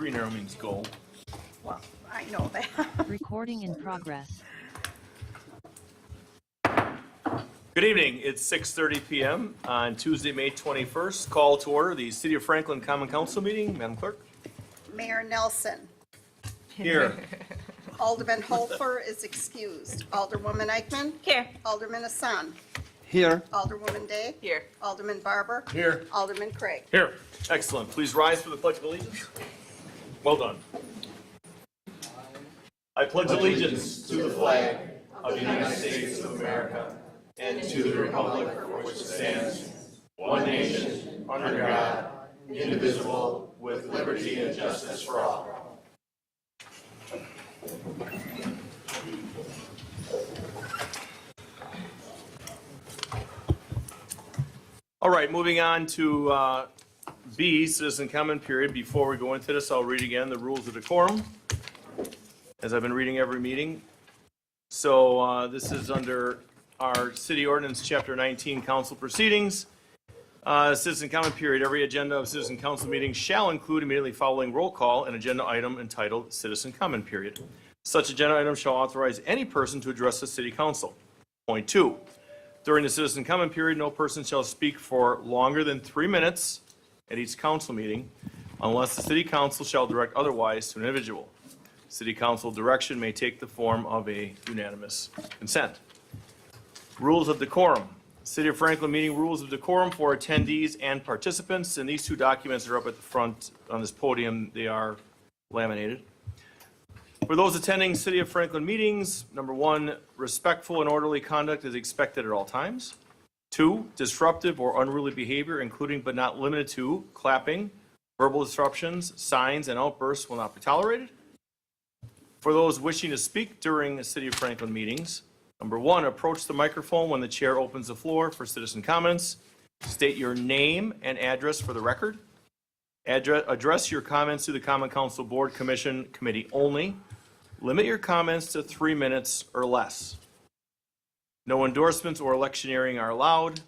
green arrow means go. Well, I know that. Recording in progress. Good evening. It's 6:30 p.m. on Tuesday, May 21st. Call to order the City of Franklin Common Council meeting. Madam Clerk? Mayor Nelson. Here. Alderman Holfer is excused. Alderwoman Eichman. Here. Alderman Hassan. Here. Alderwoman Day. Here. Alderman Barber. Here. Alderman Craig. Here. Excellent. Please rise for the Pledge of Allegiance. Well done. I pledge allegiance to the flag of the United States of America and to the republic for which it stands, one nation, under God, indivisible, with liberty and justice for all. All right, moving on to B, citizen comment period. Before we go into this, I'll read again the rules of decorum, as I've been reading every meeting. So this is under our city ordinance, chapter 19, council proceedings. Citizen comment period. Every agenda of citizen council meeting shall include immediately following roll call an agenda item entitled citizen comment period. Such agenda item shall authorize any person to address the city council. Point 2. During the citizen comment period, no person shall speak for longer than 3 minutes at each council meeting unless the city council shall direct otherwise to an individual. City council direction may take the form of a unanimous consent. Rules of decorum. City of Franklin meeting rules of decorum for attendees and participants. And these two documents are up at the front on this podium. They are laminated. For those attending City of Franklin meetings, number 1, respectful and orderly conduct is expected at all times. 2, disruptive or unruly behavior, including but not limited to clapping, verbal disruptions, signs, and outbursts will not be tolerated. For those wishing to speak during the City of Franklin meetings, number 1, approach the microphone when the chair opens the floor for citizen comments. State your name and address for the record. Address your comments to the Common Council Board, Commission, Committee only. Limit your comments to 3 minutes or less. No endorsements or electioneering are allowed.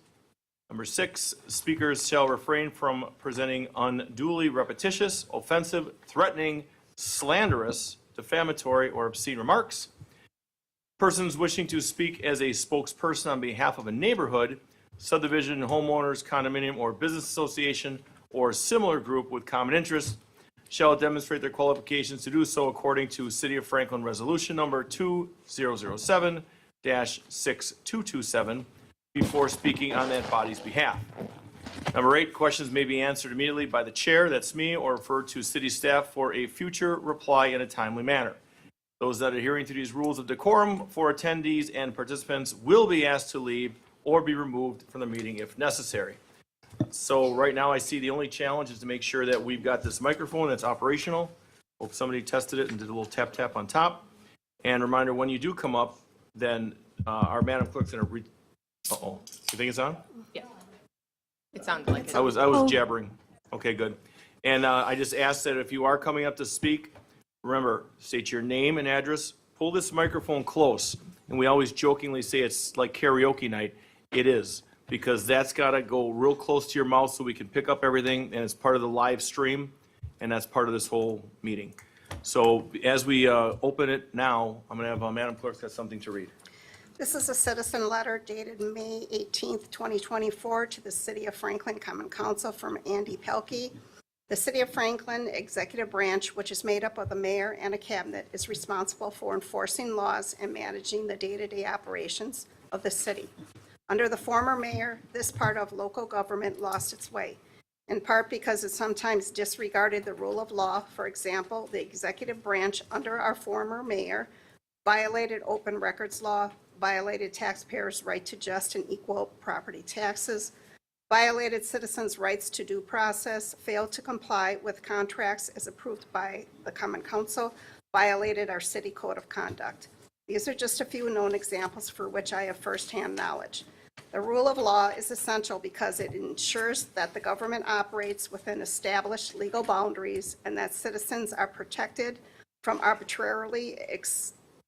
Number 6, speakers shall refrain from presenting unduly repetitious, offensive, threatening, slanderous, defamatory, or obscene remarks. Persons wishing to speak as a spokesperson on behalf of a neighborhood, subdivision, homeowners, condominium, or business association, or similar group with common interests shall demonstrate their qualifications to do so according to City of Franklin Resolution Number 2007-6227 before speaking on that body's behalf. Number 8, questions may be answered immediately by the chair, that's me, or referred to city staff for a future reply in a timely manner. Those that are adhering to these rules of decorum for attendees and participants will be asked to leave or be removed from the meeting if necessary. So right now I see the only challenge is to make sure that we've got this microphone that's operational. Hope somebody tested it and did a little tap tap on top. And reminder, when you do come up, then our Madam Clerk's going to uh-oh. You think it's on? Yeah. It sounded like it. I was jabbering. Okay, good. And I just asked that if you are coming up to speak, remember, state your name and address, pull this microphone close. And we always jokingly say it's like karaoke night. It is, because that's got to go real close to your mouth so we can pick up everything, and it's part of the live stream, and that's part of this whole meeting. So as we open it now, I'm going to have Madam Clerk's got something to read. This is a citizen letter dated May 18th, 2024 to the City of Franklin Common Council from Andy Pelkey. The City of Franklin Executive Branch, which is made up of the mayor and a cabinet, is responsible for enforcing laws and managing the day-to-day operations of the city. Under the former mayor, this part of local government lost its way, in part because it sometimes disregarded the rule of law. For example, the executive branch under our former mayor violated open records law, violated taxpayers' right to just and equal property taxes, violated citizens' rights to due process, failed to comply with contracts as approved by the Common Council, violated our city code of conduct. These are just a few known examples for which I have firsthand knowledge. The rule of law is essential because it ensures that the government operates within established legal boundaries and that citizens are protected from arbitrarily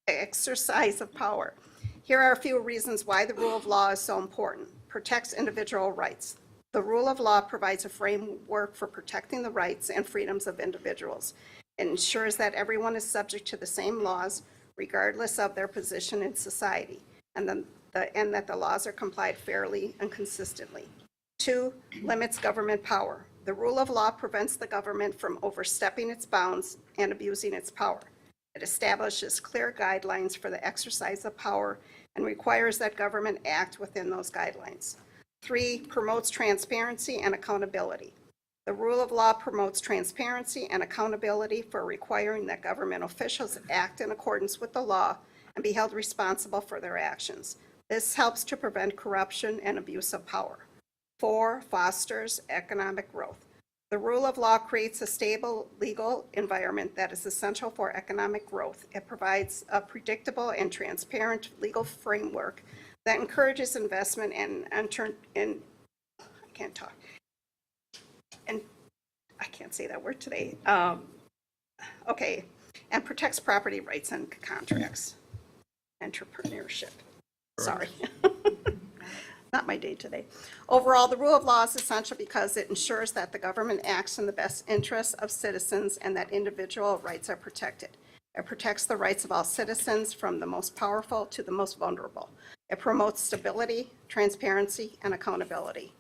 exercise of power. Here are a few reasons why the rule of law is so important. Protects individual rights. The rule of law provides a framework for protecting the rights and freedoms of individuals. It ensures that everyone is subject to the same laws regardless of their position in society, and that the laws are complied fairly and consistently. 2, limits government power. The rule of law prevents the government from overstepping its bounds and abusing its power. It establishes clear guidelines for the exercise of power and requires that government act within those guidelines. 3, promotes transparency and accountability. The rule of law promotes transparency and accountability for requiring that government officials act in accordance with the law and be held responsible for their actions. This helps to prevent corruption and abuse of power. 4, fosters economic growth. The rule of law creates a stable legal environment that is essential for economic growth. It provides a predictable and transparent legal framework that encourages investment and I can't say that word today. And protects property rights and contracts. Entrepreneurship. Sorry. Not my day today. Overall, the rule of law is essential because it ensures that the government acts in the best interests of citizens and that individual rights are protected. It protects the rights of all citizens from the most powerful to the most vulnerable. It promotes stability, transparency, and accountability.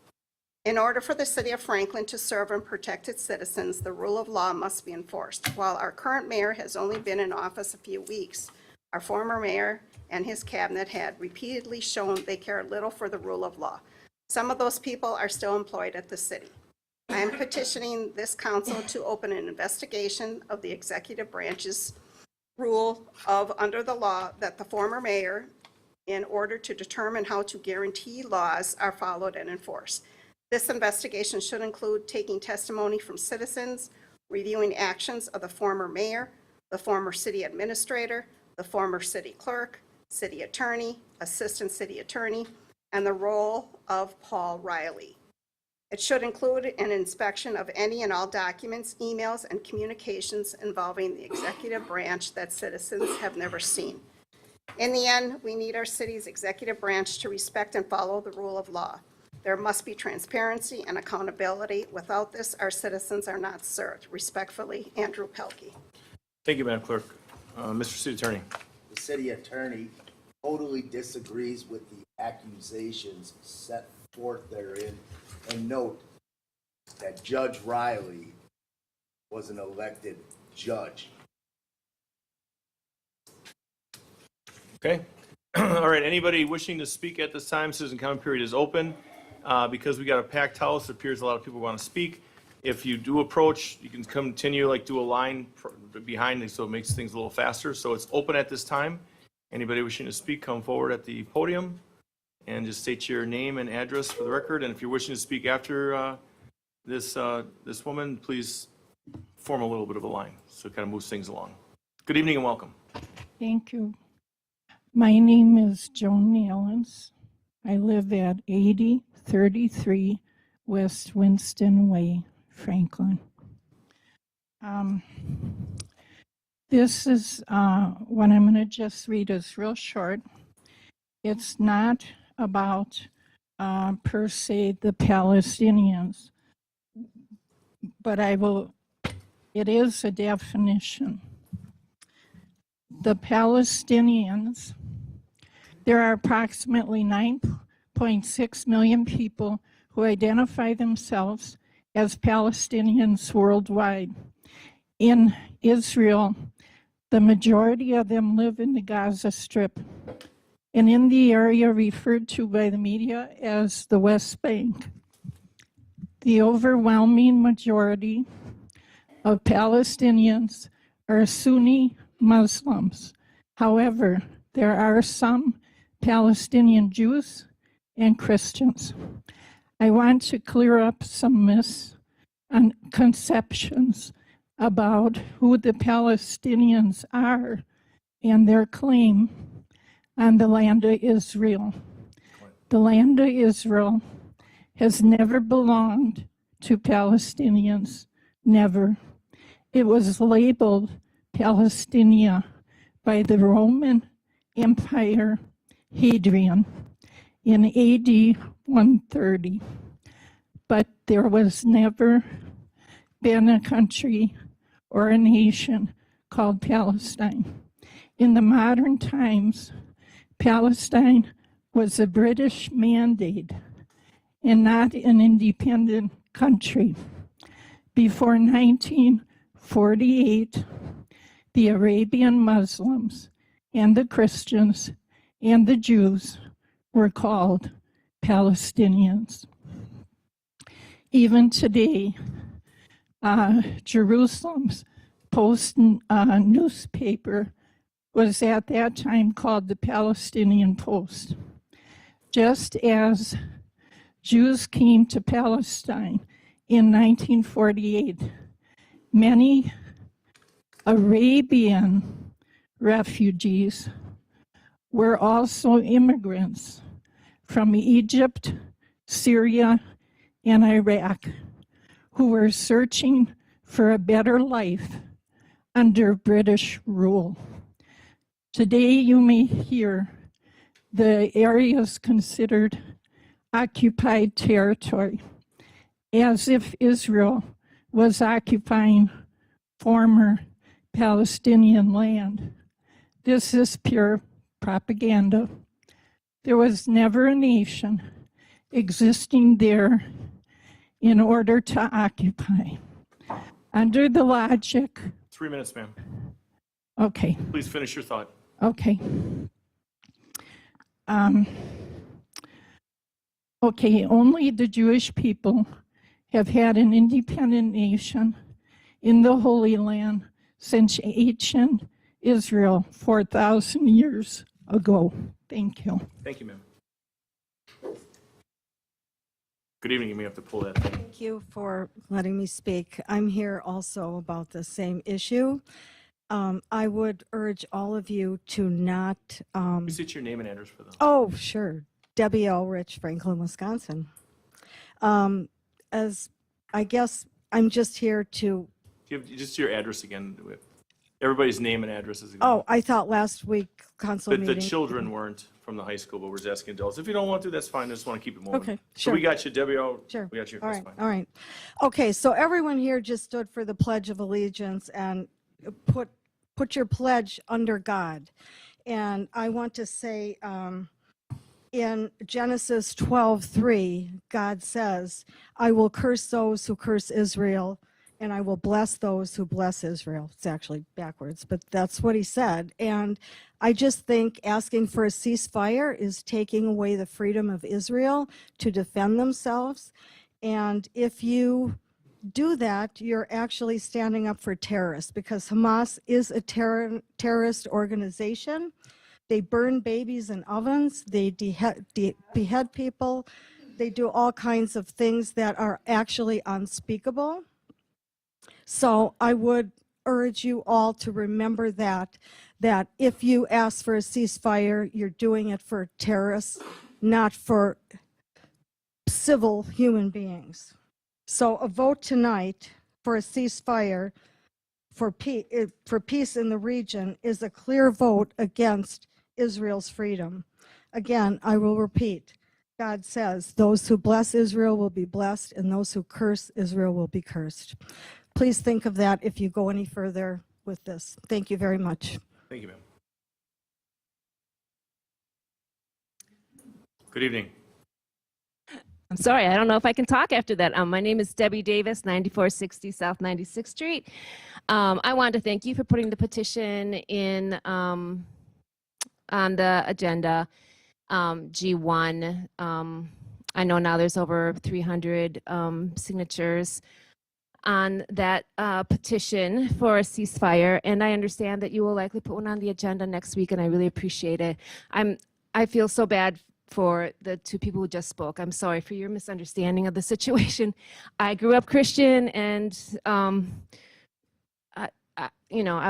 In order for the city of Franklin to serve and protect its citizens, the rule of law must be enforced. While our current mayor has only been in office a few weeks, our former mayor and his cabinet had repeatedly shown they care little for the rule of law. Some of those people are still employed at the city. I am petitioning this council to open an investigation of the executive branch's rule of under the law that the former mayor in order to determine how to guarantee laws are followed and enforced. This investigation should include taking testimony from citizens, reviewing actions of the former mayor, the former city administrator, the former city clerk, city attorney, assistant city attorney, and the role of Paul Riley. It should include an inspection of any and all documents, emails, and communications involving the executive branch that citizens have never seen. In the end, we need our city's executive branch to respect and follow the rule of law. There must be transparency and accountability. Without this, our citizens are not served. Respectfully, Andrew Pelkey. Thank you, Madam Clerk. Mr. City Attorney. The city attorney totally disagrees with the accusations set forth therein, and note that Judge Riley was an elected judge. Okay. All right, anybody wishing to speak at this time, citizen comment period is open. Because we got a packed house, it appears a lot of people want to speak. If you do approach, you can continue, do a line behind, so it makes things a little faster. So it's open at this time. Anybody wishing to speak, come forward at the podium and just state your name and address for the record. And if you're wishing to speak after this woman, please form a little bit of a line, so it kind of moves things along. Good evening and welcome. Thank you. My name is Joan Nellens. I live at 8033 West Winston Way, Franklin. This is what I'm going to just read is real short. It's not about per se the Palestinians, but it is a definition. The Palestinians, there are approximately 9.6 million people who identify themselves as Palestinians worldwide. In Israel, the majority of them live in the Gaza Strip and in the area referred to by the media as the West Bank. The overwhelming majority of Palestinians are Sunni Muslims. However, there are some Palestinian Jews and Christians. I want to clear up some misconceptions about who the Palestinians are and their claim on the land of Israel. The land of Israel has never belonged to Palestinians, never. It was labeled Palestinia by the Roman Empire Hadrian in AD 130. but there was never been a country or a nation called Palestine. In the modern times, Palestine was a British mandate and not an independent country. Before 1948, the Arabian Muslims and the Christians and the Jews were called Palestinians. Even today, Jerusalem's Post newspaper was at that time called the Palestinian Post. Just as Jews came to Palestine in 1948, many Arabian refugees were also immigrants from Egypt, Syria, and Iraq who were searching for a better life under British rule. Today you may hear the areas considered occupied territory, as if Israel was occupying former Palestinian land. This is pure propaganda. There was never a nation existing there in order to occupy. Under the logic, 3 minutes, ma'am. okay, Please finish your thought. okay. Okay, only the Jewish people have had an independent nation in the Holy Land since ancient Israel 4,000 years ago. Thank you. Thank you, ma'am. Good evening. You may have to pull that thing. Thank you for letting me speak. I'm here also about the same issue. I would urge all of you to not. Please state your name and address for them. Oh, sure. Debbie Elrich, Franklin, Wisconsin. As I guess I'm just here to. Give just your address again. Everybody's name and addresses again. Oh, I thought last week council The meeting. children weren't from the high school, but we're just asking adults. If you don't want to, that's fine. I just want to keep it moving. Okay, So we sure. got you, Debbie. Sure. We got you. All That's right, fine. all right. Okay, so everyone here just stood for the Pledge of Allegiance and put your pledge under God. And I want to say, in Genesis 12:3, God says, I will curse those who curse Israel, and I will bless those who bless Israel. It's actually backwards, but that's what he said. And I just think asking for a ceasefire is taking away the freedom of Israel to defend themselves. And if you do that, you're actually standing up for terrorists, because Hamas is a terrorist organization. They burn babies in ovens, they behead people, they do all kinds of things that are actually unspeakable. So I would urge you all to remember that if you ask for a ceasefire, you're doing it for terrorists, not for civil human beings. So a vote tonight for a ceasefire for peace in the region is a clear vote against Israel's freedom. Again, I will repeat, God says, those who bless Israel will be blessed, and those who curse Israel will be cursed. Please think of that if you go any further with this. Thank you very much. Thank you, ma'am. Good evening. I'm sorry, I don't know if I can talk after that. My name is Debbie Davis, 9460 South 96th Street. I wanted to thank you for putting the petition in on the agenda, G1. I know now there's over 300 signatures on that petition for a ceasefire, and I understand that you will likely put one on the agenda next week, and I really appreciate it. I feel so bad for the two people who just spoke. I'm sorry for your misunderstanding of the situation. I grew up Christian, and I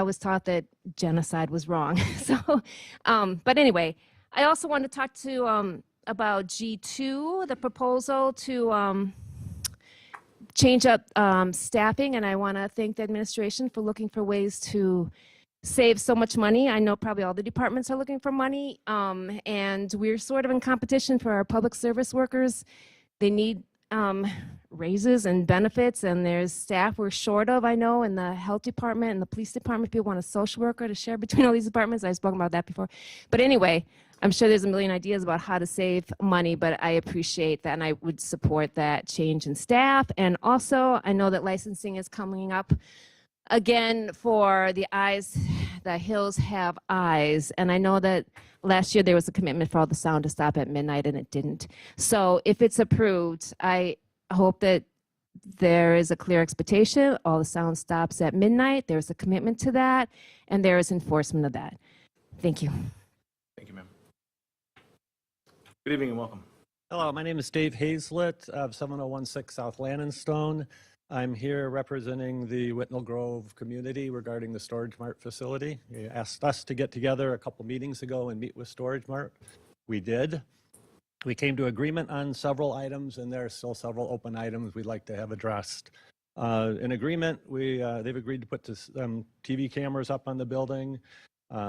was taught that genocide was wrong. So, but anyway, I also want to talk to about G2, the proposal to change up staffing, and I want to thank the administration for looking for ways to save so much money. I know probably all the departments are looking for money, and we're sort of in competition for our public service workers. They need raises and benefits, and there's staff we're short of, I know, in the health department and the police department. People want a social worker to share between all these departments. I've spoken about that before. But anyway, I'm sure there's a million ideas about how to save money, but I appreciate that, and I would support that change in staff. And also, I know that licensing is coming up again for the eyes, the hills have eyes. And I know that last year there was a commitment for all the sound to stop at midnight, and it didn't. So if it's approved, I hope that there is a clear expectation. All the sound stops at midnight. There's a commitment to that, and there is enforcement of that. Thank you. Thank you, ma'am. Good evening and welcome. Hello, my name is Dave Hazlett of 7016 South Landonstone. I'm here representing the Whitnall Grove community regarding the Storage Mart facility. You asked us to get together a couple meetings ago and meet with Storage Mart. We did. We came to agreement on several items, and there are still several open items we'd like to have addressed. In agreement, they've agreed to put TV cameras up on the building.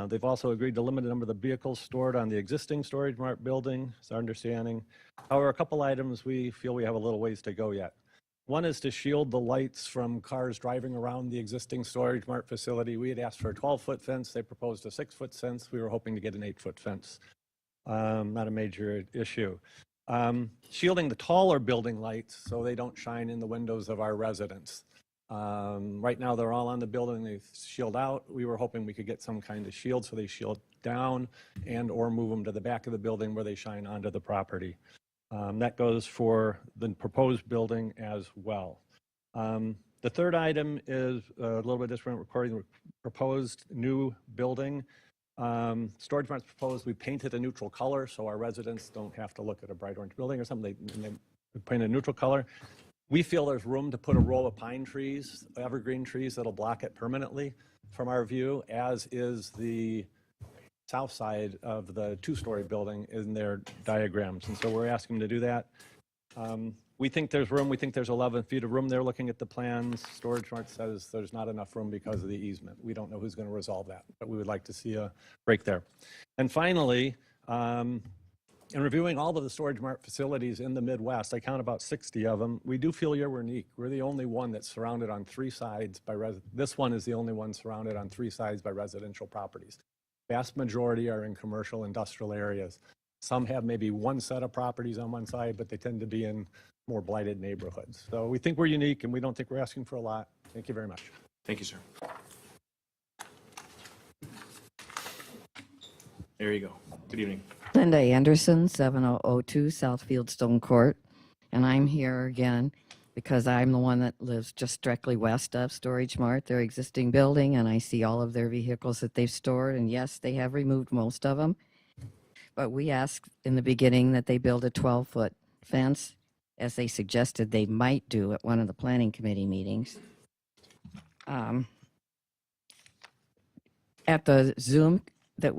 They've also agreed to limit the number of the vehicles stored on the existing Storage Mart building, is our understanding. However, a couple items we feel we have a little ways to go yet. One is to shield the lights from cars driving around the existing Storage Mart facility. We had asked for a 12-foot fence. They proposed a 6-foot fence. We were hoping to get an 8-foot fence. Not a major issue. Shielding the taller building lights so they don't shine in the windows of our residents. Right now, they're all on the building. They shield out. We were hoping we could get some kind of shield so they shield down and or move them to the back of the building where they shine onto the property. That goes for the proposed building as well. The third item is a little bit different, recording the proposed new building. Storage Mart's proposed we paint it a neutral color so our residents don't have to look at a bright orange building or something. They paint a neutral color. We feel there's room to put a row of pine trees, evergreen trees that'll block it permanently from our view, as is the south side of the two-story building in their diagrams. And so we're asking them to do that. We think there's room. We think there's 11 feet of room there looking at the plans. Storage Mart says there's not enough room because of the easement. We don't know who's going to resolve that, but we would like to see a break there. And finally, in reviewing all of the Storage Mart facilities in the Midwest, I count about 60 of them. We do feel you're unique. We're the only one that's surrounded on 3 sides by this one is the only one surrounded on 3 sides by residential properties. Vast majority are in commercial industrial areas. Some have maybe one set of properties on one side, but they tend to be in more blighted neighborhoods. So we think we're unique, and we don't think we're asking for a lot. Thank you very much. Thank you, sir. There you go. Good evening. Linda Anderson, 7002 South Fieldstone Court. And I'm here again because I'm the one that lives just directly west of Storage Mart, their existing building, and I see all of their vehicles that they've stored. And yes, they have removed most of them. But we asked in the beginning that they build a 12-foot fence, as they suggested they might do at one of the planning committee meetings. At the Zoom that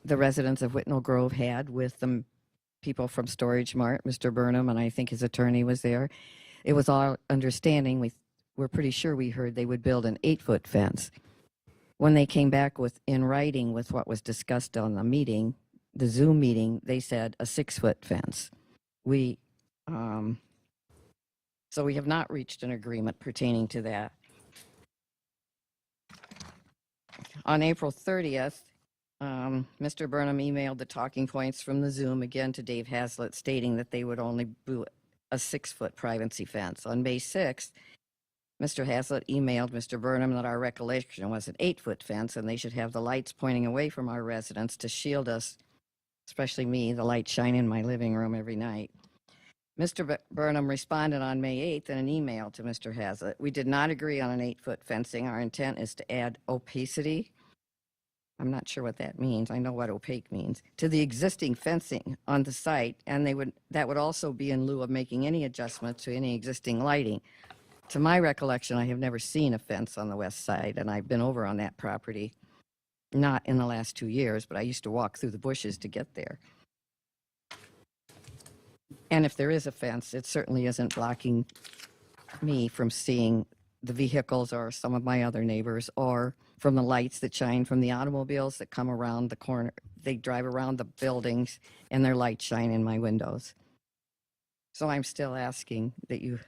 the residents of Whitnall Grove had with the people from Storage Mart, Mr. Burnham, and I think his attorney was there, it was our understanding, we're pretty sure we heard they would build an 8-foot fence. When they came back in writing with what was discussed on the meeting, the Zoom meeting, they said a 6-foot fence. So we have not reached an agreement pertaining to that. On April 30th, Mr. Burnham emailed the talking points from the Zoom again to Dave Hazlett, stating that they would only do a 6-foot privacy fence. On May 6th, Mr. Hazlett emailed Mr. Burnham that our recollection was an 8-foot fence and they should have the lights pointing away from our residents to shield us, especially me, the lights shine in my living room every night. Mr. Burnham responded on May 8th in an email to Mr. Hazlett. We did not agree on an 8-foot fencing. Our intent is to add opacity. I'm not sure what that means. I know what opaque means. To the existing fencing on the site, and that would also be in lieu of making any adjustments to any existing lighting. To my recollection, I have never seen a fence on the west side, and I've been over on that property, not in the last 2 years, but I used to walk through the bushes to get there. And if there is a fence, it certainly isn't blocking me from seeing the vehicles or some of my other neighbors, or from the lights that shine from the automobiles that come around the corner. They drive around the buildings and their lights shine in my windows. So I'm still asking that you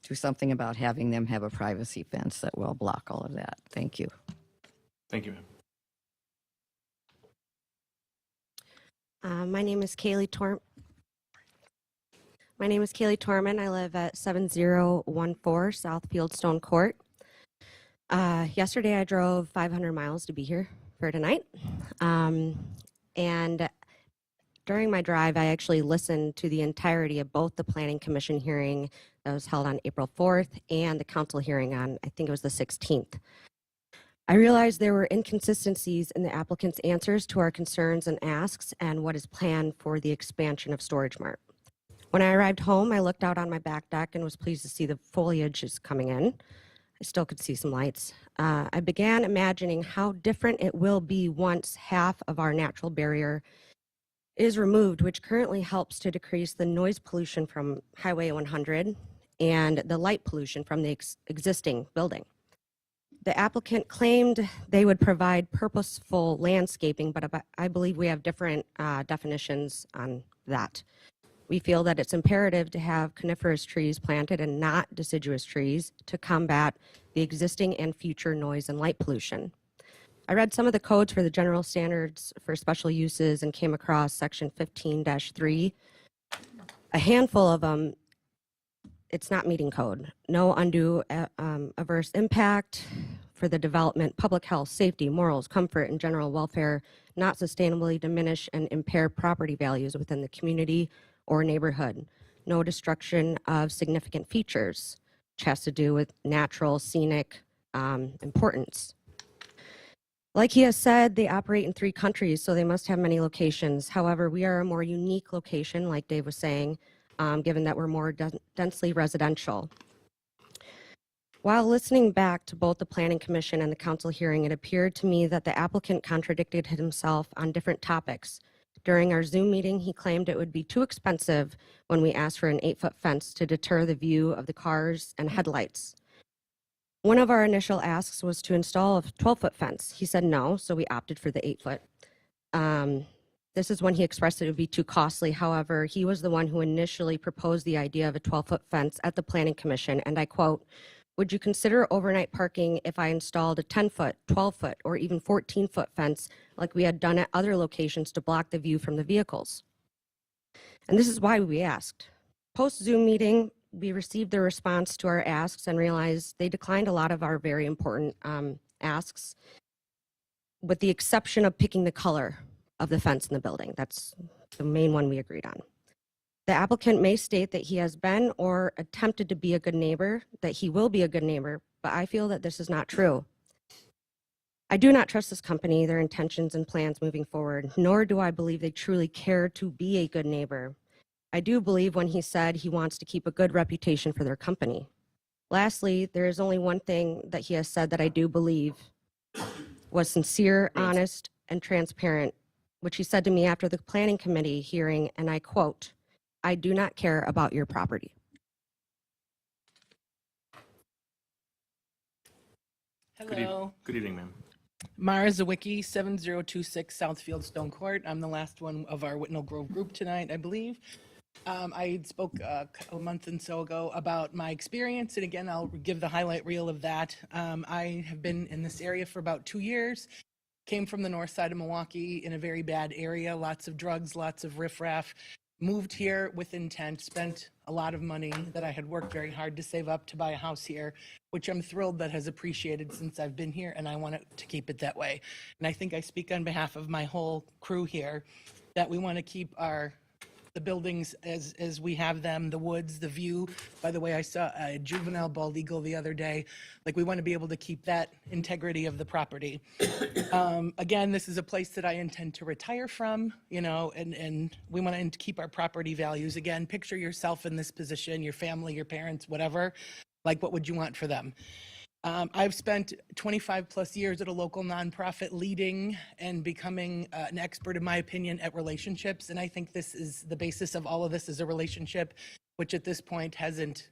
do something about having them have a privacy fence that will block all of that. Thank you. Thank you, ma'am. My name is Kaylee Torm. My name is Kaylee Torman. I live at 7014 South Fieldstone Court. Yesterday, I drove 500 miles to be here for tonight. And during my drive, I actually listened to the entirety of both the Planning Commission hearing that was held on April 4th and the council hearing on, I think it was the 16th. I realized there were inconsistencies in the applicant's answers to our concerns and asks and what is planned for the expansion of Storage Mart. When I arrived home, I looked out on my back deck and was pleased to see the foliage is coming in. I still could see some lights. I began imagining how different it will be once half of our natural barrier is removed, which currently helps to decrease the noise pollution from Highway 100 and the light pollution from the existing building. The applicant claimed they would provide purposeful landscaping, but I believe we have different definitions on that. We feel that it's imperative to have coniferous trees planted and not deciduous trees to combat the existing and future noise and light pollution. I read some of the codes for the general standards for special uses and came across section 15-3. A handful of them, it's not meeting code. No undue adverse impact for the development, public health, safety, morals, comfort, and general welfare, not sustainably diminish and impair property values within the community or neighborhood. No destruction of significant features, which has to do with natural, scenic importance. Like he has said, they operate in 3 countries, so they must have many locations. However, we are a more unique location, like Dave was saying, given that we're more densely residential. While listening back to both the Planning Commission and the council hearing, it appeared to me that the applicant contradicted himself on different topics. During our Zoom meeting, he claimed it would be too expensive when we asked for an 8-foot fence to deter the view of the cars and headlights. One of our initial asks was to install a 12-foot fence. He said no, so we opted for the 8-foot. This is when he expressed that it would be too costly. However, he was the one who initially proposed the idea of a 12-foot fence at the Planning Commission, and I quote, "Would you consider overnight parking if I installed a 10-foot, 12-foot, or even 14-foot fence like we had done at other locations to block the view from the vehicles?" And this is why we asked. Post-Zoom meeting, we received their response to our asks and realized they declined a lot of our very important asks, with the exception of picking the color of the fence in the building. That's the main one we agreed on. The applicant may state that he has been or attempted to be a good neighbor, that he will be a good neighbor, but I feel that this is not true. I do not trust this company, their intentions and plans moving forward, nor do I believe they truly care to be a good neighbor. I do believe when he said he wants to keep a good reputation for their company. Lastly, there is only one thing that he has said that I do believe was sincere, honest, and transparent, which he said to me after the Planning Committee hearing, and I quote, "I do not care about your property." Hello. Good evening, ma'am. Mara Zawicki, 7026 South Fieldstone Court. I'm the last one of our Whitnall Grove group tonight, I believe. I spoke a month and so ago about my experience, and again, I'll give the highlight reel of that. I have been in this area for about 2 years. Came from the north side of Milwaukee in a very bad area, lots of drugs, lots of riffraff. Moved here with intent, spent a lot of money that I had worked very hard to save up to buy a house here, which I'm thrilled that has appreciated since I've been here, and I want it to keep it that way. And I think I speak on behalf of my whole crew here that we want to keep the buildings as we have them, the woods, the view. By the way, I saw a juvenile bald eagle the other day. Like, we want to be able to keep that integrity of the property. Again, this is a place that I intend to retire from, and we want to keep our property values. Again, picture yourself in this position, your family, your parents, whatever. Like, what would you want for them? I've spent 25 plus years at a local nonprofit leading and becoming an expert, in my opinion, at relationships. And I think this is the basis of all of this, is a relationship, which at this point hasn't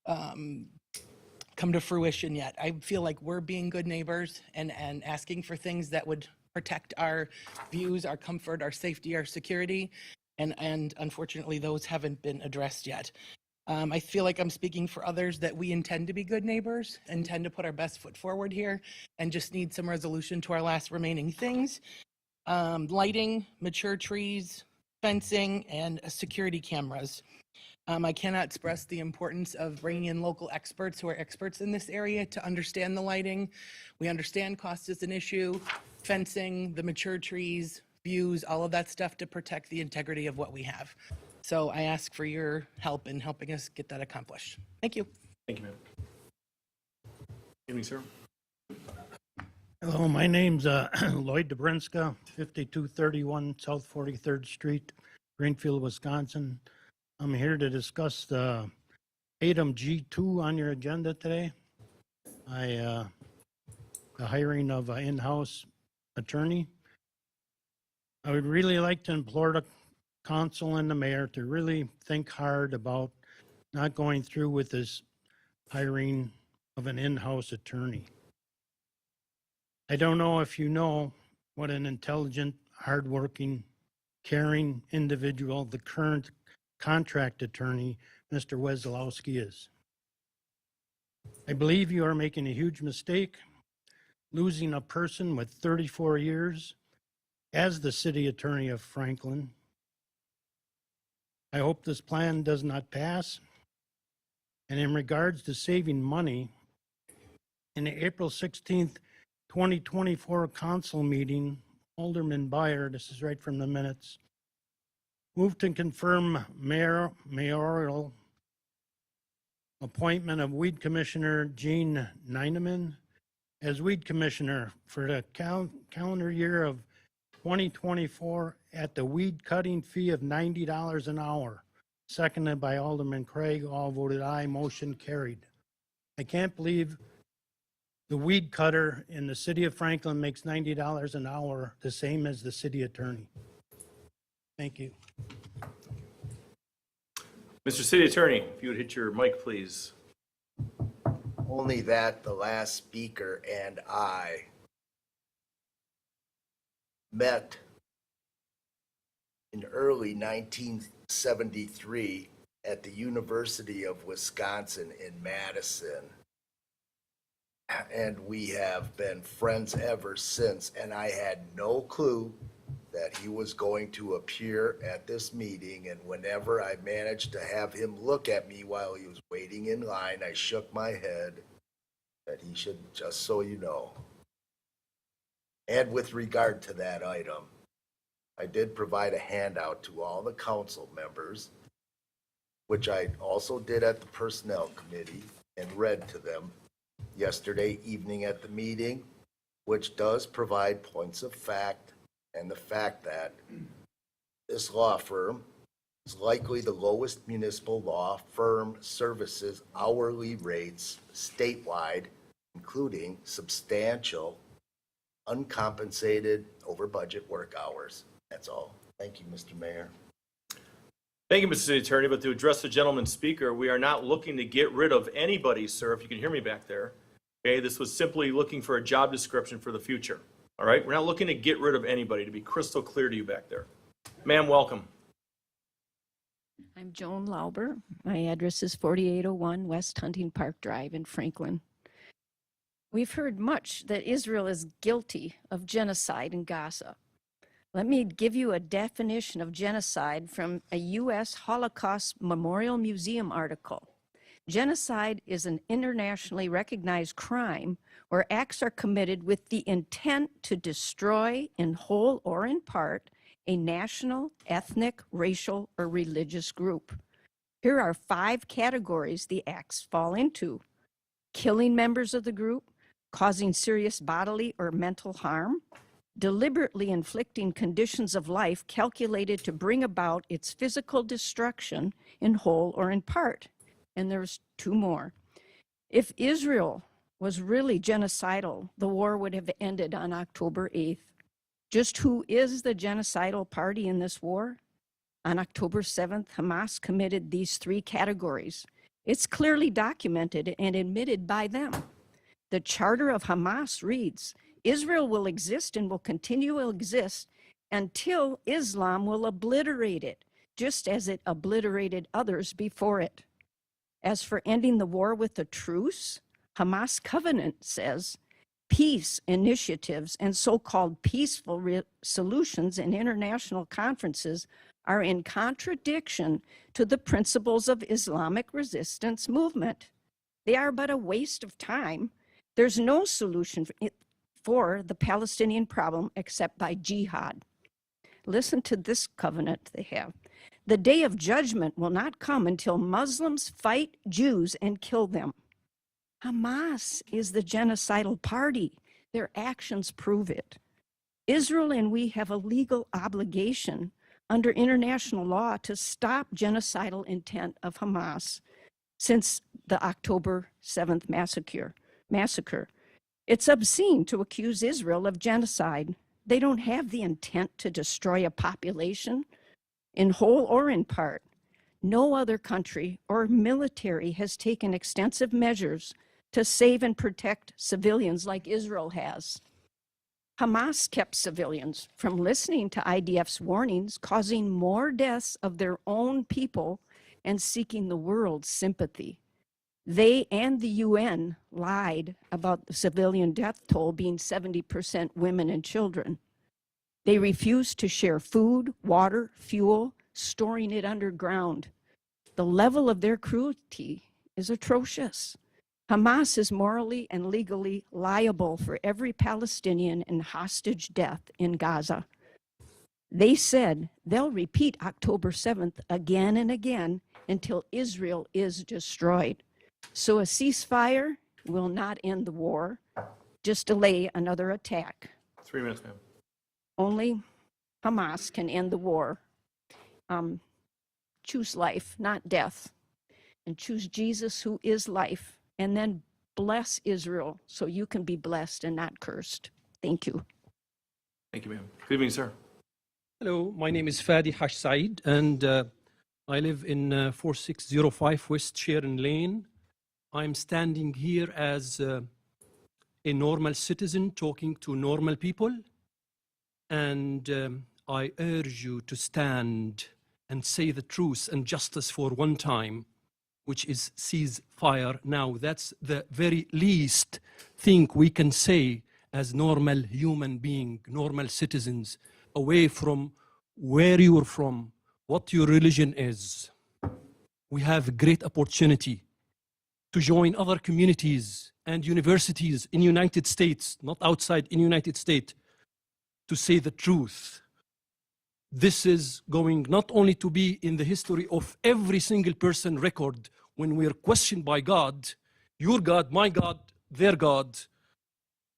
come to fruition yet. I feel like we're being good neighbors and asking for things that would protect our views, our comfort, our safety, our security. And unfortunately, those haven't been addressed yet. I feel like I'm speaking for others that we intend to be good neighbors, intend to put our best foot forward here, and just need some resolution to our last remaining things. Lighting, mature trees, fencing, and security cameras. I cannot express the importance of bringing in local experts who are experts in this area to understand the lighting. We understand cost is an issue, fencing, the mature trees, views, all of that stuff to protect the integrity of what we have. So I ask for your help in helping us get that accomplished. Thank you. Thank you, ma'am. Evening, sir. Hello, my name's Lloyd Dobrinska, 5231 South 43rd Street, Greenfield, Wisconsin. I'm here to discuss the item G2 on your agenda today. The hiring of an in-house attorney. I would really like to implore the council and the mayor to really think hard about not going through with this hiring of an in-house attorney. I don't know if you know what an intelligent, hardworking, caring individual the current contract attorney, Mr. Wesolowski, is. I believe you are making a huge mistake, losing a person with 34 years as the city attorney of Franklin. I hope this plan does not pass. And in regards to saving money, in the April 16th, 2024 council meeting, Alderman Byer, this is right from the minutes, moved to confirm mayoral appointment of Weed Commissioner Gene Nineman as Weed Commissioner for the calendar year of 2024 at the weed cutting fee of $90 an hour. Seconded by Alderman Craig. All voted aye. Motion carried. I can't believe the weed cutter in the city of Franklin makes $90 an hour, the same as the city attorney. Thank you. Mr. City Attorney, if you would hit your mic, please. Only that the last speaker and I met in early 1973 at the University of Wisconsin in Madison. And we have been friends ever since, and I had no clue that he was going to appear at this meeting, and whenever I managed to have him look at me while he was waiting in line, I shook my head that he should, just so you know. And with regard to that item, I did provide a handout to all the council members, which I also did at the Personnel Committee and read to them yesterday evening at the meeting, which does provide points of fact and the fact that this law firm is likely the lowest municipal law firm services hourly rates statewide, including substantial uncompensated over budget work hours. That's all. Thank you, Mr. Mayor. Thank you, Mr. City Attorney, but to address the gentleman speaker, we are not looking to get rid of anybody, sir, if you can hear me back there. Okay, this was simply looking for a job description for the future. All right, we're not looking to get rid of anybody, to be crystal clear to you back there. Ma'am, welcome. I'm Joan Lauber. My address is 4801 West Hunting Park Drive in Franklin. We've heard much that Israel is guilty of genocide in Gaza. Let me give you a definition of genocide from a U.S. Holocaust Memorial Museum article. Genocide is an internationally recognized crime where acts are committed with the intent to destroy, in whole or in part, a national, ethnic, racial, or religious group. Here are 5 categories the acts fall into: killing members of the group, causing serious bodily or mental harm, deliberately inflicting conditions of life calculated to bring about its physical destruction in whole or in part. And there's 2 more. If Israel was really genocidal, the war would have ended on October 8th. Just who is the genocidal party in this war? On October 7th, Hamas committed these 3 categories. It's clearly documented and admitted by them. The charter of Hamas reads, Israel will exist and will continue to exist until Islam will obliterate it, just as it obliterated others before it. As for ending the war with a truce, Hamas covenant says peace initiatives and so-called peaceful solutions in international conferences are in contradiction to the principles of Islamic resistance movement. They are but a waste of time. There's no solution for the Palestinian problem except by jihad. Listen to this covenant they have. The day of judgment will not come until Muslims fight Jews and kill them. Hamas is the genocidal party. Their actions prove it. Israel and we have a legal obligation under international law to stop genocidal intent of Hamas since the October 7th massacre. It's obscene to accuse Israel of genocide. They don't have the intent to destroy a population in whole or in part. No other country or military has taken extensive measures to save and protect civilians like Israel has. Hamas kept civilians from listening to IDF's warnings, causing more deaths of their own people and seeking the world's sympathy. They and the UN lied about the civilian death toll being 70% women and children. They refused to share food, water, fuel, storing it underground. The level of their cruelty is atrocious. Hamas is morally and legally liable for every Palestinian and hostage death in Gaza. They said they'll repeat October 7th again and again until Israel is destroyed. So a ceasefire will not end the war, just delay another attack. 3 minutes, ma'am. Only Hamas can end the war. Choose life, not death, and choose Jesus, who is life, and then bless Israel so you can be blessed and not cursed. Thank you. Thank you, ma'am. Good evening, sir. Hello, my name is Fadi Hash Said, and I live in 4605 West Sharon Lane. I'm standing here as a normal citizen talking to normal people, and I urge you to stand and say the truth and justice for one time, which is cease fire now. That's the very least thing we can say as normal human beings, normal citizens, away from where you are from, what your religion is. We have a great opportunity to join other communities and universities in United States, not outside, in United States, to say the truth. This is going not only to be in the history of every single person record when we are questioned by God, your God, my God, their God,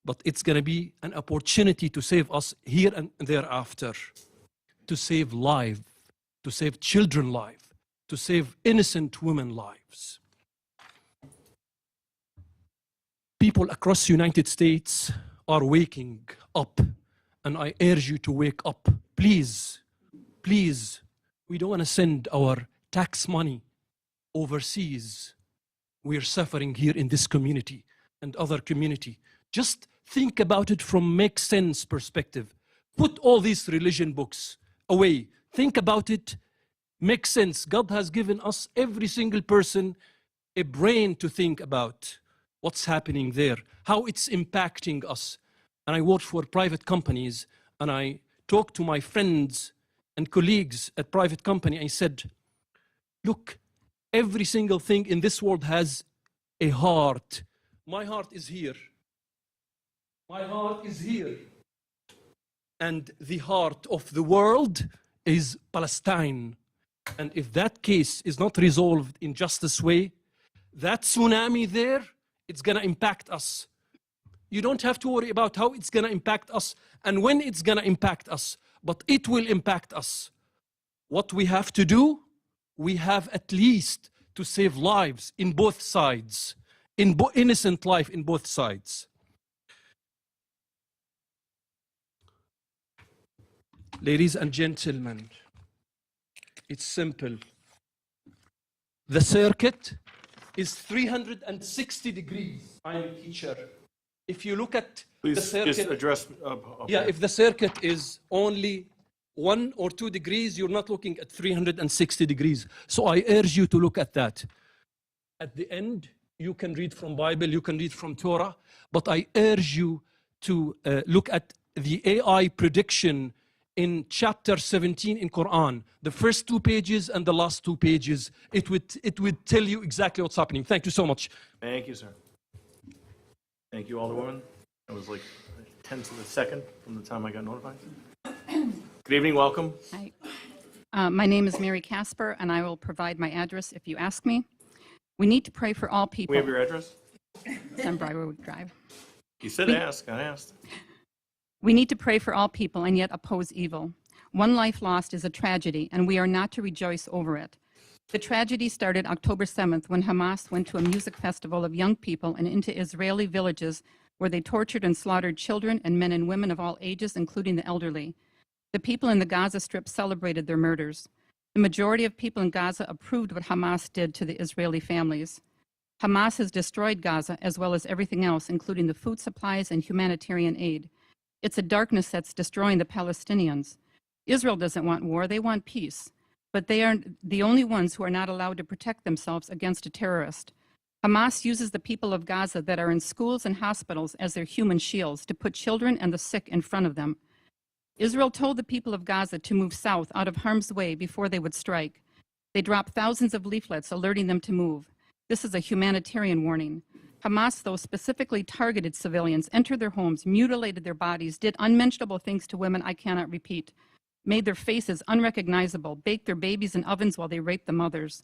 but it's going to be an opportunity to save us here and thereafter, to save life, to save children life, to save innocent women lives. People across the United States are waking up, and I urge you to wake up. Please, please, we don't want to send our tax money overseas. We are suffering here in this community and other community. Just think about it from make sense perspective. Put all these religion books away. Think about it, make sense. God has given us, every single person, a brain to think about what's happening there, how it's impacting us. And I work for private companies, and I talk to my friends and colleagues at private company. I said, look, every single thing in this world has a heart. My heart is here. My heart is here. And the heart of the world is Palestine. And if that case is not resolved in justice way, that tsunami there, it's gonna impact us. You don't have to worry about how it's gonna impact us and when it's gonna impact us, but it will impact us. What we have to do, we have at least to save lives in both sides, innocent life in both sides. Ladies and gentlemen, it's simple. The circuit is 360 degrees. I'm a teacher. If you look at the Please circuit, just address. yeah, if the circuit is only 1 or 2 degrees, you're not looking at 360 degrees. So I urge you to look at that. At the end, you can read from Bible, you can read from Torah, but I urge you to look at the AI prediction in chapter 17 in Quran, the first 2 pages and the last 2 pages. It would tell you exactly what's happening. Thank you so much. Thank you, sir. Thank you, Alderwoman. That was like 10 to the second from the time I got notified. Good evening, welcome. Hi. My name is Mary Casper, and I will provide my address if you ask me. We need to pray for all people. We have your address? 10 Briarwood Drive. You said ask, I asked. We need to pray for all people and yet oppose evil. One life lost is a tragedy, and we are not to rejoice over it. The tragedy started October 7th when Hamas went to a music festival of young people and into Israeli villages where they tortured and slaughtered children and men and women of all ages, including the elderly. The people in the Gaza Strip celebrated their murders. The majority of people in Gaza approved what Hamas did to the Israeli families. Hamas has destroyed Gaza as well as everything else, including the food supplies and humanitarian aid. It's a darkness that's destroying the Palestinians. Israel doesn't want war, they want peace. But they are the only ones who are not allowed to protect themselves against a terrorist. Hamas uses the people of Gaza that are in schools and hospitals as their human shields to put children and the sick in front of them. Israel told the people of Gaza to move south out of harm's way before they would strike. They dropped thousands of leaflets alerting them to move. This is a humanitarian warning. Hamas, though, specifically targeted civilians, entered their homes, mutilated their bodies, did unmentionable things to women I cannot repeat, made their faces unrecognizable, baked their babies in ovens while they raped the mothers.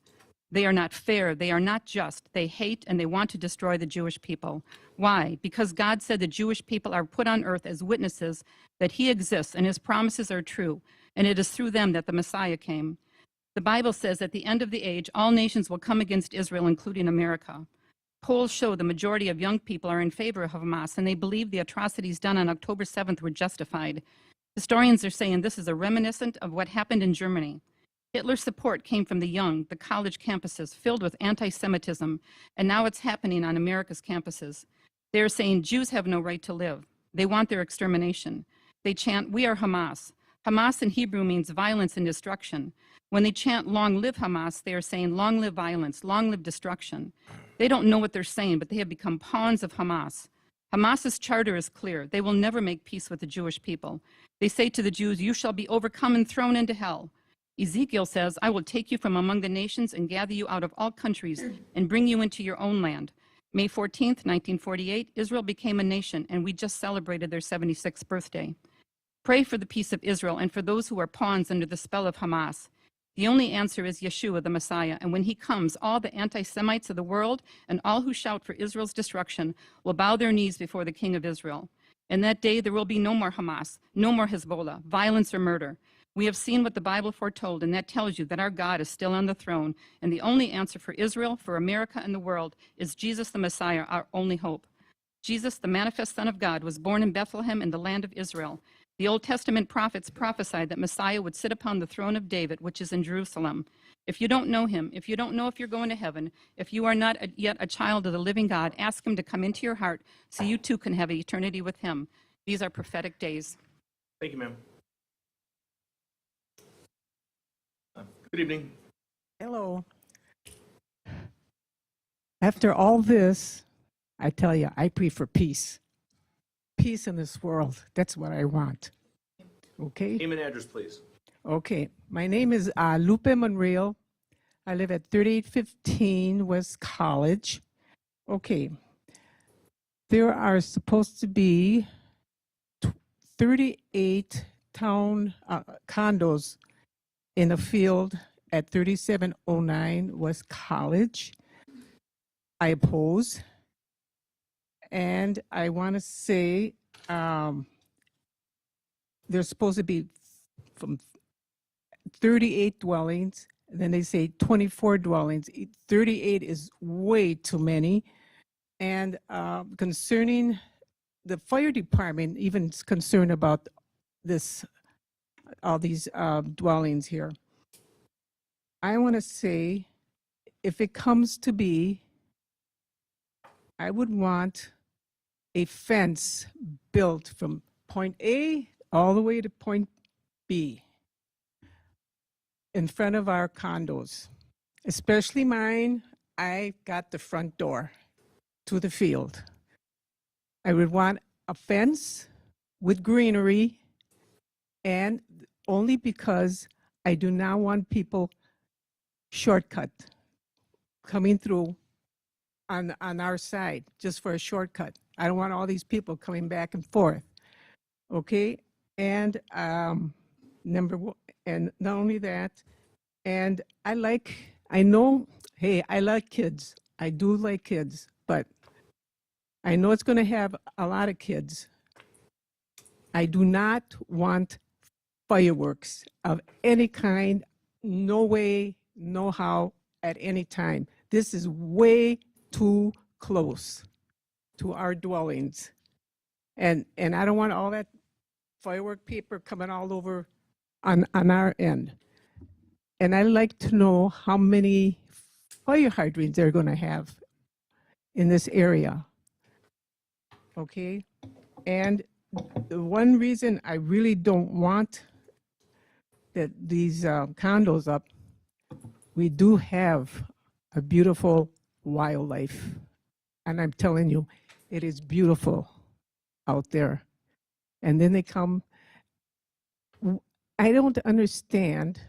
They are not fair, they are not just, they hate and they want to destroy the Jewish people. Why? Because God said the Jewish people are put on earth as witnesses that he exists and his promises are true, and it is through them that the Messiah came. The Bible says at the end of the age, all nations will come against Israel, including America. Polls show the majority of young people are in favor of Hamas, and they believe the atrocities done on October 7th were justified. Historians are saying this is a reminiscent of what happened in Germany. Hitler's support came from the young, the college campuses filled with anti-Semitism, and now it's happening on America's campuses. They are saying Jews have no right to live. They want their extermination. They chant, "We are Hamas." Hamas in Hebrew means violence and destruction. When they chant, "Long live Hamas," they are saying, "Long live violence, long live destruction." They don't know what they're saying, but they have become pawns of Hamas. Hamas's charter is clear. They will never make peace with the Jewish people. They say to the Jews, "You shall be overcome and thrown into hell." Ezekiel says, "I will take you from among the nations and gather you out of all countries and bring you into your own land." May 14th, 1948, Israel became a nation, and we just celebrated their 76th birthday. Pray for the peace of Israel and for those who are pawns under the spell of Hamas. The only answer is Yeshua, the Messiah, and when he comes, all the anti-Semites of the world and all who shout for Israel's destruction will bow their knees before the King of Israel. In that day, there will be no more Hamas, no more Hezbollah, violence or murder. We have seen what the Bible foretold, and that tells you that our God is still on the throne, and the only answer for Israel, for America, and the world is Jesus, the Messiah, our only hope. Jesus, the manifest Son of God, was born in Bethlehem in the land of Israel. The Old Testament prophets prophesied that Messiah would sit upon the throne of David, which is in Jerusalem. If you don't know him, if you don't know if you're going to heaven, if you are not yet a child of the living God, ask him to come into your heart so you too can have eternity with him. These are prophetic days. Thank you, ma'am. Good evening. Hello. After all this, I tell you, I pray for peace. Peace in this world. That's what I want. Okay? Name and address, please. Okay. My name is Lupe Monreal. I live at 3815 West College. Okay. There are supposed to be 38 town condos in a field at 3709 West College. I oppose. And I want to say there's supposed to be from 38 dwellings, and then they say 24 dwellings. 38 is way too many. And concerning the fire department, even is concerned about this, all these dwellings here. I want to say, if it comes to be, I would want a fence built from point A all the way to point B in front of our condos, especially mine. I got the front door to the field. I would want a fence with greenery, and only because I do not want people shortcut coming through on our side just for a shortcut. I don't want all these people coming back and forth. Okay, and number one, and not only that, and I know, hey, I like kids. I do like kids, but I know it's going to have a lot of kids. I do not want fireworks of any kind, no way, no how, at any time. This is way too close to our dwellings. And I don't want all that firework paper coming all over on our end. And I'd like to know how many fire hydrants they're going to have in this area. Okay? And the one reason I really don't want that these condos up, we do have a beautiful wildlife. And I'm telling you, it is beautiful out there. And then they come, I don't understand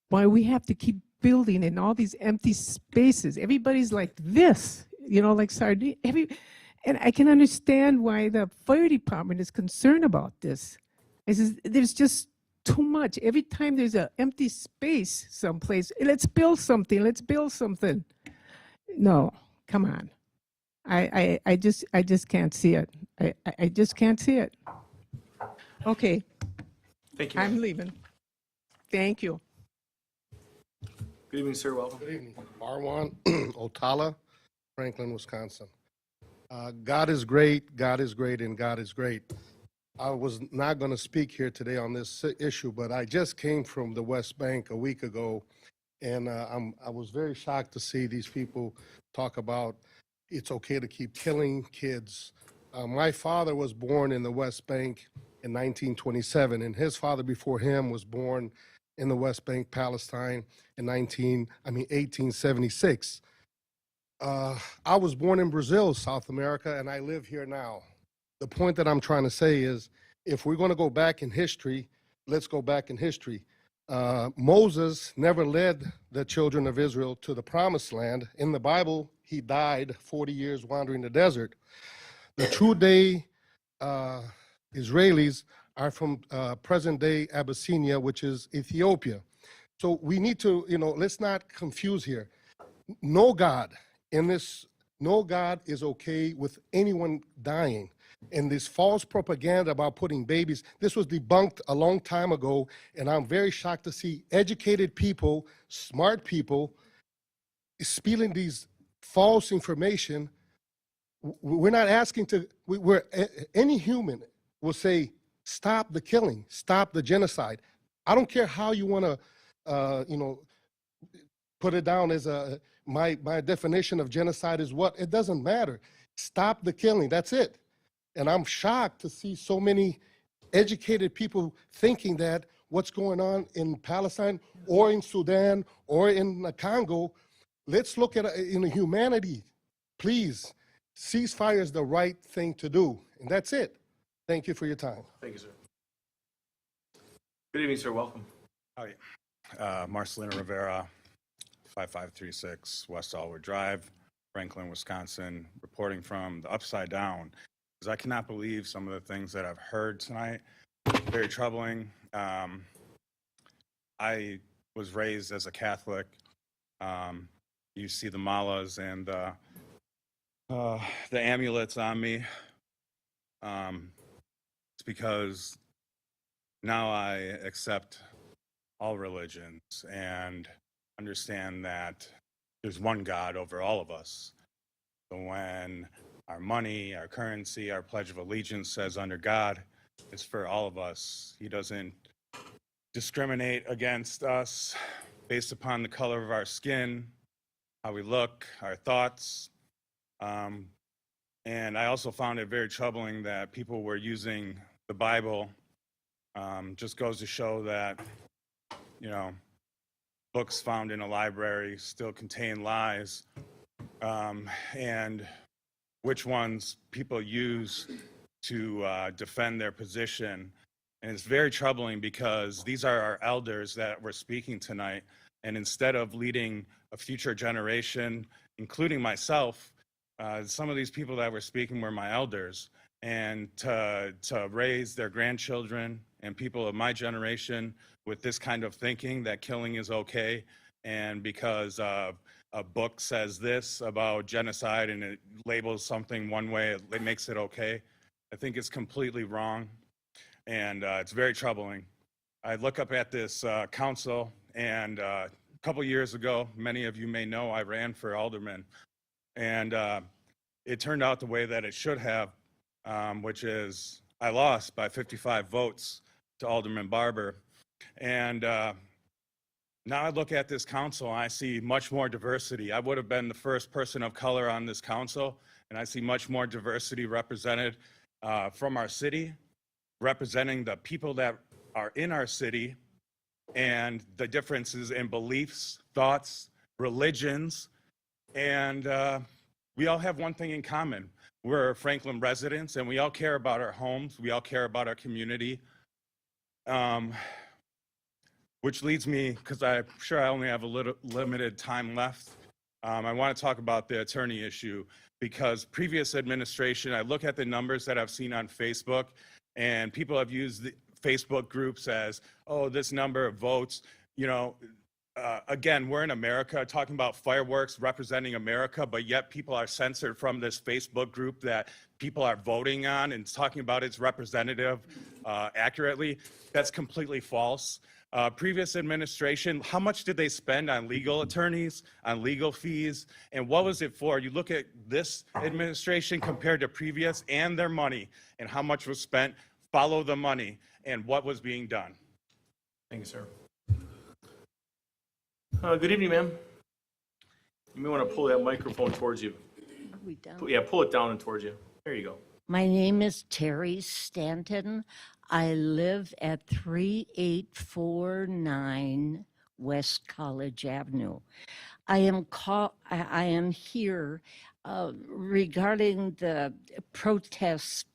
why we have to keep building in all these empty spaces. Everybody's like this, you know, like sardine. And I can understand why the fire department is concerned about this. There's just too much. Every time there's an empty space someplace, let's build something, let's build something. No, come on. I just can't see it. I just can't see it. Okay. Thank you. I'm leaving. Thank you. Good evening, sir. Welcome. Good evening. Marwan Otala, Franklin, Wisconsin. God is great, and God is great. I was not going to speak here today on this issue, but I just came from the West Bank a week ago, and I was very shocked to see these people talk about it's okay to keep killing kids. My father was born in the West Bank in 1927, and his father before him was born in the West Bank, Palestine, in 1876. I was born in Brazil, South America, and I live here now. The point that I'm trying to say is, if we're going to go back in history, let's go back in history. Moses never led the children of Israel to the promised land. In the Bible, he died 40 years wandering the desert. The true day Israelis are from present-day Abyssinia, which is Ethiopia. So we need to, let's not confuse here. No God is okay with anyone dying. And this false propaganda about putting babies, this was debunked a long time ago, and I'm very shocked to see educated people, smart people, spilling these false information. We're not asking any human will say, stop the killing, stop the genocide. I don't care how you want to, put it down as my definition of genocide is what? It doesn't matter. Stop the killing, that's it. And I'm shocked to see so many educated people thinking that what's going on in Palestine or in Sudan or in the Congo, let's look at in humanity. Please, ceasefire is the right thing to do. And that's it. Thank you for your time. Thank you, sir. Good evening, sir. Welcome. Howdy. Marcelina Rivera, 5536 West Allwood Drive, Franklin, Wisconsin, reporting from the Upside Down. Because I cannot believe some of the things that I've heard tonight. Very troubling. I was raised as a Catholic. You see the malas and the amulets on me. It's because now I accept all religions and understand that there's one God over all of us. So when our money, our currency, our Pledge of Allegiance says under God, it's for all of us. He doesn't discriminate against us based upon the color of our skin, how we look, our thoughts. And I also found it very troubling that people were using the Bible. Just goes to show that, books found in a library still contain lies, and which ones people use to defend their position. And it's very troubling because these are our elders that we're speaking tonight. And instead of leading a future generation, including myself, some of these people that were speaking were my elders. And to raise their grandchildren and people of my generation with this kind of thinking that killing is okay, and because a book says this about genocide and it labels something one way, it makes it okay, I think it's completely wrong. And it's very troubling. I look up at this council, and a couple years ago, many of you may know, I ran for alderman. And it turned out the way that it should have, which is I lost by 55 votes to Alderman Barber. And now I look at this council and I see much more diversity. I would have been the first person of color on this council, and I see much more diversity represented from our city, representing the people that are in our city and the differences in beliefs, thoughts, religions. And we all have one thing in common. We're Franklin residents, and we all care about our homes. We all care about our community. Which leads me, because I'm sure I only have a little limited time left, I want to talk about the attorney issue, because previous administration, I look at the numbers that I've seen on Facebook, and people have used the Facebook groups as, oh, this number of votes. You know, again, we're in America talking about fireworks representing America, but yet people are censored from this Facebook group that people are voting on and talking about its representative accurately. That's completely false. Previous administration, how much did they spend on legal attorneys, on legal fees, and what was it for? You look at this administration compared to previous and their money and how much was spent, follow the money and what was being done. Thank you, sir. Good evening, ma'am. You may want to pull that microphone towards you. We done? Yeah, pull it down and towards you. There you go. My name is Terry Stanton. I live at 3849 West College Avenue. I am here regarding the protest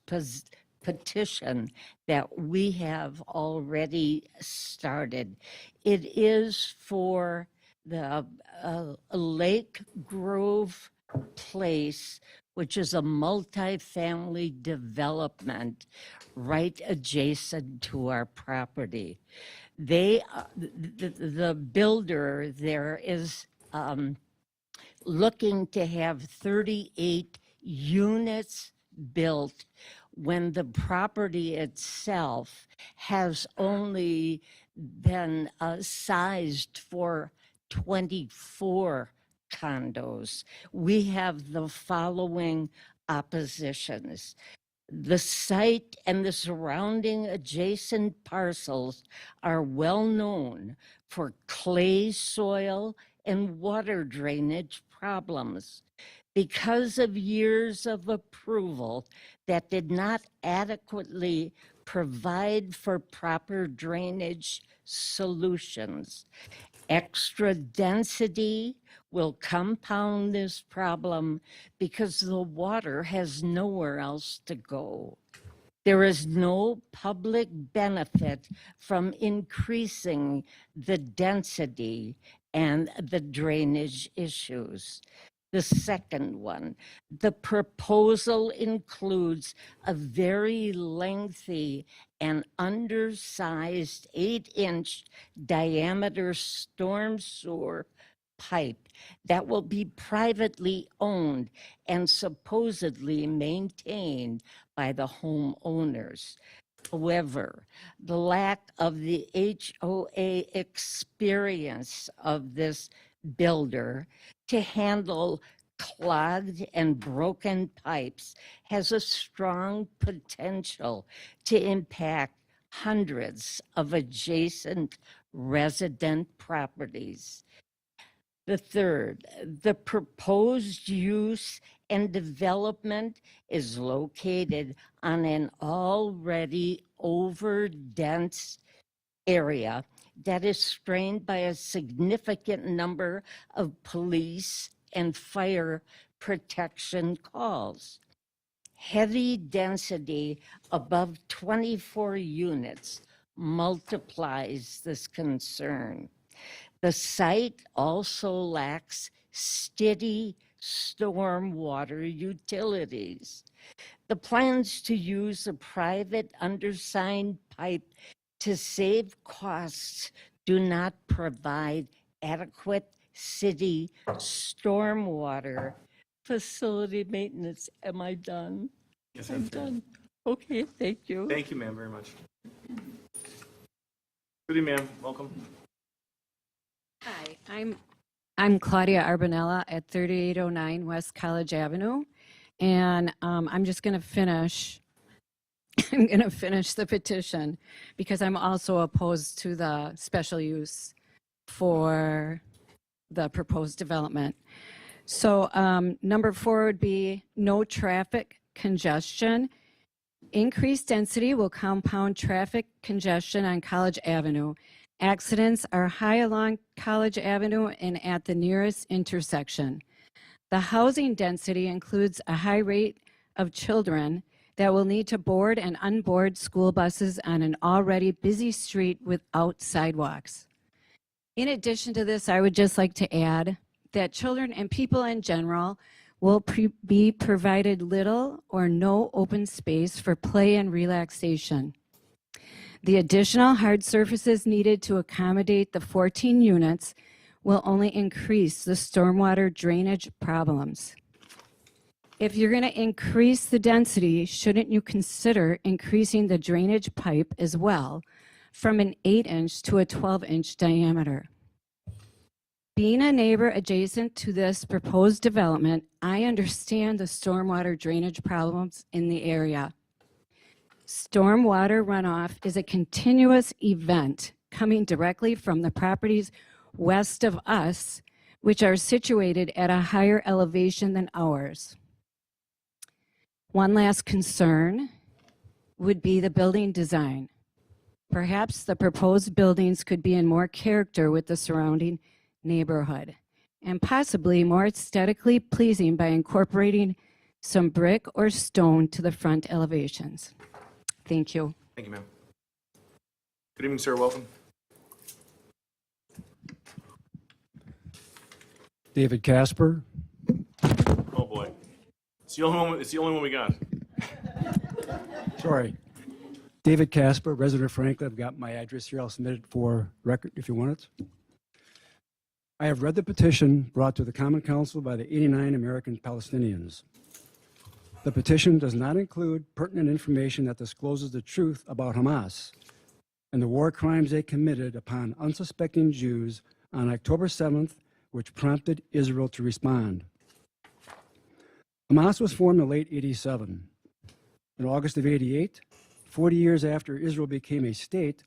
petition that we have already started. It is for the Lake Grove Place, which is a multifamily development right adjacent to our property. The builder there is looking to have 38 units built when the property itself has only been sized for 24 condos. We have the following oppositions. The site and the surrounding adjacent parcels are well known for clay soil and water drainage problems. Because of years of approval that did not adequately provide for proper drainage solutions, extra density will compound this problem because the water has nowhere else to go. There is no public benefit from increasing the density and the drainage issues. The second one, the proposal includes a very lengthy and undersized 8-inch diameter storm sewer pipe that will be privately owned and supposedly maintained by the homeowners. However, the lack of the HOA experience of this builder to handle clogged and broken pipes has a strong potential to impact hundreds of adjacent resident properties. The third, the proposed use and development is located on an already overdense area that is strained by a significant number of police and fire protection calls. Heavy density above 24 units multiplies this concern. The site also lacks steady stormwater utilities. The plans to use a private undersigned pipe to save costs do not provide adequate city stormwater facility maintenance. Am I done? Yes, I'm ma'am. done. Okay, thank you. Thank you, ma'am, very much. Good evening, ma'am. Welcome. Hi, I'm Claudia Arbonella at 3809 West College Avenue, and I'm just going to finish. I'm going to finish the petition because I'm also opposed to the special use for the proposed development. So number 4 would be no traffic congestion. Increased density will compound traffic congestion on College Avenue. Accidents are high along College Avenue and at the nearest intersection. The housing density includes a high rate of children that will need to board and unboard school buses on an already busy street without sidewalks. In addition to this, I would just like to add that children and people in general will be provided little or no open space for play and relaxation. The additional hard surfaces needed to accommodate the 14 units will only increase the stormwater drainage problems. If you're going to increase the density, shouldn't you consider increasing the drainage pipe as well from an 8-inch to a 12-inch diameter? Being a neighbor adjacent to this proposed development, I understand the stormwater drainage problems in the area. Stormwater runoff is a continuous event coming directly from the properties west of us, which are situated at a higher elevation than ours. One last concern would be the building design. Perhaps the proposed buildings could be in more character with the surrounding neighborhood and possibly more aesthetically pleasing by incorporating some brick or stone to the front elevations. Thank you. Thank you, ma'am. Good evening, sir. Welcome. David Casper. Oh, boy. It's the only one we got. Sorry. David Casper, resident of Franklin. I've got my address here. I'll submit it for record if you want it. I have read the petition brought to the Common Council by the 89 American Palestinians. The petition does not include pertinent information that discloses the truth about Hamas and the war crimes they committed upon unsuspecting Jews on October 7th, which prompted Israel to respond. Hamas was formed in late '87. In August of '88, 40 years after Israel became a state,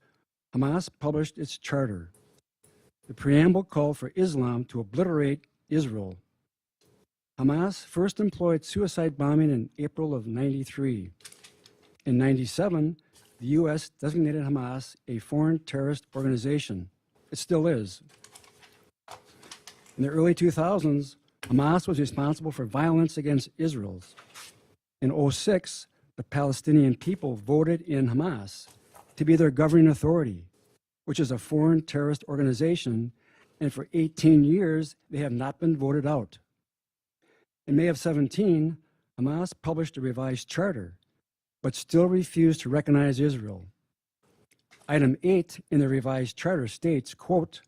Hamas published its charter. The preamble called for Islam to obliterate Israel. Hamas first employed suicide bombing in April of '93. In '97, the U.S. designated Hamas a foreign terrorist organization. It still is. In the early 2000s, Hamas was responsible for violence against Israel. In '06, the Palestinian people voted in Hamas to be their governing authority, which is a foreign terrorist organization, and for 18 years, they have not been voted out. In May of '17, Hamas published a revised charter, but still refused to recognize Israel. Item 8 in the revised charter states, quote,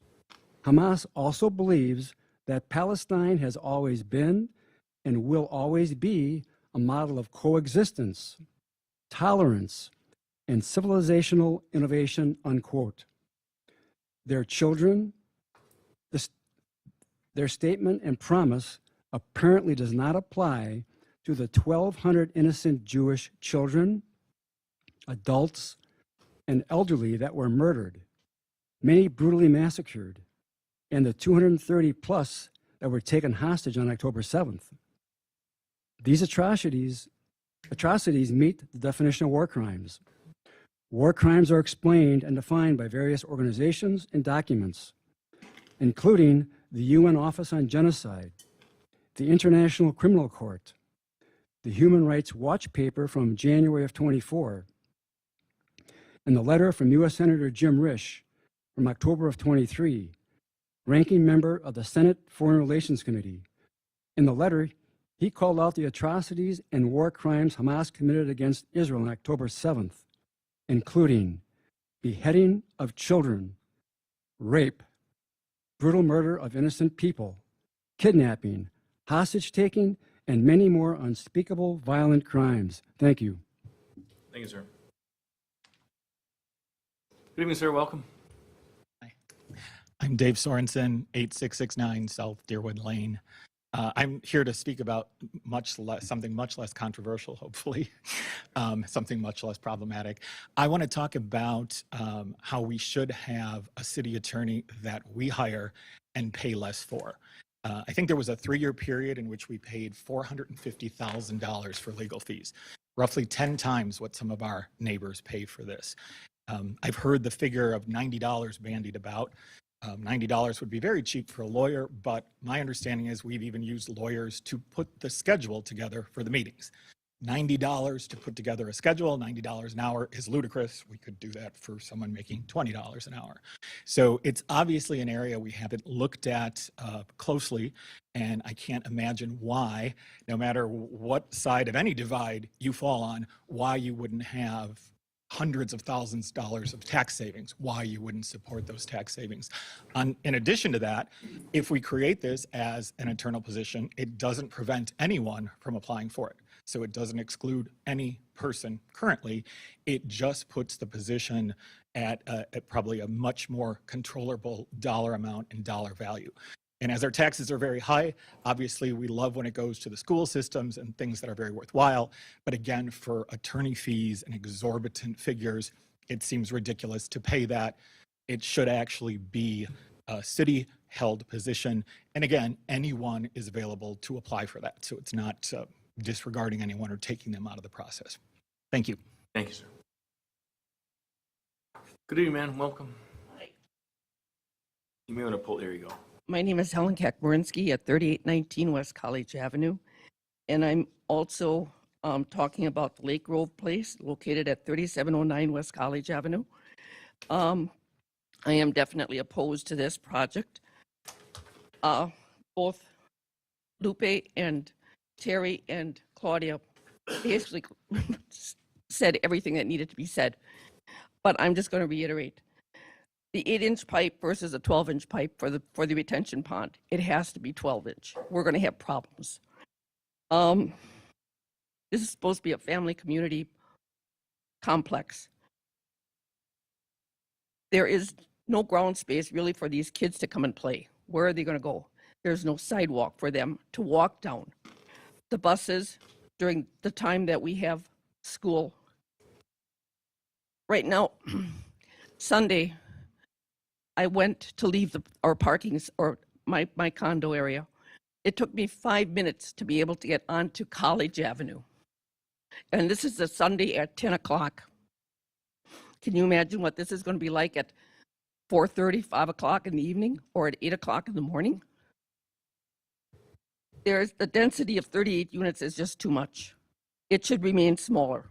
Hamas also believes that Palestine has always been and will always be a model of coexistence, tolerance, and civilizational innovation, unquote. Their children, their statement and promise apparently does not apply to the 1,200 innocent Jewish children, adults, and elderly that were murdered, many brutally massacred, and the 230 plus that were taken hostage on October 7th. These atrocities meet the definition of war crimes. War crimes are explained and defined by various organizations and documents, including the UN Office on Genocide, the International Criminal Court, the Human Rights Watch paper from January of 24, and the letter from U.S. Senator Jim Risch from October of 23, ranking member of the Senate Foreign Relations Committee. In the letter, he called out the atrocities and war crimes Hamas committed against Israel on October 7th, including beheading of children, rape, brutal murder of innocent people, kidnapping, hostage-taking, and many more unspeakable violent crimes. Thank you. Thank you, sir. Good evening, sir. Welcome. I'm Dave Sorensen, 8669 South Deerwood Lane. I'm here to speak about something much less controversial, hopefully, something much less problematic. I want to talk about how we should have a city attorney that we hire and pay less for. I think there was a 3-year period in which we paid $450,000 for legal fees, roughly 10 times what some of our neighbors pay for this. I've heard the figure of $90 bandied about. $90 would be very cheap for a lawyer, but my understanding is we've even used lawyers to put the schedule together for the meetings. $90 to put together a schedule, $90 an hour is ludicrous. We could do that for someone making $20 an hour. So it's obviously an area we haven't looked at closely, and I can't imagine why, no matter what side of any divide you fall on, why you wouldn't have hundreds of thousands of dollars of tax savings, why you wouldn't support those tax savings. In addition to that, if we create this as an internal position, it doesn't prevent anyone from applying for it. So it doesn't exclude any person currently. It just puts the position at probably a much more controllable dollar amount and dollar value. And as our taxes are very high, obviously we love when it goes to the school systems and things that are very worthwhile. But again, for attorney fees and exorbitant figures, it seems ridiculous to pay that. It should actually be a city-held position. And again, anyone is available to apply for that. So it's not disregarding anyone or taking them out of the process. Thank you. Thank you, sir. Good evening, man. Welcome. Hi. You may want to pull, there you go. My name is Helen Kakmarinsky at 3819 West College Avenue. And I'm also talking about the Lake Grove Place located at 3709 West College Avenue. I am definitely opposed to this project. Both Lupe and Terry and Claudia basically said everything that needed to be said. But I'm just going to reiterate. The 8-inch pipe versus a 12-inch pipe for the retention pond. It has to be 12-inch. We're going to have problems. This is supposed to be a family community complex. There is no ground space really for these kids to come and play. Where are they going to go? There's no sidewalk for them to walk down. The buses during the time that we have school. Right now, Sunday, I went to leave our parkings or my condo area. It took me 5 minutes to be able to get onto College Avenue. And this is a Sunday at 10 o'clock. Can you imagine what this is going to be like at 4:30, 5 o'clock in the evening or at 8 o'clock in the morning? The density of 38 units is just too much. It should remain smaller.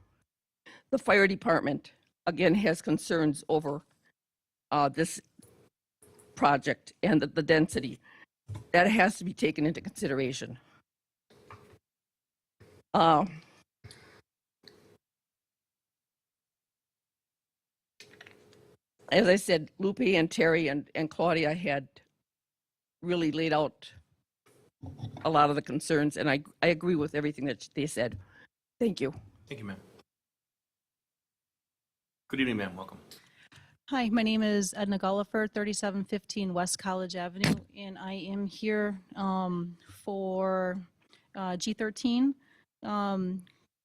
The fire department, again, has concerns over this project and the density. That has to be taken into consideration. As I said, Lupe and Terry and Claudia had really laid out a lot of the concerns, and I agree with everything that they said. Thank you. Thank you, ma'am. Good evening, ma'am. Welcome. Hi, my name is Edna Gullifer, 3715 West College Avenue, and I am here for G13 in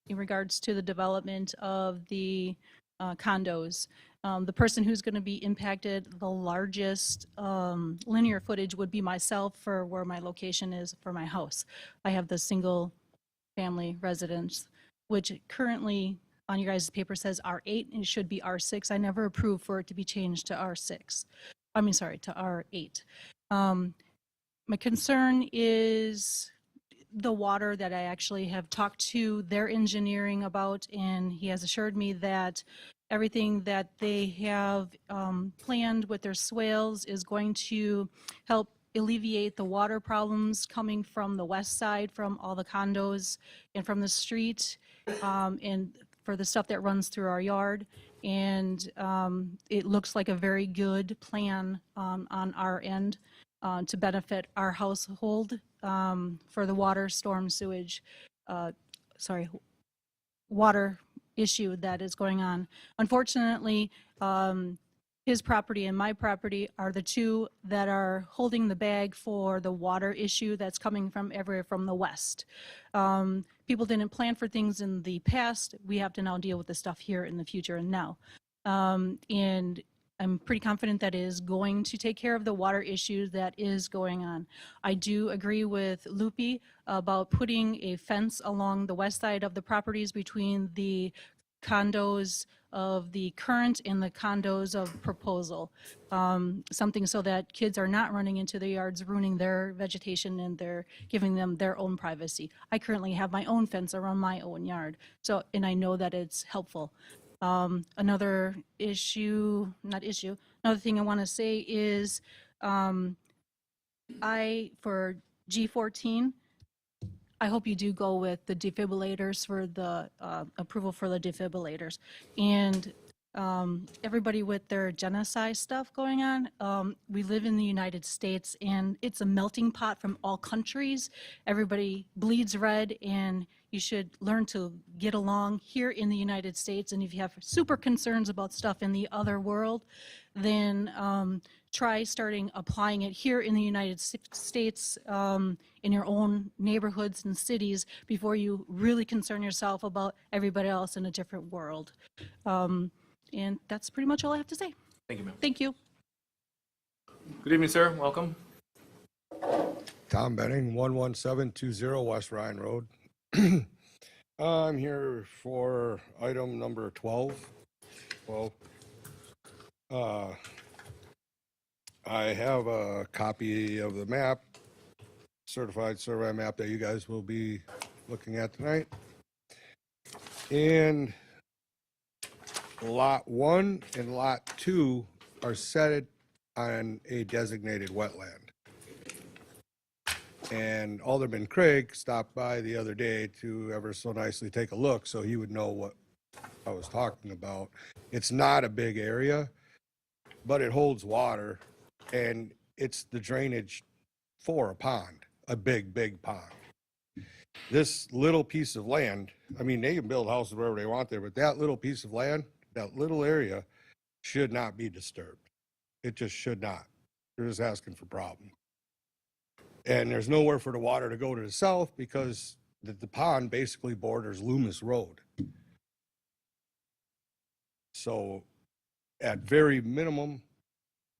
regards to the development of the condos. The person who's going to be impacted the largest linear footage would be myself for where my location is for my house. I have the single family residence, which currently on your guys' paper says R8 and it should be R6. I never approved for it to be changed to R6. I mean, sorry, to R8. My concern is the water that I actually have talked to their engineering about, and he has assured me that everything that they have planned with their swales is going to help alleviate the water problems coming from the west side, from all the condos and from the street, and for the stuff that runs through our yard. And it looks like a very good plan on our end to benefit our household for the water, storm, sewage, water issue that is going on. Unfortunately, his property and my property are the two that are holding the bag for the water issue that's coming from everywhere from the west. People didn't plan for things in the past. We have to now deal with the stuff here in the future and now. And I'm pretty confident that it is going to take care of the water issue that is going on. I do agree with Loopy about putting a fence along the west side of the properties between the condos of the current and the condos of proposal. Something so that kids are not running into the yards, ruining their vegetation, and they're giving them their own privacy. I currently have my own fence around my own yard, and I know that it's helpful. Another thing I want to say is for G14, I hope you do go with the defibrillators for the approval for the defibrillators. And everybody with their genocide stuff going on, we live in the United States and it's a melting pot from all countries. Everybody bleeds red, and you should learn to get along here in the United States. And if you have super concerns about stuff in the other world, then try starting applying it here in the United States in your own neighborhoods and cities before you really concern yourself about everybody else in a different world. And that's pretty much all I have to say. Thank you, ma'am. Thank you. Good evening, sir. Welcome. Tom Benning, 11720 West Ryan Road. I'm here for item number 12. I have a copy of the map, certified survey map that you guys will be looking at tonight. And Lot 1 and Lot 2 are set on a designated wetland. And Alderman Craig stopped by the other day to ever so nicely take a look so he would know what I was talking about. It's not a big area, but it holds water, and it's the drainage for a pond, a big, big pond. This little piece of land, I mean, they can build houses wherever they want there, but that little piece of land, that little area should not be disturbed. It just should not. They're just asking for problems. And there's nowhere for the water to go to the south because the pond basically borders Loomis Road. So at very minimum,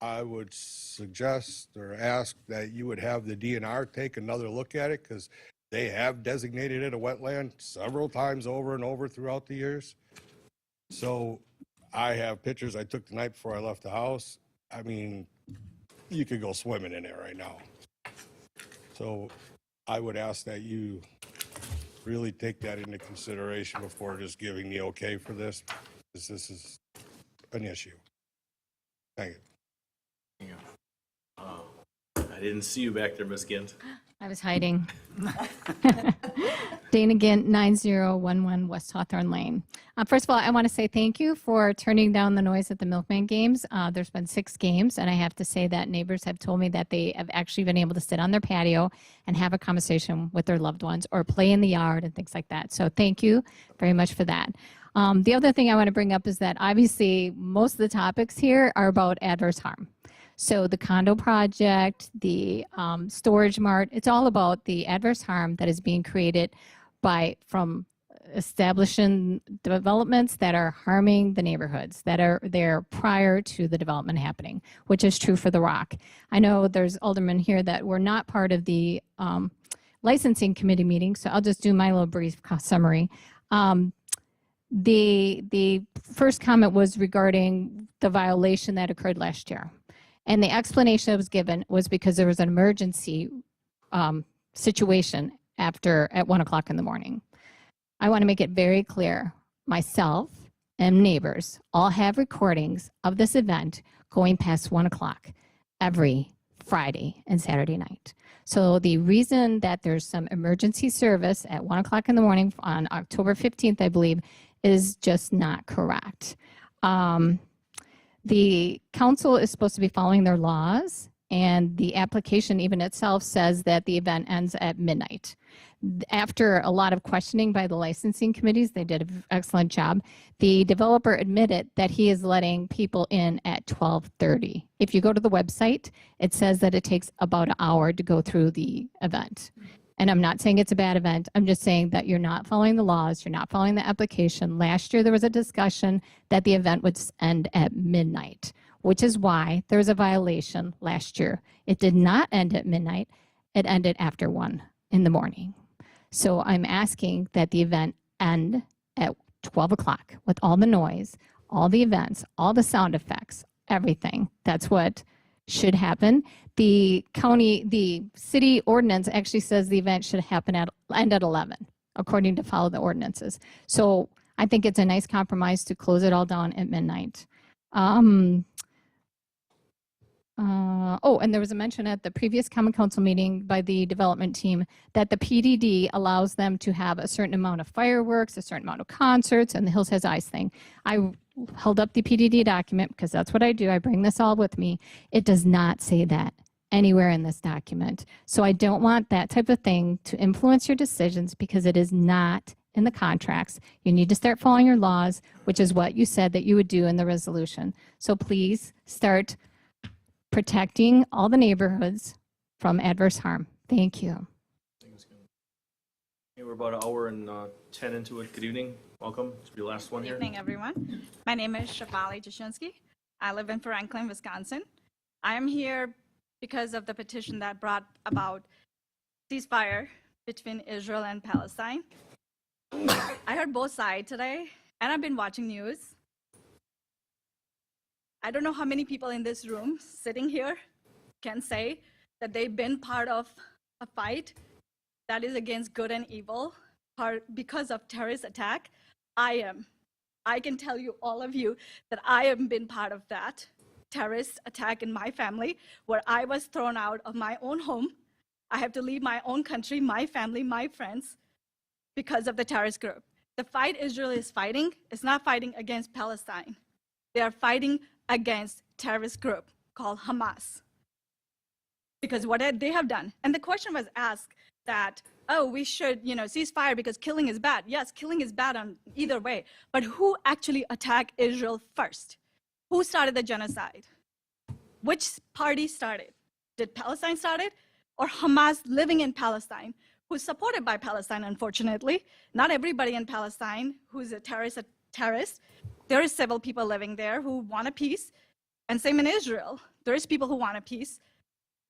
I would suggest or ask that you would have the DNR take another look at it, because they have designated it a wetland several times over and over throughout the years. So I have pictures I took the night before I left the house. I mean, you could go swimming in there right now. So I would ask that you really take that into consideration before just giving the okay for this, because this is an issue. Thank you. I didn't see you back there, Ms. Gint. I was hiding. Dana Gint, 9011 West Hawthorne Lane. First of all, I want to say thank you for turning down the noise at the Milkman games. There's been 6 games, and I have to say that neighbors have told me that they have actually been able to sit on their patio and have a conversation with their loved ones or play in the yard and things like that. So thank you very much for that. The other thing I want to bring up is that obviously most of the topics here are about adverse harm. So the condo project, the storage mart, it's all about the adverse harm that is being created from establishing developments that are harming the neighborhoods that are there prior to the development happening, which is true for the Rock. I know there's aldermen here that were not part of the licensing committee meeting, so I'll just do my little brief summary. The first comment was regarding the violation that occurred last year. And the explanation that was given was because there was an emergency situation at 1 o'clock in the morning. I want to make it very clear. Myself and neighbors all have recordings of this event going past 1 o'clock every Friday and Saturday night. So the reason that there's some emergency service at 1 o'clock in the morning on October 15th, I believe, is just not correct. The council is supposed to be following their laws, and the application even itself says that the event ends at midnight. After a lot of questioning by the licensing committees, they did an excellent job. The developer admitted that he is letting people in at 12:30. If you go to the website, it says that it takes about an hour to go through the event. And I'm not saying it's a bad event. I'm just saying that you're not following the laws. You're not following the application. Last year, there was a discussion that the event would end at midnight, which is why there was a violation last year. It did not end at midnight. It ended after 1 in the morning. So I'm asking that the event end at 12 o'clock with all the noise, all the events, all the sound effects, everything. That's what should happen. The city ordinance actually says the event should end at 11, according to follow the ordinances. So I think it's a nice compromise to close it all down at midnight. And there was a mention at the previous Common Council meeting by the development team that the PDD allows them to have a certain amount of fireworks, a certain amount of concerts, and the Hills Has Eyes thing. I held up the PDD document because that's what I do. I bring this all with me. It does not say that anywhere in this document. So I don't want that type of thing to influence your decisions because it is not in the contracts. You need to start following your laws, which is what you said that you would do in the resolution. So please start protecting all the neighborhoods from adverse harm. Thank you. Okay, we're about an hour and 10 into it. Good evening. Welcome to your last one Good here. evening, everyone. My name is Shafali Jashinsky. I live in Franklin, Wisconsin. I am here because of the petition that brought about ceasefire between Israel and Palestine. I heard both sides today, and I've been watching news. I don't know how many people in this room sitting here can say that they've been part of a fight that is against good and evil because of terrorist attack. I am. I can tell you, all of you, that I have been part of that terrorist attack in my family, where I was thrown out of my own home. I have to leave my own country, my family, my friends, because of the terrorist group. The fight Israel is fighting is not fighting against Palestine. They are fighting against terrorist group called Hamas. Because what they have done, and the question was asked that, oh, we should, cease fire because killing is bad. Yes, killing is bad on either way. But who actually attacked Israel first? Who started the genocide? Which party started? Did Palestine start it? Or Hamas living in Palestine, who's supported by Palestine, unfortunately? Not everybody in Palestine who's a terrorist. There is several people living there who want a peace. And same in Israel. There is people who want a peace.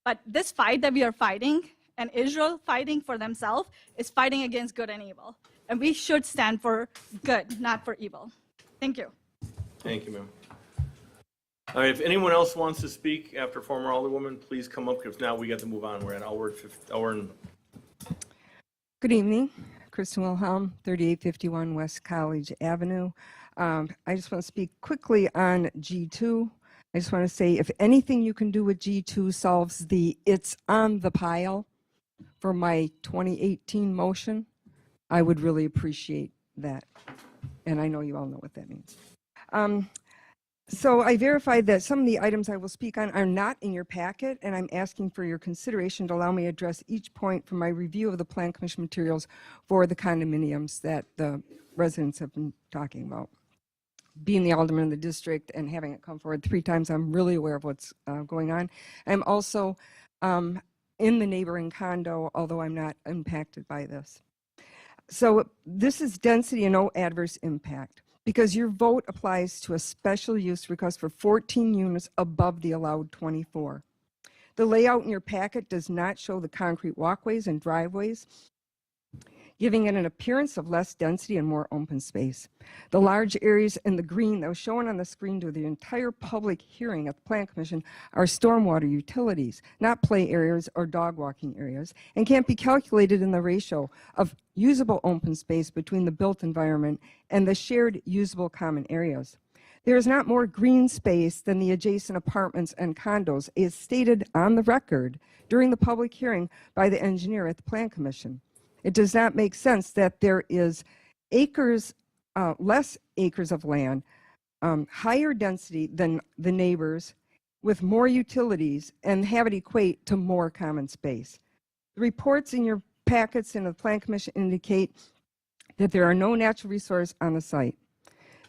But this fight that we are fighting, and Israel fighting for themselves, is fighting against good and evil. And we should stand for good, not for evil. Thank you. Thank you, ma'am. All right, if anyone else wants to speak after former Alderwoman, please come up. If not, we got to move on. We're at hour and. Good evening. Kristen Wilhelm, 3851 West College Avenue. I just want to speak quickly on G2. I just want to say, if anything you can do with G2 solves the it's on the pile for my 2018 motion, I would really appreciate that. And I know you all know what that means. So I verified that some of the items I will speak on are not in your packet, and I'm asking for your consideration to allow me to address each point from my review of the Plan Commission materials for the condominiums that the residents have been talking about. Being the alderman of the district and having it come forward 3 times, I'm really aware of what's going on. I'm also in the neighboring condo, although I'm not impacted by this. So this is density and no adverse impact, because your vote applies to a special use request for 14 units above the allowed 24. The layout in your packet does not show the concrete walkways and driveways. giving it an appearance of less density and more open space. The large areas in the green that was shown on the screen to the entire public hearing at the Plan Commission are stormwater utilities, not play areas or dog walking areas, and can't be calculated in the ratio of usable open space between the built environment and the shared usable common areas. There is not more green space than the adjacent apartments and condos, as stated on the record during the public hearing by the engineer at the Plan Commission. It does not make sense that there is less acres of land, higher density than the neighbors with more utilities, and have it equate to more common space. The reports in your packets in the Plan Commission indicate that there are no natural resources on the site.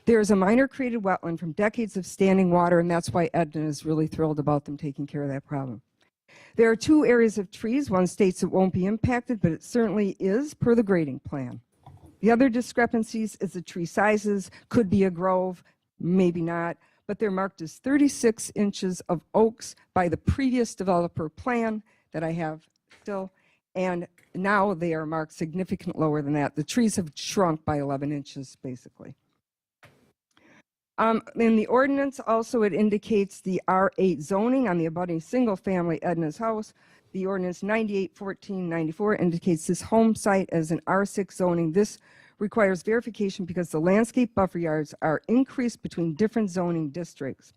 There is a minor created wetland from decades of standing water, and that's why Edna is really thrilled about them taking care of that problem. There are 2 areas of trees. One states it won't be impacted, but it certainly is per the grading plan. The other discrepancies is the tree sizes. Could be a grove, maybe not, but they're marked as 36 inches of oaks by the previous developer plan that I have still, and now they are marked significantly lower than that. The trees have shrunk by 11 inches, basically. In the ordinance, also, it indicates the R8 zoning on the abutting single-family Edna's house. The ordinance 981494 indicates this home site as an R6 zoning. This requires verification because the landscape buffer yards are increased between different zoning districts.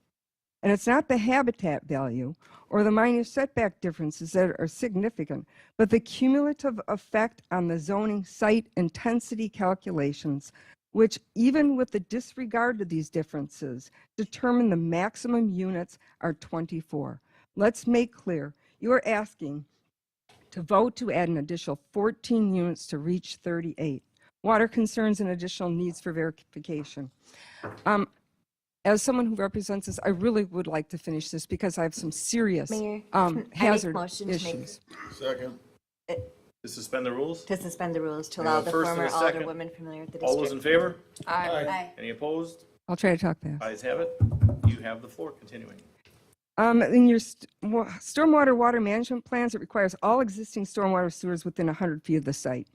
And it's not the habitat value or the minor setback differences that are significant, but the cumulative effect on the zoning site intensity calculations, which, even with the disregard to these differences, determine the maximum units are 24. Let's make clear, you are asking to vote to add an additional 14 units to reach 38. Water concerns and additional needs for verification. As someone who represents this, I really would like to finish this because I have some serious Mayor, hazard I make motion to make- issues. Second. To suspend the rules? To suspend the rules to We allow have a the first and former a second. alderwoman familiar with the district. All those in favor? Aye. Any opposed? I'll try to talk fast. Ayes have it. You have the floor. Continuing. In your stormwater water management plans, it requires all existing stormwater sewers within 100 feet of the site.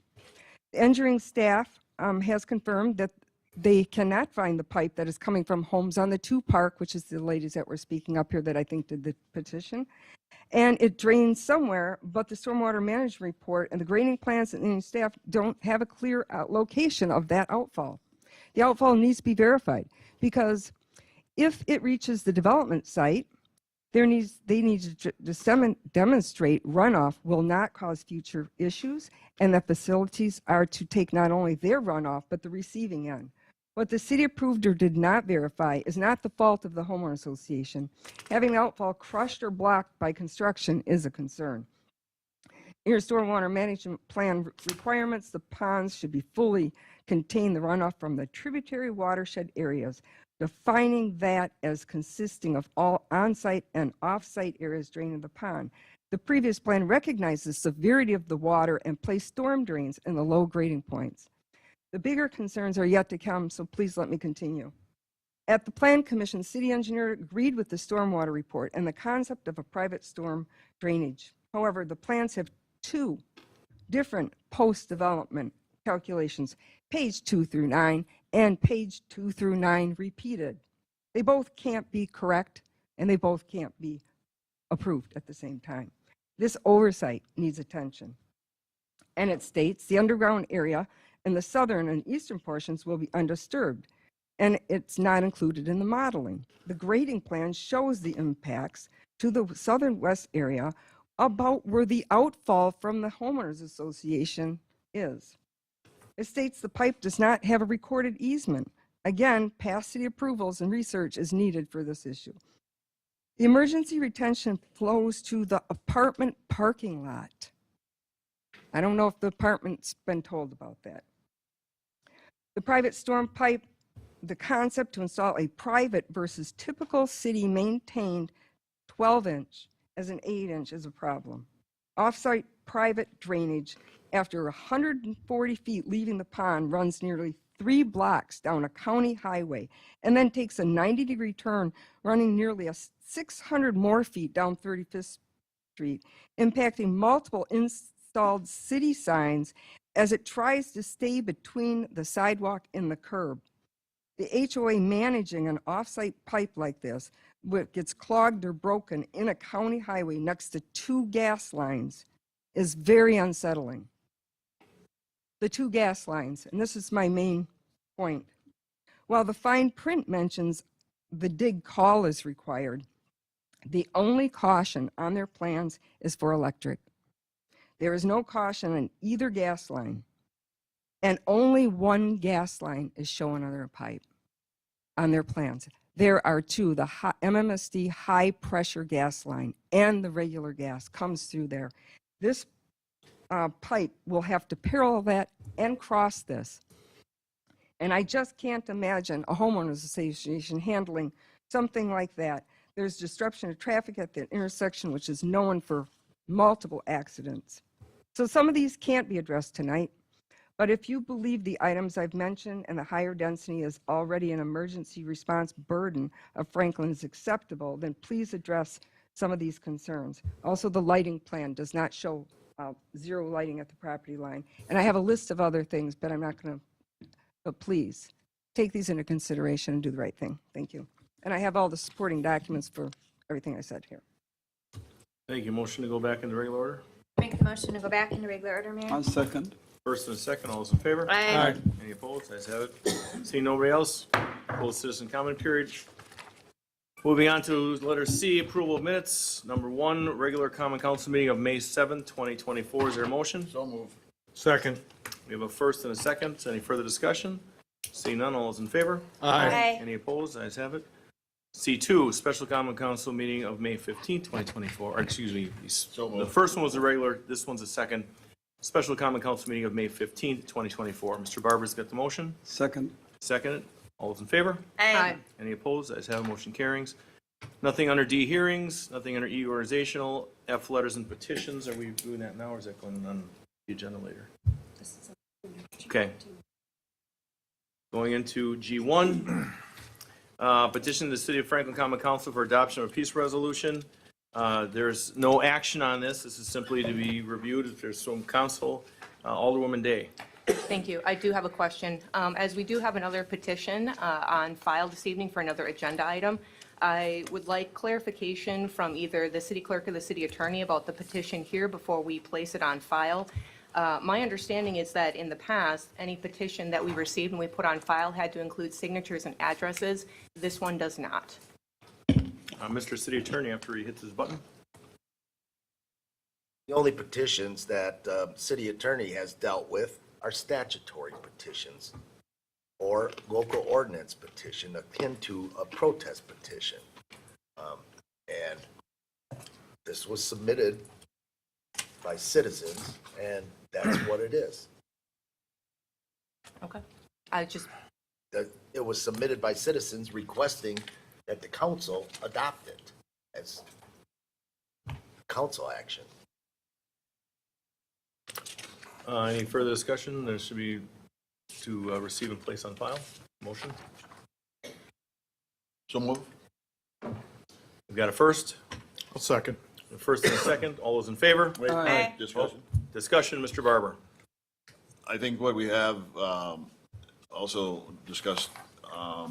The engineering staff has confirmed that they cannot find the pipe that is coming from Homes on the 2 Park, which is the ladies that were speaking up here that I think did the petition. And it drains somewhere, but the stormwater management report and the grading plans and the staff don't have a clear location of that outfall. The outfall needs to be verified because if it reaches the development site, they need to demonstrate runoff will not cause future issues and that facilities are to take not only their runoff, but the receiving end. What the city approved or did not verify is not the fault of the homeowner association. Having the outfall crushed or blocked by construction is a concern. In your stormwater management plan requirements, the ponds should be fully contain the runoff from the tributary watershed areas, defining that as consisting of all on-site and off-site areas draining the pond. The previous plan recognized the severity of the water and placed storm drains in the low grading points. The bigger concerns are yet to come, so please let me continue. At the Plan Commission, city engineer agreed with the stormwater report and the concept of a private storm drainage. However, the plans have 2 different post-development calculations, page 2 through 9 and page 2 through 9 repeated. They both can't be correct and they both can't be approved at the same time. This oversight needs attention. And it states the underground area in the southern and eastern portions will be undisturbed, and it's not included in the modeling. The grading plan shows the impacts to the southern west area about where the outfall from the homeowners association is. It states the pipe does not have a recorded easement. Again, past city approvals and research is needed for this issue. The emergency retention flows to the apartment parking lot. I don't know if the apartment's been told about that. The private storm pipe, the concept to install a private versus typical city maintained 12-inch as an 8-inch is a problem. Off-site private drainage after 140 feet leaving the pond runs nearly 3 blocks down a county highway and then takes a 90-degree turn running nearly 600 more feet down 35th Street, impacting multiple installed city signs as it tries to stay between the sidewalk and the curb. The HOA managing an off-site pipe like this, what gets clogged or broken in a county highway next to 2 gas lines, is very unsettling. The 2 gas lines, and this is my main point. While the fine print mentions the dig call is required, the only caution on their plans is for electric. There is no caution on either gas line, and only 1 gas line is shown on their pipe, on their plans. There are 2, the MMSD high pressure gas line and the regular gas comes through there. This pipe will have to parallel that and cross this. And I just can't imagine a homeowners association handling something like that. There's disruption of traffic at the intersection, which is known for multiple accidents. So some of these can't be addressed tonight, but if you believe the items I've mentioned and the higher density is already an emergency response burden of Franklin is acceptable, then please address some of these concerns. Also, the lighting plan does not show 0 lighting at the property line. And I have a list of other things, but I'm not going to, but please take these into consideration and do the right thing. Thank you. And I have all the supporting documents for everything I said here. Thank you. Motion to go back into regular order? Make the motion to go back into regular order, Mayor. I'll second. First and a second, all those in favor? Aye. Any opposed? Ayes have it. Seeing nobody else, close citizen comment period. Moving on to letter C, approval of minutes. Number 1, regular common council meeting of May 7th, 2024. Is there a motion? So moved. Second. We have a first and a second. Any further discussion? Seeing none, all those in favor? Aye. Any opposed? Ayes have it. C2, special common council meeting of May 15th, 2024. Or excuse me, the first one was the regular, this one's the second. Special common council meeting of May 15th, 2024. Mr. Barber's got the motion. Second. Second. All those in favor? Aye. Any opposed? Ayes have it. Motion carries. Nothing under D, hearings. Nothing under E, organizational. F, letters and petitions. Are we doing that now, or is that going on the agenda later? Okay. Going into G1. Petition to the City of Franklin Common Council for adoption of a peace resolution. There's no action on this. This is simply to be reviewed if there's some council. Alderwoman Day. Thank you. I do have a question. As we do have another petition on file this evening for another agenda item, I would like clarification from either the city clerk or the city attorney about the petition here before we place it on file. My understanding is that in the past, any petition that we received and we put on file had to include signatures and addresses. This one does not. Mr. City Attorney, after he hits his button. The only petitions that city attorney has dealt with are statutory petitions or local ordinance petition akin to a protest petition. And this was submitted by citizens, and that's what it is. Okay. I just, It was submitted by citizens requesting that the council adopt it as council action. Any further discussion? There should be to receive and place on file. Motion. So moved. We've got a first. I'll second. A first and a second. All those in favor? Aye. Discussion. Discussion, Mr. Barber. I think what we have also discussed, I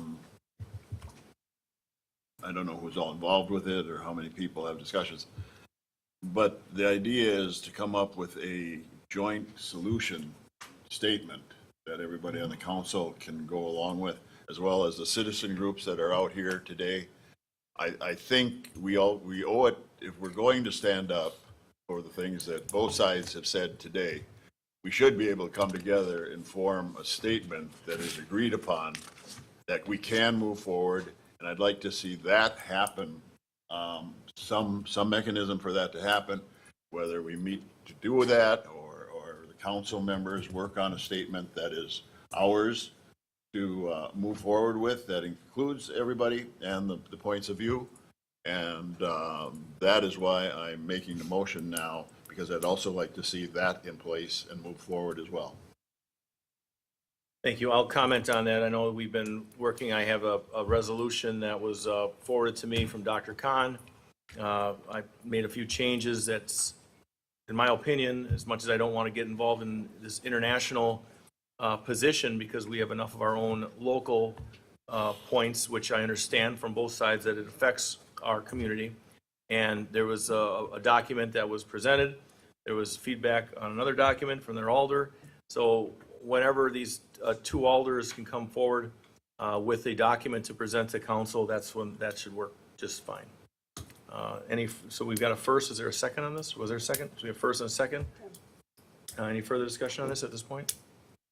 don't know who's all involved with it or how many people have discussions, but the idea is to come up with a joint solution statement that everybody on the council can go along with, as well as the citizen groups that are out here today. I think we owe it, if we're going to stand up for the things that both sides have said today, we should be able to come together and form a statement that is agreed upon, that we can move forward, and I'd like to see that happen, some mechanism for that to happen, whether we meet to do that or the council members work on a statement that is ours to move forward with, that includes everybody and the points of view. And that is why I'm making the motion now, because I'd also like to see that in place and move forward as well. Thank you. I'll comment on that. I know we've been working. I have a resolution that was forwarded to me from Dr. Khan. I made a few changes that in my opinion, as much as I don't want to get involved in this international position, because we have enough of our own local points, which I understand from both sides that it affects our community. And there was a document that was presented. There was feedback on another document from their alder. So whenever these two alders can come forward with a document to present to council, that's when that should work just fine. So we've got a first. Is there a second on this? Was there a second? So we have first and a second. Any further discussion on this at this point?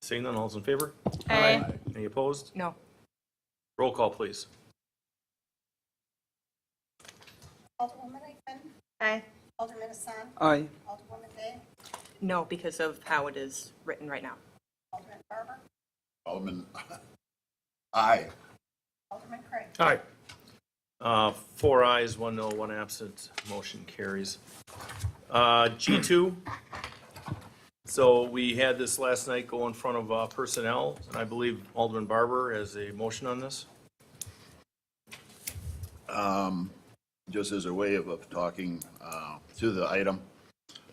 Seeing none, all's in favor? Aye. Any opposed? No. Roll call, please. Alderwoman Eichman. Aye. Alderman Hassan. Aye. Alderwoman Day. No, because of how it is written right now. Alderman Barber. Alderman, aye. Alderman Craig. Aye. 4 ayes, 1 no, 1 absent. Motion carries. G2. So we had this last night go in front of personnel, and I believe Alderman Barber has a motion on this. Just as a way of talking to the item,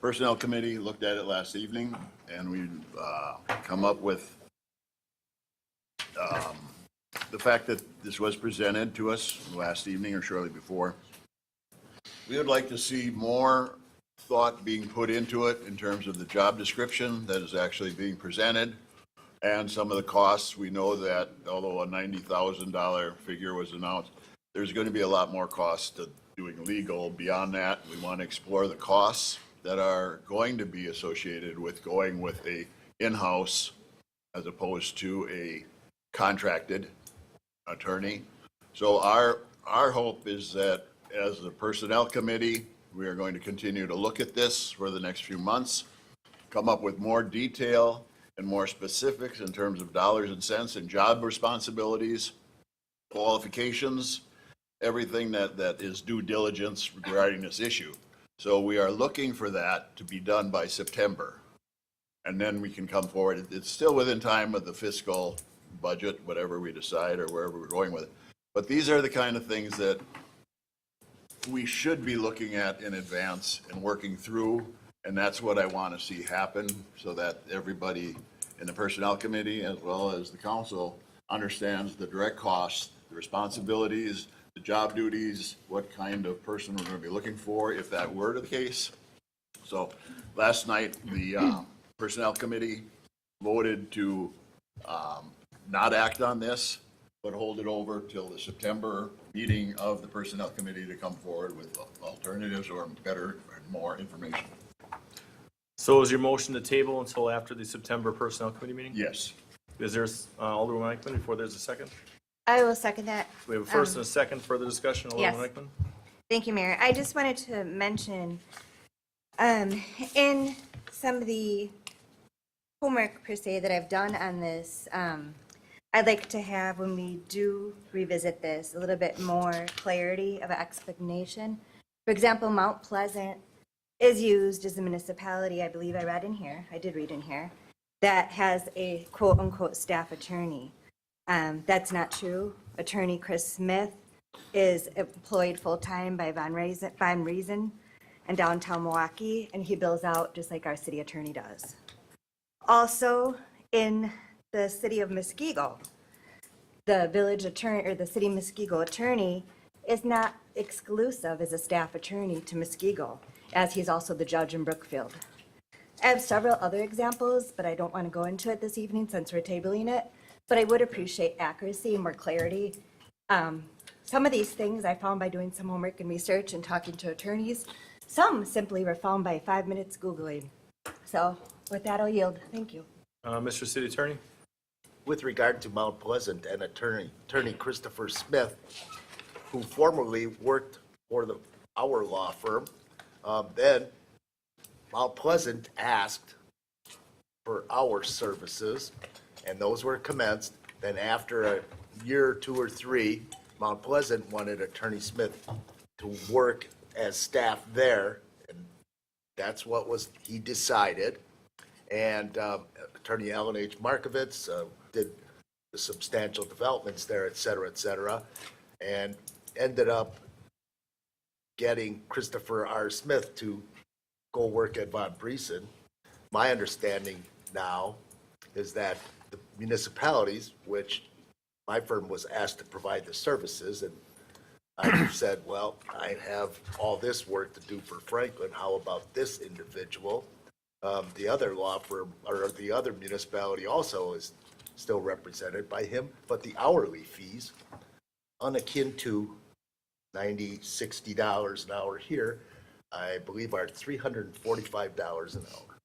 Personnel Committee looked at it last evening, and we come up with the fact that this was presented to us last evening or shortly before. We would like to see more thought being put into it in terms of the job description that is actually being presented and some of the costs. We know that although a $90,000 figure was announced, there's going to be a lot more cost to doing legal. Beyond that, we want to explore the costs that are going to be associated with going with a in-house as opposed to a contracted attorney. So our hope is that as the Personnel Committee, we are going to continue to look at this for the next few months, come up with more detail and more specifics in terms of dollars and cents and job responsibilities, qualifications, everything that is due diligence regarding this issue. So we are looking for that to be done by September. And then we can come forward. It's still within time of the fiscal budget, whatever we decide or wherever we're going with it. But these are the kind of things that we should be looking at in advance and working through, and that's what I want to see happen so that everybody in the Personnel Committee as well as the council understands the direct costs, the responsibilities, the job duties, what kind of person we're going to be looking for if that were the case. So last night, the Personnel Committee voted to not act on this, but hold it over till the September meeting of the Personnel Committee to come forward with alternatives or better and more information. So is your motion to table until after the September Personnel Committee meeting? Yes. Is there, Alderman Eichman, before there's a second? I will second that. We have a first and a second. Further discussion, Alderman Yes. Eichman? Thank you, Mayor. I just wanted to mention, in some of the homework per se that I've done on this, I'd like to have, when we do revisit this, a little bit more clarity of explanation. For example, Mount Pleasant is used as a municipality, I believe I read in here, I did read in here, that has a quote-unquote staff attorney. That's not true. Attorney Chris Smith is employed full-time by Von Reason in downtown Milwaukee, and he bills out just like our city attorney does. Also, in the city of Muskego, the village attorney, or the city Muskego attorney, is not exclusive as a staff attorney to Muskego, as he's also the judge in Brookfield. I have several other examples, but I don't want to go into it this evening since we're tabling it, but I would appreciate accuracy and more clarity. Some of these things I found by doing some homework and research and talking to attorneys. Some simply were found by 5 minutes Googling. So with that, I'll yield. Thank you. Mr. City Attorney? With regard to Mount Pleasant and attorney Christopher Smith, who formerly worked for our law firm, then Mount Pleasant asked for our services, and those were commenced. Then after a year, 2 or 3, Mount Pleasant wanted Attorney Smith to work as staff there, and that's what he decided. And Attorney Alan H. Markovitz did the substantial developments there, et cetera, and ended up getting Christopher R. Smith to go work at Von Briesen. My understanding now is that the municipalities, which my firm was asked to provide the services, and I said, well, I have all this work to do for Franklin. How about this individual? The other law firm, or the other municipality also is still represented by him, but the hourly fees, unakin to $90, $60 an hour here, I believe are $345 an hour.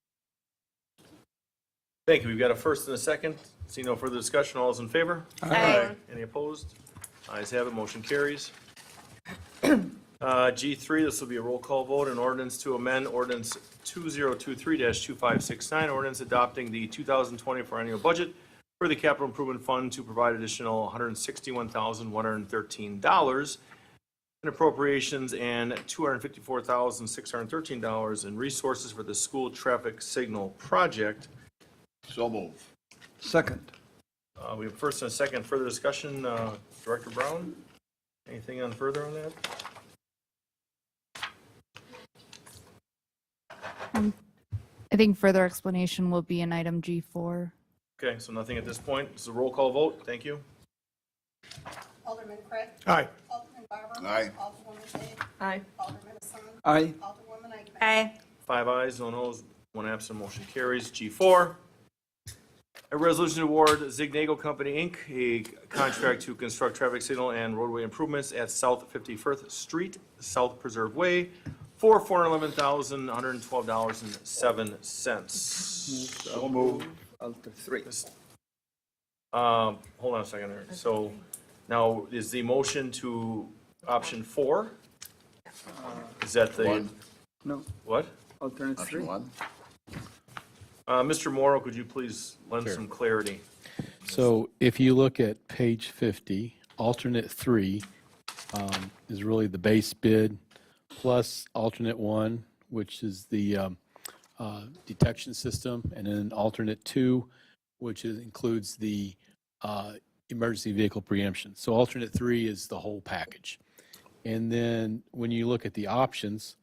Thank you. We've got a first and a second. See no further discussion. All those in favor? Aye. Any opposed? Ayes have it. Motion carries. G3, this will be a roll call vote. An ordinance to amend ordinance 2023-2569, ordinance adopting the 2024 annual budget for the capital improvement fund to provide additional $161,113 in appropriations and $254,613 in resources for the school traffic signal project. So move. Second. We have first and a second. Further discussion. Director Brown, anything on further on that? I think further explanation will be in item G4. Okay, so nothing at this point. It's a roll call vote. Thank you. Alderman Craig. Aye. Alderman Barber. Aye. Alderwoman Day. Aye. Alderman Hassan. Aye. Alderwoman Eichman. Aye. 5 ayes, no noes, 1 absent, motion carries. G4, a resolution to award Zignago Company, Inc., a contract to construct traffic signal and roadway improvements at South 51st Street, South Preserve Way, for $411,112.07. So move. Alter 3. Hold on a second there. So now is the motion to option 4? Is that the? One. No, What? alternate Option 1. Mr. Morrow, could you please lend some clarity? So if you look at page 50, alternate 3 is really the base bid plus alternate 1, which is the detection system, and then alternate 2, which includes the emergency vehicle preemption. So alternate 3 is the whole package. And then when you look at the options,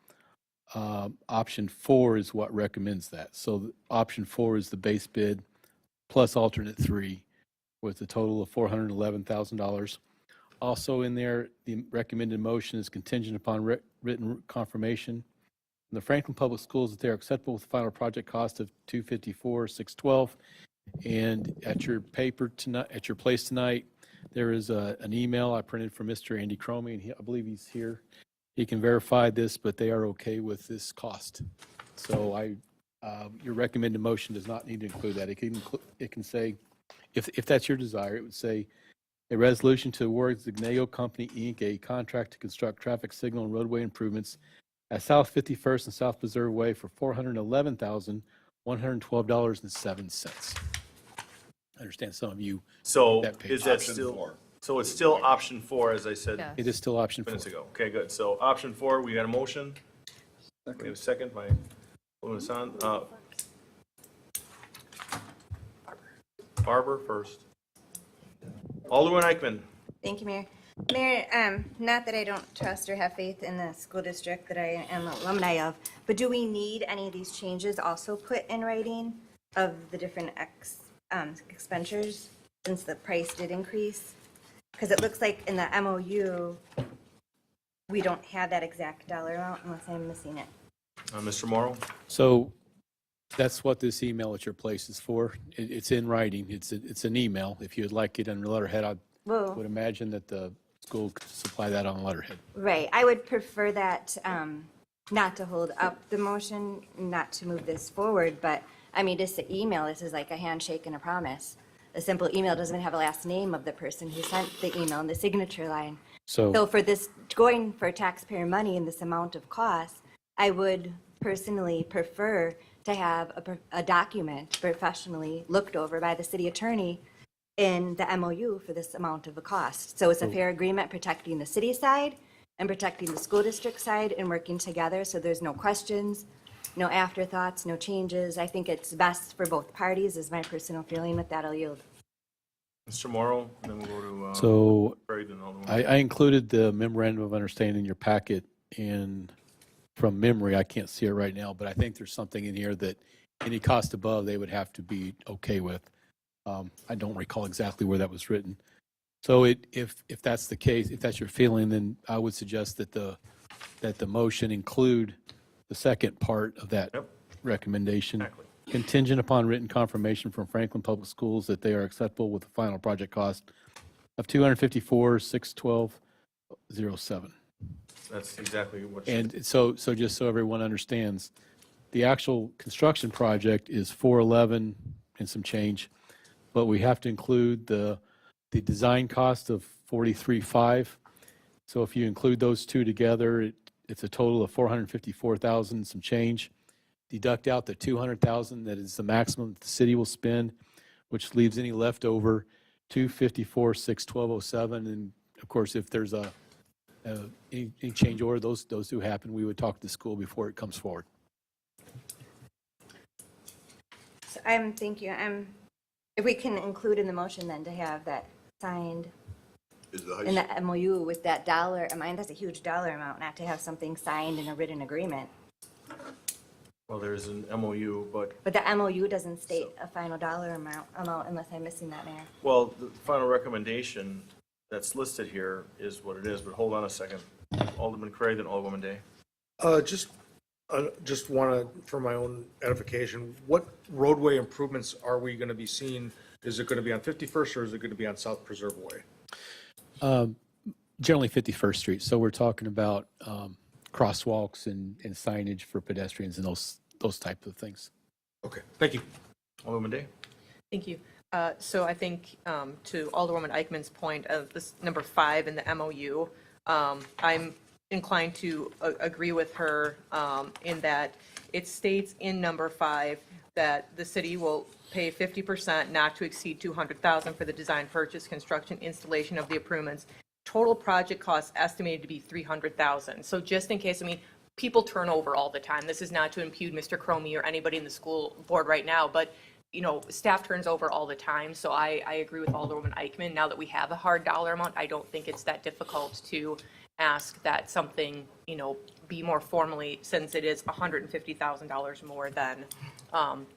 option 4 is what recommends that. So option 4 is the base bid plus alternate 3 with a total of $411,000. Also in there, the recommended motion is contingent upon written confirmation from the Franklin Public Schools that they are acceptable with the final project cost of $254,612. And at your paper tonight, at your place tonight, there is an email I printed from Mr. Andy Cromie, and I believe he's here. He can verify this, but they are okay with this cost. So your recommended motion does not need to include that. It can say, if that's your desire, it would say a resolution to award Zignago Company, Inc., a contract to construct traffic signal and roadway improvements at South 51st and South Preserve Way for $411,112.07. I understand some of you. So that page. is that Option still? 4. So it's still option 4, as I said Yeah. It is still option 4. minutes ago. Okay, good. So option 4, we got a motion. We have a second by Alderman Hassan. Barber first. Alderman Eichman. Thank you, Mayor. Mayor, not that I don't trust or have faith in the school district that I am alumni of, but do we need any of these changes also put in writing of the different expenditures since the price did increase? Because it looks like in the MOU, we don't have that exact dollar amount unless I'm missing it. Mr. Morrow. So that's what this email at your place is for. It's in writing. It's an email. If you would like it on letterhead, I Whoa. would imagine that the school could supply that on letterhead. Right, I would prefer that, not to hold up the motion, not to move this forward, but, I mean, just the email, this is like a handshake and a promise. A simple email doesn't even have a last name of the person who sent the email and the signature line. So for this, going for taxpayer money in this amount of cost, I would personally prefer to have a document professionally looked over by the city attorney in the MOU for this amount of a cost. So it's a fair agreement protecting the city side and protecting the school district side and working together so there's no questions, no afterthoughts, no changes. I think it's best for both parties is my personal feeling. With that, I'll yield. Mr. Morrow, and then we'll go to So Craig and Alderman. I included the memorandum of understanding in your packet, and from memory. I can't see it right now, but I think there's something in here that any cost above, they would have to be okay with. I don't recall exactly where that was written. So if that's the case, if that's your feeling, then I would suggest that the motion include the second part of that recommendation. Exactly. Contingent upon written confirmation from Franklin Public Schools that they are acceptable with the final project cost of $254,612.07. That's exactly what. And so just so everyone understands, the actual construction project is 411 and some change, but we have to include the design cost of 43.5. So if you include those two together, it's a total of 454,000 some change. Deduct out the 200,000 that is the maximum that the city will spend, which leaves any leftover 254,612.07. And of course, if there's any change order, those do happen. We would talk to the school before it comes forward. So thank you. If we can include in the motion then to have that signed Is the high in the MOU with that dollar amount, that's a huge dollar amount, not to have something signed in a written agreement. Well, there's an MOU, but, But the MOU doesn't state a final dollar amount unless I'm missing that, Mayor. well, the final recommendation that's listed here is what it is, but hold on a second. Alderman Craig, then Alderwoman Day. Just want to, for my own edification, what roadway improvements are we going to be seeing? Is it going to be on 51st or is it going to be on South Preserve Way? Generally 51st Street. So we're talking about crosswalks and signage for pedestrians and those types of things. Okay, thank you. Alderwoman Day. Thank you. So I think to Alderwoman Eichmann's point of this number 5 in the MOU, I'm inclined to agree with her in that it states in number 5 that the city will pay 50% not to exceed $200,000 for the design, purchase, construction, installation of the improvements. Total project cost estimated to be $300,000. So just in case, I mean, people turn over all the time. This is not to impugn Mr. Cromie or anybody in the school board right now, but you know, staff turns over all the time. So I agree with Alderwoman Eichmann. Now that we have a hard dollar amount, I don't think it's that difficult to ask that something, you know, be more formally, since it is $150,000 more than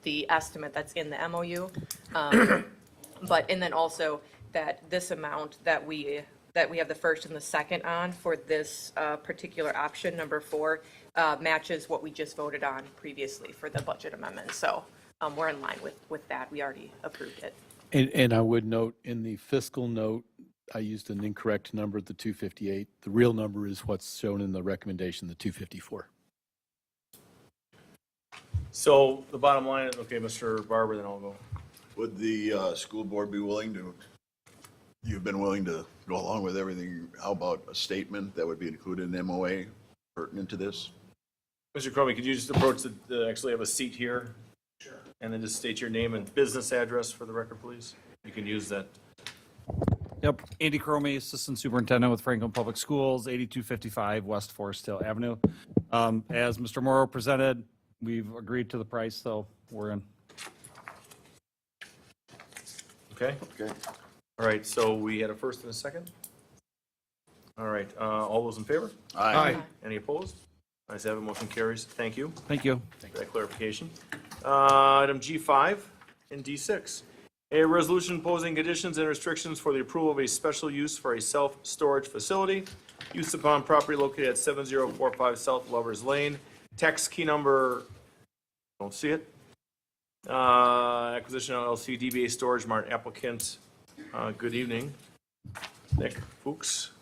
the estimate that's in the MOU. But, and then also that this amount that we have the first and the second on for this particular option, number 4, matches what we just voted on previously for the budget amendment. So we're in line with that. We already approved it. And I would note in the fiscal note, I used an incorrect number, the 258. The real number is what's shown in the recommendation, the 254. So the bottom line is, okay, Mr. Barber, then I'll go. Would the school board be willing to, you've been willing to go along with everything, how about a statement that would be included in MOA pertinent to this? Mr. Cromie, could you just approach actually have a seat here? Sure. And then just state your name and business address for the record, please. You can use that. Yep, Andy Cromie, Assistant Superintendent with Franklin Public Schools, 8255 West Forest Hill Avenue. As Mr. Morrow presented, we've agreed to the price, so we're in. Okay? Okay. All right, so we had a first and a second? All right, all those in favor? Aye. Any opposed? Ayes have it, motion carries. Thank you. Thank you. For that clarification. Item G5 and D6. A resolution imposing conditions and restrictions for the approval of a special use for a self-storage facility. Use upon property located at 7045 South Lovers Lane. Tax key number, don't see it. Acquisition LLC, DBA Storage Mart applicant. Good evening. Nick Fuchs.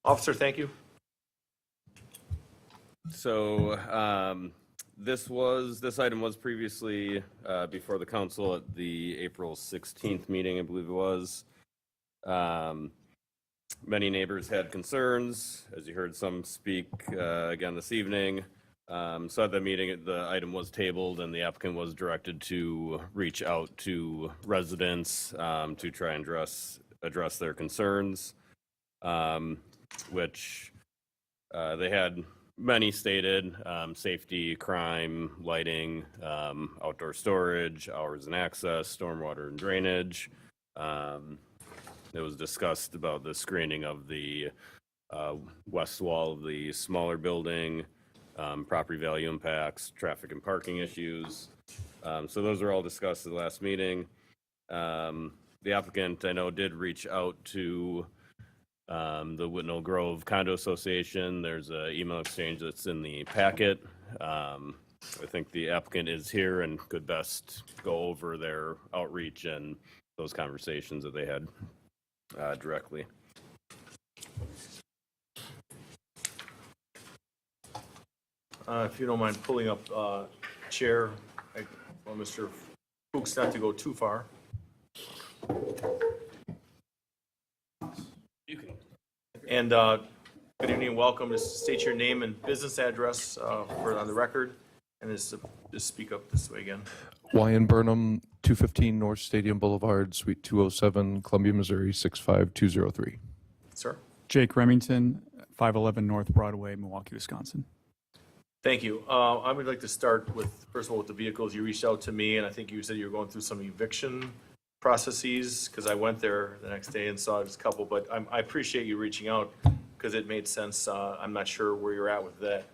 Officer, thank you. So this item was previously before the council at the April 16th meeting, I believe it was. Many neighbors had concerns, as you heard some speak again this evening. So at the meeting, the item was tabled and the applicant was directed to reach out to residents to try and address their concerns, which they had many stated: safety, crime, lighting, outdoor storage, hours and access, stormwater and drainage. It was discussed about the screening of the west wall of the smaller building, property value impacts, traffic and parking issues. So those are all discussed at the last meeting. The applicant, I know, did reach out to the Whitnall Grove Condo Association. There's an email exchange that's in the packet. I think the applicant is here and could best go over their outreach and those conversations that they had directly. If you don't mind pulling up chair, well, Mr. Fuchs, not to go too far. And good evening and welcome. Just state your name and business address on the record, and just speak up this way again. Wyan Burnham, 215 North Stadium Boulevard, Suite 207, Columbia, Missouri, 65203. Sir? Jake Remington, 511 North Broadway, Milwaukee, Wisconsin. Thank you. I would like to start with, first of all, with the vehicles. You reached out to me, and I think you said you were going through some eviction processes, because I went there the next day and saw just a couple, but I appreciate you reaching out because it made sense. I'm not sure where you're at with that.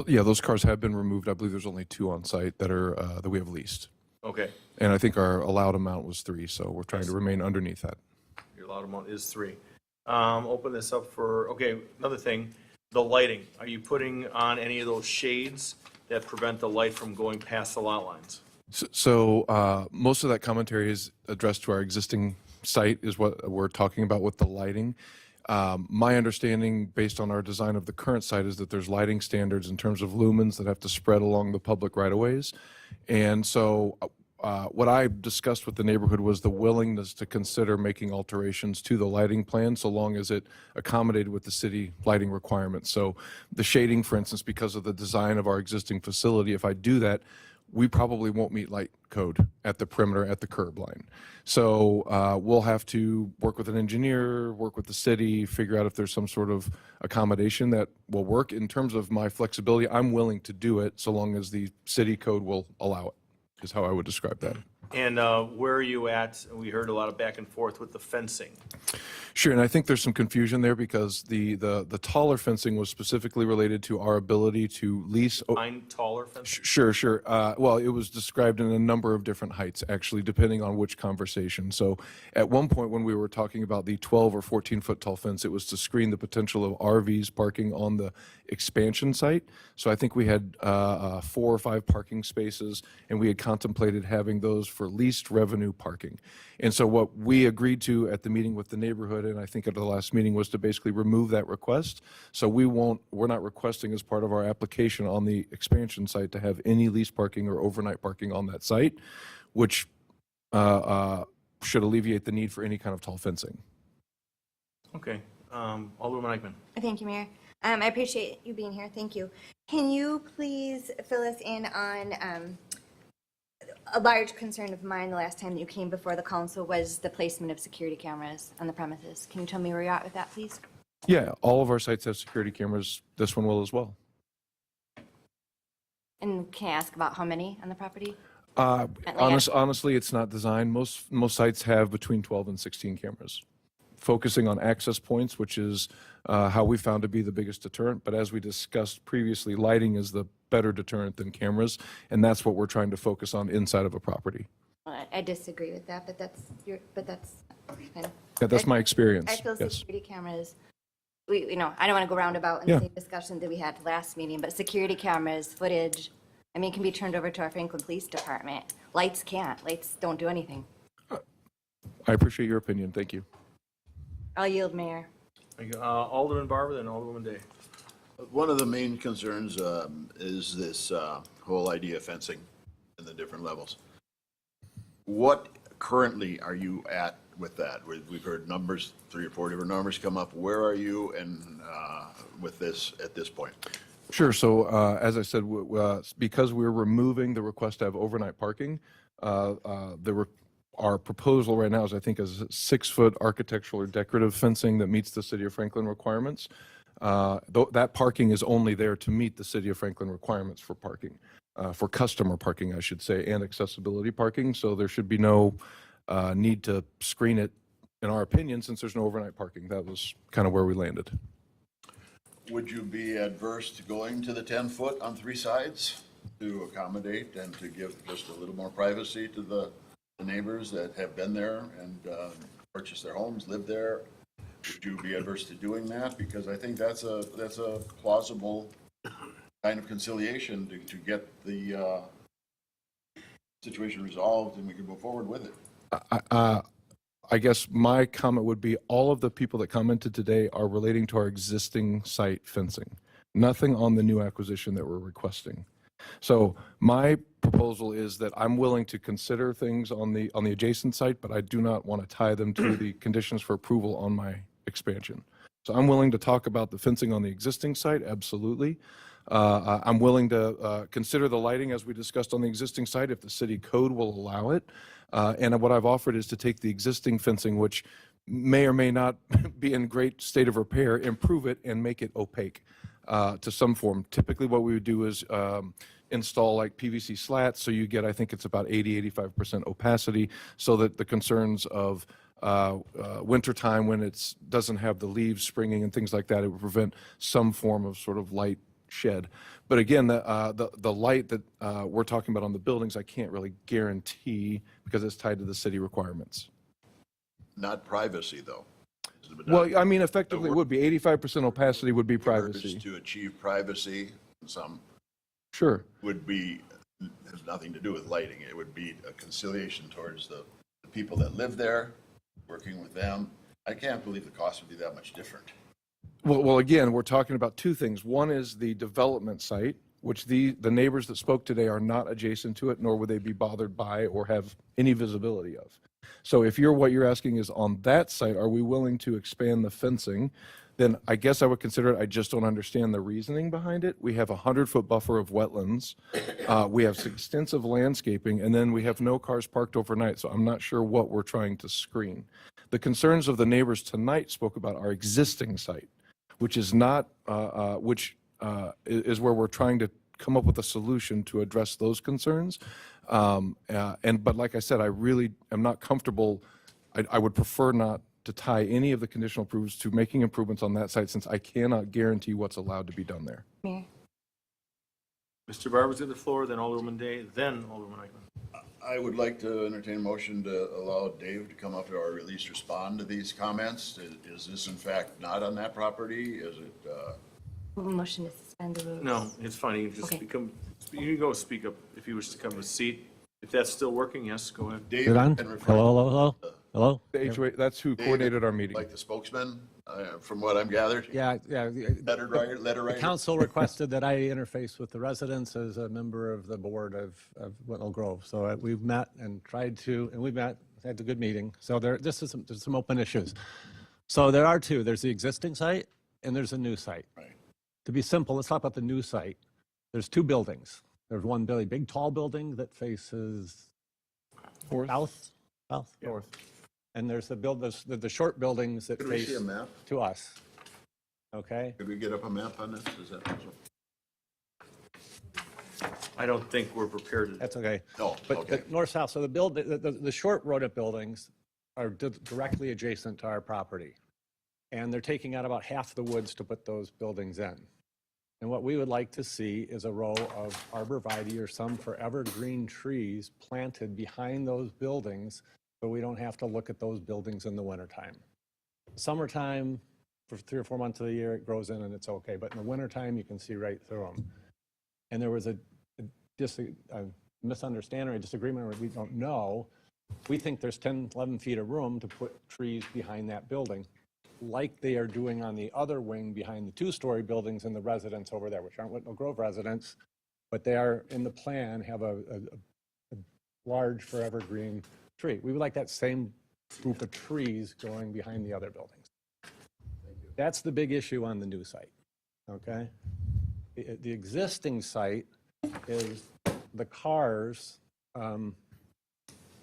Yeah, those cars have been removed. I believe there's only 2 on site that are that we have leased. Okay. And I think our allowed amount was 3, so we're trying to remain underneath that. Your allowed amount is 3. Open this up for, okay, another thing, the lighting. Are you putting on any of those shades that prevent the light from going past the lot lines? So most of that commentary is addressed to our existing site is what we're talking about with the lighting. My understanding, based on our design of the current site, is that there's lighting standards in terms of lumens that have to spread along the public right-of-ways. And so what I discussed with the neighborhood was the willingness to consider making alterations to the lighting plan so long as it accommodated with the city lighting requirements. So the shading, for instance, because of the design of our existing facility, if I do that, we probably won't meet light code at the perimeter at the curb line. So we'll have to work with an engineer, work with the city, figure out if there's some sort of accommodation that will work. In terms of my flexibility, I'm willing to do it so long as the city code will allow it, is how I would describe that. And where are you at? We heard a lot of back and forth with the fencing. Sure, and I think there's some confusion there because the taller fencing was specifically related to our ability to lease. Taller fencing? Sure. Well, it was described in a number of different heights, actually, depending on which conversation. So at one point when we were talking about the 12 or 14-foot tall fence, it was to screen the potential of RVs parking on the expansion site. So I think we had 4 or 5 parking spaces, and we had contemplated having those for leased revenue parking. And so what we agreed to at the meeting with the neighborhood, and I think at the last meeting, was to basically remove that request. So we're not requesting as part of our application on the expansion site to have any lease parking or overnight parking on that site, which should alleviate the need for any kind of tall fencing. Okay. Alderman Eichmann. Thank you, Mayor. I appreciate you being here. Thank you. Can you please fill us in on a large concern of mine the last time that you came before the council was the placement of security cameras on the premises. Can you tell me where you're at with that, please? Yeah, all of our sites have security cameras. This one will as well. And can I ask about how many on the property? Honestly, it's not designed. Most sites have between 12 and 16 cameras, focusing on access points, which is how we found to be the biggest deterrent. But as we discussed previously, lighting is the better deterrent than cameras, and that's what we're trying to focus on inside of a property. Well, I disagree with that, but that's fine. Yeah, that's my experience. I feel Yes. security cameras. I don't want to go roundabout in Yeah. the same discussion that we had last meeting, but security cameras, footage, I mean, can be turned over to our Franklin Police Department. Lights can't. Lights don't do anything. I appreciate your opinion. Thank you. I'll yield, Mayor. Alderman Barber, then Alderman Day. One of the main concerns is this whole idea of fencing and the different levels. What currently are you at with that? We've heard numbers, 3 or 4 different numbers come up. Where are you and with this at this point? Sure. So as I said, because we're removing the request to have overnight parking, our proposal right now is, I think, is 6-foot architectural or decorative fencing that meets the City of Franklin requirements. That parking is only there to meet the City of Franklin requirements for parking, for customer parking, I should say, and accessibility parking. So there should be no need to screen it, in our opinion, since there's no overnight parking. That was kind of where we landed. Would you be adverse to going to the 10-foot on 3 sides to accommodate and to give just a little more privacy to the neighbors that have been there and purchased their homes, lived there? Would you be adverse to doing that? Because I think that's a plausible kind of conciliation to get the situation resolved and we can move forward with it. I guess my comment would be all of the people that commented today are relating to our existing site fencing, nothing on the new acquisition that we're requesting. So my proposal is that I'm willing to consider things on the adjacent site, but I do not want to tie them to the conditions for approval on my expansion. So I'm willing to talk about the fencing on the existing site, absolutely. I'm willing to consider the lighting as we discussed on the existing site if the city code will allow it. And what I've offered is to take the existing fencing, which may or may not be in great state of repair, improve it and make it opaque to some form. Typically what we would do is install like PVC slats, so you get, I think it's about 85% opacity, so that the concerns of wintertime when it doesn't have the leaves springing and things like that, it would prevent some form of sort of light shed. But again, the light that we're talking about on the buildings, I can't really guarantee because it's tied to the city requirements. Not privacy, though. Well, I mean, effectively it would be 85% opacity would be privacy. To achieve privacy, some Sure. would be, has nothing to do with lighting. It would be a conciliation towards the people that live there, working with them. I can't believe the cost would be that much different. Well, again, we're talking about two things. One is the development site, which the neighbors that spoke today are not adjacent to it, nor would they be bothered by or have any visibility of. So if what you're asking is on that site, are we willing to expand the fencing? Then I guess I would consider it. I just don't understand the reasoning behind it. We have a 100-foot buffer of wetlands. We have extensive landscaping, and then we have no cars parked overnight. So I'm not sure what we're trying to screen. The concerns of the neighbors tonight spoke about our existing site, which is not, is where we're trying to come up with a solution to address those concerns. But like I said, I really am not comfortable. I would prefer not to tie any of the conditional approvals to making improvements on that site, since I cannot guarantee what's allowed to be done there. Mayor. Mr. Barber's got the floor, then Alderman Day, then Alderman Eichmann. I would like to entertain a motion to allow Dave to come up to or at least respond to these comments. Is this in fact not on that property? Is it? Motion to suspend the rules. No, it's fine. You can just you can go speak up if you wish to come to a seat. If that's still working, yes, go ahead. Dave, Is it on? can refer- Hello? The HOA, that's who coordinated our meeting. Like the spokesman, from what I'm gathered? Yeah. Letter writer? The council requested that I interface with the residents as a member of the board of Whitnall Grove. So we've met and tried to, and we've met, had a good meeting. So there's some open issues. So there are two. There's the existing site and there's a new site. Right. To be simple, let's talk about the new site. There's two buildings. There's one really big, tall building that faces south, north. And there's the short buildings that Could we face see a map? to us. Okay? Could we get up a map on this? Is that possible? I don't think we're prepared to. That's okay. No, But okay. the north-south, so the short road-up buildings are directly adjacent to our property. And they're taking out about half the woods to put those buildings in. And what we would like to see is a row of arborvitae or some forever green trees planted behind those buildings, so we don't have to look at those buildings in the wintertime. Summertime, for 3 or 4 months of the year, it grows in and it's okay. But in the wintertime, you can see right through them. And there was a misunderstanding or a disagreement, or we don't know. We think there's 10, 11 feet of room to put trees behind that building, like they are doing on the other wing behind the 2-story buildings and the residents over there, which aren't Whitnall Grove residents, but they are in the plan, have a large forever green tree. We would like that same group of trees going behind the other buildings. That's the big issue on the new site, okay? The existing site is the cars.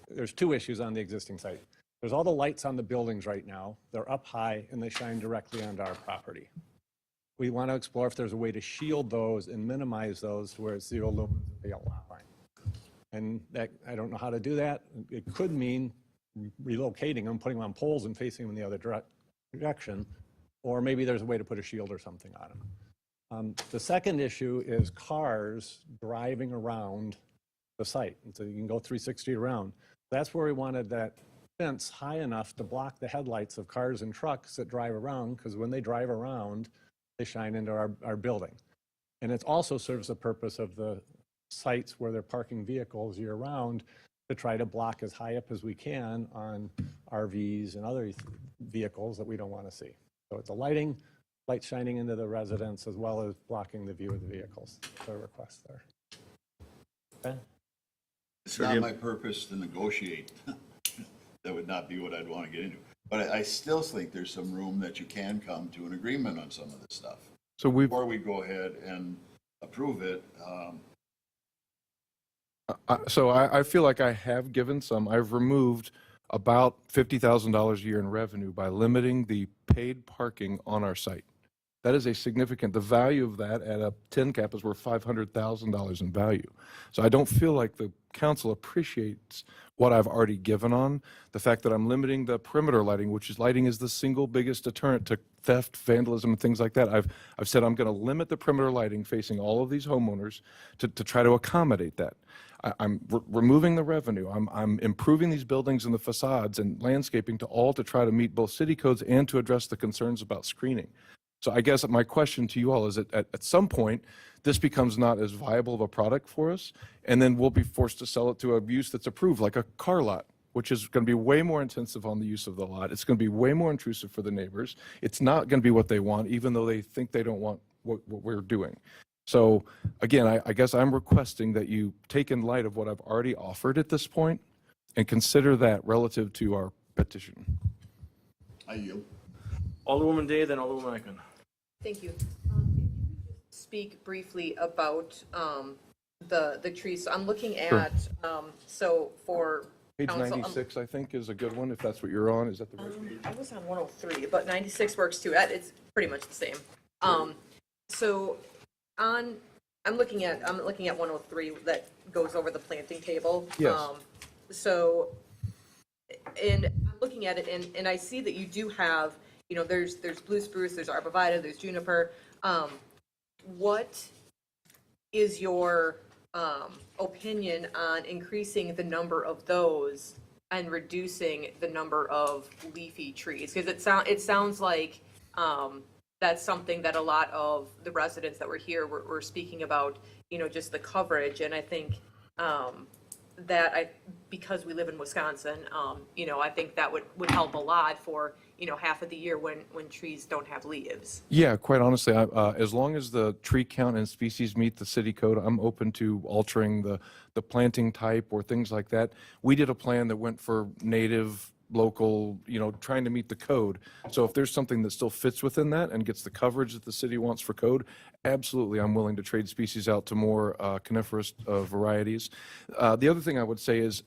There's 2 issues on the existing site. There's all the lights on the buildings right now. They're up high and they shine directly onto our property. We want to explore if there's a way to shield those and minimize those to where it's zero lumens at the yellow line. And that, I don't know how to do that. It could mean relocating them, putting them on poles and facing them in the other direction. or maybe there's a way to put a shield or something on them. The second issue is cars driving around the site, and so you can go 360 around. That's where we wanted that fence high enough to block the headlights of cars and trucks that drive around, because when they drive around, they shine into our building. And it also serves the purpose of the sites where they're parking vehicles year-round to try to block as high up as we can on RVs and other vehicles that we don't want to see. So it's a light shining into the residents as well as blocking the view of the vehicles. That's our request there. Okay? It's not my purpose to negotiate. That would not be what I'd want to get into. But I still think there's some room that you can come to an agreement on some of this stuff. So Before we go ahead and approve it, I feel like I have given some. I've removed about $50,000 a year in revenue by limiting the paid parking on our site. That is a significant, the value of that at a 10 cap is worth $500,000 in value. So I don't feel like the council appreciates what I've already given on. The fact that I'm limiting the perimeter lighting, which is lighting is the single biggest deterrent to theft, vandalism, and things like that. I've said I'm going to limit the perimeter lighting facing all of these homeowners to try to accommodate that. I'm removing the revenue. I'm improving these buildings and the facades and landscaping to try to meet both city codes and to address the concerns about screening. So I guess my question to you all is that at some point, this becomes not as viable of a product for us, and then we'll be forced to sell it to a use that's approved, like a car lot, which is going to be way more intensive on the use of the lot. It's going to be way more intrusive for the neighbors. It's not going to be what they want, even though they think they don't want what we're doing. So again, I guess I'm requesting that you take in light of what I've already offered at this point and consider that relative to our petition. I yield. Alderwoman Day, then Alderwoman Eichman. Thank you. Speak briefly about the trees. So I'm looking at, so for Page council, 96, I think, is a good one, if that's what you're on. Is that the right page? I was on 103, but 96 works too. It's pretty much the same. So I'm looking at 103 that goes over the planting table. Yes. So, and I'm looking at it, and I see that you do have, there's blue spruce, there's arborvitae, there's juniper. What is your opinion on increasing the number of those and reducing the number of leafy trees? Because it sounds like that's something that a lot of the residents that were here were speaking about, just the coverage. And I think because we live in Wisconsin, I think that would help a lot for, half of the year when trees don't have leaves. Yeah, quite honestly, as long as the tree count and species meet the city code, I'm open to altering the planting type or things like that. We did a plan that went for native, local, trying to meet the code. So if there's something that still fits within that and gets the coverage that the city wants for code, absolutely, I'm willing to trade species out to more coniferous varieties. The other thing I would say is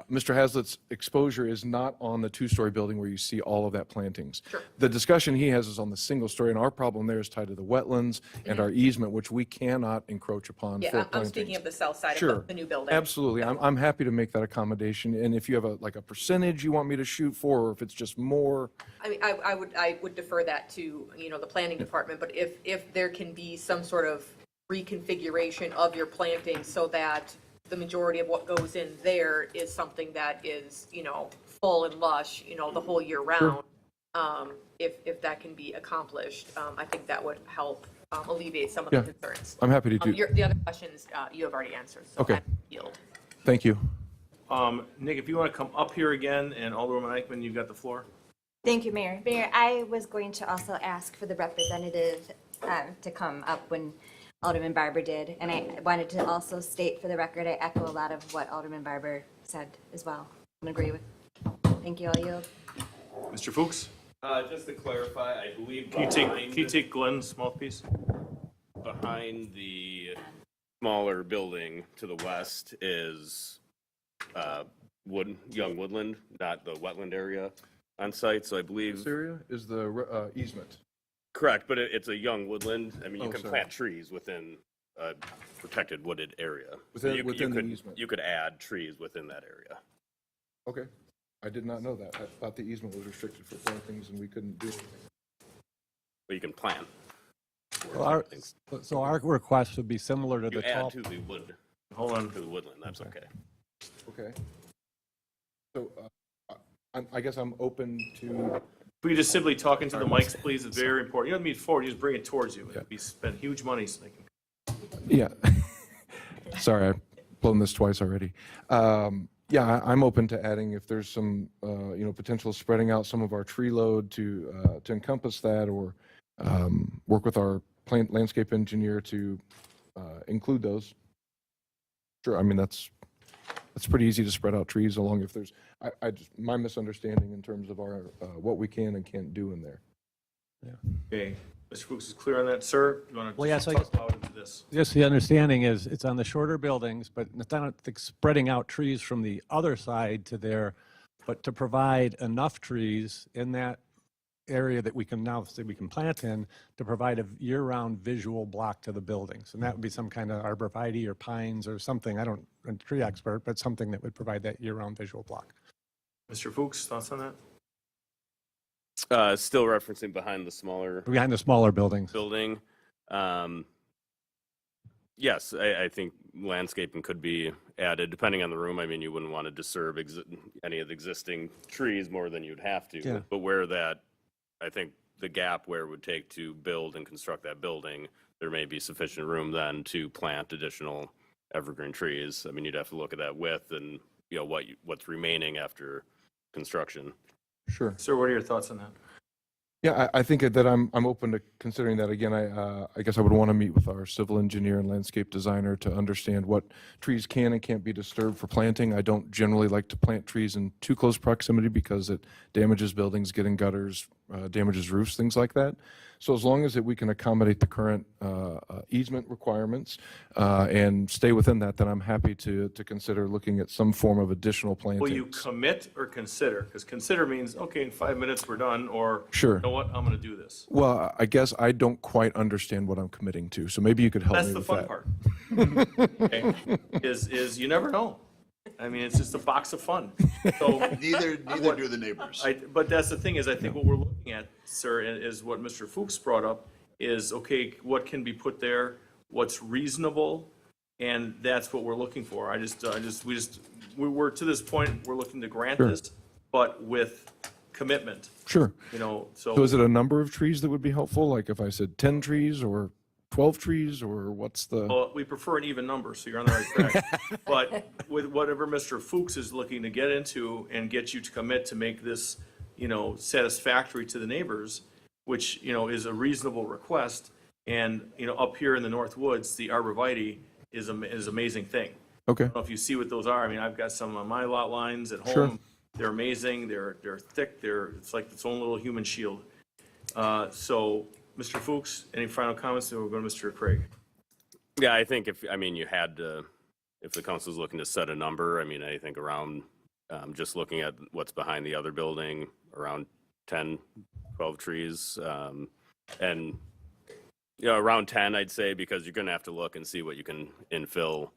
Mr. Hazlitt's exposure is not on the two-story building where you see all of that plantings. Sure. The discussion he has is on the single story, and our problem there is tied to the wetlands and our easement, which we cannot encroach upon for Yeah, plantings. I'm speaking of the south side Sure. of the new building. Absolutely. I'm happy to make that accommodation. And if you have a percentage you want me to shoot for, or if it's just more, I mean, I would defer that to, the planning department, but if there can be some sort of reconfiguration of your planting so that the majority of what goes in there is something that is, full and lush, the whole year round. If that can be accomplished, I think that would help alleviate some of the concerns. I'm happy to do. The other questions you have already answered. So Okay. I yield. Thank you. Nick, if you want to come up here again, and Alderwoman Eichman, you've got the floor. Thank you, Mayor. Mayor, I was going to also ask for the representative to come up when Alderman Barber did. And I wanted to also state for the record, I echo a lot of what Alderman Barber said as well. I agree with. Thank you, I'll yield. Mr. Fuchs? Just to clarify, I believe Can you take Glenn's mouthpiece? behind the smaller building to the west is young woodland, not the wetland area on site. So I believe. This area is the easement. Correct, but it's a young woodland. I mean, you Oh, can sorry. plant trees within a protected wooded area. Within- you, within you the could, easement. You could add trees within that area. Okay. I did not know that. I thought the easement was restricted for plantings and we couldn't do anything. But you can plan. So our request would be similar to You the tall. add to the wood, Hold on. to the woodland, that's okay. Okay. So I guess I'm open to, If we just simply talk into the mics, please, it's very important. You don't need forward, you just bring it towards you. We spend huge money so they can. yeah. Sorry, I've blown this twice already. Yeah, I'm open to adding if there's some, potential spreading out some of our tree load to encompass that, or work with our landscape engineer to include those. Sure, I mean, that's pretty easy to spread out trees along if there's, my misunderstanding in terms of our, what we can and can't do in there. Okay, Mr. Fuchs is clear on that, sir? You want to Well, yeah, so I talk about into this? Yes, the understanding is it's on the shorter buildings, but it's not like spreading out trees from the other side to there, but to provide enough trees in that area that we can now say we can plant in to provide a year-round visual block to the buildings. And that would be some kind of arborvitae or pines or something. I'm a tree expert, but something that would provide that year-round visual block. Mr. Fuchs, thoughts on that? Still referencing behind the smaller buildings. Building. Yes, I think landscaping could be added, depending on the room. I mean, you wouldn't want to disturb any of the existing trees more than you'd have to. Yeah. But where that, I think the gap where it would take to build and construct that building, there may be sufficient room then to plant additional evergreen trees. I mean, you'd have to look at that width and, what's remaining after construction. Sure. Sir, what are your thoughts on that? Yeah, I think that I'm open to considering that. Again, I guess I would want to meet with our civil engineer and landscape designer to understand what trees can and can't be disturbed for planting. I don't generally like to plant trees in too close proximity because it damages buildings, getting gutters, damages roofs, things like that. So as long as we can accommodate the current easement requirements and stay within that, then I'm happy to consider looking at some form of additional planting. Will you commit or consider? Because consider means, okay, in 5 minutes we're done, or Sure. you know what, I'm going to do this. Well, I guess I don't quite understand what I'm committing to, so maybe you could help That's me the with fun that. part. Okay? Is you never know. I mean, it's just a box of fun. So Neither do the neighbors. But that's the thing is, I think what we're looking at, sir, is what Mr. Fuchs brought up is, okay, what can be put there, what's reasonable, and that's what we're looking for. We're to this point, we're looking to grant Sure. this, but with commitment, Sure. so. So is it a number of trees that would be helpful? Like if I said 10 trees or 12 trees, or what's the? Well, we prefer an even number, so you're on the right track. But with whatever Mr. Fuchs is looking to get into and get you to commit to make this, satisfactory to the neighbors, which, is a reasonable request. And, up here in the North Woods, the arborvitae is an amazing thing. Okay. I don't know if you see what those are. I mean, I've got some on my lot lines at home. Sure. They're amazing. They're thick. It's like its own little human shield. So, Mr. Fuchs, any final comments? Then we'll go to Mr. Craig. Yeah, I think if the council's looking to set a number, I think around, just looking at what's behind the other building, around 10, 12 trees. And, around 10, I'd say, because you're going to have to look and see what you can infill.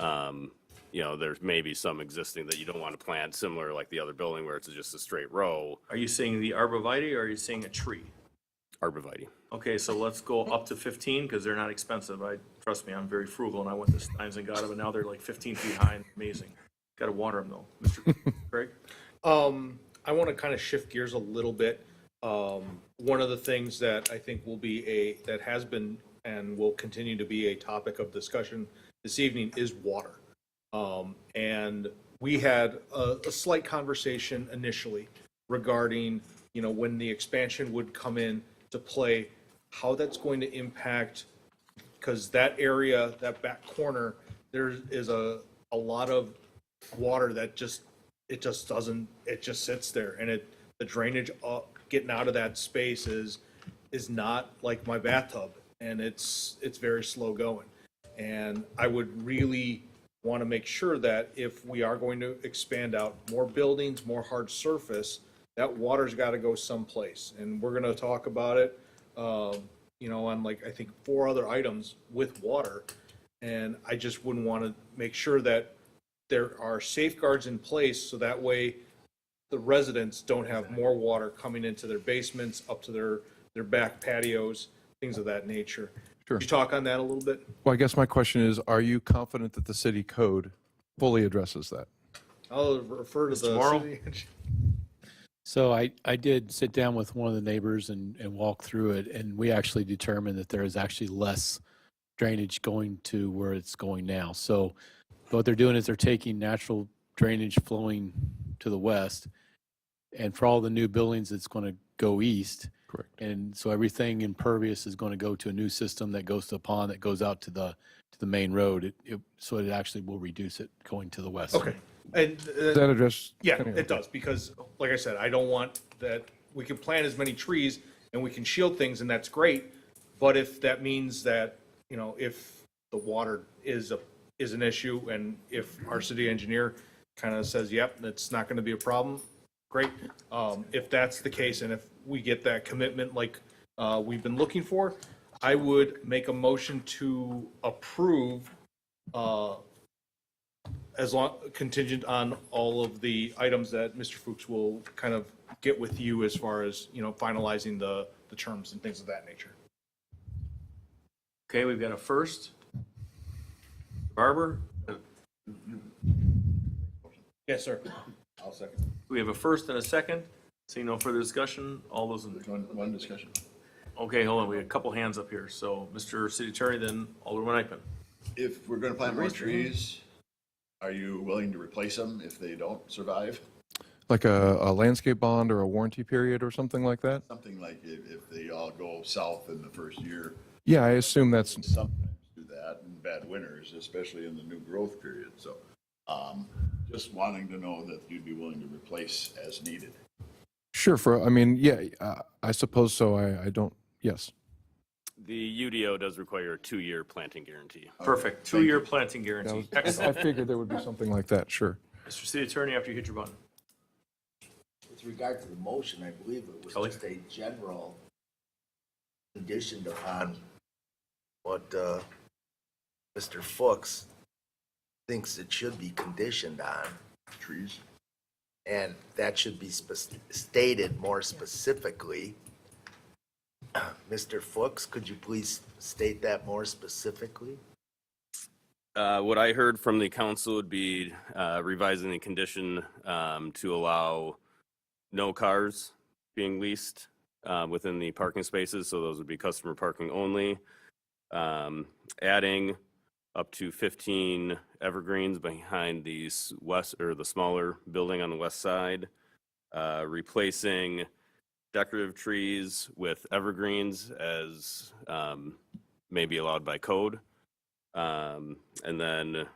There's maybe some existing that you don't want to plant similar like the other building where it's just a straight row. Are you saying the arborvitae or are you saying a tree? Arborvitae. Okay, so let's go up to 15 because they're not expensive. Trust me, I'm very frugal and I went to Steins and got them and now they're like 15 feet high and amazing. Got to water them though. Mr. Craig? I want to kind of shift gears a little bit. One of the things that I think that has been and will continue to be a topic of discussion this evening is water. And we had a slight conversation initially regarding, when the expansion would come in to play, how that's going to impact, because that area, that back corner, there is a lot of water that just sits there, and the drainage getting out of that space is not like my bathtub, and it's very slow going. And I would really want to make sure that if we are going to expand out more buildings, more hard surface, that water's got to go someplace. And we're going to talk about it, on I think 4 other items with water. And I just wouldn't want to make sure that there are safeguards in place so that way the residents don't have more water coming into their basements, up to their their back patios, things of that nature. Sure. Could you talk on that a little bit? Well, I guess my question is, are you confident that the city code fully addresses that? I'll refer to the Morrow? city. So I did sit down with one of the neighbors and walk through it, and we actually determined that there is actually less drainage going to where it's going now. So what they're doing is they're taking natural drainage flowing to the west, and for all the new buildings, it's going to go east. Correct. And so everything impervious is going to go to a new system that goes to a pond that goes out to the main road. So it actually will reduce it going to the west. Okay. And, Does that address? yeah, it does, because like I said, I don't want that, we can plant as many trees and we can shield things and that's great. But if that means that, you know, if the water is an issue and if our city engineer kind of says, yep, that's not going to be a problem, great. If that's the case and if we get that commitment like we've been looking for, I would make a motion to approve as long, contingent on all of the items that Mr. Fuchs will kind of get with you as far as, you know, finalizing the terms and things of that nature. Okay, we've got a first. Barber, Yes, sir. I'll second. we have a first and a second. Seeing no further discussion, all those in, One discussion. okay, hold on, we have a couple hands up here. So Mr. City Attorney, then Alderman Eichman. If we're gonna plant more trees, are you willing to replace them if they don't survive? Like a landscape bond or a warranty period or something like that? Something like if they all go south in the first year, Yeah, I assume that's, sometimes do that in bad winters, especially in the new growth period. So, just wanting to know that you'd be willing to replace as needed. sure, I mean, yeah, I suppose so. I don't, yes. The UDO does require a 2-year planting guarantee. Perfect, 2-year planting guarantee. I Excellent. figured there would be something like that, sure. Mr. City Attorney, after you hit your button. With regard to the motion, I believe it was Kelly? just a general conditioned upon what Mr. Fuchs thinks it should be conditioned on, Trees? and that should be stated more specifically. Mr. Fuchs, could you please state that more specifically? What I heard from the council would be revising the condition to allow no cars being leased within the parking spaces, so those would be customer parking only. Adding up to 15 evergreens behind the west, or the smaller building on the west side. Replacing decorative trees with evergreens as may be allowed by code. And then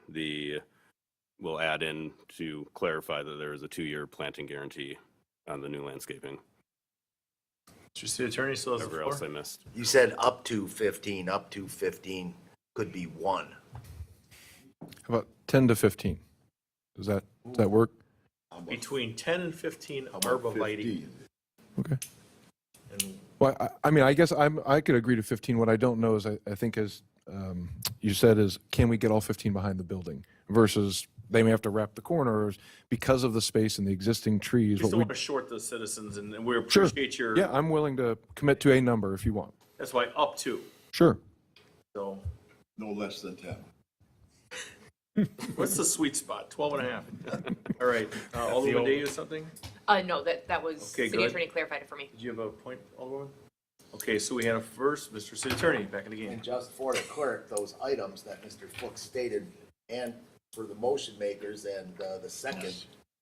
we'll add in to clarify that there is a 2-year planting guarantee on the new landscaping. Mr. City Attorney still has the Whatever else I floor. missed. You said up to 15 could be 1. How about 10 to 15? Does that work? Between 10 and 15 How about arborvitae. 15? Okay. And Well, I mean, I guess I could agree to 15. What I don't know is, I think as you said, is can we get all 15 behind the building versus they may have to wrap the corners because of the space and the existing trees. we still want to short the citizens, and we Sure. appreciate your, Yeah, I'm willing to commit to a number if you want. that's why up to. Sure. So No less than 10. what's the sweet spot? 12 and a half. All right, Alderman Day or something? No, that was, Okay, city good. attorney clarified it for me. Did you have a point, Alderman? Okay, so we had a first, Mr. City Attorney, back in the game. And just for the clerk, those items that Mr. Fuchs stated, and for the motion makers and the second,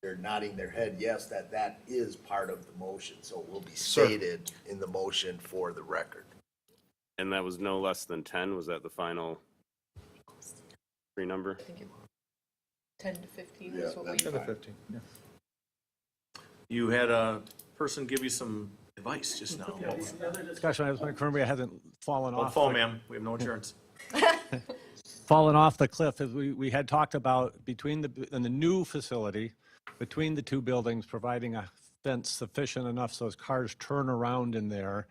they're nodding their head, yes, that is part of the motion, so it will be stated in the motion for the record. And that was no less than 10. Was that the final free number? 10 to 15 Yeah, is what that's we. fine. 15, yeah. You had a person give you some advice just now. Discussion, I just want to confirm I hasn't fallen Don't off. fall, ma'am. We have no insurance. Fallen off the cliff, as we had talked about in the new facility, between the two buildings, providing a fence sufficient enough so as cars turn around in there,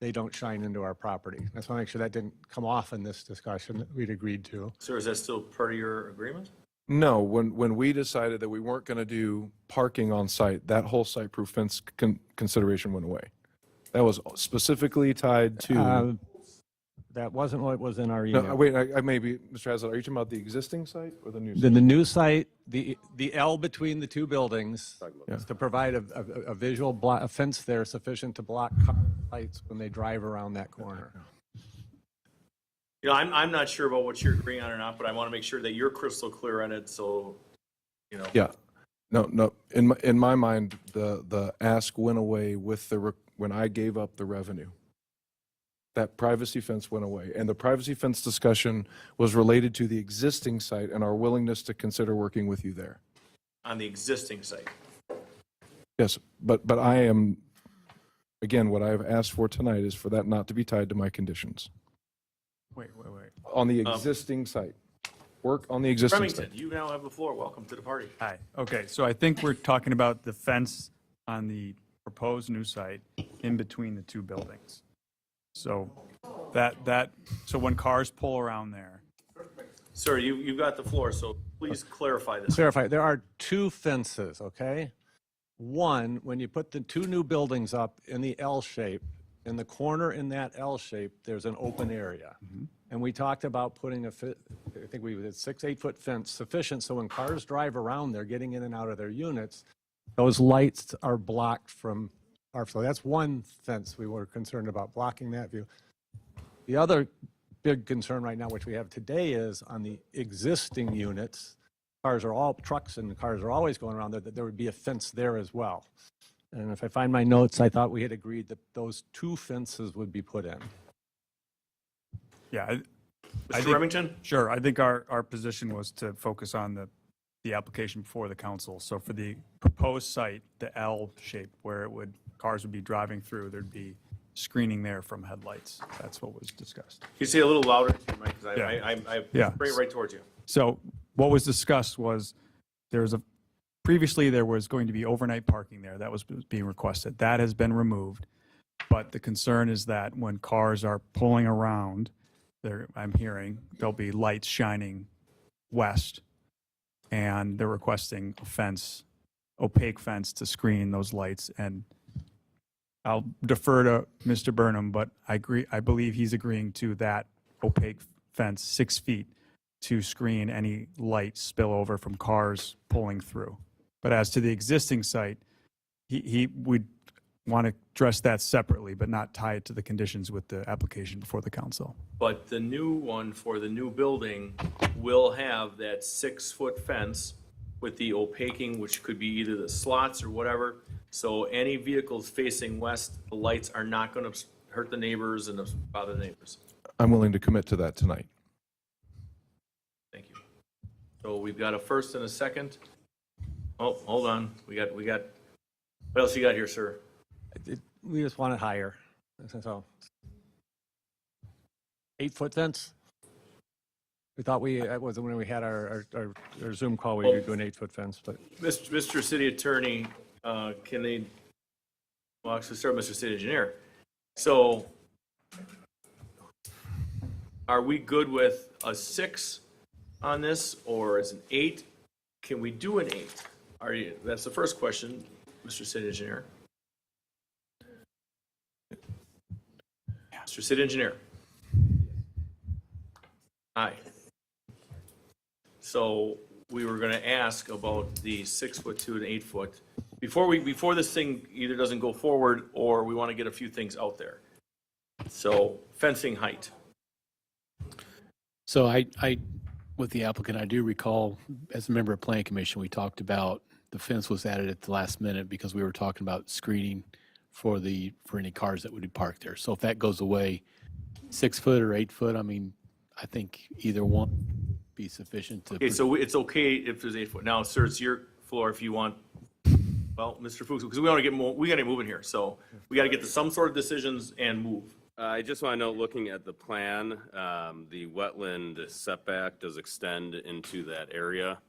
they don't shine into our property. I just want to make sure that didn't come off in this discussion that we'd agreed to. Sir, is that still part of your agreement? No, when we decided that we weren't going to do parking on site, that whole site-proof fence consideration went away. That was specifically tied to, That wasn't what was in our no, email. wait, I maybe, Mr. Haslett, are you talking about the existing site or the new The site? new site, the L between the two buildings Yeah. is to provide a visual a fence there sufficient to block car lights when they drive around that corner. You know, I'm not sure about what you're agreeing on or not, but I want to make sure that you're crystal clear on it, so, you know. Yeah. No. In my mind, the ask went away with when I gave up the revenue. That privacy fence went away. And the privacy fence discussion was related to the existing site and our willingness to consider working with you there. On the existing site. Yes, but I am, again, what I have asked for tonight is for that not to be tied to my conditions. Wait. On the existing site. Work on the existing site. Remington, you now have the floor. Welcome to the party. Hi. Okay, so I think we're talking about the fence on the proposed new site in between the two buildings. So so when cars pull around there, Sir, you've got the floor, so please clarify this. Clarify, there are two fences, okay? One, when you put the two new buildings up in the L shape, in the corner in that L shape, there's an open area. And we talked about putting I think we did 6-8 foot fence sufficient so when cars drive around, they're getting in and out of their units, those lights are blocked from our flow. That's one fence we were concerned about, blocking that view. The other big concern right now, which we have today, is on the existing units. Trucks and cars are always going around there, that there would be a fence there as well. And if I find my notes, I thought we had agreed that those two fences would be put in. yeah. Mr. think- Remington? Sure, I think our position was to focus on the application before the council. So for the proposed site, the L shape where cars would be driving through, there'd be screening there from headlights. That's what was discussed. Can you say a little louder, Mike, because Yeah. I Yeah. bring it right towards you. So what was discussed was previously there was going to be overnight parking there. That was being requested. That has been removed. But the concern is that when cars are pulling around, I'm hearing there'll be lights shining west. And they're requesting a fence, opaque fence to screen those lights. And I'll defer to Mr. Burnham, but I believe he's agreeing to that opaque fence, 6 feet, to screen any light spillover from cars pulling through. But as to the existing site, he would want to address that separately, but not tie it to the conditions with the application before the council. But the new one for the new building will have that 6-foot fence with the opaquing, which could be either the slots or whatever. So any vehicles facing west, the lights are not going to hurt the neighbors and bother the neighbors. I'm willing to commit to that tonight. Thank you. So we've got a first and a second. Oh, hold on. We got, what else you got here, sir? We just want it higher. So 8-foot fence? We thought that was when we had our Zoom call, we were doing 8-foot fence, but Mr. City Attorney, can they, well, actually start with Mr. City Engineer. So are we good with a 6 on this, or is an 8? Can we do an 8? That's the first question, Mr. City Engineer. Mr. City Engineer. Hi. So we were going to ask about the 6-foot 2 and 8-foot before this thing either doesn't go forward or we want to get a few things out there. So fencing height. So I, with the applicant, I do recall, as a member of Planning Commission, we talked about the fence was added at the last minute because we were talking about screening for any cars that would be parked there. So if that goes away, 6 foot or 8 foot, I mean, I think either one would be sufficient to. Okay, so it's okay if there's 8 foot. Now, sir, it's your floor if you want. Well, Mr. Fuchs, because we got to get moving here. So we got to get to some sort of decisions and move. I just want to note, looking at the plan, the wetland setback does extend into that area.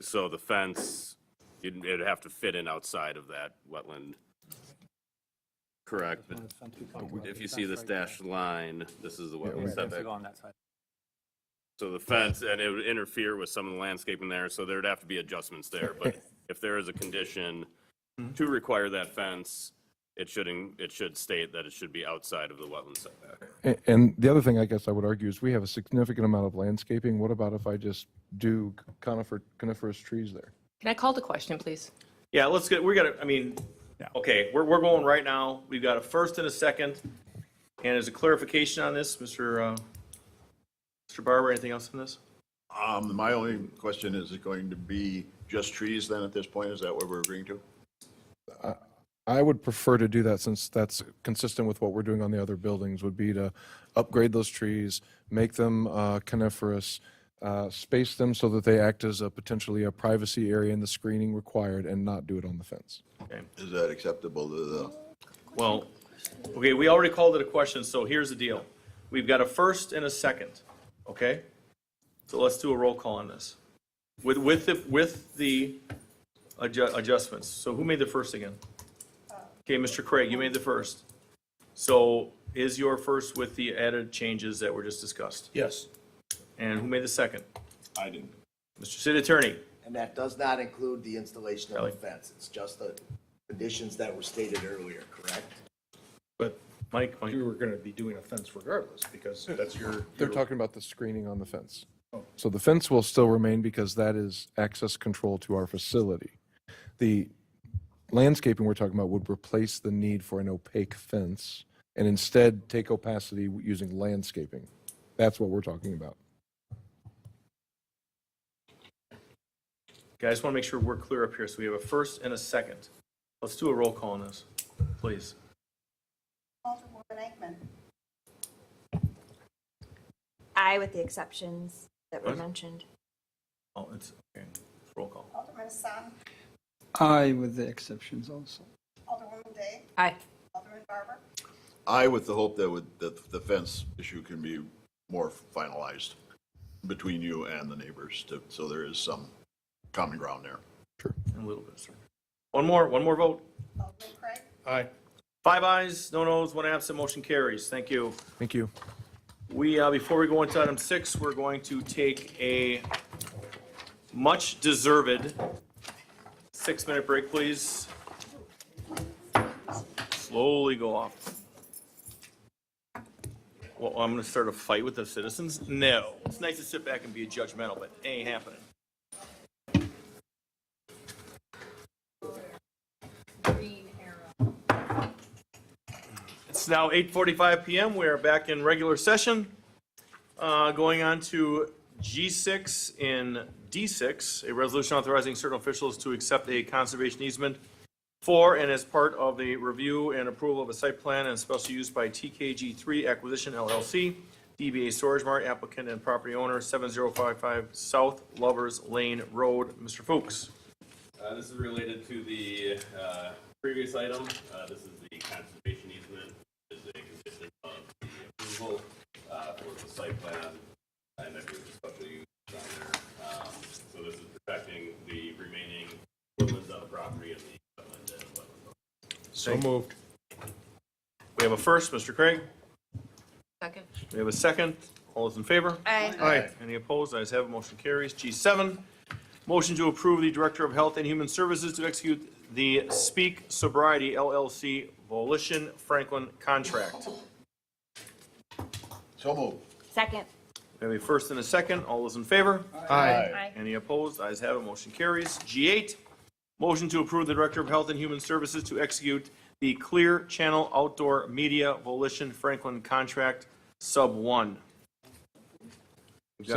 So the fence, it'd have to fit in outside of that wetland. Correct. But if you see this dashed line, this is the wetland setback. So the fence, and it would interfere with some of the landscaping there, so there'd have to be adjustments there. But if there is a condition to require that fence, it should state that it should be outside of the wetland setback. And the other thing I guess I would argue is we have a significant amount of landscaping. What about if I just do coniferous trees there? Can I call the question, please? Yeah, okay, we're going right now. We've got a first and a second. And as a clarification on this, Mr. Barber, anything else on this? My only question, is it going to be just trees then at this point? Is that what we're agreeing to? I would prefer to do that since that's consistent with what we're doing on the other buildings, would be to upgrade those trees, make them coniferous, space them so that they act as potentially a privacy area in the screening required, and not do it on the fence. Okay. Is that acceptable to the? Well, okay, we already called it a question, so here's the deal. We've got a first and a second, okay? So let's do a roll call on this. With the adjustments. So who made the first again? Okay, Mr. Craig, you made the first. So is your first with the added changes that were just discussed? Yes. And who made the second? I didn't. Mr. City Attorney? And that does not include the installation of the fence. It's just the conditions that were stated earlier, correct? But Mike, You were going to be doing a fence regardless, because that's your. They're talking about the screening on the fence. So the fence will still remain because that is access control to our facility. The landscaping we're talking about would replace the need for an opaque fence and instead take opacity using landscaping. That's what we're talking about. Okay, I just want to make sure we're clear up here. So we have a first and a second. Let's do a roll call on this, please. Alderwoman Eichman. I with the exceptions that were What? mentioned. Oh, it's okay. Roll call. Alderman Hassan. Aye, with the exceptions also. Alderwoman Day. Aye. Alderman Barber. I with the hope that the fence issue can be more finalized between you and the neighbors, so there is some common ground there. A little bit, sir. One more vote. Alderman Craig. Aye. 5 ayes, no noes, 1 absent, motion carries. Thank you. Thank you. We, before we go into item 6, we're going to take a much deserved 6-minute break, please. Slowly go off. Well, I'm going to start a fight with the citizens? No. It's nice to sit back and be judgmental, but it ain't happening. It's now 8:45 p.m. We are back in regular session. Going on to G6 in D6, a resolution authorizing certain officials to accept a conservation easement for and as part of the review and approval of a site plan and special use by TKG3 Acquisition LLC, DBA Storage Mart, applicant and property owner, 7055 South Lovers Lane Road. Mr. Fuchs. This is related to the previous item. This is the conservation easement. This is a condition of the approval for the site plan and every special use on there. So this is protecting the remaining woodlands on the property and the wetland and wetland. So moved. We have a first, Mr. Craig. Second. We have a second. All those in favor? Aye. Aye. Any opposed? Ayes have it. Motion carries. G7, motion to approve the Director of Health and Human Services to execute the Speak Sobriety LLC Volition Franklin contract. So moved. Second. We have a first and a second. All those in favor? Aye. Any opposed? Ayes have it. Motion carries. G8, motion to approve the Director of Health and Human Services to execute the Clear Channel Outdoor Media Volition Franklin contract, Sub 1. We've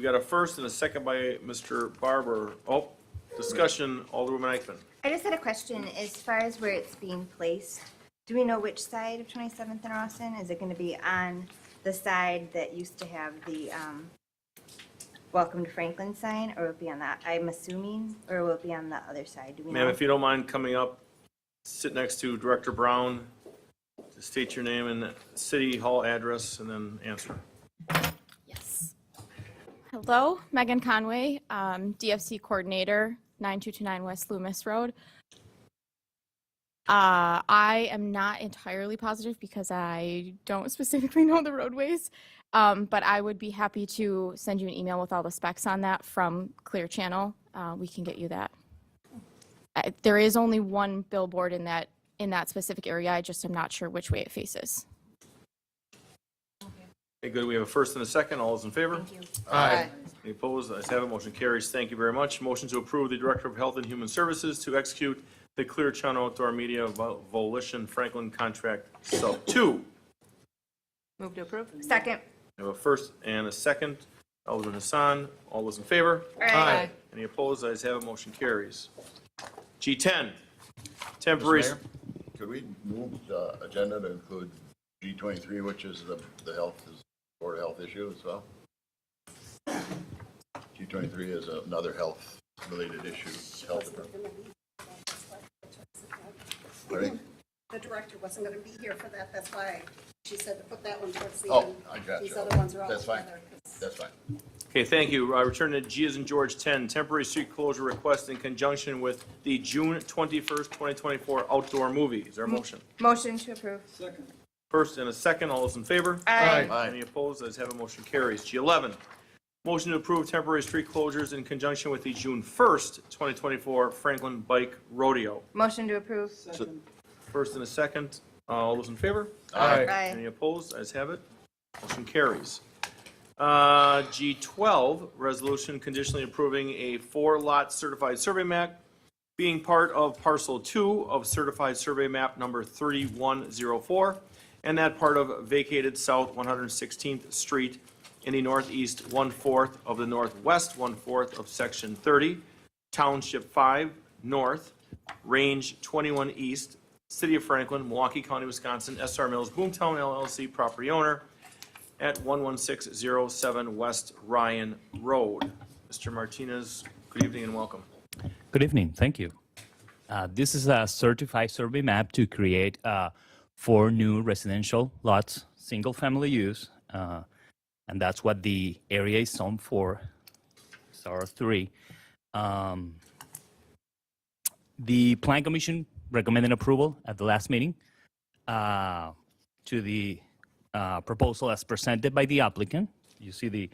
got a first and a second by Mr. Barber. Oh, discussion, Alderwoman Eichman. I just had a question as far as where it's being placed. Do we know which side of 27th and Austin? Is it going to be on the side that used to have the Welcome to Franklin sign, or will it be on that, I'm assuming, or will it be on the other side? Do we know? Ma'am, if you don't mind coming up, sit next to Director Brown, state your name and city hall address, and then answer. Yes. Hello, Megan Conway, DFC Coordinator, 9229 West Loomis Road. I am not entirely positive because I don't specifically know the roadways, but I would be happy to send you an email with all the specs on that from Clear Channel. We can get you that. There is only one billboard in in that specific area. I just am not sure which way it faces. Okay, good. We have a first and a second. All those in favor? Thank you. Aye. Any opposed? Ayes have it. Motion carries. Thank you very much. Motion to approve the Director of Health and Human Services to execute the Clear Channel Outdoor Media Volition Franklin Contract Sub 2. Move to approve? Second. We have a first and a second. Alderman Hassan. All those in favor? Aye. Any opposed? Ayes have it. Motion carries. G10, temporary. Mr. Mayor, could we move the agenda to include G23, which is the health, Board of Health issue as well? G23 is another health-related issue. Health department. Pardon? The director wasn't going to be here for that, that's why she said to put that one towards the Oh, end. I got you. These other ones are all That's fine. together. 'cause- That's fine. Okay, thank you. Return to G as in George 10, temporary street closure request in conjunction with the June 21st, 2024 outdoor movie. Is there a motion? Motion to approve. First and a second. All those in favor? Aye. Any opposed? Ayes have a motion carries. G11, motion to approve temporary street closures in conjunction with the June 1st, 2024 Franklin Bike Rodeo. Motion to approve. First and a second. All those in favor? Aye. Any opposed? Ayes have it. Motion carries. G12, resolution conditionally approving a 4-lot certified survey map being part of parcel 2 of certified survey map number 3104, and that part of vacated South 116th Street in the northeast 1/4 of the northwest 1/4 of section 30, township 5 north, range 21 east, city of Franklin, Milwaukee County, Wisconsin, SR Mills, Boomtown LLC, property owner, at 11607 West Ryan Road. Mr. Martinez, good evening and welcome. Good evening, thank you. This is a certified survey map to create 4 new residential lots, single-family use, and that's what the area is zoned for, SR3. The Plan Commission recommended approval at the last meeting to the proposal as presented by the applicant. You see the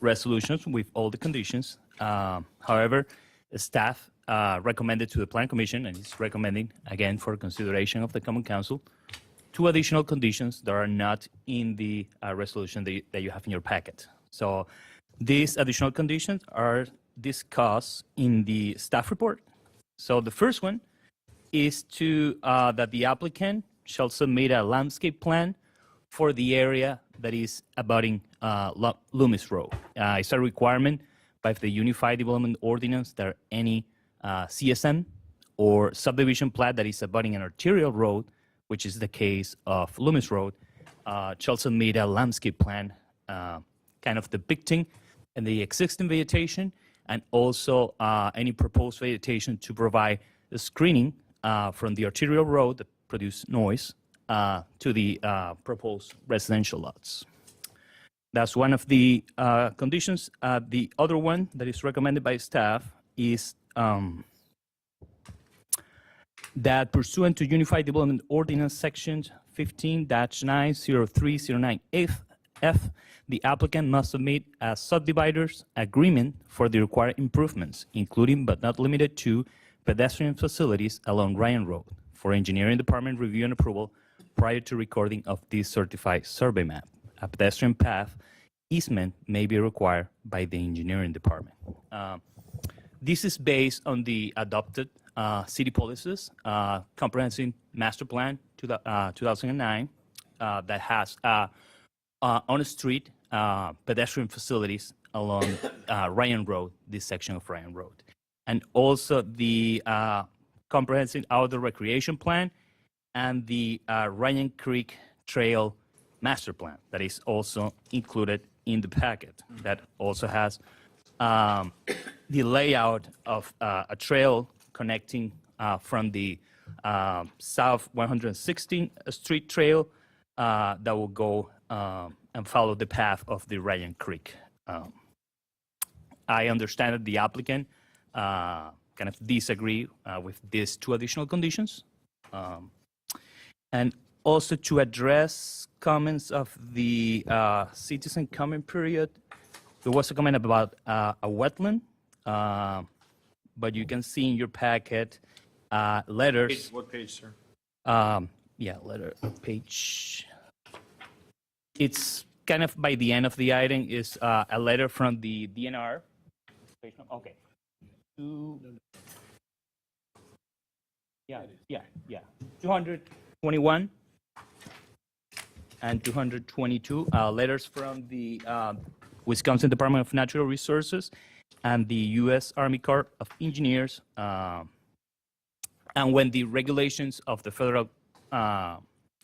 resolutions with all the conditions. However, the staff recommended to the Plan Commission, and is recommending again for consideration of the Common Council, 2 additional conditions that are not in the resolution that you have in your packet. So these additional conditions are discussed in the staff report. So the first one is to that the applicant shall submit a landscape plan for the area that is abutting Loomis Road. It's a requirement by the Unified Development Ordinance that any CSM or subdivision plat that is abutting an arterial road, which is the case of Loomis Road, shall submit a landscape plan kind of depicting the existing vegetation and also any proposed vegetation to provide the screening from the arterial road that produce noise to the proposed residential lots. That's one of the conditions. The other one that is recommended by staff is that pursuant to Unified Development Ordinance Section 15-90309F, the applicant must submit a subdividers agreement for the required improvements, including but not limited to pedestrian facilities along Ryan Road for engineering department review and approval prior to recording of this certified survey map. A pedestrian path easement may be required by the engineering department. This is based on the adopted city policies, comprehensive master plan 2009 that has on-street pedestrian facilities along Ryan Road, this section of Ryan Road. And also the comprehensive outdoor recreation plan and the Ryan Creek Trail master plan that is also included in the packet. That also has the layout of a trail connecting from the South 116th Street Trail that will go and follow the path of the Ryan Creek. I understand that the applicant kind of disagree with these 2 additional conditions. And also to address comments of the citizen comment period, there was a comment about a wetland, but you can see in your packet letters. What page, sir? Yeah, letter, page. It's kind of by the end of the item is a letter from the DNR. Okay. Yeah. 221 and 222 letters from the Wisconsin Department of Natural Resources and the U.S. Army Corps of Engineers. And when the regulations of the federal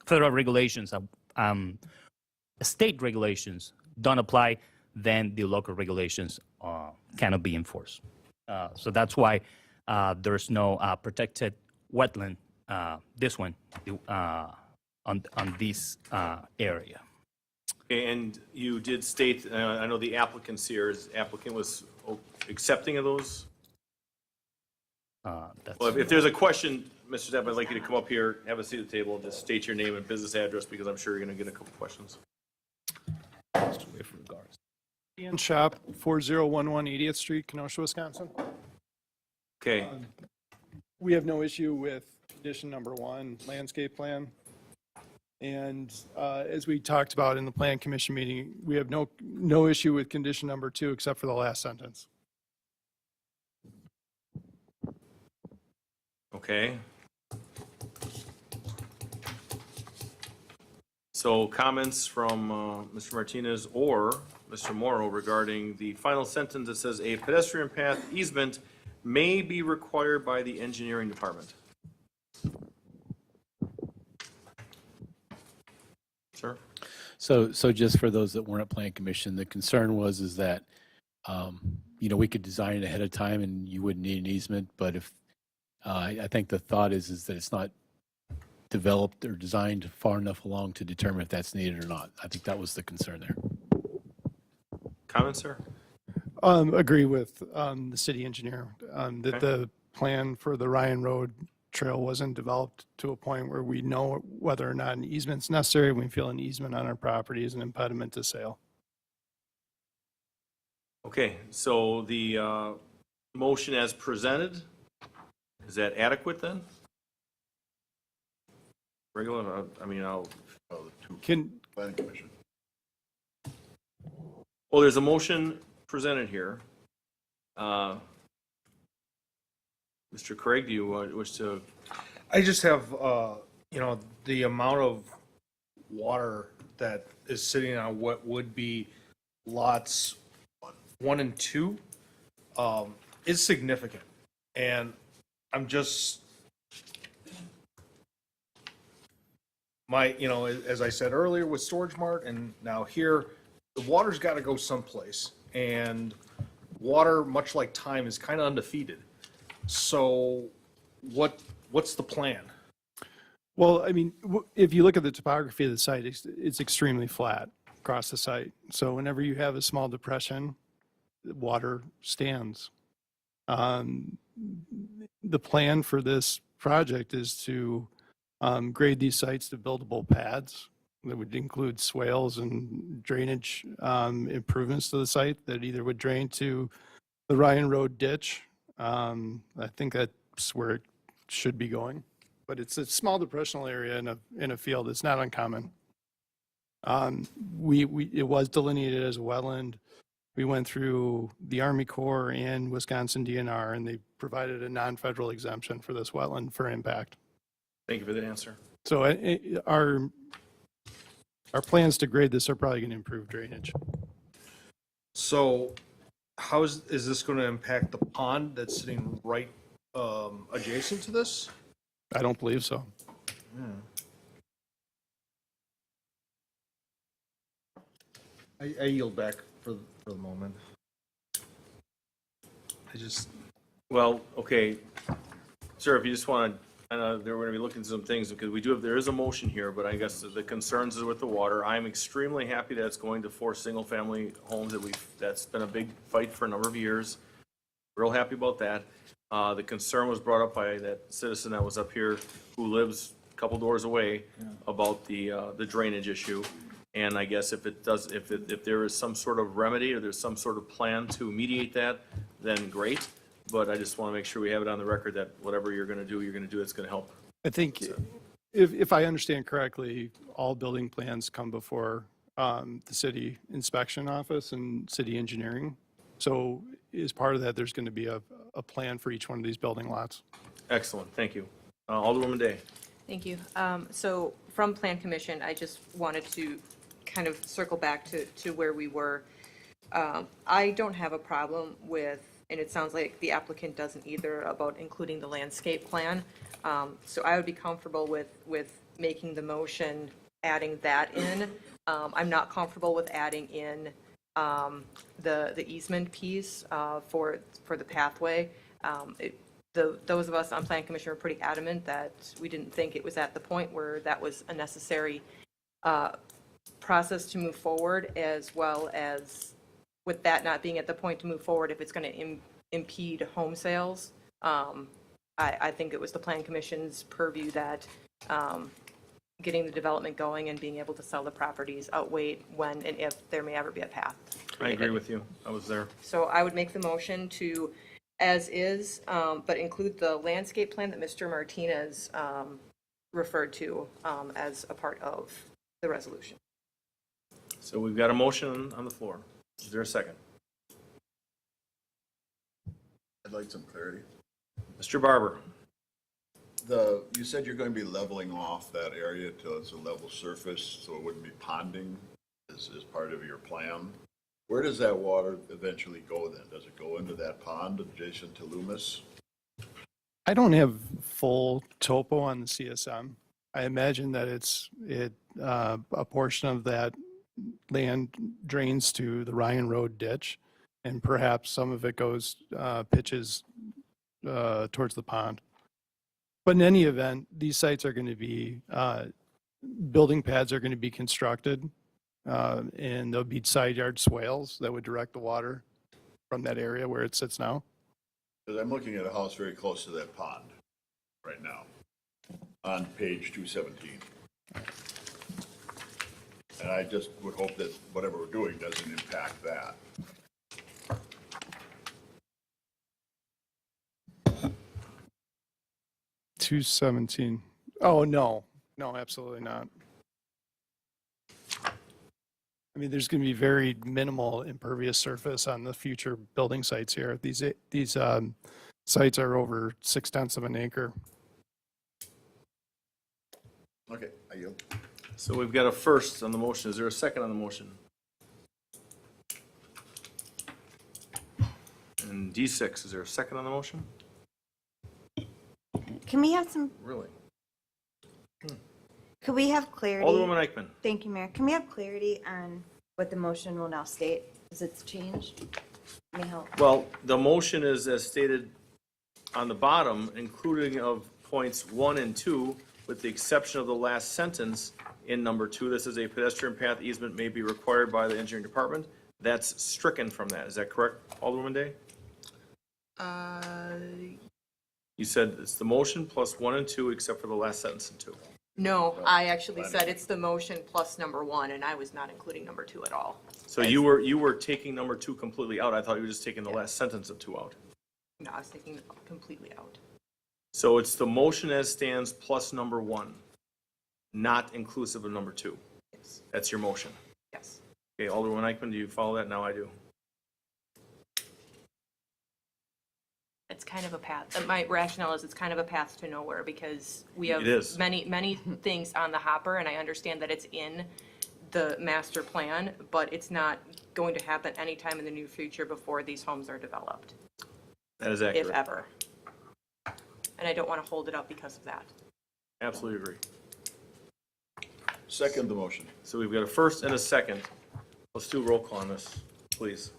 regulations, state regulations don't apply, then the local regulations cannot be enforced. So that's why there's no protected wetland, this one, on this area. Okay, and you did state, I know the applicant's here, applicant was accepting of those? Well, if there's a question, Mr. Depp, I'd like you to come up here, have a seat at the table, and just state your name and business address, because I'm sure you're going to get a couple questions. Ian Shop, 4011 80th Street, Kenosha, Wisconsin. Okay, We have no issue with condition number 1, landscape plan. And as we talked about in the plan commission meeting, we have no issue with condition number 2 except for the last sentence. okay. So comments from Mr. Martinez or Mr. Morrow regarding the final sentence that says a pedestrian path easement may be required by the engineering department. Sir? So just for those that weren't at Plan Commission, the concern is that, we could design it ahead of time and you wouldn't need an easement, but if, I think the thought is that it's not developed or designed far enough along to determine if that's needed or not. I think that was the concern there. Comments, sir? Agree with the city engineer that Okay. the plan for the Ryan Road Trail wasn't developed to a point where we know whether or not an easement's necessary. We feel an easement on our property is an impediment to sale. Okay, so the motion as presented, is that adequate then? Regular, I'll. Can, Planning Commission. Well, there's a motion presented here. Mr. Craig, do you wish to? I just have, the amount of water that is sitting on what would be lots 1 and 2 is significant. And I'm just, as I said earlier with Storage Mart and now here, the water's got to go someplace. And water, much like time, is kind of undefeated. So what's the plan? well, if you look at the topography of the site, it's extremely flat across the site. So whenever you have a small depression, water stands. The plan for this project is to grade these sites to buildable pads. That would include swales and drainage improvements to the site that either would drain to the Ryan Road ditch. I think that's where it should be going. But it's a small depressional area in a field. It's not uncommon. It was delineated as a wetland. We went through the Army Corps and Wisconsin DNR, and they provided a non-federal exemption for this wetland for impact. Thank you for that answer. So our plans to grade this are probably going to improve drainage. So how is this going to impact the pond that's sitting right adjacent to this? I don't believe so. I yield back for the moment. Well, okay, sir, if you just want to, I know we're going to be looking at some things because there is a motion here, but I guess the concerns is with the water. I'm extremely happy that it's going to 4 single-family homes that's been a big fight for a number of years. Real happy about that. The concern was brought up by that citizen that was up here who lives a couple doors away about the drainage issue. And I guess if there is some sort of remedy or there's some sort of plan to mediate that, then great. But I just want to make sure we have it on the record that whatever you're going to do, it's going to help. I think If I understand correctly, all building plans come before the city inspection office and city engineering. So as part of that, there's going to be a plan for each one of these building lots. Excellent, thank you. Alderwoman Day. Thank you. So from Plan Commission, I just wanted to kind of circle back to where we were. I don't have a problem with, and it sounds like the applicant doesn't either, about including the landscape plan. So I would be comfortable with making the motion, adding that in. I'm not comfortable with adding in the easement piece for the pathway. Those of us on Plan Commission were pretty adamant that we didn't think it was at the point where that was a necessary process to move forward, as well as with that not being at the point to move forward, if it's going to impede home sales. I think it was the Plan Commission's purview that getting the development going and being able to sell the properties outweighed when and if there may ever be a path. I agree with you. I was there. So I would make the motion to, as is, but include the landscape plan that Mr. Martinez referred to as a part of the resolution. So we've got a motion on the floor. Is there a second? I'd like some clarity. Mr. Barber. You said you're going to be leveling off that area till it's a level surface, so it wouldn't be ponding as part of your plan. Where does that water eventually go then? Does it go into that pond adjacent to Loomis? I don't have full topo on the CSM. I imagine that a portion of that land drains to the Ryan Road ditch, and perhaps some of it pitches towards the pond. But in any event, these sites are going to be, building pads are going to be constructed, and there'll be side yard swales that would direct the water from that area where it sits now. Because I'm looking at a house very close to that pond right now, on page 217. And I just would hope that whatever we're doing doesn't impact that. $217. Oh, no, absolutely not. I mean, there's going to be very minimal impervious surface on the future building sites here. These sites are over 0.6 of an acre. Okay, I yield. So we've got a first on the motion. Is there a second on the motion? And D6, is there a second on the motion? Can we have some, Really? could we have clarity? Alderwoman Eichman. Thank you, Mayor. Can we have clarity on what the motion will now state? Because it's changed. May help. Well, the motion is as stated on the bottom, including of points 1 and 2, with the exception of the last sentence in number 2. This is a pedestrian path easement may be required by the engineering department. That's stricken from that. Is that correct, Alderwoman Day? You said it's the motion plus 1 and 2, except for the last sentence in 2. No, I actually said it's the motion plus number 1, and I was not including number 2 at all. So you were taking number 2 completely out. I thought you were just taking the last sentence of 2 out. No, I was taking it completely out. So it's the motion as stands plus number 1, not inclusive of number 2. Yes. That's your motion. Yes. Okay, Alderwoman Eichman, do you follow that? Now I do. It's kind of a path. My rationale is it's kind of a path to nowhere because we have It is. many things on the hopper, and I understand that it's in the master plan, but it's not going to happen anytime in the near future before these homes are developed, That is accurate. if ever. And I don't want to hold it up because of that. Absolutely agree. Second the motion. So we've got a first and a second. Let's do a roll call on this, please.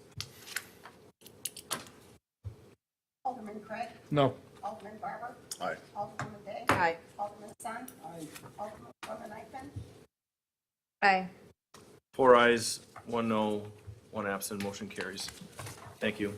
Alderman Craig? No. Alderman Barber? Aye. Alderwoman Day? Aye. Alderman Hassan? Aye. Alderman Eichman? Aye. 4 ayes, 1 no, 1 absent, motion carries. Thank you.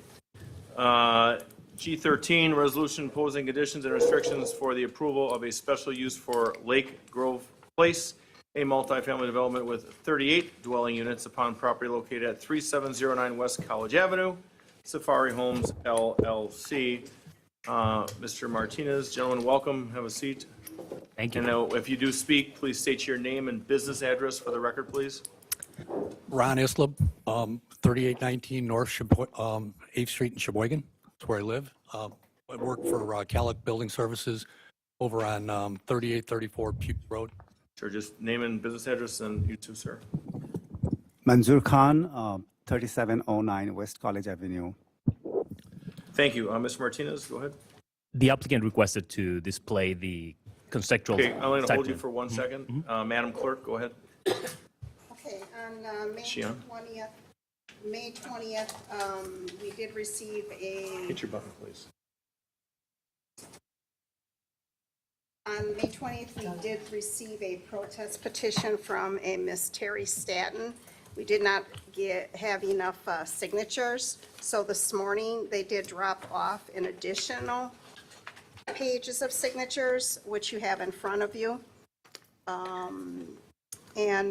G13, resolution imposing conditions and restrictions for the approval of a special use for Lake Grove Place, a multifamily development with 38 dwelling units upon property located at 3709 West College Avenue, Safari Homes LLC. Mr. Martinez, gentlemen, welcome. Have a seat. Thank you. And now, if you do speak, please state your name and business address for the record, please. Ron Islip, 3819 North 8th Street in Sheboygan. That's where I live. I work for Calic Building Services over on 3834 Puke Road. Sure, just name and business address and you too, sir. Manzoor Khan, 3709 West College Avenue. Thank you. Ms. Martinez, go ahead. The applicant requested to display the conceptual. Okay, I'm going to site hold you plan. for 1 second. Madam Clerk, go ahead. Okay, on May She on? 20th, we did receive a, Hit your button, please. on May 20th, we did receive a protest petition from a Miss Terry Staton. We did not have enough signatures, so this morning they did drop off an additional pages of signatures, which you have in front of you. It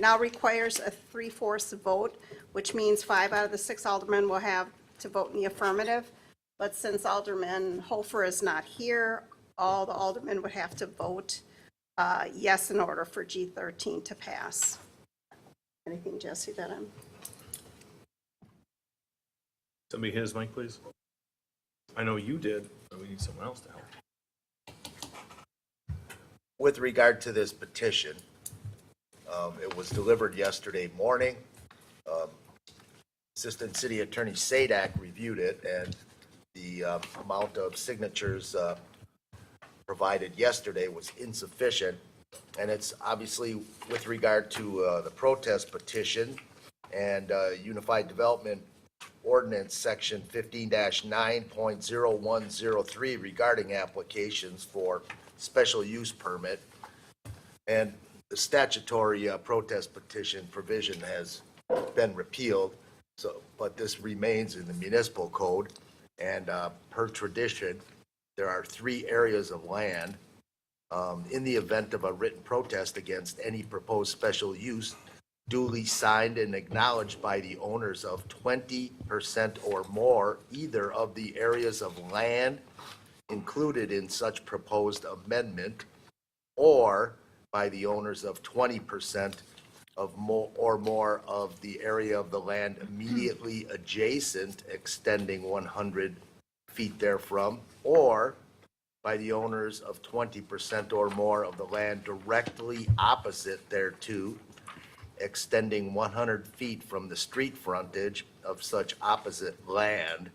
now requires a 3/4 vote, which means 5 out of the 6 aldermen will have to vote in the affirmative. But since Alderman Hofer is not here, all the aldermen would have to vote yes in order for G13 to pass. Anything, Jesse, that I'm? Somebody hit his mic, please. I know you did, but we need someone else to help. With regard to this petition, it was delivered yesterday morning. Assistant City Attorney Sadak reviewed it, and the amount of signatures provided yesterday was insufficient. And it's obviously with regard to the protest petition and Unified Development Ordinance Section 15-9.0103 regarding applications for special use permit. And the statutory protest petition provision has been repealed, but this remains in the municipal code. And per tradition, there are 3 areas of land. In the event of a written protest against any proposed special use, duly signed and acknowledged by the owners of 20% or more either of the areas of land included in such proposed amendment, or by the owners of 20% of more or more of the area of the land immediately adjacent, extending 100 feet therefrom, or by the owners of 20% or more of the land directly opposite thereto, extending 100 feet from the street frontage of such opposite land.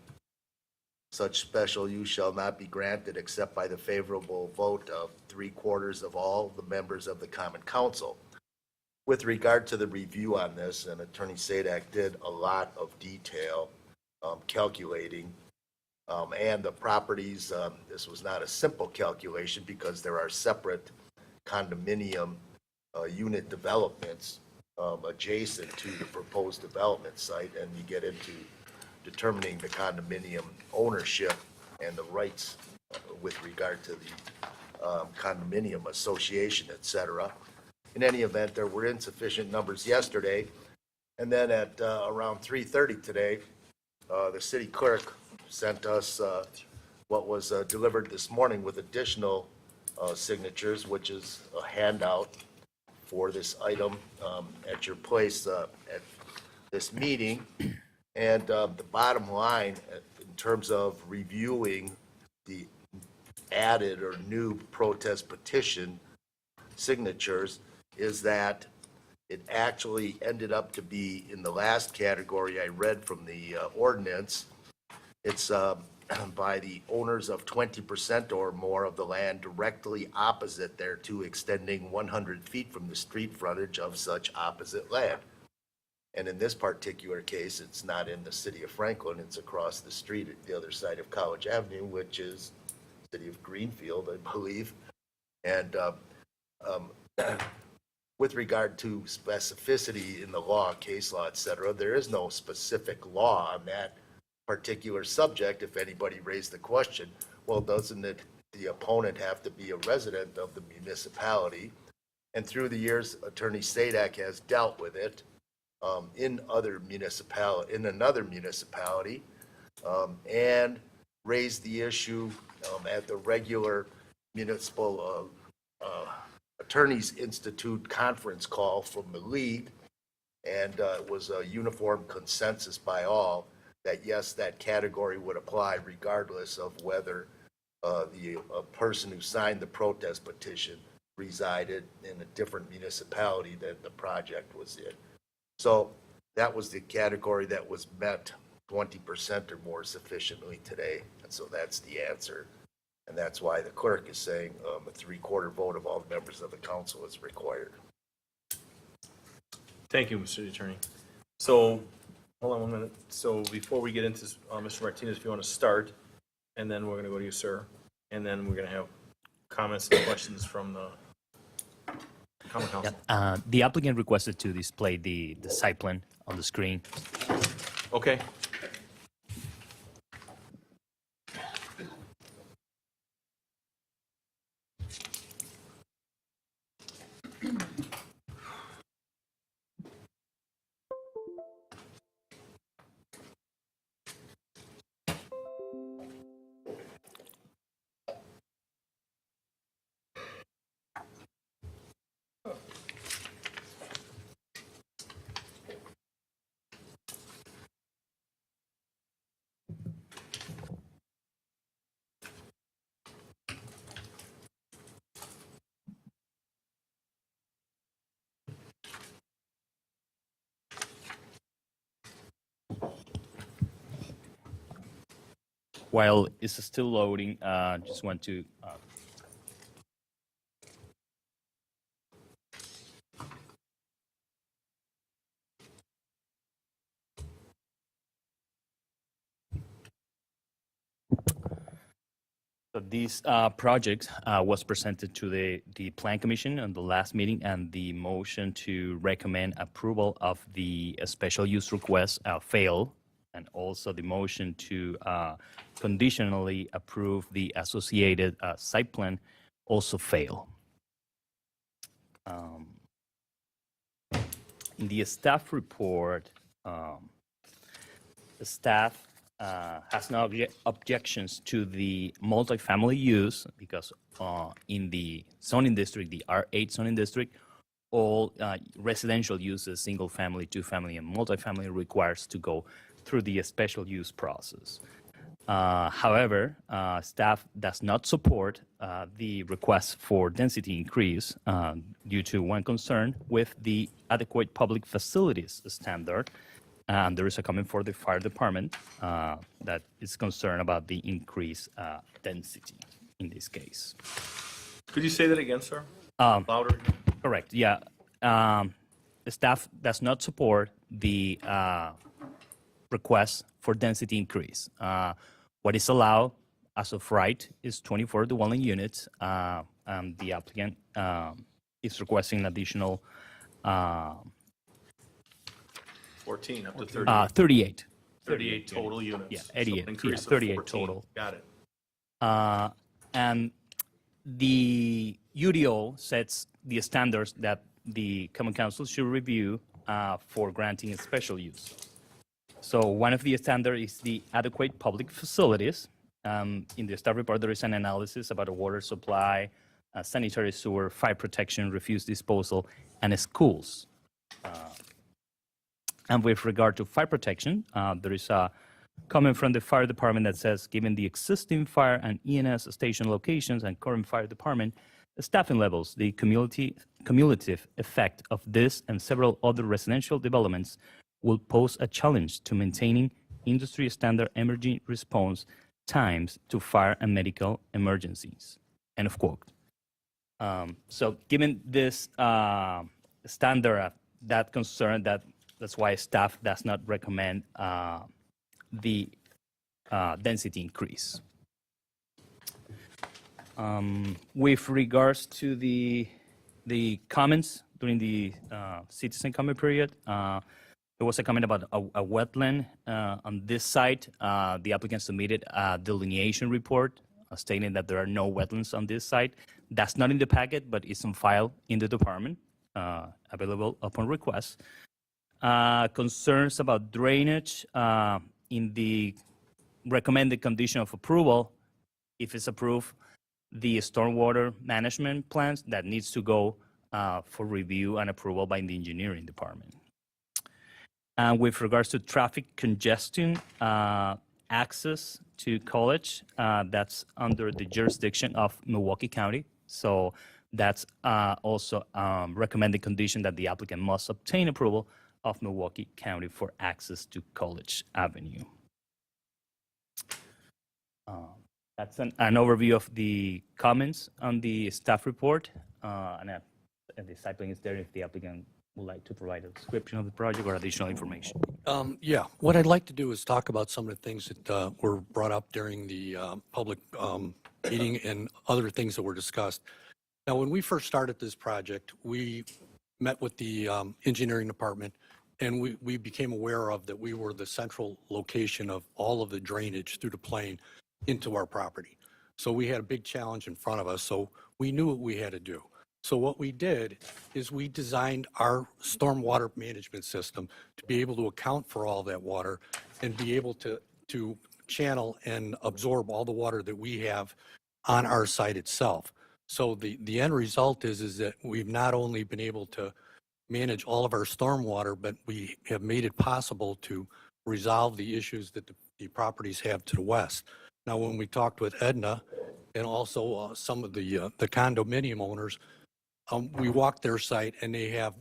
Such special use shall not be granted except by the favorable vote of 3/4 of all the members of the Common Council. With regard to the review on this, and Attorney Sadak did a lot of detail calculating, and the properties, this was not a simple calculation because there are separate condominium unit developments adjacent to the proposed development site, and you get into determining the condominium ownership and the rights with regard to the condominium association, et cetera. In any event, there were insufficient numbers yesterday, and then at around 3:30 today, the city clerk sent us what was delivered this morning with additional signatures, which is a handout for this item at your place at this meeting. And the bottom line, in terms of reviewing the added or new protest petition signatures, is that it actually ended up to be in the last category I read from the ordinance. It's by the owners of 20% or more of the land directly opposite thereto, extending 100 feet from the street frontage of such opposite land. And in this particular case, it's not in the city of Franklin, it's across the street at the other side of College Avenue, which is city of Greenfield, I believe. And with regard to specificity in the law, case law, et cetera, there is no specific law on that particular subject. If anybody raised the question, well, doesn't the opponent have to be a resident of the municipality? And through the years, Attorney Sadak has dealt with it in another municipality, and raised the issue at the regular Municipal Attorneys Institute conference call from the league, and it was a uniform consensus by all that yes, that category would apply regardless of whether the person who signed the protest petition resided in a different municipality than the project was in. So that was the category that was met 20% or more sufficiently today, and so that's the answer. And that's why the clerk is saying a 3/4 vote of all the members of the council is required. Thank you, Mr. Attorney. So, hold on 1 minute. So before we get into, Mr. Martinez, if you want to start, and then we're going to go to you, sir. And then we're going to have comments and questions from the common council. The applicant requested to display the site plan on the screen. Okay. While it's still loading, just want to so this project was presented to the Plan Commission on the last meeting, and the motion to recommend approval of the special use request failed, and also the motion to conditionally approve the associated site plan also failed. In the staff report, the staff has no objections to the multifamily use because in the zoning district, the R8 zoning district, all residential uses, single family, two family, and multifamily requires to go through the special use process. However, staff does not support the request for density increase due to one concern with the adequate public facilities standard. And there is a comment for the fire department that is concerned about the increased density in this case. Could you say that again, sir? Louder. Correct, yeah. The staff does not support the request for density increase. What is allowed as of right is 24 dwelling units. The applicant is requesting an additional 14 up to 38. 38. 38 total units. Yeah, So 88. increase of 38 14. total. Got it. And the UDO sets the standards that the Common Council should review for granting a special use. So one of the standards is the adequate public facilities. In the staff report, there is an analysis about a water supply, sanitary sewer, fire protection, refuse disposal, and schools. And with regard to fire protection, there is a comment from the fire department that says, given the existing fire and ENS station locations and current fire department staffing levels, the cumulative effect of this and several other residential developments will pose a challenge to maintaining industry standard emergency response times to fire and medical emergencies. End of quote. So given this standard, that concern, that's why staff does not recommend the density increase. With regards to the comments during the citizen comment period, there was a comment about a wetland on this site. The applicant submitted a delineation report stating that there are no wetlands on this site. That's not in the packet, but it's on file in the department, available upon request. Concerns about drainage in the recommended condition of approval, if it's approved, the stormwater management plans that needs to go for review and approval by the engineering department. And with regards to traffic congestion, access to college, that's under the jurisdiction of Milwaukee County. So that's also recommended condition that the applicant must obtain approval of Milwaukee County for access to College Avenue. That's an overview of the comments on the staff report. And the site plan is there if the applicant would like to provide a description of the project or additional information. Yeah, what I'd like to do is talk about some of the things that were brought up during the public meeting and other things that were discussed. Now, when we first started this project, we met with the engineering department, and we became aware of that we were the central location of all of the drainage through the plain into our property. So we had a big challenge in front of us, so we knew what we had to do. So what we did is we designed our stormwater management system to be able to account for all that water and be able to channel and absorb all the water that we have on our site itself. So the end result is that we've not only been able to manage all of our stormwater, but we have made it possible to resolve the issues that the properties have to the west. Now, when we talked with Edna and also some of the condominium owners, we walked their site and they have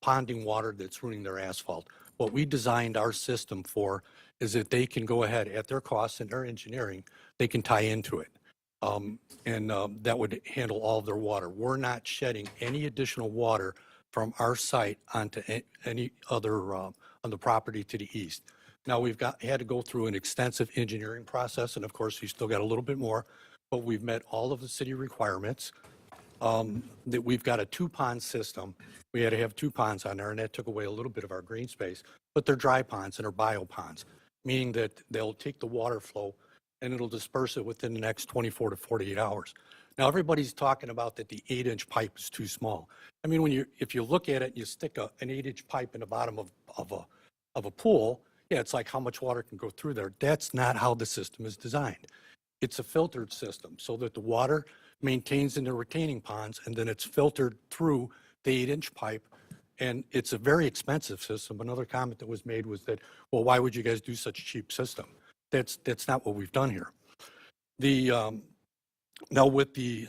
ponding water that's ruining their asphalt. What we designed our system for is that they can go ahead at their cost and their engineering, they can tie into it. And that would handle all of their water. We're not shedding any additional water from our site onto any other on the property to the east. Now, we've had to go through an extensive engineering process, and of course, we still got a little bit more, but we've met all of the city requirements. That we've got a 2-pond system. We had to have 2 ponds on there, and that took away a little bit of our green space, but they're dry ponds and they're bio ponds, meaning that they'll take the water flow and it'll disperse it within the next 24 to 48 hours. Now, everybody's talking about that the 8-inch pipe is too small. I mean, if you look at it, you stick an 8-inch pipe in the bottom of a pool, yeah, it's like how much water can go through there. That's not how the system is designed. It's a filtered system so that the water maintains in the retaining ponds, and then it's filtered through the 8-inch pipe. And it's a very expensive system. Another comment that was made was that, well, why would you guys do such a cheap system? That's not what we've done here. Now, with the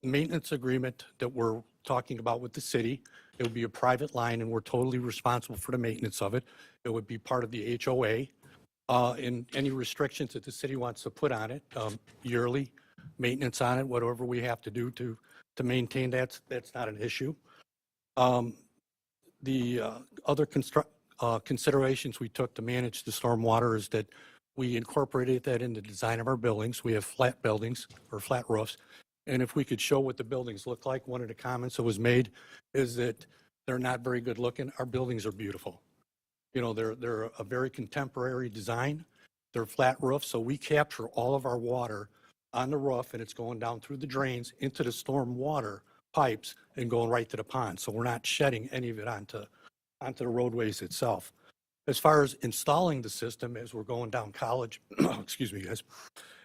maintenance agreement that we're talking about with the city, it would be a private line, and we're totally responsible for the maintenance of it. It would be part of the HOA. And any restrictions that the city wants to put on it, yearly maintenance on it, whatever we have to do to maintain that's not an issue. The other considerations we took to manage the stormwater is that we incorporated that in the design of our buildings. We have flat buildings or flat roofs. And if we could show what the buildings look like, one of the comments that was made is that they're not very good looking. Our buildings are beautiful. You know, they're a very contemporary design. They're flat roofs, so we capture all of our water on the roof, and it's going down through the drains into the storm water pipes and going right to the pond. So we're not shedding any of it onto the roadways itself. As far as installing the system, as we're going down College, excuse me, guys,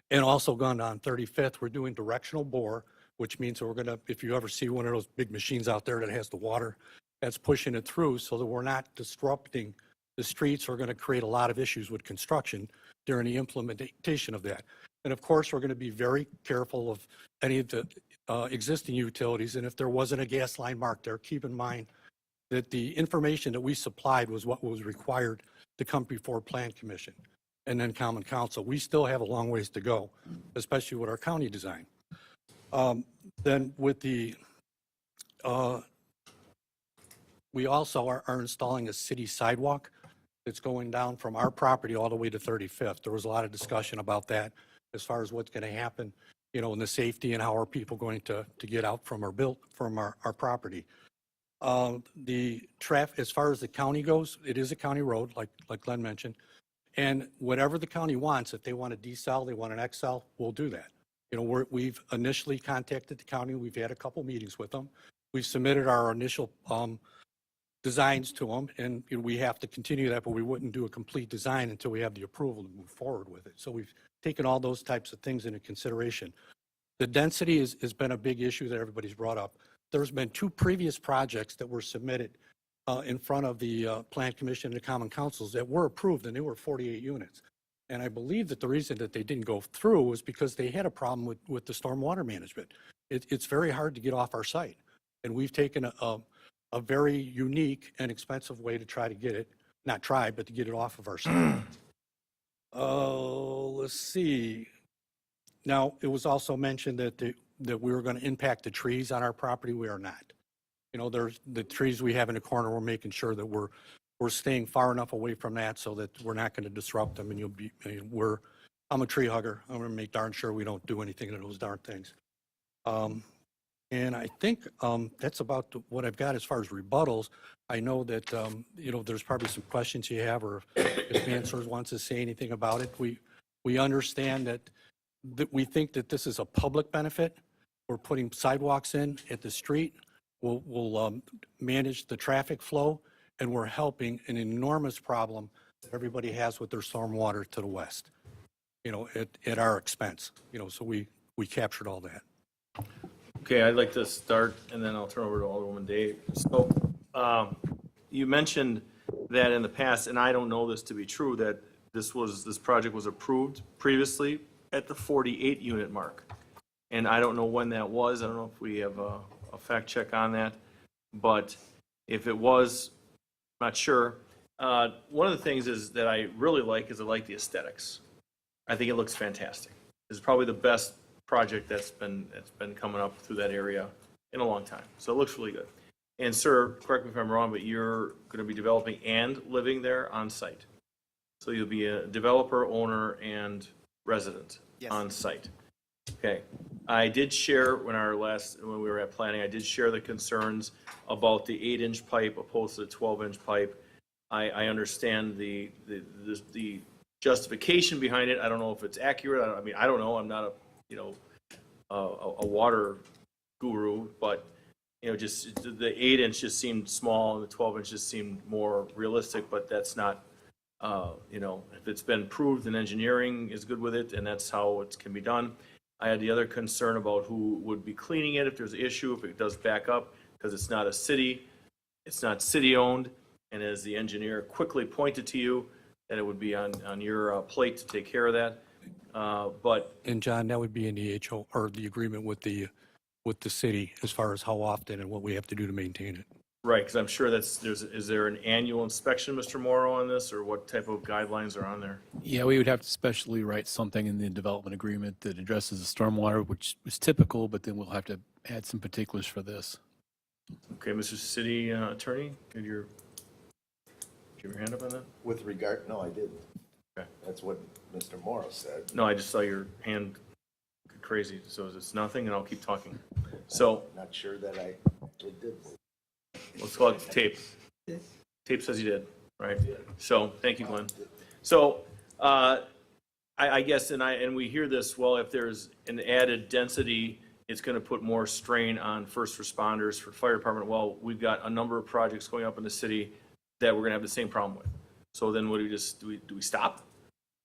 and also going down 35th, we're doing directional bore, which means we're going to, if you ever see one of those big machines out there that has the water, that's pushing it through so that we're not disrupting the streets. We're going to create a lot of issues with construction during the implementation of that. And of course, we're going to be very careful of any of the existing utilities. And if there wasn't a gas line marked there, keep in mind that the information that we supplied was what was required to come before Plan Commission and then Common Council. We still have a long ways to go, especially with our county design. Then with the, we also are installing a city sidewalk that's going down from our property all the way to 35th. There was a lot of discussion about that as far as what's going to happen, you know, and the safety and how are people going to get out from our property. The traffic, as far as the county goes, it is a county road, like Glenn mentioned. And whatever the county wants, if they want a decel, they want an XL, we'll do that. You know, we've initially contacted the county. We've had a couple meetings with them. We've submitted our initial designs to them, and you know, we have to continue that, but we wouldn't do a complete design until we have the approval to move forward with it. So we've taken all those types of things into consideration. The density has been a big issue that everybody's brought up. There's been 2 previous projects that were submitted in front of the Plan Commission and the Common Councils that were approved, and they were 48 units. And I believe that the reason that they didn't go through was because they had a problem with the stormwater management. It's very hard to get off our site. And we've taken a very unique and expensive way to try to get it, not try, but to get it off of our site. Let's see. Now, it was also mentioned that that we were going to impact the trees on our property. We are not. You know, there's the trees we have in the corner, we're making sure that we're staying far enough away from that so that we're not going to disrupt them. And I'm a tree hugger. I'm going to make darn sure we don't do anything to those darn things. And I think that's about what I've got as far as rebuttals. I know that, you know, there's probably some questions you have, or if Mansors wants to say anything about it. We understand that we think that this is a public benefit. We're putting sidewalks in at the street. We'll manage the traffic flow, and we're helping an enormous problem that everybody has with their stormwater to the west, you know, at our expense. You know, so we captured all that. Okay, I'd like to start, and then I'll turn over to Alderwoman Day. So you mentioned that in the past, and I don't know this to be true, that this project was approved previously at the 48 unit mark. And I don't know when that was. I don't know if we have a fact check on that. But if it was, I'm not sure. One of the things is that I really like is I like the aesthetics. I think it looks fantastic. It's probably the best project that's been coming up through that area in a long time. So it looks really good. And sir, correct me if I'm wrong, but you're going to be developing and living there on site. So you'll be a developer, owner, and resident on site. Okay. I did share when we were at planning, I did share the concerns about the 8-inch pipe opposed to the 12-inch pipe. I understand the justification behind it. I don't know if it's accurate. I mean, I don't know. I'm not a water guru, but just the 8-inch just seemed small and the 12-inch just seemed more realistic, but that's not, if it's been proved and engineering is good with it and that's how it can be done. I had the other concern about who would be cleaning it if there's an issue, if it does back up, because it's not a city, it's not city-owned, and as the engineer quickly pointed to you, that it would be on your plate to take care of that. And John, that would be in the HO, or the agreement with the city as far as how often and what we have to do to maintain it. Right, because I'm sure is there an annual inspection, Mr. Morrow, on this, or what type of guidelines are on there? Yeah, we would have to specially write something in the development agreement that addresses the stormwater, which is typical, but then we'll have to add some particulars for this. Okay, Mr. City Attorney, did you have your hand up on that? With regard, no, I didn't. Okay. That's what Mr. Morrow said. No, I just saw your hand go crazy, so it's nothing, and I'll keep talking. So Not sure that I actually did. let's call it tape. Tape says you did, right? So, thank you, Glenn. So, I guess, and we hear this, well, if there's an added density, it's going to put more strain on first responders for fire department. Well, we've got a number of projects going up in the city that we're going to have the same problem with. So then what do we stop?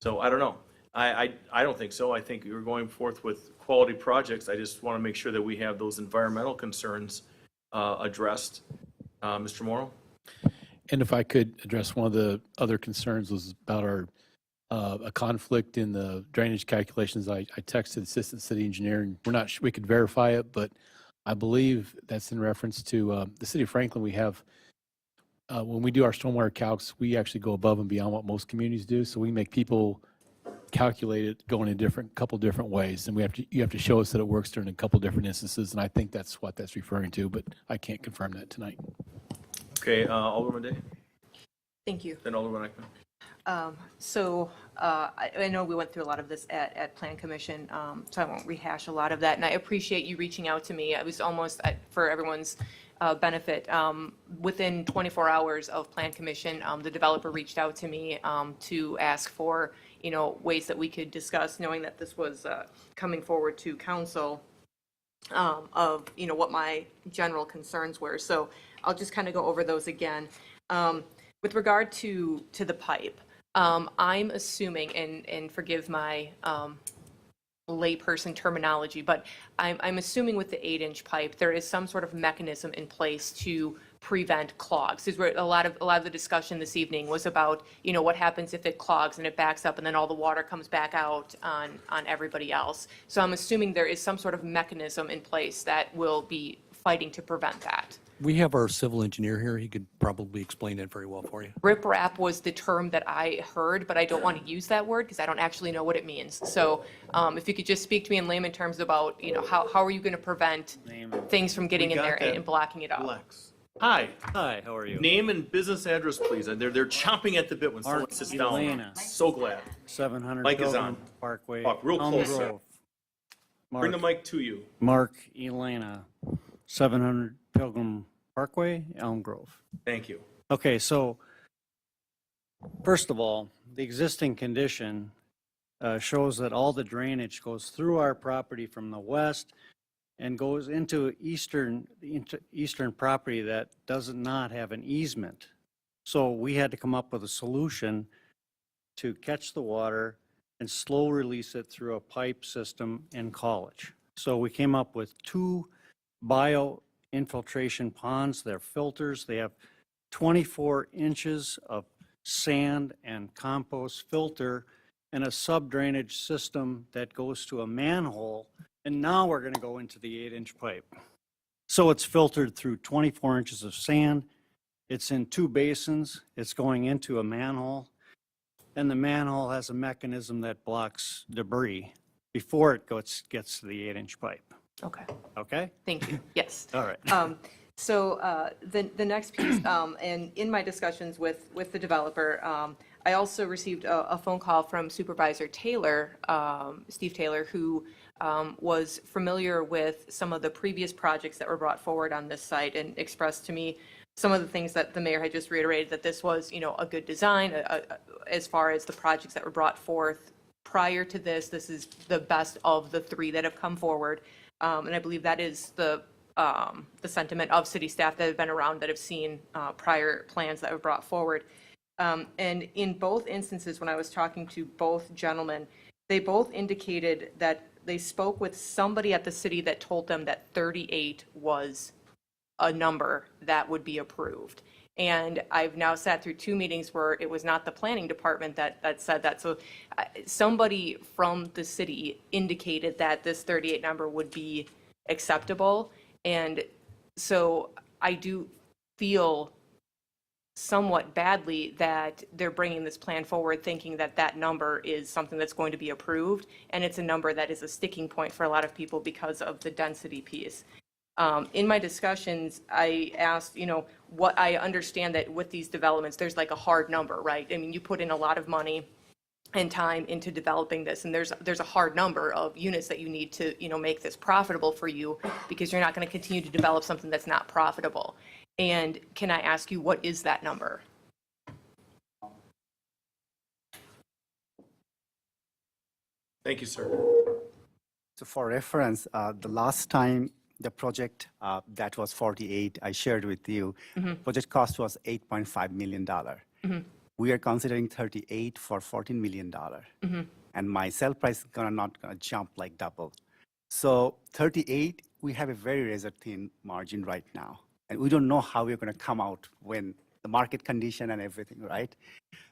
So I don't know. I don't think so. I think we're going forth with quality projects. I just want to make sure that we have those environmental concerns addressed. Mr. Morrow? And if I could address one of the other concerns was about our a conflict in the drainage calculations. I texted Assistant City Engineer, and we're not sure we could verify it, but I believe that's in reference to the City of Franklin. We have when we do our stormwater calcs, we actually go above and beyond what most communities do. So we make people calculate it going in couple different ways, and you have to show us that it works during a couple different instances. And I think that's what that's referring to, but I can't confirm that tonight. Okay, Alderman Day? Thank you. Then Alderman Eichmann. I know we went through a lot of this at Plan Commission, so I won't rehash a lot of that. And I appreciate you reaching out to me. It was almost for everyone's benefit. Within 24 hours of Plan Commission, the developer reached out to me to ask for, ways that we could discuss, knowing that this was coming forward to council, of, what my general concerns were. So I'll just kind of go over those again. With regard to the pipe, I'm assuming, and forgive my layperson terminology, but I'm assuming with the 8-inch pipe, there is some sort of mechanism in place to prevent clogs. Is where a lot of the discussion this evening was about, what happens if it clogs and it backs up and then all the water comes back out on everybody else. So I'm assuming there is some sort of mechanism in place that will be fighting to prevent that. We have our civil engineer here. He could probably explain it very well for you. Rip-rap was the term that I heard, but I don't want to use that word because I don't actually know what it means. So if you could just speak to me in layman terms about, how are you going to prevent things from getting We in got there that. and blocking it up? Relax. Hi. Hi, how are you? Name and business address, please. And they're chomping at the bit when someone Mark sits down. Elena. So glad. 700 Mic is Pilgrim on. Parkway. Talk real Elm close. Grove. Bring the mic to you. Mark Elena, 700 Pilgrim Parkway, Elm Grove. Thank you. Okay, so first of all, the existing condition shows that all the drainage goes through our property from the west and goes into eastern property that does not have an easement. So we had to come up with a solution to catch the water and slow release it through a pipe system in College. So we came up with 2 bio infiltration ponds. They're filters. They have 24 inches of sand and compost filter and a sub-drainage system that goes to a manhole. And now we're going to go into the 8-inch pipe. So it's filtered through 24 inches of sand. It's in 2 basins. It's going into a manhole. And the manhole has a mechanism that blocks debris before it gets to the 8-inch pipe. Okay. Okay? Thank you. Yes. All right. So the next piece, and in my discussions with the developer, I also received a phone call from Supervisor Taylor, Steve Taylor, who was familiar with some of the previous projects that were brought forward on this site and expressed to me some of the things that the mayor had just reiterated, that this was, a good design as far as the projects that were brought forth prior to this. This is the best of the 3 that have come forward. And I believe that is the sentiment of city staff that have been around that have seen prior plans that were brought forward. And in both instances, when I was talking to both gentlemen, they both indicated that they spoke with somebody at the city that told them that 38 was a number that would be approved. And I've now sat through 2 meetings where it was not the planning department that said that. So somebody from the city indicated that this 38 number would be acceptable. And so I do feel somewhat badly that they're bringing this plan forward thinking that that number is something that's going to be approved. And it's a number that is a sticking point for a lot of people because of the density piece. In my discussions, I asked, what I understand that with these developments, there's like a hard number, right? I mean, you put in a lot of money and time into developing this, and there's a hard number of units that you need to, make this profitable for you, because you're not going to continue to develop something that's not profitable. And can I ask you, what is that number? Thank you, sir. So for reference, the last time the project that was 48, I shared with you, project cost was $8.5 million. We are considering 38 for $14 million. And my sell price is not gonna jump like double. So 38, we have a very razor thin margin right now. And we don't know how we're gonna come out when the market condition and everything, right?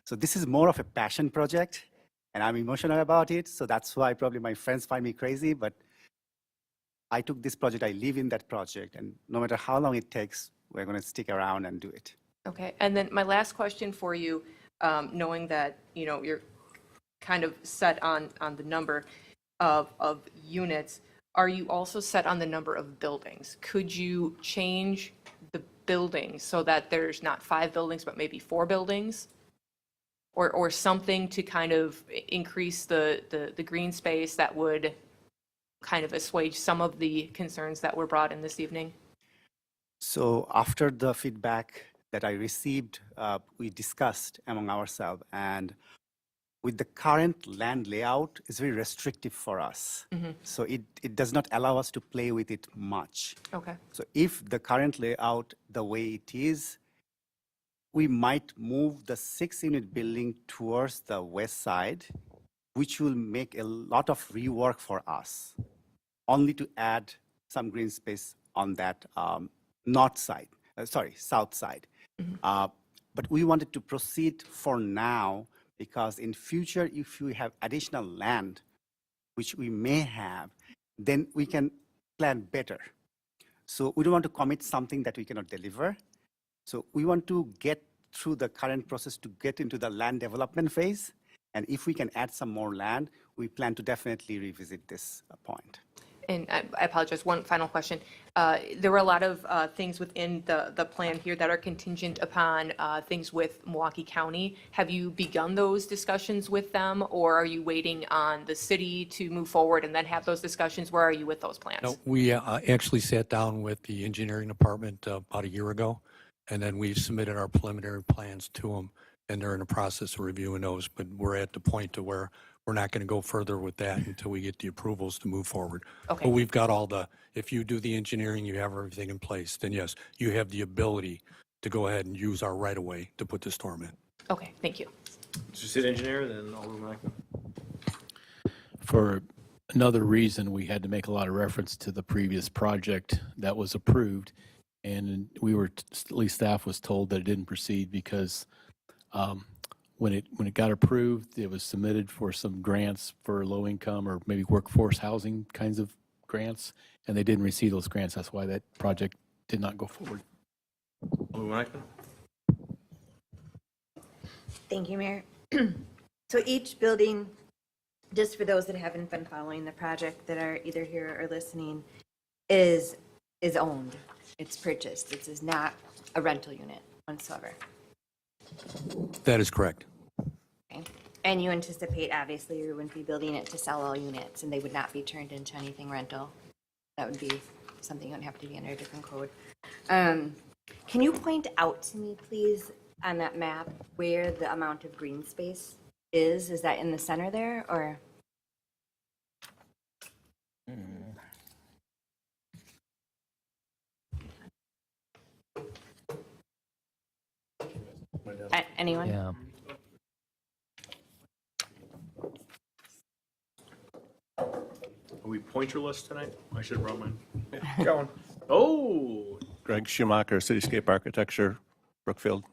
So this is more of a passion project, and I'm emotional about it. So that's why probably my friends find me crazy, but I took this project, I live in that project, and no matter how long it takes, we're going to stick around and do it. Okay, and then my last question for you, knowing that, you're kind of set on the number of units, are you also set on the number of buildings? Could you change the buildings so that there's not 5 buildings, but maybe 4 buildings? Or something to kind of increase the green space that would kind of assuage some of the concerns that were brought in this evening? So after the feedback that I received, we discussed among ourselves, and with the current land layout, it's very restrictive for us. So it does not allow us to play with it much. Okay. So if the current layout, the way it is, we might move the 6-unit building towards the west side which will make a lot of rework for us, only to add some green space on that south side. But we wanted to proceed for now because in future, if we have additional land, which we may have, then we can plan better. So we don't want to commit something that we cannot deliver. So we want to get through the current process to get into the land development phase. And if we can add some more land, we plan to definitely revisit this point. And I apologize, one final question. There were a lot of things within the plan here that are contingent upon things with Milwaukee County. Have you begun those discussions with them, or are you waiting on the city to move forward and then have those discussions? Where are you with those plans? No, we actually sat down with the engineering department about a year ago, and then we've submitted our preliminary plans to them, and they're in the process of reviewing those. But we're at the point to where we're not going to go further with that until we get the approvals to move forward. Okay. But we've got if you do the engineering, you have everything in place, then yes, you have the ability to go ahead and use our right-of-way to put the storm in. Okay, thank you. Mr. City Engineer, then Alderman Mackman. For another reason, we had to make a lot of reference to the previous project that was approved. And at least staff was told that it didn't proceed because when it got approved, it was submitted for some grants for low income or maybe workforce housing kinds of grants, and they didn't receive those grants. That's why that project did not go forward. Alderman Mackman. Thank you, Mayor. So each building, just for those that haven't been following the project that are either here or listening, is owned. It's purchased. This is not a rental unit whatsoever. That is correct. Okay. And you anticipate, obviously, you wouldn't be building it to sell all units, and they would not be turned into anything rental. That would be something that would have to be under a different code. Can you point out to me, please, on that map, where the amount of green space is? Is that in the center there, or? Anyone? Yeah. Are we pointerless tonight? I should have brought mine. Going. Oh, Greg Schumacher, Cityscape Architecture, Brookfield.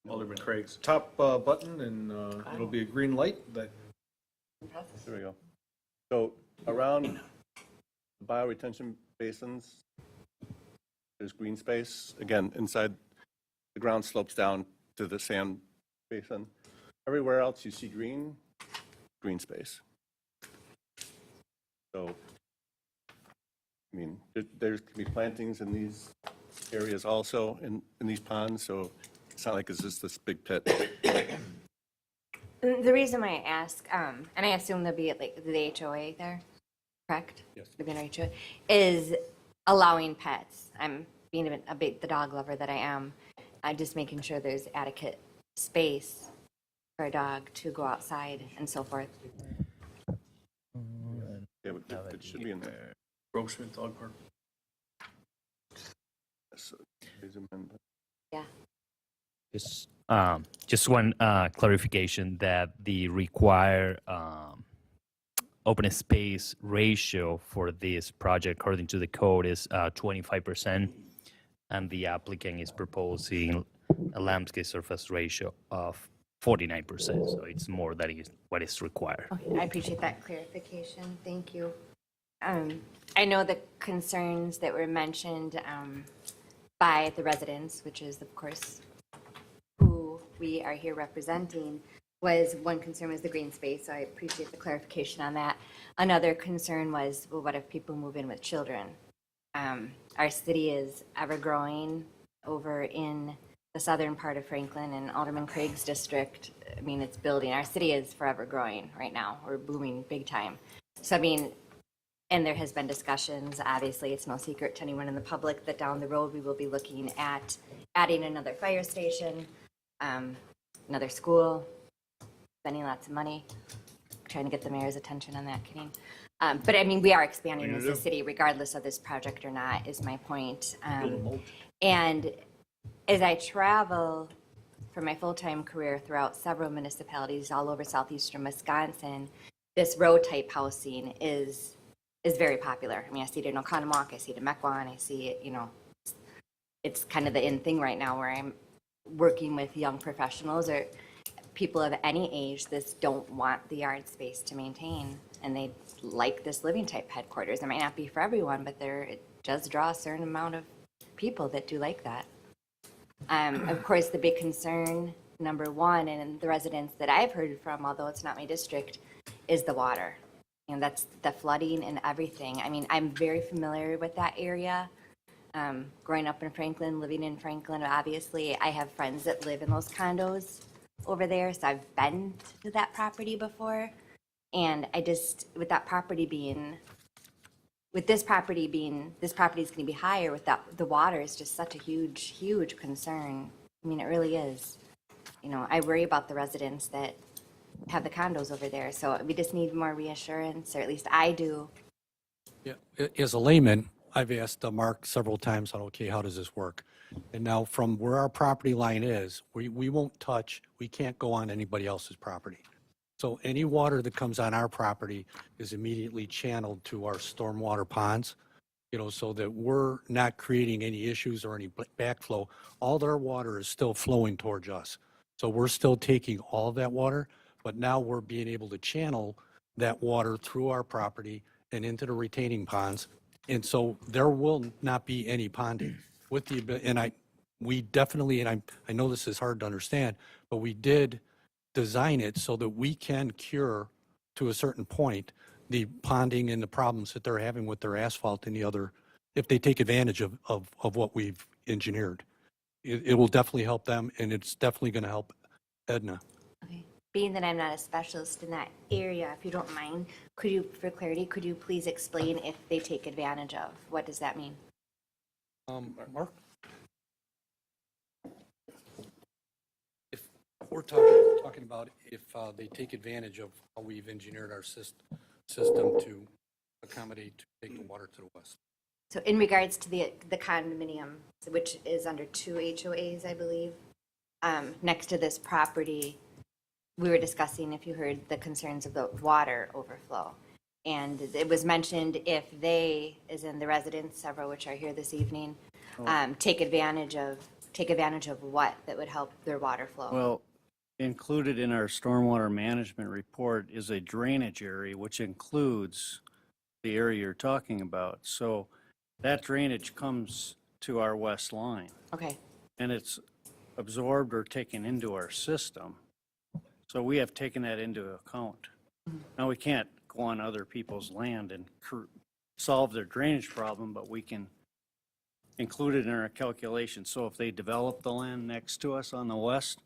Alderman Craig's. Top button, and it'll be a green light that There we go. So around the bioretention basins, there's green space. Again, inside, the ground slopes down to the sand basin. Everywhere else you see green space. So, I mean, there can be plantings in these areas also, in these ponds, so it's not like it's just this big pit. The reason why I ask, and I assume there'll be like the HOA there, correct? Yes. The HOA, is allowing pets. I'm being the dog lover that I am. I'm just making sure there's adequate space for a dog to go outside and so forth. Yeah, but it should be in there. Grossman Dog Park. So, they zoom in, but- Yeah. Just one clarification that the required open space ratio for this project, according to the code, is 25%, and the applicant is proposing a landscape surface ratio of 49%. So it's more than what is required. Okay, I appreciate that clarification. Thank you. I know the concerns that were mentioned by the residents, which is, of course, who we are here representing, one concern was the green space, so I appreciate the clarification on that. Another concern was, well, what if people move in with children? Our city is ever-growing over in the southern part of Franklin and Alderman Craig's district. I mean, it's building. Our city is forever growing right now. We're booming big time. So, I mean, and there has been discussions, obviously, it's no secret to anyone in the public that down the road we will be looking at adding another fire station, another school, spending lots of money, trying to get the mayor's attention on that, kidding. But I mean, we are expanding as a city regardless of this project or not, is my point. And as I travel for my full-time career throughout several municipalities all over southeastern Wisconsin, this row type housing is very popular. I mean, I see it in Oconomowoc, I see it in Mequon, I see it, it's kind of the in thing right now where I'm working with young professionals or people of any age that don't want the yard space to maintain, and they like this living type headquarters. It might not be for everyone, but it does draw a certain amount of people that do like that. Of course, the big concern, number one, and the residents that I've heard from, although it's not my district, is the water. And that's the flooding and everything. I mean, I'm very familiar with that area. Growing up in Franklin, living in Franklin, obviously, I have friends that live in those condos over there, so I've been to that property before. And with that property being, this property is going to be higher with that, the water is just such a huge, huge concern. I mean, it really is. I worry about the residents that have the condos over there, so we just need more reassurance, or at least I do. Yeah, as a layman, I've asked Mark several times on, okay, how does this work? And now from where our property line is, we won't touch, we can't go on anybody else's property. So any water that comes on our property is immediately channeled to our stormwater ponds, so that we're not creating any issues or any backflow. All their water is still flowing towards us. So we're still taking all of that water, but now we're being able to channel that water through our property and into the retaining ponds. And so there will not be any ponding with we definitely, and I know this is hard to understand, but we did design it so that we can cure to a certain point the ponding and the problems that they're having with their asphalt and the other, if they take advantage of what we've engineered. It will definitely help them, and it's definitely going to help Edna. Okay. Being that I'm not a specialist in that area, if you don't mind, for clarity, could you please explain if they take advantage of? What does that mean? Mark? If we're talking about if they take advantage of how we've engineered our system to accommodate, to take the water to the west. So in regards to the condominium, which is under 2 HOAs, I believe, next to this property, we were discussing, if you heard, the concerns of the water overflow. And it was mentioned if they, as in the residents, several which are here this evening, take advantage of what that would help their water flow. Well, included in our stormwater management report is a drainage area, which includes the area you're talking about. So that drainage comes to our west line. Okay. And it's absorbed or taken into our system. So we have taken that into account. Now, we can't go on other people's land and solve their drainage problem, but we can include it in our calculation. So if they develop the land next to us on the west,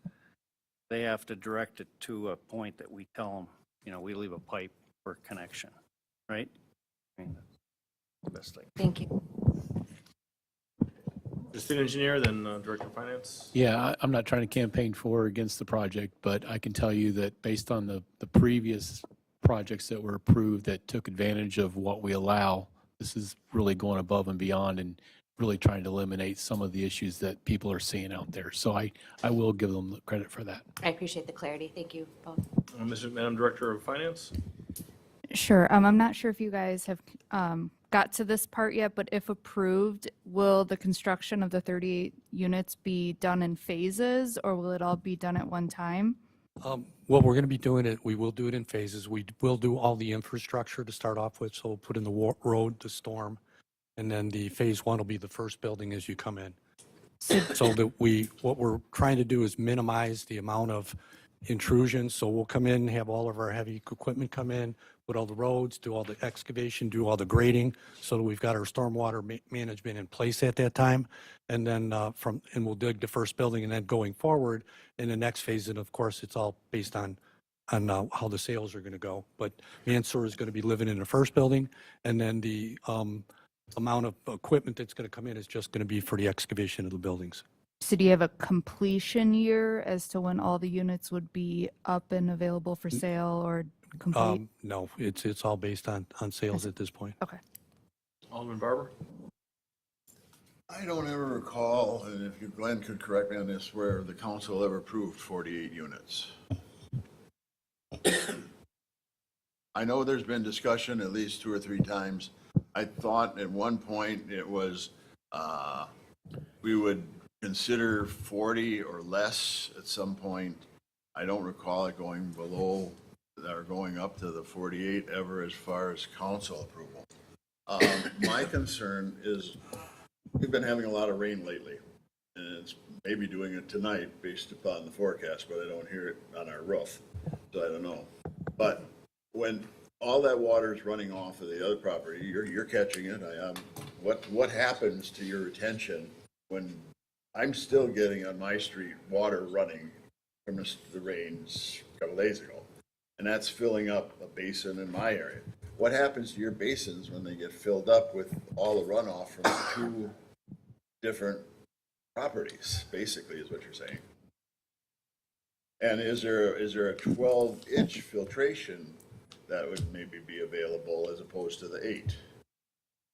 they have to direct it to a point that we tell them, we leave a pipe for connection, right? I mean, that's the best thing. Thank you. Assistant engineer, then Director of Finance. Yeah, I'm not trying to campaign for or against the project, but I can tell you that based on the previous projects that were approved that took advantage of what we allow, this is really going above and beyond and really trying to eliminate some of the issues that people are seeing out there. So I will give them credit for that. I appreciate the clarity. Thank you both. Madam Director of Finance. Sure. I'm not sure if you guys have got to this part yet, but if approved, will the construction of the 38 units be done in phases, or will it all be done at one time? What we're going to be doing we will do it in phases. We will do all the infrastructure to start off with. So we'll put in the road, the storm, and then the phase one will be the first building as you come in. So that what we're trying to do is minimize the amount of intrusion. So we'll come in, have all of our heavy equipment come in, put all the roads, do all the excavation, do all the grading, so that we've got our stormwater management in place at that time. And then and we'll dig the first building, and then going forward in the next phase, and of course, it's all based on how the sales are going to go. But Mansour is going to be living in the first building, and then the amount of equipment that's going to come in is just going to be for the excavation of the buildings. So do you have a completion year as to when all the units would be up and available for sale or complete? No, it's all based on sales at this point. Okay. Alderman Barber. I don't ever recall, and if you, Glenn could correct me on this, where the council ever approved 48 units. I know there's been discussion at least 2 or 3 times. I thought at one point it was, we would consider 40 or less at some point. I don't recall it going below or going up to the 48 ever as far as council approval. My concern is, we've been having a lot of rain lately, and it's maybe doing it tonight based upon the forecast, but I don't hear it on our roof, so I don't know. But when all that water is running off of the other property, you're catching it. What happens to your retention when I'm still getting on my street water running from the rains a couple days ago, and that's filling up a basin in my area? What happens to your basins when they get filled up with all the runoff from the 2 different properties, basically, is what you're saying? And is there a 12-inch filtration that would maybe be available as opposed to the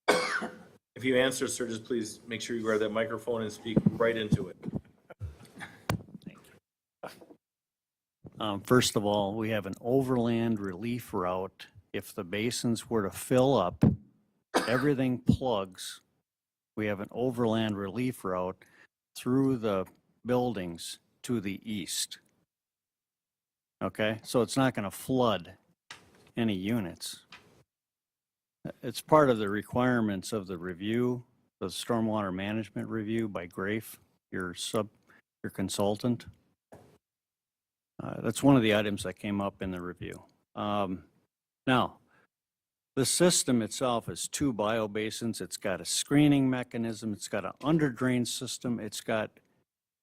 8? If you answer, sir, just please make sure you grab that microphone and speak right into it. First of all, we have an overland relief route. If the basins were to fill up, everything plugs. We have an overland relief route through the buildings to the east. Okay, so it's not going to flood any units. It's part of the requirements of the review, the stormwater management review by Grafe, your consultant. That's one of the items that came up in the review. Now, the system itself is 2 biobasins. It's got a screening mechanism. It's got an under-drain system. It's got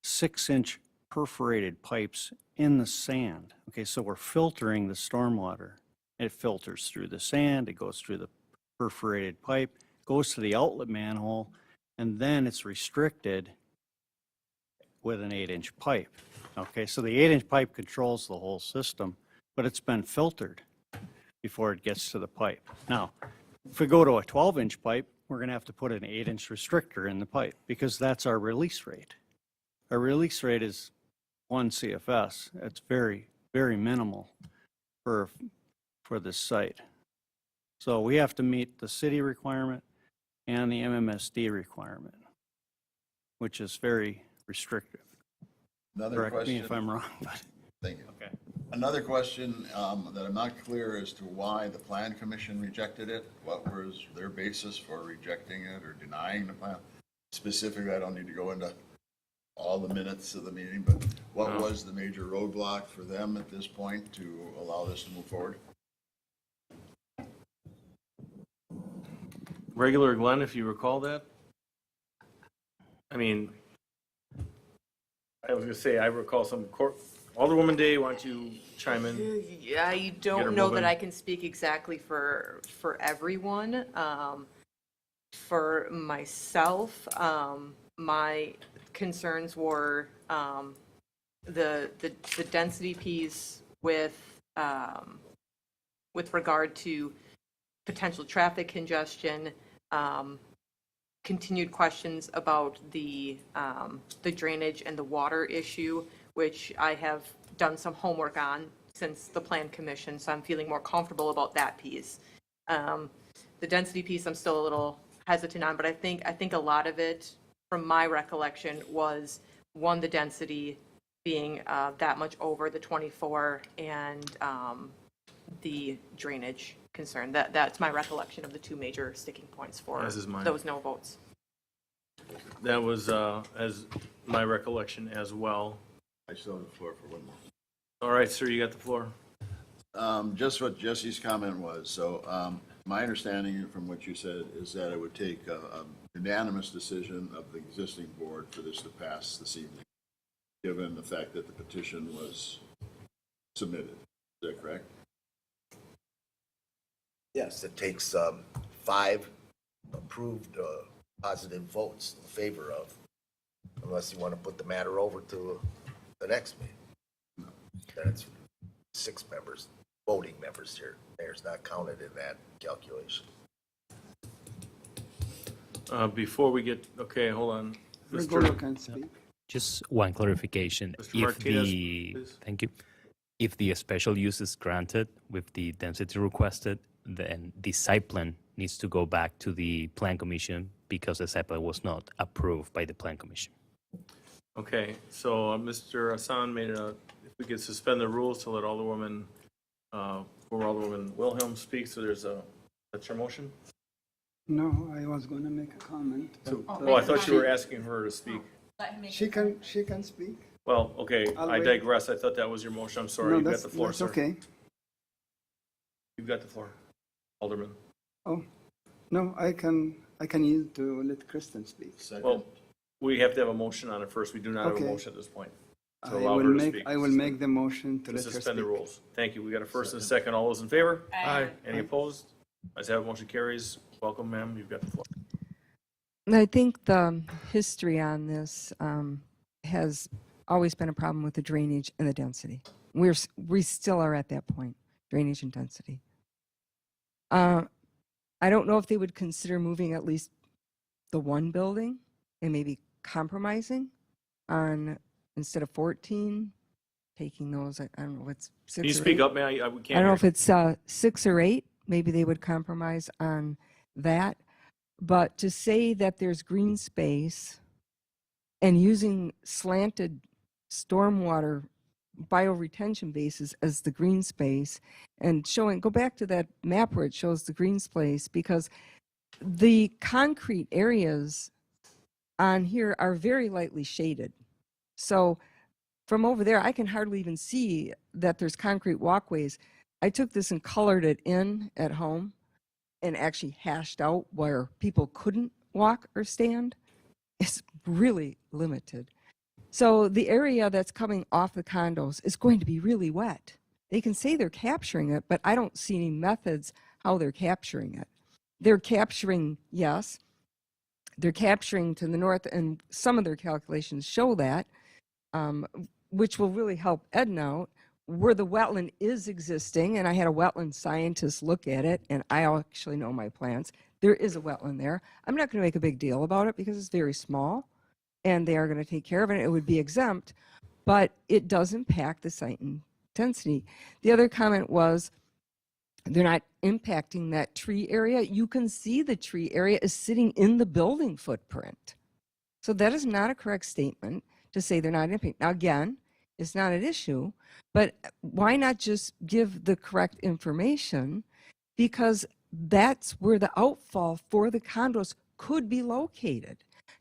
6-inch perforated pipes in the sand. Okay, so we're filtering the stormwater. It filters through the sand. It goes through the perforated pipe, goes to the outlet manhole, and then it's restricted with an 8-inch pipe. Okay, so the 8-inch pipe controls the whole system, but it's been filtered before it gets to the pipe. Now, if we go to a 12-inch pipe, we're going to have to put an 8-inch restrictor in the pipe because that's our release rate. Our release rate is 1 CFS. It's very, very minimal for this site. So we have to meet the city requirement and the MMSD requirement, which is very restrictive. Another Correct question. me if I'm wrong, but. Thank you. Okay. Another question that I'm not clear as to why the plan commission rejected it. What was their basis for rejecting it or denying the plan? Specifically, I don't need to go into all the minutes of the meeting, but what was the major roadblock for them at this point to allow this to move forward? Regular Glenn, if you recall that? I mean, I was going to say, I recall some Alderwoman Day, why don't you chime in? I Get her don't know that moving. I can speak exactly for everyone. For myself, my concerns were the density piece with regard to potential traffic congestion, continued questions about the drainage and the water issue, which I have done some homework on since the Plan Commission, so I'm feeling more comfortable about that piece. The density piece, I'm still a little hesitant on, but I think a lot of it, from my recollection, was, one, the density being that much over the 24, and the drainage concern. That's my recollection of the 2 major sticking points for As is mine. those no votes. That was, as my recollection as well. I still have the floor for one more. All right, sir, you got the floor. Just what Jesse's comment was. So my understanding from what you said is that it would take a unanimous decision of the existing board for this to pass this evening, given the fact that the petition was submitted. Is that correct? Yes, it takes 5 approved positive votes in favor of, unless you want to put the matter over to the next meeting. Then it's 6 members, voting members here. Mayor's not counted in that calculation. Before we get, okay, hold on. Gregorio can speak. Just one clarification. Mr. Martinez, the, please. thank you. If the special use is granted with the density requested, then the site plan needs to go back to the plan commission because the site plan was not approved by the plan commission. Okay, so Mr. Hassan made a, if we could suspend the rules to let Alderwoman, former Alderwoman Wilhelm speak, so there's a, that's your motion? No, I was going to make a comment. Oh, I thought you were asking her to speak. She can speak. Well, okay, I'll I wait. digress. I thought that was your motion. I'm sorry. No, You've got that's, the floor, that's sir. okay. You've got the floor, Alderman. Oh, no, I can yield to let Kristen speak. Well, we have to have a motion on it first. We do not have a Okay. motion at this point. I To allow will her to make, speak. I will make the motion to To let her suspend the speak. rules. Thank you. We got a first and a second. All those in favor? Aye. Any opposed? Ayes have it, motion carries. Welcome, ma'am. You've got the floor. I think the history on this has always been a problem with the drainage and the density. We still are at that point, drainage and density. I don't know if they would consider moving at least the one building and maybe compromising on, instead of 14, taking those, I don't know, what's 6 Can you or speak 8? up, man? We I can't don't know hear. if it's 6 or 8, maybe they would compromise on that. But to say that there's green space and using slanted stormwater bioretention bases as the green space and showing, go back to that map where it shows the green space, because the concrete areas on here are very lightly shaded. So from over there, I can hardly even see that there's concrete walkways. I took this and colored it in at home and actually hashed out where people couldn't walk or stand. It's really limited. So the area that's coming off the condos is going to be really wet. They can say they're capturing it, but I don't see any methods how they're capturing it. They're capturing, yes, they're capturing to the north, and some of their calculations show that, which will really help Edna out, where the wetland is existing, and I had a wetland scientist look at it, and I actually know my plants. There is a wetland there. I'm not going to make a big deal about it because it's very small, and they are going to take care of it. It would be exempt, but it does impact the site intensity. The other comment was they're not impacting that tree area. You can see the tree area is sitting in the building footprint. So that is not a correct statement to say they're not impacting. Now, again, it's not an issue, but why not just give the correct information? Because that's where the outfall for the condos could be located.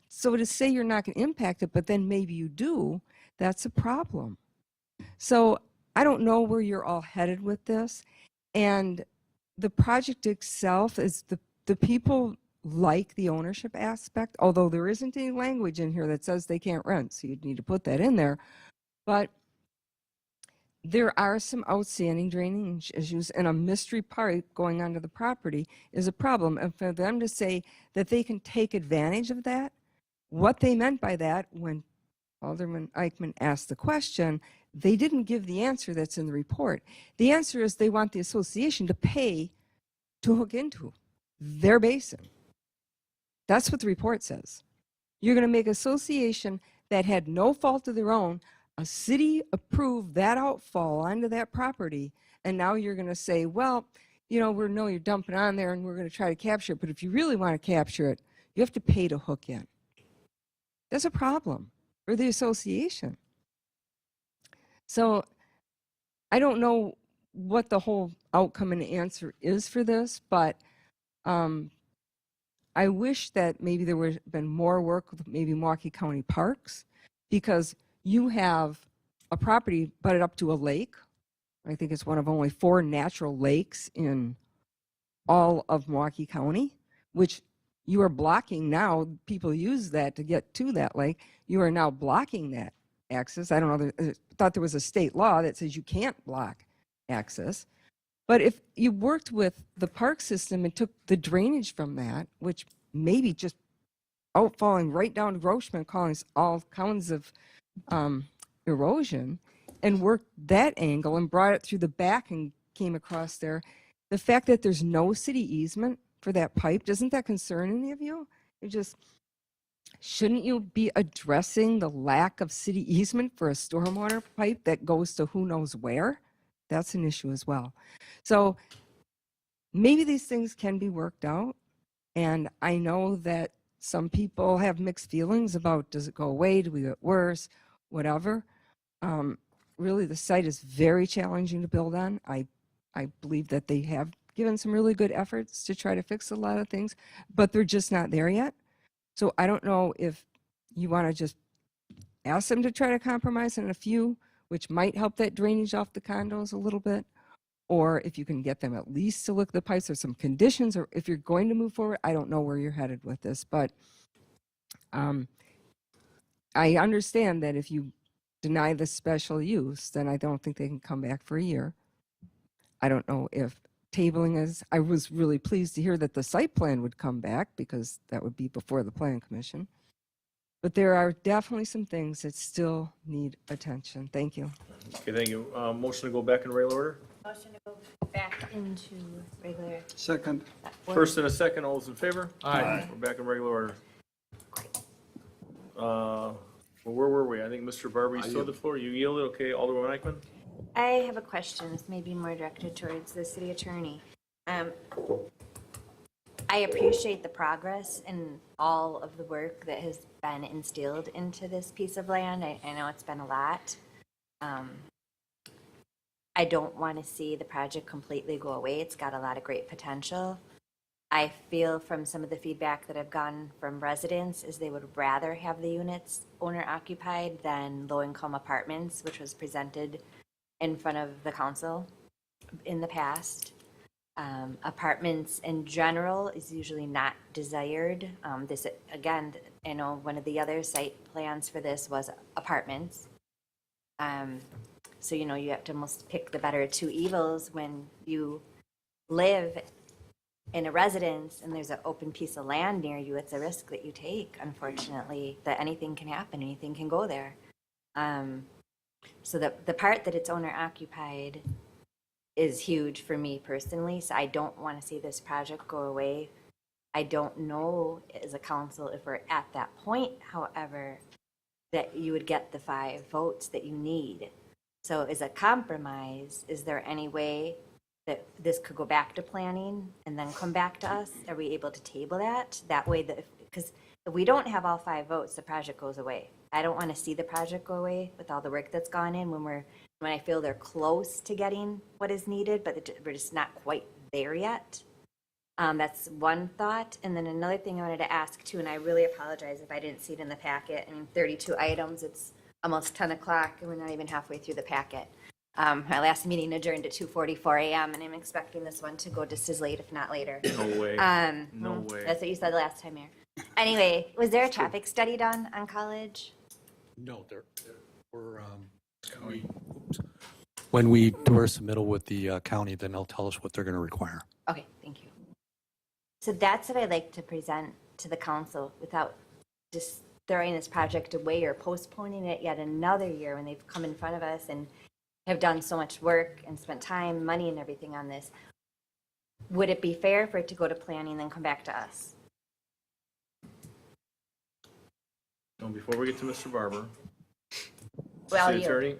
So to say you're not going to impact it, but then maybe you do, that's a problem. So I don't know where you're all headed with this. And the project itself is the people like the ownership aspect, although there isn't any language in here that says they can't rent, so you'd need to put that in there. But there are some outstanding drainage issues, and a mystery pipe going onto the property is a problem. And for them to say that they can take advantage of that, what they meant by that when Alderman Eichmann asked the question, they didn't give the answer that's in the report. The answer is they want the association to pay to hook into their basin. That's what the report says. You're going to make association that had no fault of their own, a city approved that outfall onto that property, and now you're going to say, well, you know, you're dumping on there and we're going to try to capture it, but if you really want to capture it, you have to pay to hook in. That's a problem for the association. So I don't know what the whole outcome and answer is for this, but I wish that maybe there would have been more work with maybe Milwaukee County Parks, because you have a property butted up to a lake. I think it's one of only 4 natural lakes in all of Milwaukee County, which you are blocking now. People use that to get to that lake. You are now blocking that access. I don't know, I thought there was a state law that says you can't block access. But if you worked with the park system and took the drainage from that, which maybe just outfalling right down to Grossman, causing all kinds of erosion, and worked that angle and brought it through the back and came across there, the fact that there's no city easement for that pipe, doesn't that concern any of you? shouldn't you be addressing the lack of city easement for a stormwater pipe that goes to who knows where? That's an issue as well. So maybe these things can be worked out. And I know that some people have mixed feelings about, does it go away? Do we get worse? Whatever. Really, the site is very challenging to build on. I believe that they have given some really good efforts to try to fix a lot of things, but they're just not there yet. So I don't know if you want to just ask them to try to compromise on a few, which might help that drainage off the condos a little bit, or if you can get them at least to look at the pipes or some conditions, or if you're going to move forward. I don't know where you're headed with this, but I understand that if you deny the special use, then I don't think they can come back for a year. I don't know if tabling is, I was really pleased to hear that the site plan would come back because that would be before the plan commission. But there are definitely some things that still need attention. Thank you. Okay, thank you. Motion to go back in regular order? Motion to go back into regular. Second. First and a second, all those in favor? Aye. We're back in regular order. Well, where were we? I think Mr. Barber, you still have the floor. You yielded, okay, Alderman Eichmann? I have a question. This may be more directed towards the city attorney. I appreciate the progress and all of the work that has been instilled into this piece of land. I know it's been a lot. I don't want to see the project completely go away. It's got a lot of great potential. I feel from some of the feedback that I've gotten from residents is they would rather have the units owner occupied than low-income apartments, which was presented in front of the council in the past. Apartments in general is usually not desired. This, again, I know one of the other site plans for this was apartments. So, you have to almost pick the better of two evils when you live in a residence and there's an open piece of land near you. It's a risk that you take, unfortunately, that anything can happen, anything can go there. So the part that it's owner occupied is huge for me personally. So I don't want to see this project go away. I don't know as a council if we're at that point, however, that you would get the 5 votes that you need. So as a compromise, is there any way that this could go back to planning and then come back to us? Are we able to table that? That way, because if we don't have all 5 votes, the project goes away. I don't want to see the project go away with all the work that's gone in when I feel they're close to getting what is needed, but we're just not quite there yet. That's one thought. And then another thing I wanted to ask too, and I really apologize if I didn't see it in the packet. 32 items, it's almost 10 o'clock and we're not even halfway through the packet. My last meeting adjourned at 2:44 a.m. and I'm expecting this one to go just as late, if not later. No way. No way. That's what you said the last time, Mayor. Anyway, was there a traffic study done on College? No, when we do our submittal with the county, then they'll tell us what they're going to require. Okay, thank you. So that's what I'd like to present to the council without just throwing this project away or postponing it yet another year when they've come in front of us and have done so much work and spent time, money, and everything on this. Would it be fair for it to go to planning and then come back to us? No, before we get to Mr. Barber. Well, City you. Attorney?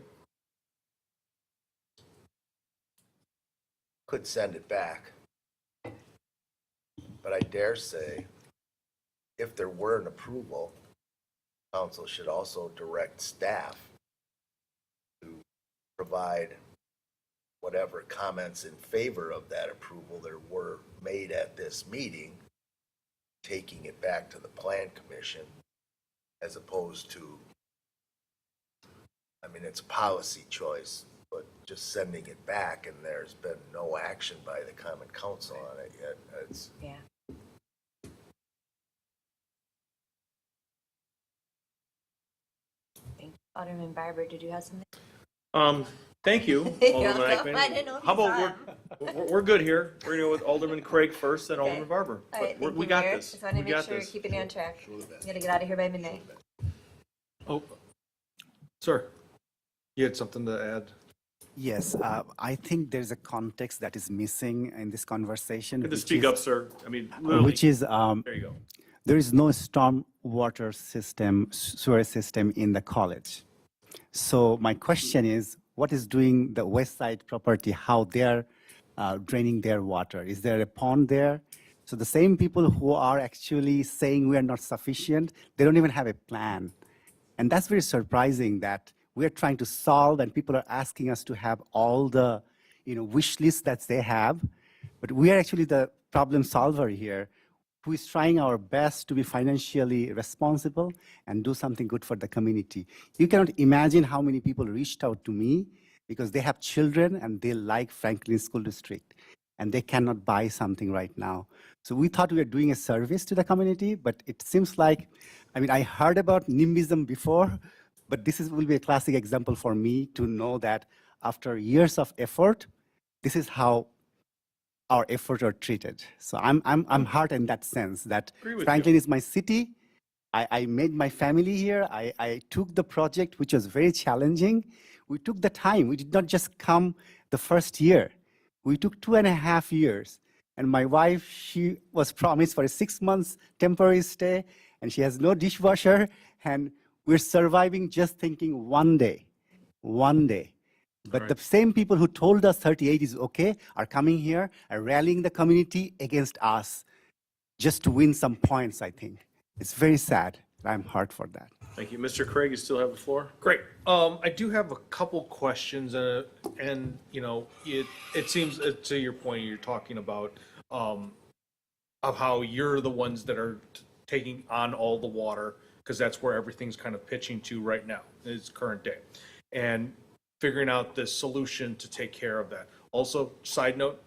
Could send it back. But I dare say, if there were an approval, council should also direct staff to provide whatever comments in favor of that approval there were made at this meeting, taking it back to the plan commission, as opposed to, it's a policy choice, but just sending it back and there's been no action by the common council on it yet. It's, Yeah. Thank you. Alderman Barber, did you have something? Thank you, You're Alderman welcome. Eichmann. I didn't know if How you about we're good here. We're gonna go with Alderman Craig first, then Alderman Barber. All right, But thank we you, got Mayor. this. Just wanted to We make got sure we're this. keeping you on track. We gotta get out of here by midnight. Oh, sir, you had something to add? Yes, I think there's a context that is missing in this conversation. Good to which speak is- up, sir. Literally. Which is, There you go. there is no storm water system, sewer system in the college. So my question is, what is doing the west side property, how they're draining their water? Is there a pond there? So the same people who are actually saying we are not sufficient, they don't even have a plan. And that's very surprising that we're trying to solve and people are asking us to have all the wish lists that they have. But we are actually the problem solver here, who is trying our best to be financially responsible and do something good for the community. You cannot imagine how many people reached out to me because they have children and they like Franklin School District and they cannot buy something right now. So we thought we were doing a service to the community, but it seems like, I heard about NIMBYism before, but this will be a classic example for me to know that after years of effort, this is how our efforts are treated. So I'm hurt in that sense that Franklin is my city. I made my family here. I took the project, which was very challenging. We took the time. We did not just come the first year. We took 2.5 years. And my wife, she was promised for a 6 months temporary stay, and she has no dishwasher. And we're surviving just thinking one day. But the same people who told us 38 is okay are coming here, are rallying the community against us just to win some points, I think. It's very sad. I'm hurt for that. Thank you. Mr. Craig, you still have the floor? Great. I do have a couple questions, and it seems to your point, you're talking about of how you're the ones that are taking on all the water, because that's where everything's kind of pitching to right now, is current day, and figuring out the solution to take care of that. Also, side note,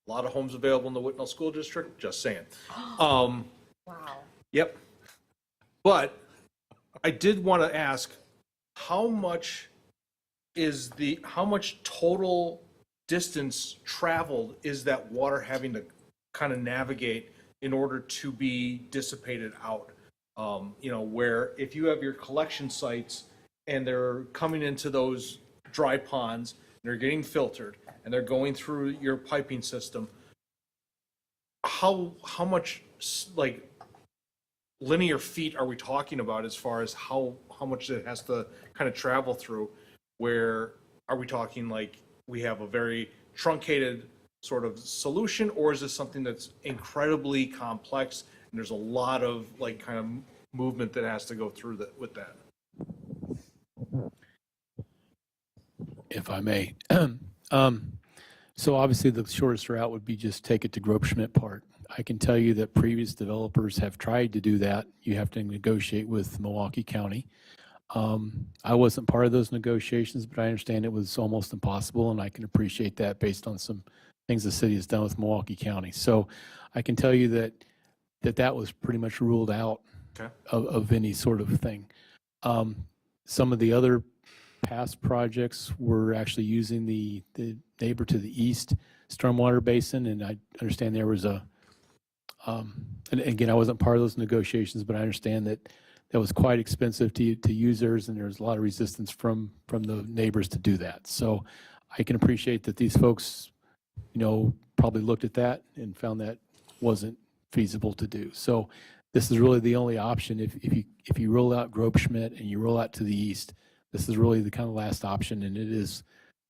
a lot of homes available in the Whitnall School District, just saying. Wow. Yep. But I did want to ask, how much total distance traveled is that water having to kind of navigate in order to be dissipated out? Where if you have your collection sites and they're coming into those dry ponds, they're getting filtered, and they're going through your piping system, how much linear feet are we talking about as far as how much it has to kind of travel through? Where are we talking like we have a very truncated sort of solution, or is this something that's incredibly complex and there's a lot of kind of movement that has to go through with that? If I may. So obviously the shortest route would be just take it to Grobschmidt Park. I can tell you that previous developers have tried to do that. You have to negotiate with Milwaukee County. I wasn't part of those negotiations, but I understand it was almost impossible, and I can appreciate that based on some things the city has done with Milwaukee County. So I can tell you that was pretty much ruled out of any sort of thing. Some of the other past projects were actually using the neighbor to the east stormwater basin, and I understand there was and again, I wasn't part of those negotiations, but I understand that was quite expensive to users, and there's a lot of resistance from the neighbors to do that. So I can appreciate that these folks, probably looked at that and found that wasn't feasible to do. So this is really the only option. If you roll out Grobschmidt and you roll out to the east, this is really the kind of last option, and it is.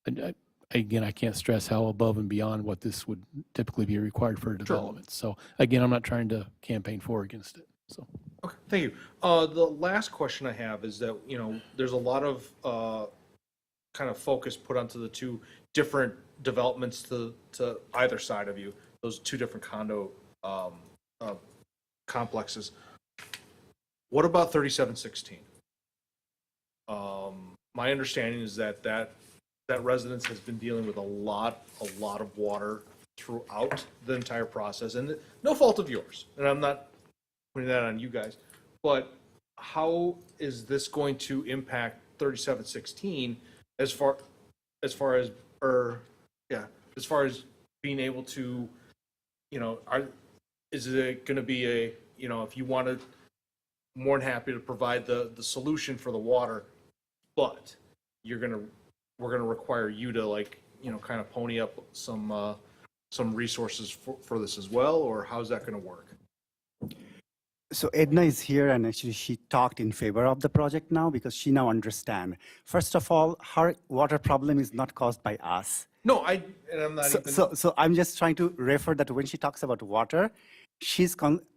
And again, I can't stress how above and beyond what this would typically be required for a development. So again, I'm not trying to campaign for or against it. So. Okay, thank you. The last question I have is that, there's a lot of kind of focus put onto the two different developments to either side of you, those two different condo complexes. What about 3716? My understanding is that residence has been dealing with a lot of water throughout the entire process, and no fault of yours, and I'm not putting that on you guys, but how is this going to impact 3716 as far as being able to, is it going to be if you wanted, more than happy to provide the solution for the water, but we're going to require you to kind of pony up some resources for this as well, or how's that going to work? So Edna is here, and actually she talked in favor of the project now because she now understands. First of all, her water problem is not caused by us. No, and I'm not So, even. so I'm just trying to refer that when she talks about water, she's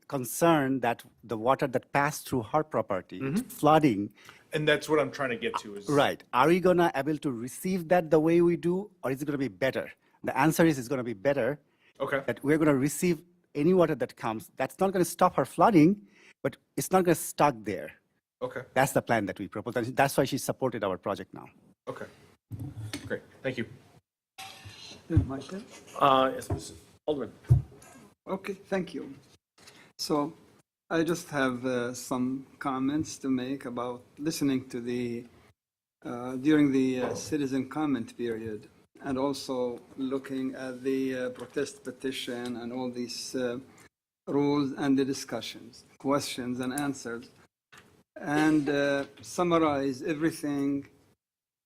concerned that the water that passed through her property, flooding, And that's what I'm trying to get to is. right? Are we gonna able to receive that the way we do, or is it gonna be better? The answer is it's gonna be better. Okay. That we're gonna receive any water that comes. That's not gonna stop her flooding, but it's not gonna stuck there. Okay. That's the plan that we propose, and that's why she supported our project now. Okay. Great. Thank you. Michael? Yes, Mr. Alderman. Okay, thank you. So I just have some comments to make about listening to during the citizen comment period, and also looking at the protest petition and all these rules and the discussions, questions and answers, and summarize everything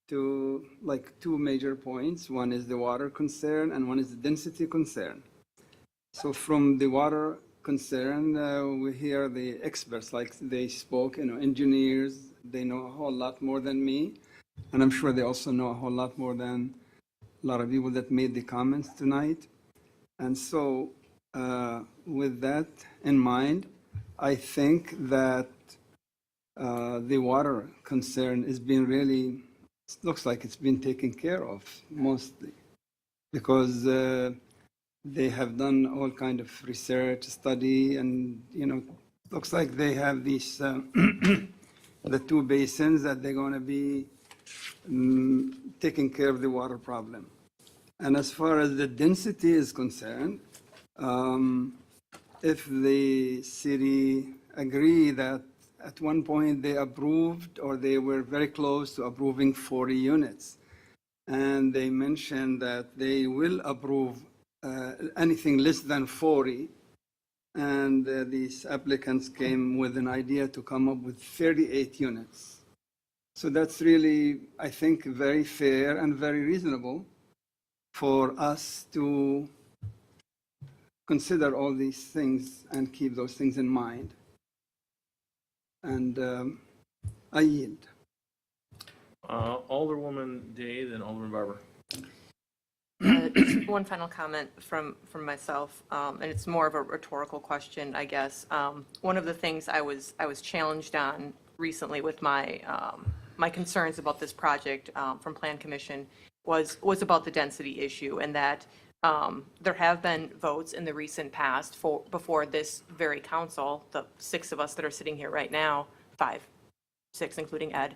to like two major points. One is the water concern and one is the density concern. So from the water concern, we hear the experts, like they spoke, engineers, they know a whole lot more than me. And I'm sure they also know a whole lot more than a lot of people that made the comments tonight. And so with that in mind, I think that the water concern is being really, looks like it's been taken care of mostly, because they have done all kind of research, study, and looks like they have these the two basins that they're going to be taking care of the water problem. And as far as the density is concerned, if the city agree that at one point they approved, or they were very close to approving 40 units, and they mentioned that they will approve anything less than 40, and these applicants came with an idea to come up with 38 units. So that's really, I think, very fair and very reasonable for us to consider all these things and keep those things in mind. And I yield. Alderwoman Day, then Alderman Barber. Just one final comment from myself, and it's more of a rhetorical question, I guess. One of the things I was challenged on recently with my my concerns about this project from Plan Commission was about the density issue, and that there have been votes in the recent past before this very council, the 6 of us that are sitting here right now, 6 including Ed,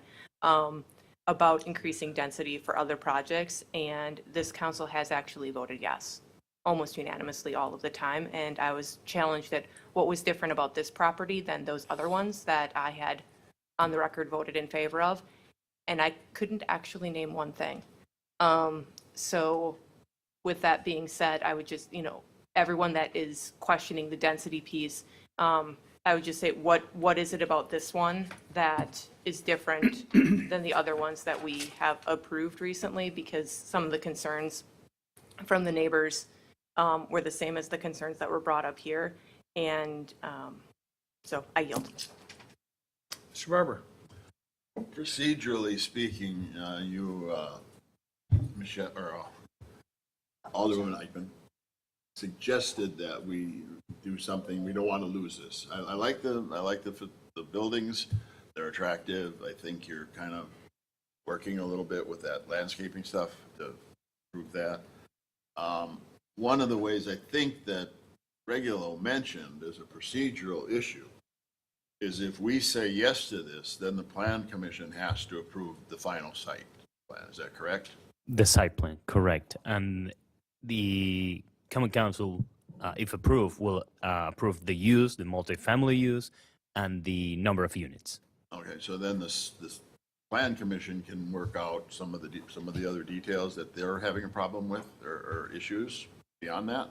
about increasing density for other projects, and this council has actually voted yes, almost unanimously all of the time. And I was challenged at what was different about this property than those other ones that I had on the record voted in favor of, and I couldn't actually name one thing. So with that being said, I would just, everyone that is questioning the density piece, I would just say, what is it about this one that is different than the other ones that we have approved recently? Because some of the concerns from the neighbors were the same as the concerns that were brought up here. And so I yield. Mr. Barber. Procedurally speaking, Michelle, or Alderwoman Eichman suggested that we do something. We don't want to lose this. I like the buildings. They're attractive. I think you're kind of working a little bit with that landscaping stuff to prove that. One of the ways I think that Regulo mentioned as a procedural issue is if we say yes to this, then the Plan Commission has to approve the final site plan. Is that correct? The site plan, correct. And the Common Council, if approved, will approve the use, the multifamily use, and the number of units. Okay, so then this Plan Commission can work out some of the other details that they're having a problem with or issues beyond that?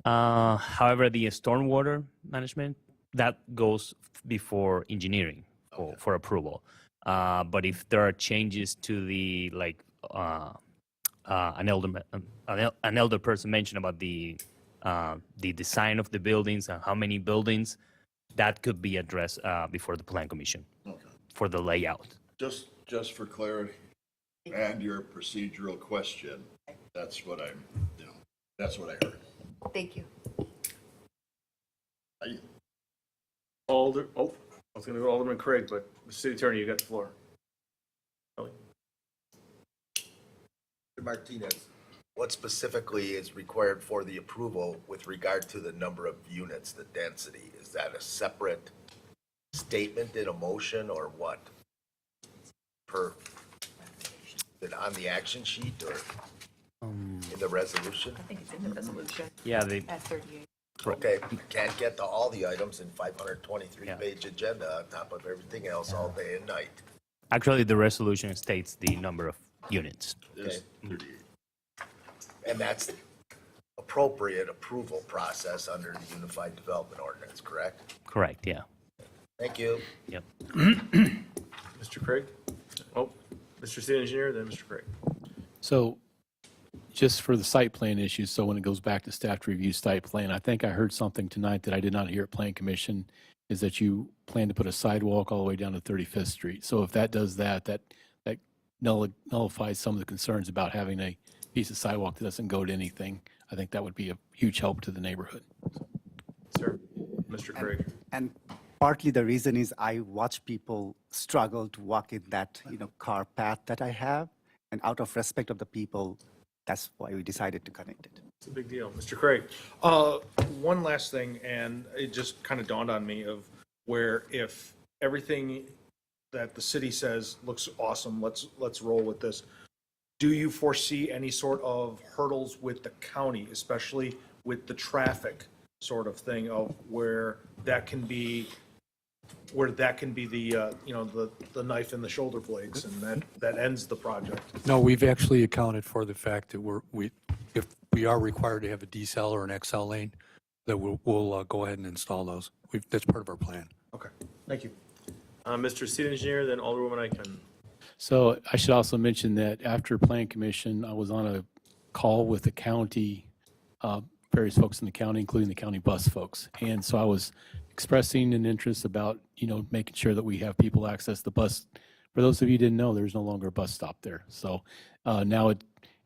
However, the stormwater management, that goes before engineering for approval. But if there are changes to the, like, an elder person mentioned about the design of the buildings and how many buildings, that could be addressed before the plan commission Okay. for the layout. Just for clarity, and your procedural question, that's what that's what I heard. Thank you. I- I was going to go to Alderman Craig, but the city attorney, you got the floor. Kelly? Mr. Martinez, what specifically is required for the approval with regard to the number of units, the density? Is that a separate statement in a motion or what? Is it on the action sheet or in the resolution? I think it's in the resolution Yeah, at 38. Okay, you can't get to all the items in 523-page agenda on top of everything else all day and night. actually, the resolution states the number of units. It's 38. And that's appropriate approval process under the Unified Development Ordinance, correct? Correct, yeah. Thank you. Yep. Mr. Craig? Mr. City Engineer, then Mr. Craig. So just for the site plan issues, so when it goes back to staff to review site plan, I think I heard something tonight that I did not hear at Plan Commission, is that you plan to put a sidewalk all the way down to 35th Street. So if that does that, that nullifies some of the concerns about having a piece of sidewalk that doesn't go to anything. I think that would be a huge help to the neighborhood. Sir, Mr. Craig. And partly the reason is I watch people struggle to walk in that, car path that I have. And out of respect of the people, that's why we decided to connect it. It's a big deal. Mr. Craig? One last thing, and it just kind of dawned on me of where if everything that the city says looks awesome, let's roll with this. Do you foresee any sort of hurdles with the county, especially with the traffic sort of thing of where that can be the knife in the shoulder blades and that ends the project? No, we've actually accounted for the fact that if we are required to have a decel or an XL lane, that we'll go ahead and install those. That's part of our plan. Okay, thank you. Mr. City Engineer, then Alderwoman Eichen. So I should also mention that after Plan Commission, I was on a call with the county, various folks in the county, including the county bus folks. And so I was expressing an interest about, making sure that we have people access the bus. For those of you who didn't know, there's no longer a bus stop there. So now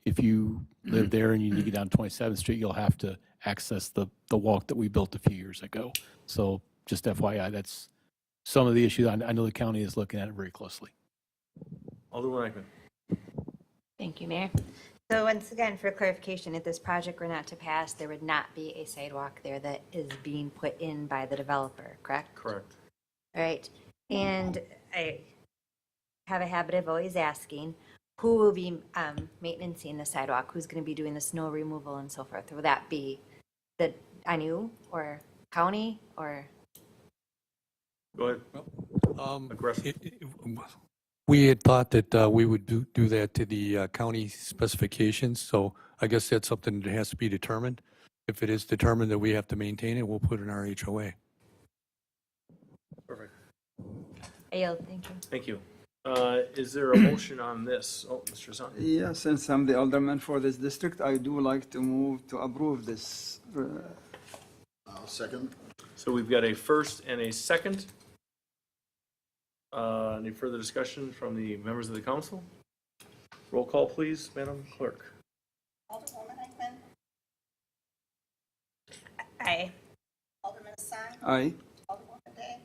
if you live there and you need to get down 27th Street, you'll have to access the walk that we built a few years ago. So just FYI, that's some of the issues. I know the county is looking at it very closely. Alderwoman Eichen. Thank you, Mayor. So once again, for clarification, if this project were not to pass, there would not be a sidewalk there that is being put in by the developer, correct? Correct. All right. And I have a habit of always asking, who will be maintaining the sidewalk? Who's going to be doing the snow removal and so forth? Will that be the INU or county or? Go ahead. Aggressive. We had thought that we would do that to the county specifications, so I guess that's something that has to be determined. If it is determined that we have to maintain it, we'll put it in our HOA. Perfect. I yield. Thank you. Thank you. Is there a motion on this? Mr. Hassan? Yeah, since I'm the alderman for this district, I do like to move to approve this. I'll second. So we've got a first and a second. Any further discussion from the members of the council? Roll call, please, Madam Clerk. Alderwoman Eichmann. Aye. Alderman Hassan. Aye. Alderwoman Day.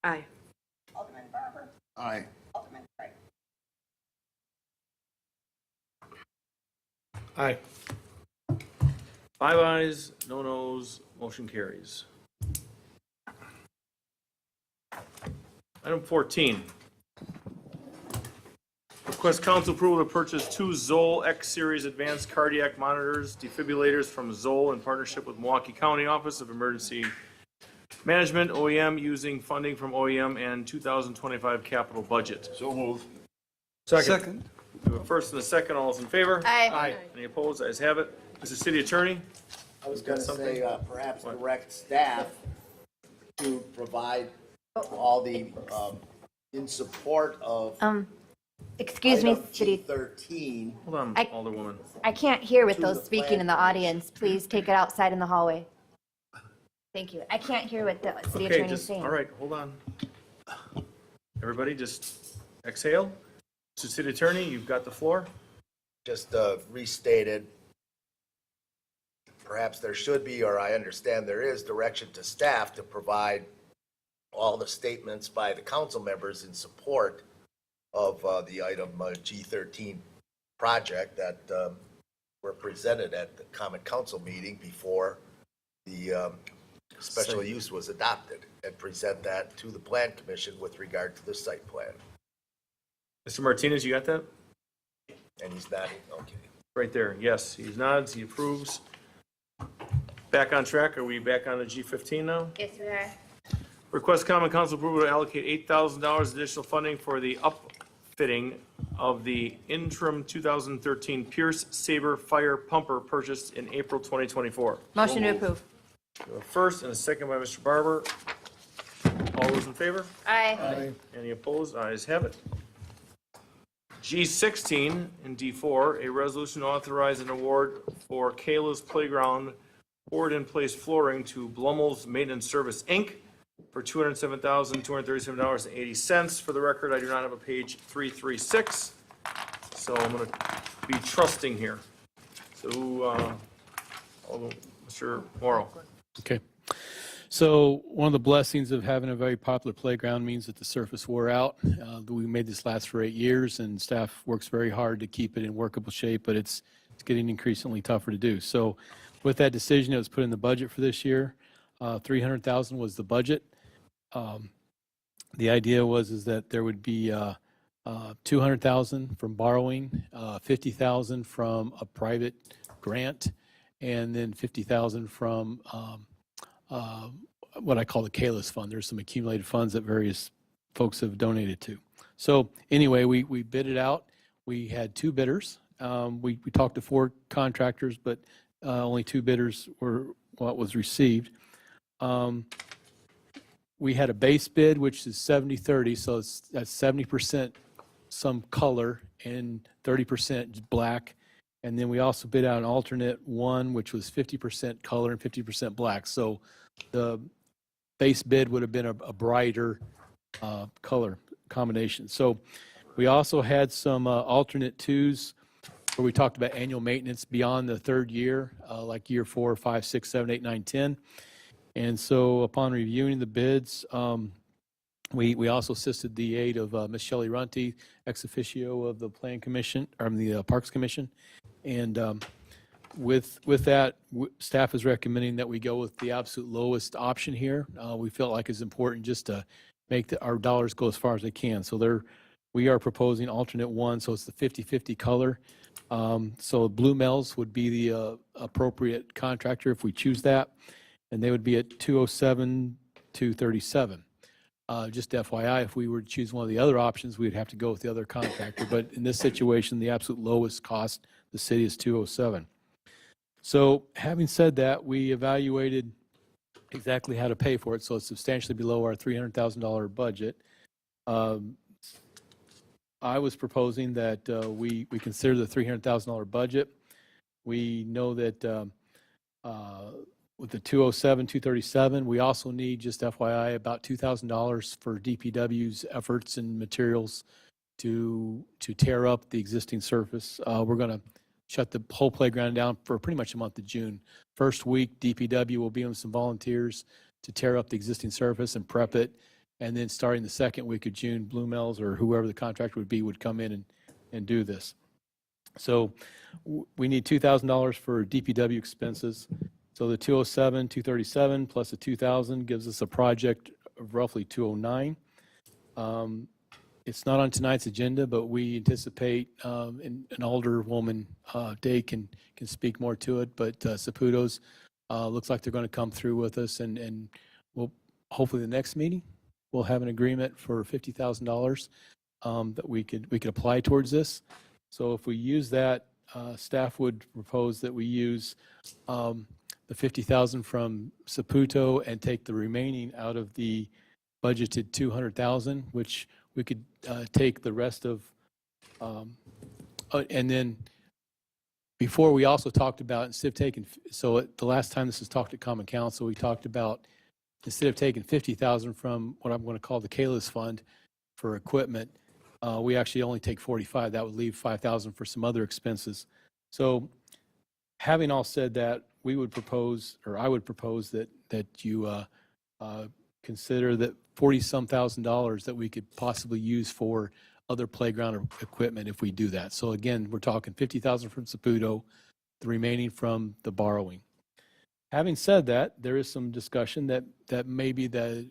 Aye. Alderman Barber. Aye. Alderman Craig. Aye. 5 ayes, no nos, motion carries. Item 14. Request council approval to purchase 2 Zoll X-Series advanced cardiac monitors, defibrillators from Zoll in partnership with Milwaukee County Office of Emergency Management, OEM, using funding from OEM and 2025 capital budget. So move. Second. We have a first and a second. All those in favor? Aye. Any opposed? Ayes have it. Mr. City Attorney? I was going to say perhaps direct staff to provide all the, in support of Excuse me, item city. G13. Hold on, I- Alderwoman. I can't hear with To those the speaking plan in the audience. Please take it outside in the hallway. Thank you. I can't hear what the city Okay, attorney's just, saying. all right, hold on. Everybody just exhale. Mr. City Attorney, you've got the floor. Just restated, perhaps there should be, or I understand there is, direction to staff to provide all the statements by the council members in support of the item G13 project that were presented at the common council meeting before the special use was adopted, and present that to the plan commission with regard to the site plan. Mr. Martinez, you got that? And he's nodding, okay. Right there, yes, he nods, he approves. Back on track, are we back on the G15 now? Yes, we are. Request common council approval to allocate $8,000 additional funding for the upfitting of the interim 2013 Pierce Saber fire pumper purchased in April 2024. Motion to approve. A first and a second by Mr. Barber. All those in favor? Aye. Any opposed? Ayes have it. G16 in D4, a resolution to authorize an award for Kayla's Playground poured-in-place flooring to Blumels Maintenance Service, Inc. for $207,237.80. For the record, I do not have a page 336, so I'm going to be trusting here. So, Mr. Morrow. Okay. So one of the blessings of having a very popular playground means that the surface wore out. We made this last for 8 years, and staff works very hard to keep it in workable shape, but it's getting increasingly tougher to do. So with that decision, it was put in the budget for this year. $300,000 was the budget. The idea is that there would be $200,000 from borrowing, $50,000 from a private grant, and then $50,000 from what I call the KALIS fund. There's some accumulated funds that various folks have donated to. So anyway, we bid it out. We had 2 bidders. We talked to 4 contractors, but only 2 bidders were what was received. We had a base bid, which is 70-30, so that's 70% some color and 30% black. And then we also bid out an alternate one, which was 50% color and 50% black. So the base bid would have been a brighter color combination. So we also had some alternate 2s where we talked about annual maintenance beyond the 3rd year, like year 4, 5, 6, 7, 8, 9, 10. And so upon reviewing the bids, we also assisted the aid of Ms. Shelley Runty, ex officio of the Plan Commission, or the Parks Commission. And with that, staff is recommending that we go with the absolute lowest option here. We felt like it's important just to make our dollars go as far as they can. So we are proposing alternate 1, so it's the 50-50 color. So Blumels would be the appropriate contractor if we choose that, and they would be at $207,237. Just FYI, if we were to choose one of the other options, we'd have to go with the other contractor. But in this situation, the absolute lowest cost, the city, is $207,000. So having said that, we evaluated exactly how to pay for it. So it's substantially below our $300,000 budget. I was proposing that we consider the $300,000 budget. We know that with the $207,237, we also need, just FYI, about $2,000 for DPW's efforts and materials to tear up the existing surface. We're going to shut the whole playground down for pretty much the month of June. First week, DPW will be with some volunteers to tear up the existing surface and prep it. And then starting the second week of June, Blumels or whoever the contractor would be would come in and do this. So we need $2,000 for DPW expenses. So the $207,237 plus the $2,000 gives us a project of roughly $209. It's not on tonight's agenda, but we anticipate an older woman, Day, can speak more to it. But Saputo's looks like they're going to come through with us, and we'll hopefully the next meeting we'll have an agreement for $50,000 that we could apply towards this. So if we use that, staff would propose that we use the $50,000 from Saputo and take the remaining out of the budgeted $200,000, which we could take the rest of, and then Before, we also talked about, instead of taking, the last time this was talked at Common Council, we talked about, instead of taking 50,000 from what I'm going to call the CALES fund for equipment, we actually only take 45. That would leave 5,000 for some other expenses. So having all said that, we would propose, or I would propose that you consider that $40-some thousand that we could possibly use for other playground equipment if we do that. So again, we're talking 50,000 from Saputo, the remaining from the borrowing. Having said that, there is some discussion that maybe the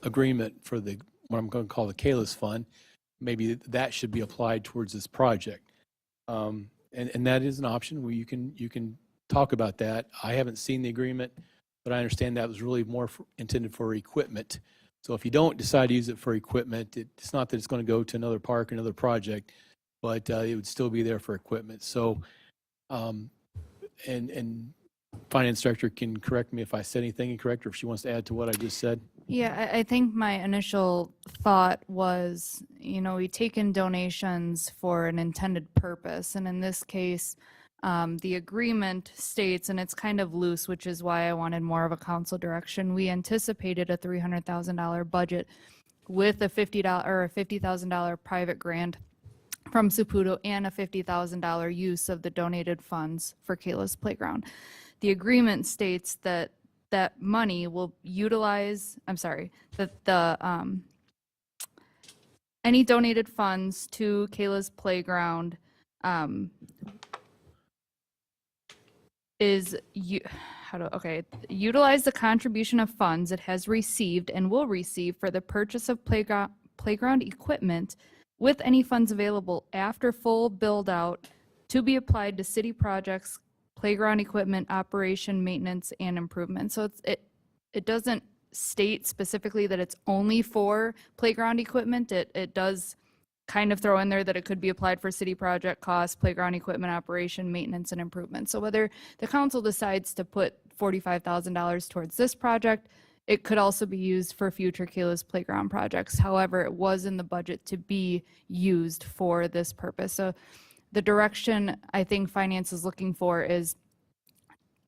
agreement for the, what I'm going to call the CALES fund, maybe that should be applied towards this project. And that is an option where you can talk about that. I haven't seen the agreement, but I understand that was really more intended for equipment. So if you don't decide to use it for equipment, it's not that it's going to go to another park, another project, but it would still be there for equipment. So, and finance director can correct me if I said anything incorrect or if she wants to add to what I just said. Yeah, I think my initial thought was, we take in donations for an intended purpose. And in this case, the agreement states, and it's kind of loose, which is why I wanted more of a council direction. We anticipated a $300,000 budget with a $50,000 private grant from Saputo and a $50,000 use of the donated funds for Kayla's Playground. The agreement states that that money will utilize, any donated funds to Kayla's Playground utilize the contribution of funds it has received and will receive for the purchase of playground equipment with any funds available after full build out to be applied to city projects, playground equipment, operation, maintenance, and improvement. So it doesn't state specifically that it's only for playground equipment. It does kind of throw in there that it could be applied for city project costs, playground equipment operation, maintenance, and improvement. So whether the council decides to put $45,000 towards this project, it could also be used for future Kayla's Playground projects. However, it was in the budget to be used for this purpose. So the direction I think finance is looking for is,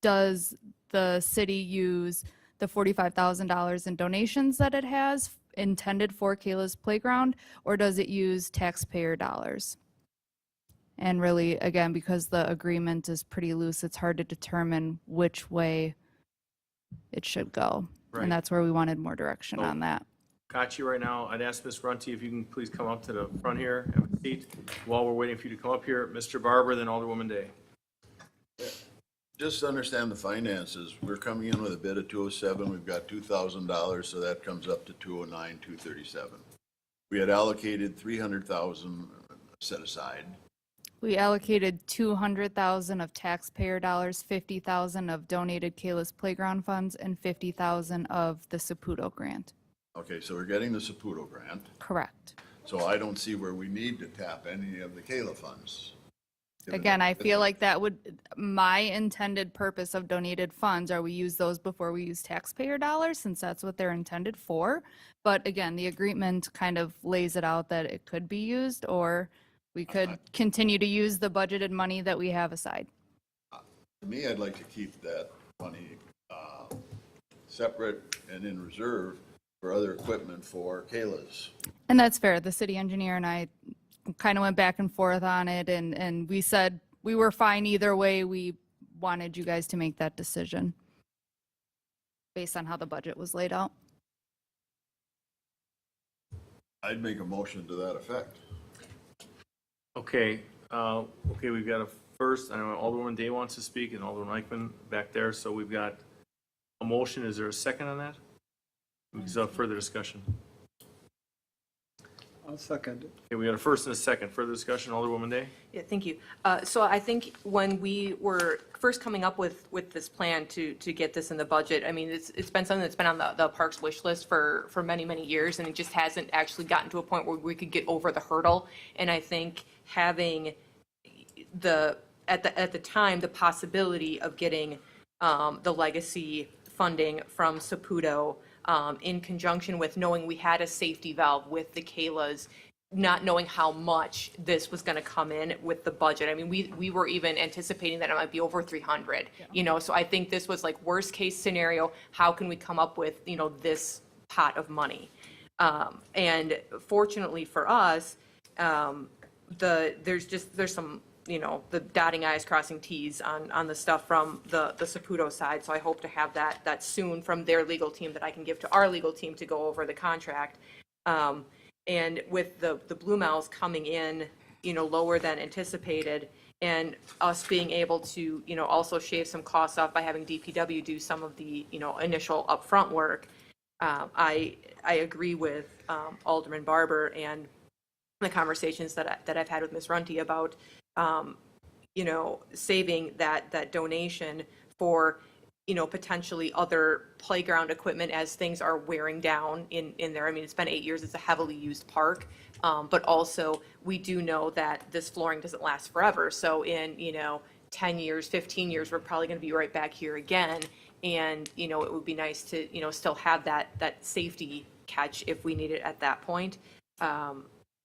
does the city use the $45,000 in donations that it has intended for Kayla's Playground, or does it use taxpayer dollars? And really, again, because the agreement is pretty loose, it's hard to determine which way it should go. Right. And that's where we wanted more direction on that. Kachi, right now, I'd ask Ms. Runty if you can please come up to the front here, have a seat. While we're waiting for you to come up here, Mr. Barber, then Alderwoman Day. Just to understand the finances, we're coming in with a bid of 207, we've got $2,000, so that comes up to 209, 237. We had allocated 300,000 set aside. We allocated 200,000 of taxpayer dollars, 50,000 of donated Kayla's Playground funds, and 50,000 of the Saputo grant. Okay, so we're getting the Saputo grant, Correct. so I don't see where we need to tap any of the Kayla funds. Again, I feel like that would, my intended purpose of donated funds are we use those before we use taxpayer dollars, since that's what they're intended for. But again, the agreement kind of lays it out that it could be used, or we could continue to use the budgeted money that we have aside. To me, I'd like to keep that money separate and in reserve for other equipment for Kayla's. And that's fair. The city engineer and I kind of went back and forth on it, and we said we were fine either way. We wanted you guys to make that decision based on how the budget was laid out. I'd make a motion to that effect. Okay, we've got a first, I know Alderwoman Day wants to speak, and Alderman Eichman back there, so we've got a motion. Is there a second on that? We can have further discussion. I'll second. Okay, we got a first and a second. Further discussion, Alderwoman Day? Yeah, thank you. So I think when we were first coming up with this plan to get this in the budget, I mean, it's been something that's been on the Parks wish list for many, many years, and it just hasn't actually gotten to a point where we could get over the hurdle. And I think having at the time, the possibility of getting the legacy funding from Saputo in conjunction with knowing we had a safety valve with the Kayla's not knowing how much this was going to come in with the budget. I mean, we were even anticipating that it might be over 300, you know, so I think this was like worst case scenario. How can we come up with, you know, this pot of money? And fortunately for us, there's some, you know, the dotting i's, crossing t's on the stuff from the Saputo side. So I hope to have that soon from their legal team that I can give to our legal team to go over the contract. And with the Bluemells coming in, you know, lower than anticipated, and us being able to, you know, also shave some costs off by having DPW do some of the, you know, initial upfront work, I agree with Alderman Barber and the conversations that I've had with Ms. Runty about, you know, saving that donation for, you know, potentially other playground equipment as things are wearing down in there. I mean, it's been 8 years, it's a heavily used park. But also, we do know that this flooring doesn't last forever. So in, you know, 10 years, 15 years, we're probably going to be right back here again. And, you know, it would be nice to, you know, still have that safety catch if we need it at that point.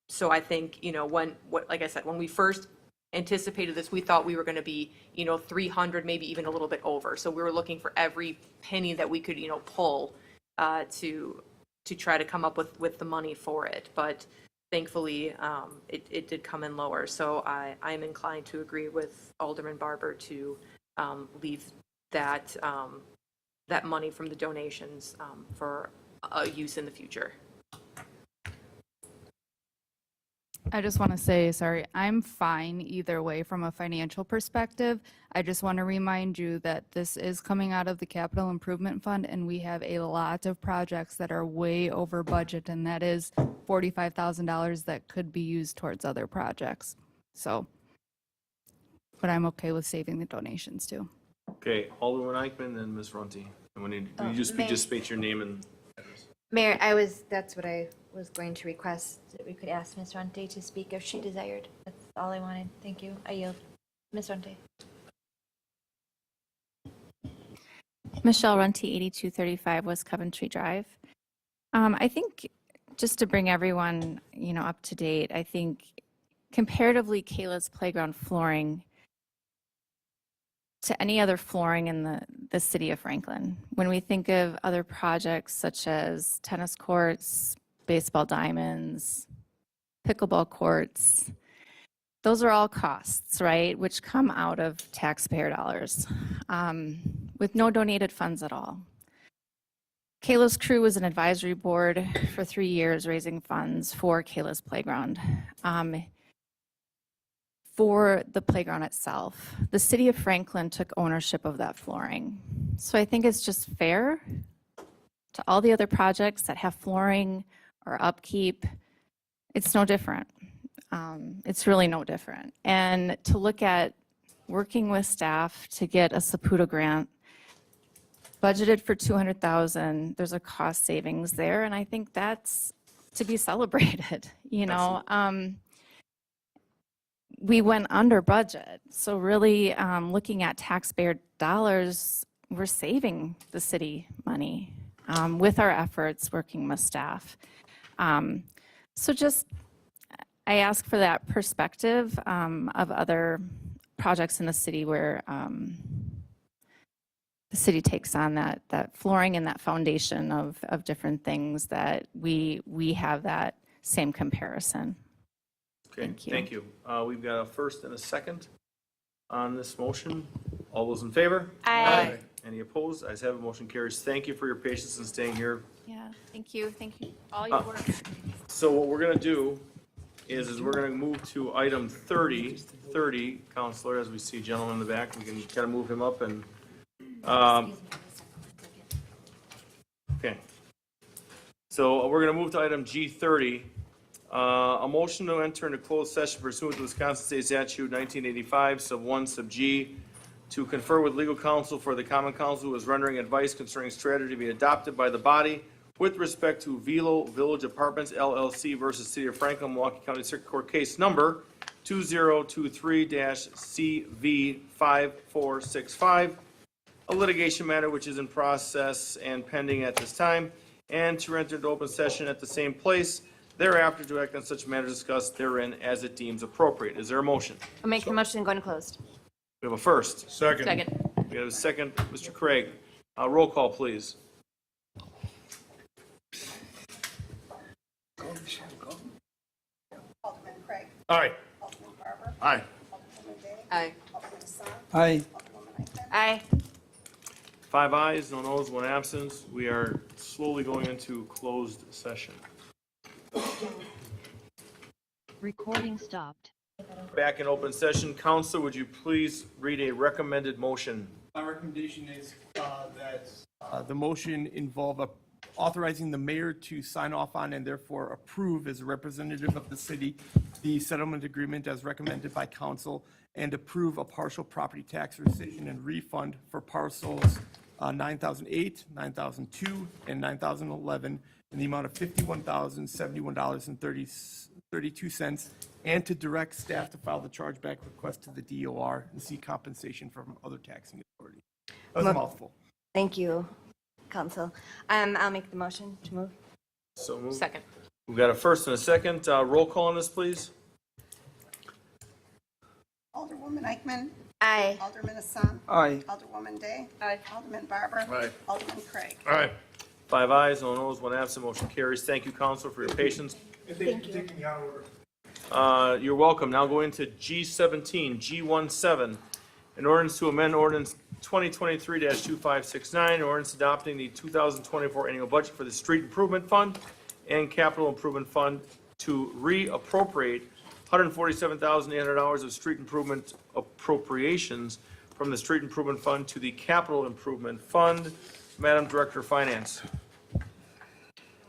So I think, you know, like I said, when we first anticipated this, we thought we were going to be, you know, 300, maybe even a little bit over. So we were looking for every penny that we could, you know, pull to try to come up with the money for it. But thankfully, it did come in lower. So I'm inclined to agree with Alderman Barber to leave that money from the donations for use in the future. I just want to say, sorry, I'm fine either way from a financial perspective. I just want to remind you that this is coming out of the Capital Improvement Fund, and we have a lot of projects that are way over budget, and that is $45,000 that could be used towards other projects. So, but I'm okay with saving the donations too. Okay, Alderman Eichman, then Ms. Runty. And when you just state your name and address. Mayor, that's what I was going to request, that we could ask Ms. Runte to speak if she desired. That's all I wanted. Thank you. I yield. Ms. Runte. Michelle Runte, 8235 West Coventry Drive. I think just to bring everyone, you know, up to date, I think comparatively Kayla's playground flooring to any other flooring in the city of Franklin. When we think of other projects such as tennis courts, baseball diamonds, pickleball courts, those are all costs, right, which come out of taxpayer dollars with no donated funds at all. Kayla's crew was an advisory board for 3 years raising funds for Kayla's playground. For the playground itself, the city of Franklin took ownership of that flooring. So I think it's just fair to all the other projects that have flooring or upkeep. It's no different. It's really no different. And to look at working with staff to get a Saputo grant, budgeted for $200,000, there's a cost savings there, and I think that's to be celebrated, you know. We went under budget. So really looking at taxpayer dollars, we're saving the city money with our efforts working with staff. So just, I ask for that perspective of other projects in the city where the city takes on that flooring and that foundation of different things, that we have that same comparison. Okay, thank you. We've got a first and a second on this motion. All those in favor? Aye. Any opposed? Ayes have it, motion carries. Thank you for your patience in staying here. Yeah, thank you, all your work. So what we're gonna do is we're gonna move to item 30, Counselor, as we see a gentleman in the back, we can kind of move him up and, okay. So we're gonna move to item G30. A motion to enter into closed session pursuant to Wisconsin State Statute 1985, sub 1, sub G, to confer with legal counsel for the common counsel who is rendering advice concerning strategy to be adopted by the body with respect to Velo Village Apartments LLC versus City of Franklin, Milwaukee County Circuit Court case number 2023-CV5465, a litigation matter which is in process and pending at this time, and to enter into open session at the same place thereafter to act on such matters discussed therein as it deems appropriate. Is there a motion? I'll make the motion to go into closed. We have a first. Second. Second. We have a second, Mr. Craig. Roll call, please. Alderman Craig. Aye. Alderman Barber. Aye. Alderwoman Day. Aye. Alderman Hassan. Aye. Alderwoman Eichman. Aye. 5 ayes, no noes, 1 absent. We are slowly going into closed session. Recording stopped. Back in open session. Counselor, would you please read a recommended motion? My recommendation is that the motion involve authorizing the mayor to sign off on and therefore approve as a representative of the city the settlement agreement as recommended by council and approve a partial property tax rescission and refund for parcels 9008, 9002, and 9011 in the amount of $51,071.32, and to direct staff to file the chargeback request to the DOR and seek compensation from other taxing authorities. That was a mouthful. Thank you, Council. I'll make the motion to move. So moved. Second. We've got a first and a second. Roll call on this, please. Alderwoman Eichman. Aye. Alderman Hassan. Aye. Alderwoman Day. Aye. Alderman Barber. Aye. Alderman Craig. All right. 5 ayes, no noes, 1 absent. Motion carries. Thank you, Counselor, for your patience. Thank you. You're welcome. Now go into G17, G17. An ordinance to amend ordinance 2023-2569, an ordinance adopting the 2024 annual budget for the Street Improvement Fund and Capital Improvement Fund to reappropriate $147,800 of street improvement appropriations from the Street Improvement Fund to the Capital Improvement Fund. Madam Director of Finance. I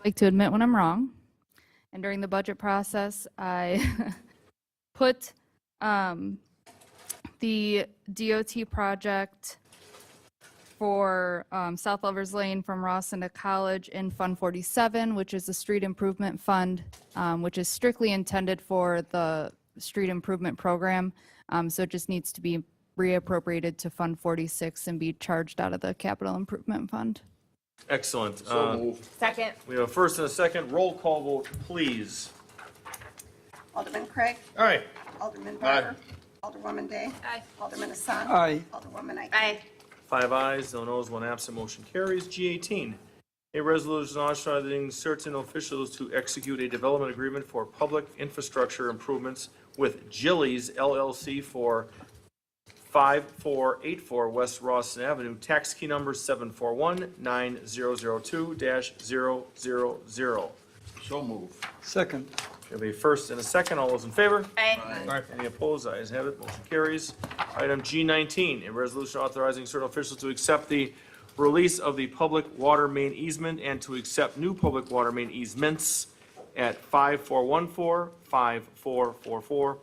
like to admit when I'm wrong. And during the budget process, I put the DOT project for South Lovers Lane from Rawson to College in Fund 47, which is the street improvement fund, which is strictly intended for the street improvement program. So it just needs to be reappropriated to Fund 46 and be charged out of the capital improvement fund. Excellent. Second. We have a first and a second. Roll call vote, please. Alderman Craig. Aye. Alderman Barber. Alderwoman Day. Aye. Alderman Hassan. Aye. Alderwoman Eichman. Aye. 5 ayes, no noes, 1 absent. Motion carries. G18, a resolution authorizing certain officials to execute a development agreement for public infrastructure improvements with Gillies LLC for 5484 West Rawson Avenue, tax key number 741-9002-000. So move. Second. We have a first and a second. All those in favor? Aye. Any opposed? Ayes have it. Motion carries. Item G19, a resolution authorizing certain officials to accept the release of the public water main easement and to accept new public water main easements at 5414, 5444,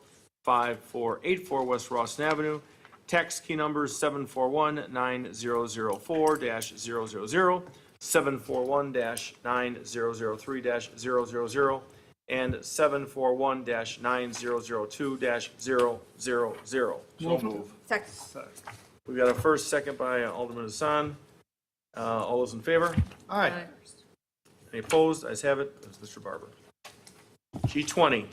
5484 West Rawson Avenue. Tax key numbers 741-9004-000, 741-9003-000, and 741-9002-000. So move. Second. We've got a first, second by Alderman Hassan. All those in favor? Aye. Any opposed? Ayes have it. That's Mr. Barber. G20.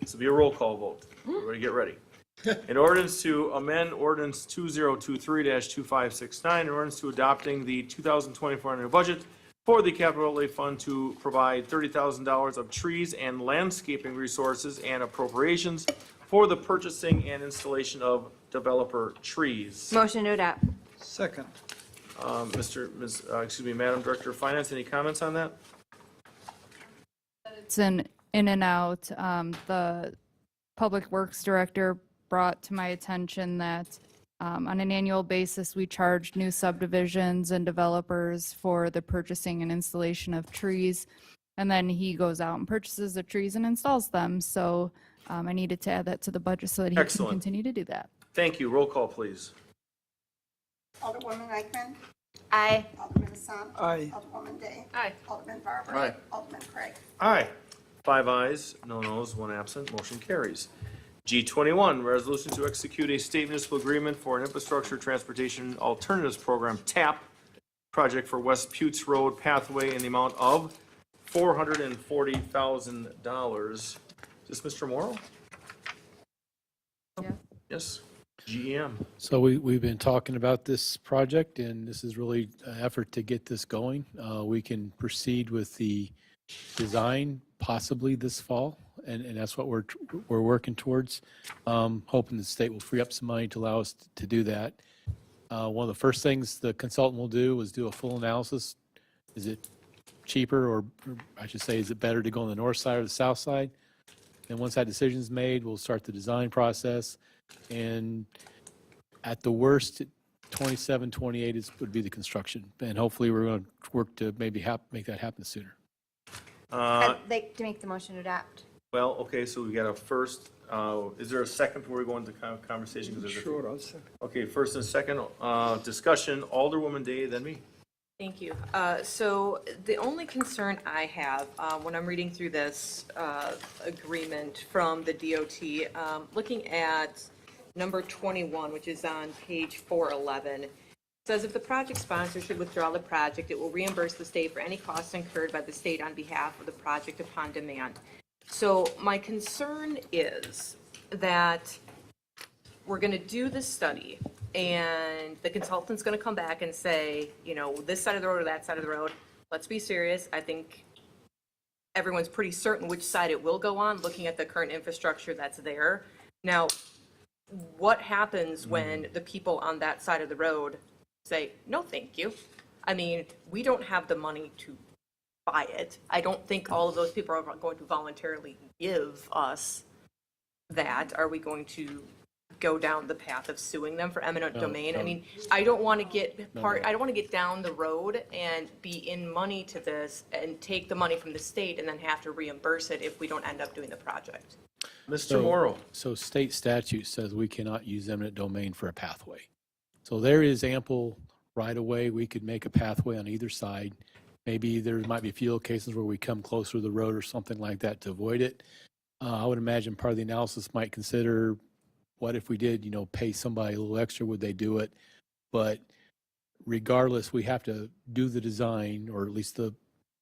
This will be a roll call vote. Everybody get ready. An ordinance to amend ordinance 2023-2569, an ordinance to adopting the 2024 annual budget for the capital outlay fund to provide $30,000 of trees and landscaping resources and appropriations for the purchasing and installation of developer trees. Motion to adopt. Second. Madam Director of Finance, any comments on that? It's an in and out. The Public Works Director brought to my attention that on an annual basis, we charge new subdivisions and developers for the purchasing and installation of trees. And then he goes out and purchases the trees and installs them. So I needed to add that to the budget so that he Excellent. can continue to do that. Thank you. Roll call, please. Alderwoman Eichman. Aye. Alderman Hassan. Aye. Alderwoman Day. Aye. Alderman Barber. Aye. Alderman Craig. Aye. 5 ayes, no noes, 1 absent. Motion carries. G21, resolution to execute a state municipal agreement for an infrastructure transportation alternatives program, TAP, project for West Putes Road pathway in the amount of $440,000. Is this Mr. Morrow? Yeah. Yes, GEM. So we've been talking about this project, and this is really an effort to get this going. We can proceed with the design possibly this fall, and that's what we're working towards. Hoping the state will free up some money to allow us to do that. One of the first things the consultant will do is do a full analysis. Is it cheaper, or I should say, is it better to go on the north side or the south side? And once that decision's made, we'll start the design process. And at the worst, 27, 28 would be the construction. And hopefully, we're going to work to maybe make that happen sooner. I'd like to make the motion to adopt. Well, okay, so we got a first, is there a second before we go into conversation? 'Cause there's a- Sure, I'll second. Okay, first and second, discussion, Alderwoman Day, then me. Thank you. So the only concern I have when I'm reading through this agreement from the DOT, looking at number 21, which is on page 411, says if the project sponsor should withdraw the project, it will reimburse the state for any costs incurred by the state on behalf of the project upon demand. So my concern is that we're going to do this study, and the consultant's going to come back and say, you know, this side of the road or that side of the road. Let's be serious. I think everyone's pretty certain which side it will go on, looking at the current infrastructure that's there. Now, what happens when the people on that side of the road say, no, thank you? I mean, we don't have the money to buy it. I don't think all of those people are going to voluntarily give us that. Are we going to go down the path of suing them for eminent domain? I mean, I don't want to get I don't want to get down the road and be in money to this and take the money from the state and then have to reimburse it if we don't end up doing the project. Mr. Morrow. So state statute says we cannot use eminent domain for a pathway. So there is ample right-of-way. We could make a pathway on either side. Maybe there might be a few locations where we come closer to the road or something like that to avoid it. I would imagine part of the analysis might consider, what if we did, you know, pay somebody a little extra, would they do it? But regardless, we have to do the design, or at least the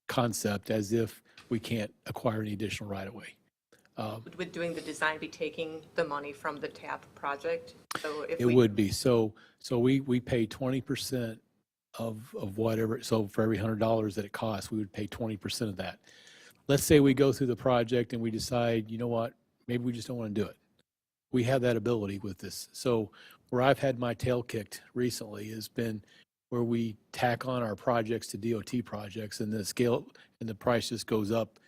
concept, as if we can't acquire any additional right-of-way. Would doing the design be taking the money from the TAP project? So if It would be. So we pay 20% of whatever. So for every $100 that it costs, we would pay 20% of that. Let's say we go through the project and we decide, you know what, maybe we just don't want to do it. We have that ability with this. So where I've had my tail kicked recently has been where we tack on our projects to DOT projects, and the scale and the price just goes up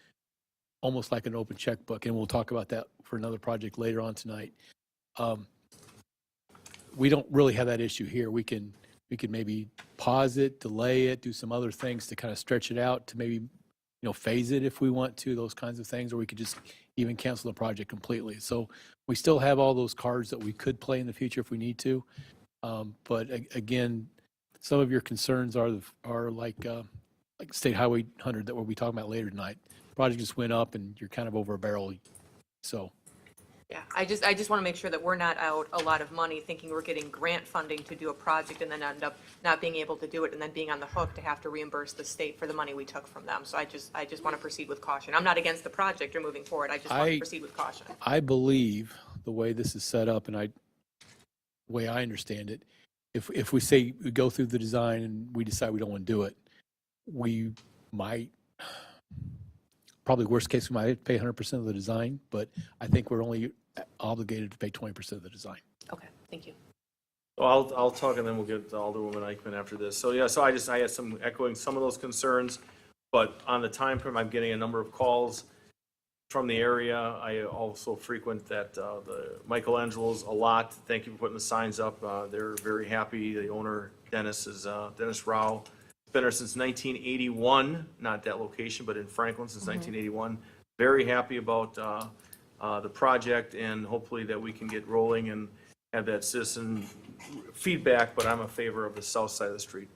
almost like an open checkbook. And we'll talk about that for another project later on tonight. We don't really have that issue here. We can maybe pause it, delay it, do some other things to kind of stretch it out, to maybe, you know, phase it if we want to, those kinds of things, or we could just even cancel the project completely. So we still have all those cards that we could play in the future if we need to. But again, some of your concerns are like State Highway 100 that we'll be talking about later tonight. The project just went up and you're kind of over a barrel. So. Yeah, I just want to make sure that we're not out a lot of money thinking we're getting grant funding to do a project and then end up not being able to do it and then being on the hook to have to reimburse the state for the money we took from them. So I just want to proceed with caution. I'm not against the project or moving forward. I just want to proceed with caution. I believe the way this is set up, and the way I understand it, if we say we go through the design and we decide we don't want to do it, we might, probably worst case, we might pay 100% of the design, but I think we're only obligated to pay 20% of the design. Okay, thank you. So I'll talk, and then we'll get to Alderwoman Eichman after this. So yeah, so I had some echoing some of those concerns, but on the time frame, I'm getting a number of calls from the area. I also frequent the Michelangelo's a lot. Thank you for putting the signs up. They're very happy. The owner, Dennis Rao. Been there since 1981, not that location, but in Franklin since 1981. Very happy about the project, and hopefully that we can get rolling and have that citizen feedback, but I'm a favor of the south side of the street.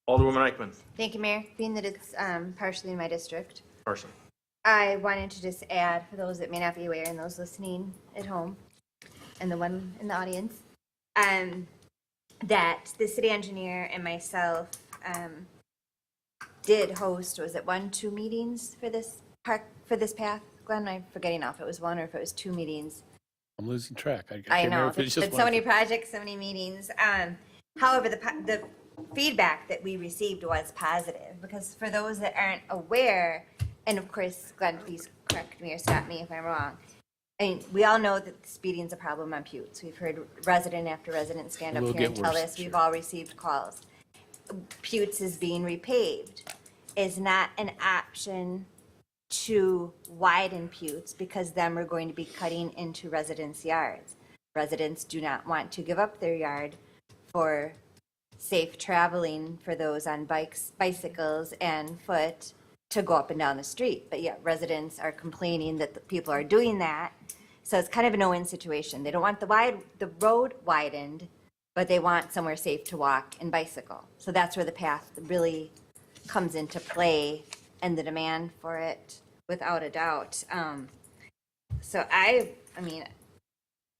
Alderwoman Eichman. Thank you, Mayor. Being that it's partially in my district, Carson. I wanted to just add, for those that may not be aware and those listening at home and the one in the audience, that the city engineer and myself did host, was it 2 meetings for this park, for this path? Glenn, I'm forgetting now if it was 1 or if it was 2 meetings. I'm losing track. I I can't remember know, if it's there's just so one. many projects, so many meetings. However, the feedback that we received was positive, because for those that aren't aware, and of course, Glenn, please correct me or stop me if I'm wrong. I mean, we all know that speeding's a problem on Putes. We've heard resident after resident stand It up will here and get tell worse, us, we've sure. all received calls. Putes is being repaved. Is not an option to widen Putes, because then we're going to be cutting into residents' yards. Residents do not want to give up their yard for safe traveling for those on bikes, bicycles, and foot to go up and down the street. But yet residents are complaining that the people are doing that. So it's kind of a no-win situation. They don't want the road widened, but they want somewhere safe to walk and bicycle. So that's where the path really comes into play and the demand for it, without a doubt. So I mean,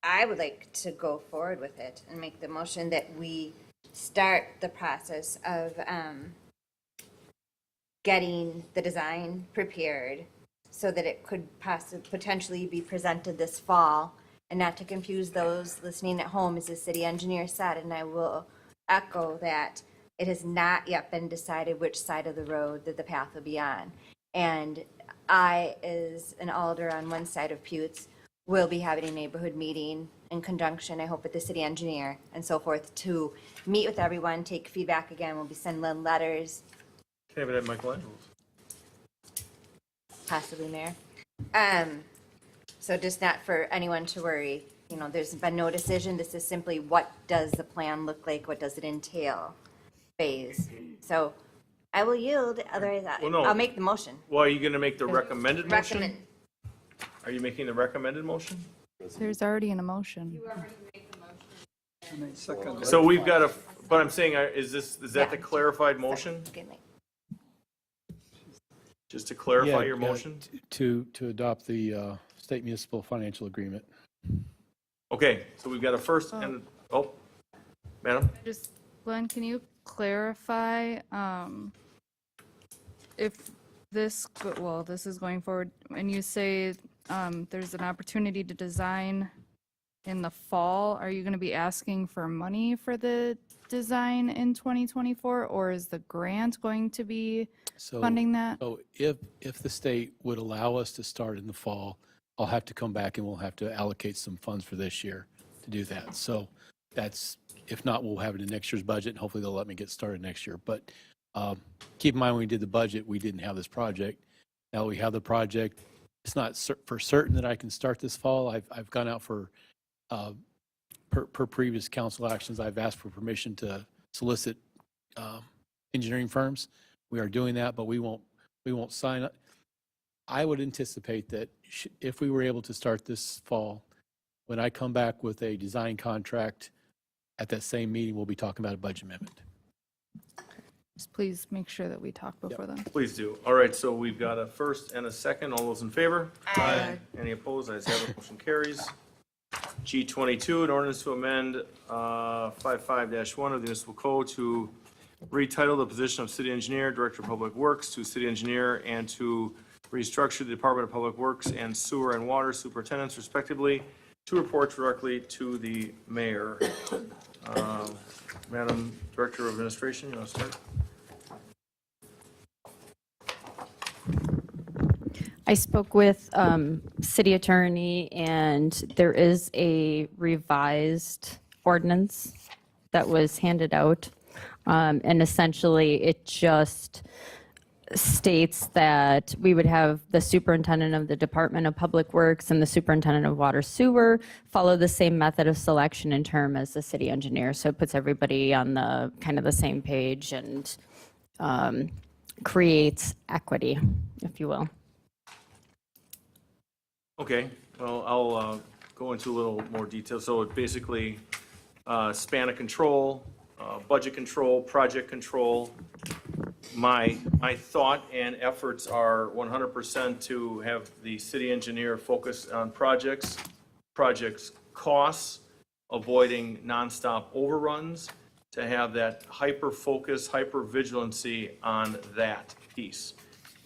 I would like to go forward with it and make the motion that we start the process of getting the design prepared so that it could potentially be presented this fall. And not to confuse those listening at home, as the city engineer said, and I will echo that, it has not yet been decided which side of the road that the path will be on. And I, as an alder on one side of Putes, will be having a neighborhood meeting in conjunction, I hope, with the city engineer and so forth, to meet with everyone, take feedback again. We'll be sending letters, Can I have it at Michelangelo's? possibly mayor. So just not for anyone to worry, you know, there's been no decision. This is simply, what does the plan look like? What does it entail? Phase. So I will yield, otherwise Well, no. I'll make the motion. Well, are you going to make the recommended motion? Recommend. Are you making the recommended motion? There's already an emotion. And I second So we've got a, but I'm saying, is that Yeah. the clarified motion? Okay, Mike. Just to clarify Yeah, your yeah, motion? To adopt the state municipal financial agreement. Okay, so we've got a first and, madam? Just, Glenn, can you clarify if this, well, this is going forward, and you say there's an opportunity to design in the fall, are you going to be asking for money for the design in 2024, or is the grant going to be So- funding that? So if the state would allow us to start in the fall, I'll have to come back and we'll have to allocate some funds for this year to do that. So that's, if not, we'll have it in next year's budget, and hopefully they'll let me get started next year. But keep in mind, when we did the budget, we didn't have this project. Now we have the project. It's not for certain that I can start this fall. I've gone out for, per previous council actions, I've asked for permission to solicit engineering firms. We are doing that, but we won't sign up. I would anticipate that if we were able to start this fall, when I come back with a design contract at that same meeting, we'll be talking about a budget amendment. Just please make sure that we talk before then. Please do. All right, so we've got a first and a second. All those in favor? Aye. Any opposed? Ayes have it. Motion carries. G22, an ordinance to amend 55-1 of the municipal code to retitle the position of city engineer, director of public works to city engineer, and to restructure the Department of Public Works and sewer and water superintendents respectively to report directly to the mayor. Madam Director of Administration, you want to start? I spoke with city attorney, and there is a revised ordinance that was handed out. And essentially, it just states that we would have the superintendent of the Department of Public Works and the superintendent of water sewer follow the same method of selection and term as the city engineer. So it puts everybody on the kind of the same page and creates equity, if you will. Okay, well, I'll go into a little more detail. So it basically span of control, budget control, project control. My thought and efforts are 100% to have the city engineer focus on projects costs, avoiding nonstop overruns, to have that hyper-focus, hyper-vigilancy on that piece.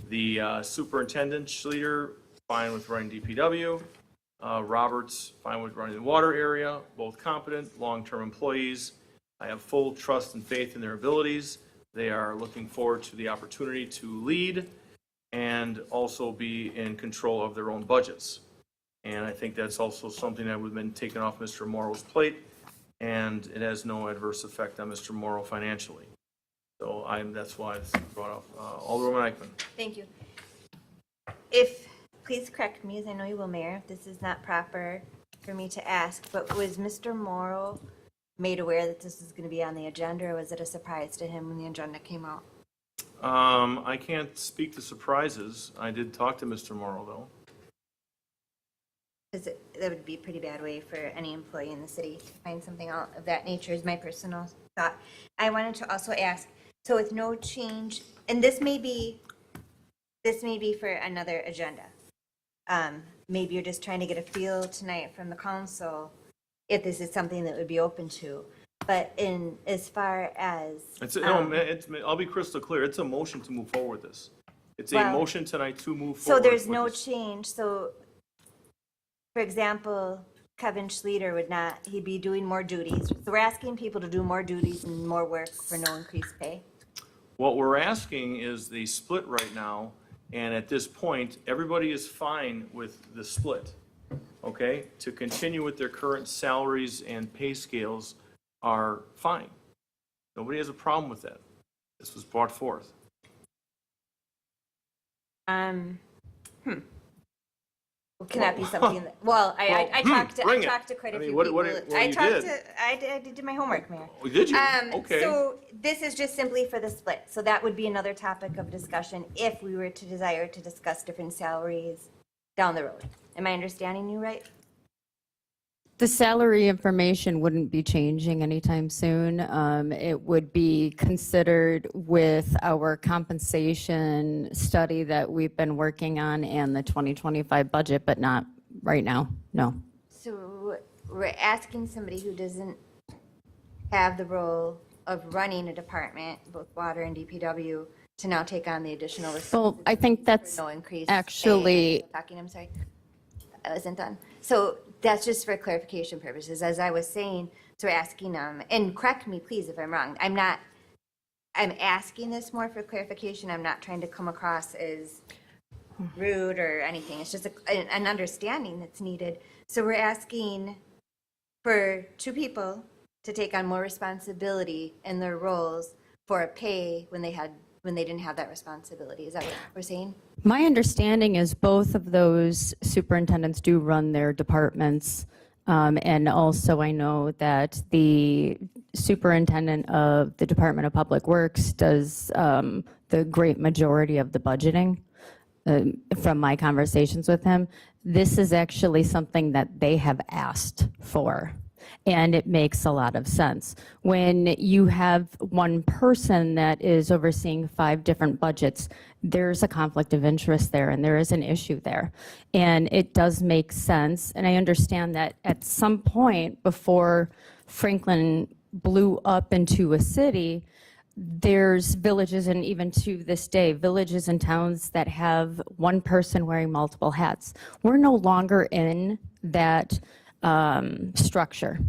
The superintendent, Schleter, fine with running DPW. Roberts, fine with running the water area, both competent, long-term employees. I have full trust and faith in their abilities. They are looking forward to the opportunity to lead and also be in control of their own budgets. And I think that's also something that would have been taken off Mr. Morrow's plate, and it has no adverse effect on Mr. Morrow financially. So that's why it's brought up. Alderwoman Eichmann. Thank you. Please correct me, as I know you will, Mayor, if this is not proper for me to ask, but was Mr. Morrow made aware that this is going to be on the agenda, or was it a surprise to him when the agenda came out? I can't speak to surprises. I did talk to Mr. Morrow, though. Because that would be a pretty bad way for any employee in the city to find something out of that nature, is my personal thought. I wanted to also ask, so with no change, and this may be for another agenda. Maybe you're just trying to get a feel tonight from the council if this is something that would be open to. But as far as I'll be crystal clear. It's a motion to move forward with this. It's a Well, motion tonight to move so forward. there's with no this. change. So, for example, Kevin Schleter he'd be doing more duties. So we're asking people to do more duties and more work for no increased pay. What we're asking is the split right now, and at this point, everybody is fine with the split, okay? To continue with their current salaries and pay scales are fine. Nobody has a problem with that. This was brought forth. Well, can that be something that, well, I talked to quite a I mean, few what- people. what you did. I did my homework, Mayor. Oh, did you? Okay. So this is just simply for the split. So that would be another topic of discussion if we were to desire to discuss different salaries down the road. Am I understanding you right? The salary information wouldn't be changing anytime soon. It would be considered with our compensation study that we've been working on and the 2025 budget, but not right now, no. So we're asking somebody who doesn't have the role of running a department, both water and DPW, to now take on the additional responsibility. Well, I think that's for no increase. actually, I'm sorry. I wasn't done. So that's just for clarification purposes. As I was saying, so we're asking them, and correct me please if I'm wrong, I'm asking this more for clarification. I'm not trying to come across as rude or anything. It's just an understanding that's needed. So we're asking for two people to take on more responsibility in their roles for a pay when they didn't have that responsibility. Is that what we're saying? my understanding is both of those superintendents do run their departments. And also I know that the superintendent of the Department of Public Works does the great majority of the budgeting. From my conversations with him, this is actually something that they have asked for. And it makes a lot of sense. When you have one person that is overseeing 5 different budgets, there's a conflict of interest there and there is an issue there. And it does make sense. And I understand that at some point before Franklin blew up into a city, there's villages, and even to this day, villages and towns that have one person wearing multiple hats. We're no longer in that structure,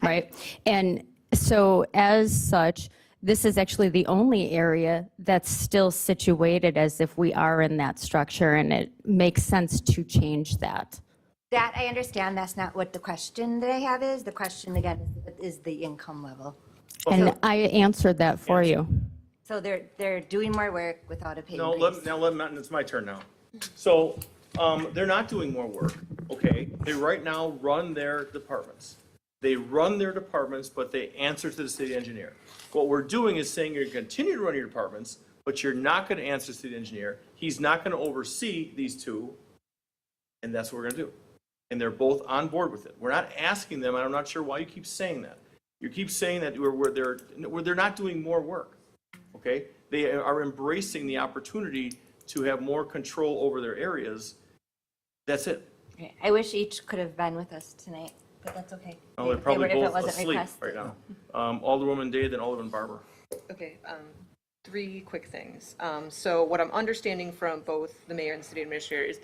right? And so as such, this is actually the only area that's still situated as if we are in that structure, and it makes sense to change that. That I understand. That's not what the question that I have is. The question again is the income level. And I answered that for you. So they're doing more work without a pay No, increase. it's my turn now. So, they're not doing more work, okay? They right now run their departments. They run their departments, but they answer to the city engineer. What we're doing is saying you're gonna continue to run your departments, but you're not gonna answer to the engineer. He's not gonna oversee these two, and that's what we're gonna do. And they're both on board with it. We're not asking them, and I'm not sure why you keep saying that. You keep saying that they're not doing more work, okay? They are embracing the opportunity to have more control over their areas. That's it. Okay. I wish each could have been with us tonight. but that's okay. Oh, they're They probably would if it both wasn't asleep requested. right now. Alderwoman Day, then Alderman Barber. Okay, three quick things. So what I'm understanding from both the mayor and the city administrator is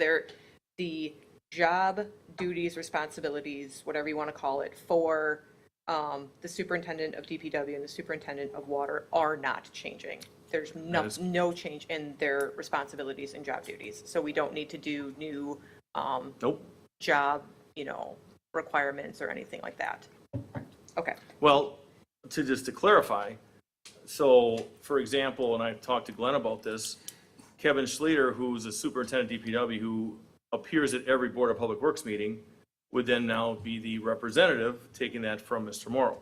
the job, duties, responsibilities, whatever you want to call it, for the superintendent of DPW and the superintendent of water are not changing. There's no change in their responsibilities and job duties. So we don't need to do new Nope. job, requirements or anything like that. Okay. Well, to clarify, so for example, and I've talked to Glenn about this, Kevin Schleter, who's a superintendent DPW, who appears at every Board of Public Works meeting, would then now be the representative, taking that from Mr. Morrow.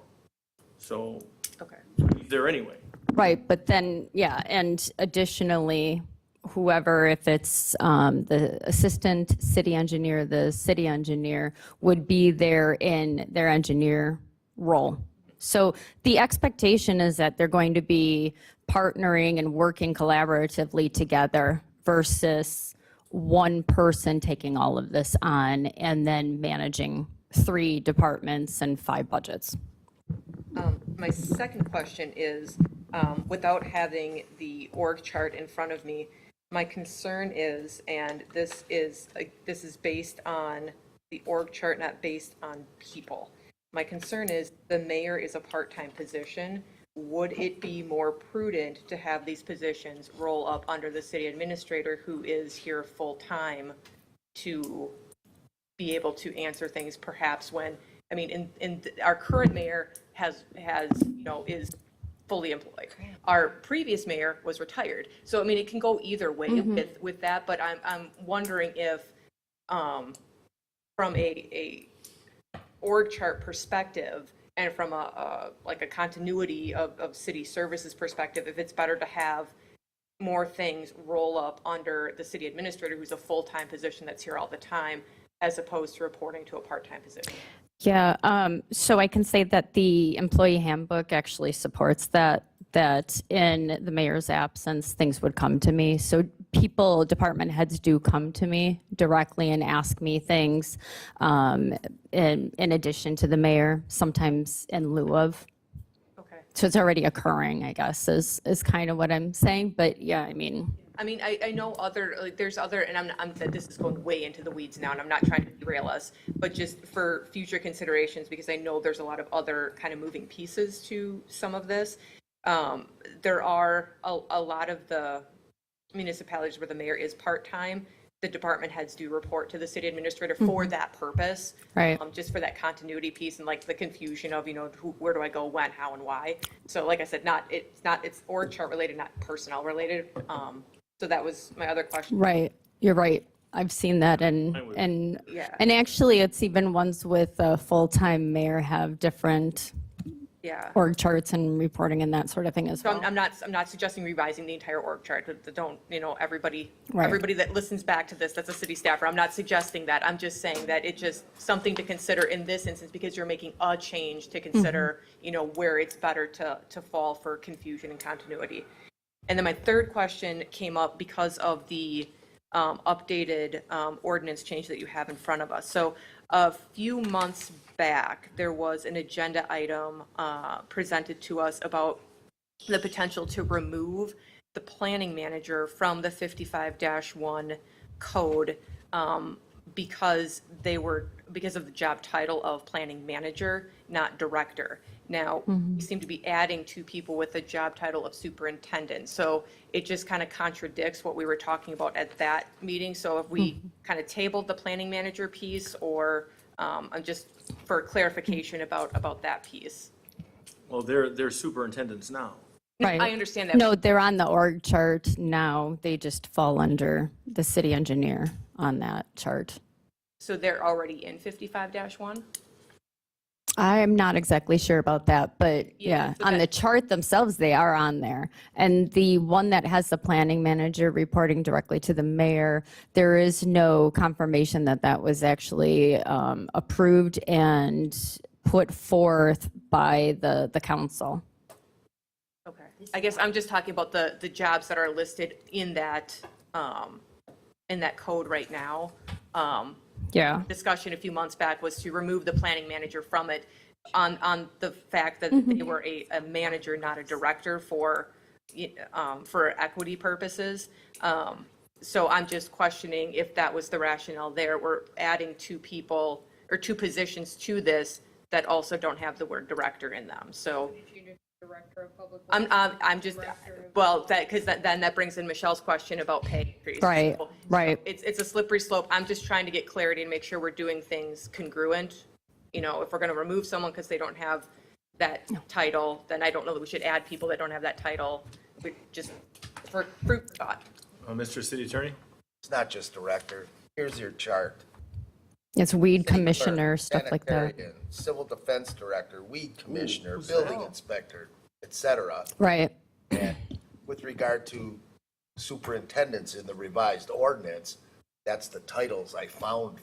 So Okay. he's there anyway. Right, but then, yeah, and additionally, whoever, if it's the assistant city engineer, the city engineer would be there in their engineer role. So the expectation is that they're going to be partnering and working collaboratively together versus one person taking all of this on and then managing 3 departments and 5 budgets. My second question is, without having the org chart in front of me, my concern is, and this is based on the org chart, not based on people. My concern is the mayor is a part-time position. Would it be more prudent to have these positions roll up under the city administrator, who is here full-time, to be able to answer things perhaps when, I mean, our current mayor is fully employed. Our previous mayor was retired. So, I mean, it can go either way with that, but I'm wondering if, from a org chart perspective and from a continuity of city services perspective, if it's better to have more things roll up under the city administrator, who's a full-time position that's here all the time, as opposed to reporting to a part-time position. Yeah, so I can say that the employee handbook actually supports that in the mayor's absence, things would come to me. So department heads do come to me directly and ask me things in addition to the mayor, sometimes in lieu of. Okay. So it's already occurring, I guess, is kind of what I'm saying. But yeah, I mean, I know there's other, and this is going way into the weeds now, and I'm not trying to derail us, but just for future considerations, because I know there's a lot of other kind of moving pieces to some of this. There are a lot of the municipalities where the mayor is part-time. The department heads do report to the city administrator for that purpose. Right. Just for that continuity piece and like the confusion of, where do I go, when, how, and why. So like I said, it's org chart related, not personnel related. So that was my other question. right, you're right. I've seen that, and actually, it's even ones with a full-time mayor have different Yeah. org charts and reporting and that sort of thing as So well. I'm not suggesting revising the entire org chart. Don't, everybody Right. that listens back to this, that's a city staffer. I'm not suggesting that. I'm just saying that it's just something to consider in this instance, because you're making a change to consider, where it's better to fall for confusion and continuity. And then my third question came up because of the updated ordinance change that you have in front of us. So a few months back, there was an agenda item presented to us about the potential to remove the planning manager from the 55-1 code because of the job title of planning manager, not director. Now, we seem to be adding 2 people with the job title of superintendent. So it just kind of contradicts what we were talking about at that meeting. So if we kind of tabled the planning manager piece, or just for clarification about that piece. Well, they're superintendents now. Right. I understand that. No, they're on the org chart now. They just fall under the city engineer on that chart. So they're already in 55-1? I'm not exactly sure about that, but yeah, so on the chart themselves, they are on there. And the one that has the planning manager reporting directly to the mayor, there is no confirmation that that was actually approved and put forth by the council. Okay. I guess I'm just talking about the jobs that are listed in that code right now. Yeah. discussion a few months back was to remove the planning manager from it on the fact that they were a manager, not a director for equity purposes. So I'm just questioning if that was the rationale there. We're adding two people or two positions to this that also don't have the word director in them. So I'm just, well, because then that brings in Michelle's question about pay increase. Right, So right. It's a slippery slope. I'm just trying to get clarity and make sure we're doing things congruent. You know, if we're going to remove someone because they don't have that title, then I don't know that we should add people that don't have that title. We just, for fruit for thought. Mr. City Attorney? It's not just director. Here's your chart. It's weed City clerk, commissioner, stuff like that. sanitarian, Civil defense director, weed commissioner, building inspector, et cetera. Right. And with regard to superintendents in the revised ordinance, that's the titles I found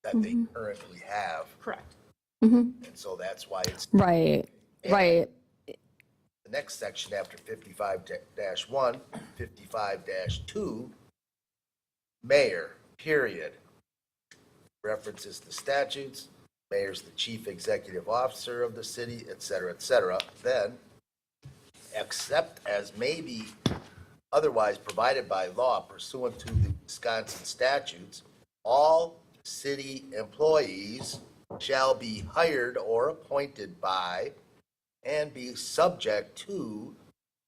that they currently have. Correct. And so that's why it's. Right, right. The next section after 55-1, 55-2, mayor, period. References to statutes, mayor's the chief executive officer of the city, et cetera, et cetera. Then, except as may be otherwise provided by law pursuant to the Wisconsin statutes, all city employees shall be hired or appointed by and be subject to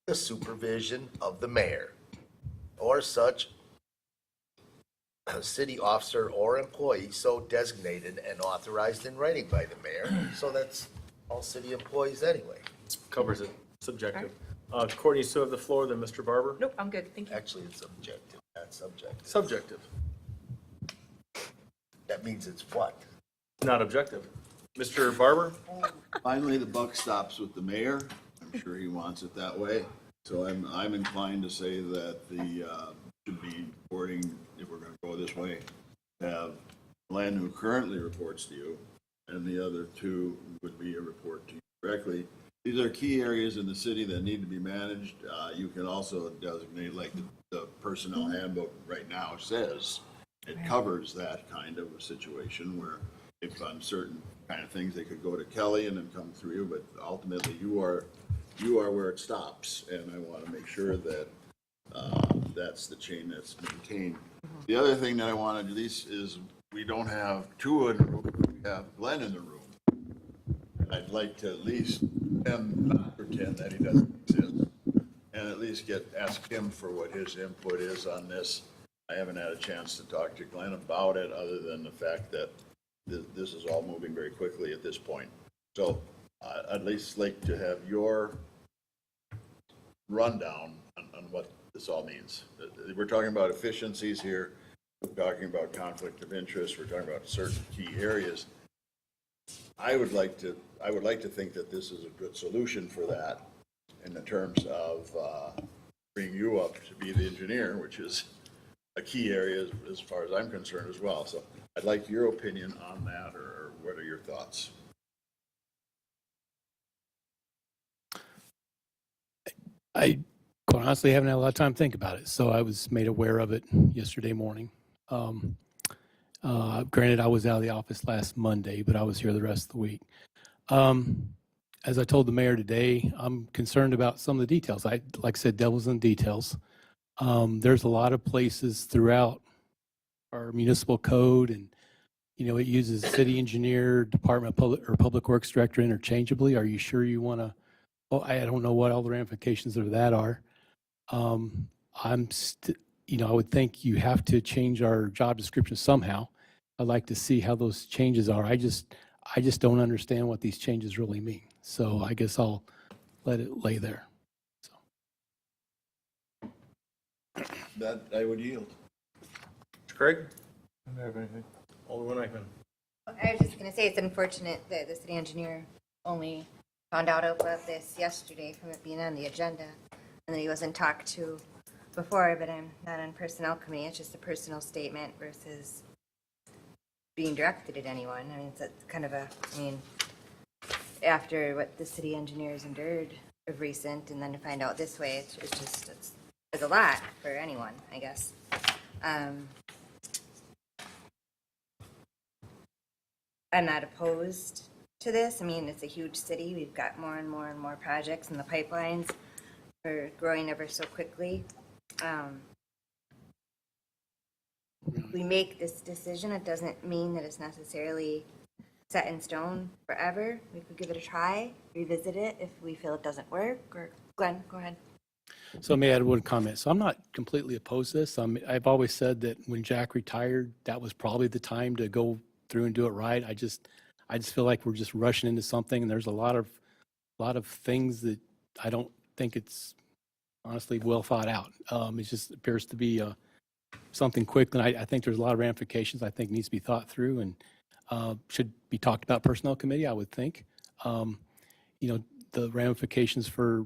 the supervision of the mayor or such a city officer or employee so designated and authorized in writing by the mayor. So that's all city employees anyway. Covers it, subjective. Courtney, you still have the floor, then Mr. Barber? Nope, I'm good. Thank you. Actually, it's objective, not subjective. Subjective, That means it's what? not objective. Mr. Barber? Finally, the buck stops with the mayor. I'm sure he wants it that way. So I'm inclined to say that the, should be reporting, if we're gonna go this way, have Glenn, who currently reports to you, and the other two would be a report to you directly. These are key areas in the city that need to be managed. You can also designate, like the personnel handbook right now says, it covers that kind of a situation where if on certain kind of things, they could go to Kelly and then come through you, but ultimately you are where it stops. And I want to make sure that that's the chain that's maintained. The other thing that I want to do is we don't have two in the room, we have Glenn in the room. And I'd like to at least not pretend that he doesn't exist, and at least ask him for what his input is on this. I haven't had a chance to talk to Glenn about it, other than the fact that this is all moving very quickly at this point. So I'd at least like to have your rundown on what this all means. We're talking about efficiencies here. We're talking about conflict of interest. We're talking about certain key areas. I would like to think that this is a good solution for that in the terms of bringing you up to be the engineer, which is a key area as far as I'm concerned as well. So I'd like your opinion on that, or what are your thoughts? I quite honestly haven't had a lot of time to think about it, so I was made aware of it yesterday morning. Granted, I was out of the office last Monday, but I was here the rest of the week. As I told the mayor today, I'm concerned about some of the details. Like I said, devil's in the details. There's a lot of places throughout our municipal code, and it uses city engineer, Department of Public Works director interchangeably. Are you sure you want to? Well, I don't know what all the ramifications of that are. I would think you have to change our job description somehow. I'd like to see how those changes are. I just don't understand what these changes really mean. So I guess I'll let it lay there. That I would yield. Craig? I don't have anything. Alderman Eichman. I was just going to say, it's unfortunate that the city engineer only found out about this yesterday from it being on the agenda, and that he wasn't talked to before, but I'm not on personnel committee. It's just a personal statement versus being directed at anyone. I mean, it's kind of after what the city engineers endured of recent, and then to find out this way, it's a lot for anyone, I guess. I'm not opposed to this. I mean, it's a huge city. We've got more and more and more projects, and the pipelines are growing ever so quickly. If we make this decision, it doesn't mean that it's necessarily set in stone forever. We could give it a try, revisit it if we feel it doesn't work. Or Glenn, go ahead. So may I add one comment? So I'm not completely opposed to this. I've always said that when Jack retired, that was probably the time to go through and do it right. I just feel like we're just rushing into something, and there's a lot of things that I don't think it's honestly well thought out. It just appears to be something quick, and I think there's a lot of ramifications I think needs to be thought through and should be talked about personnel committee, I would think. The ramifications for,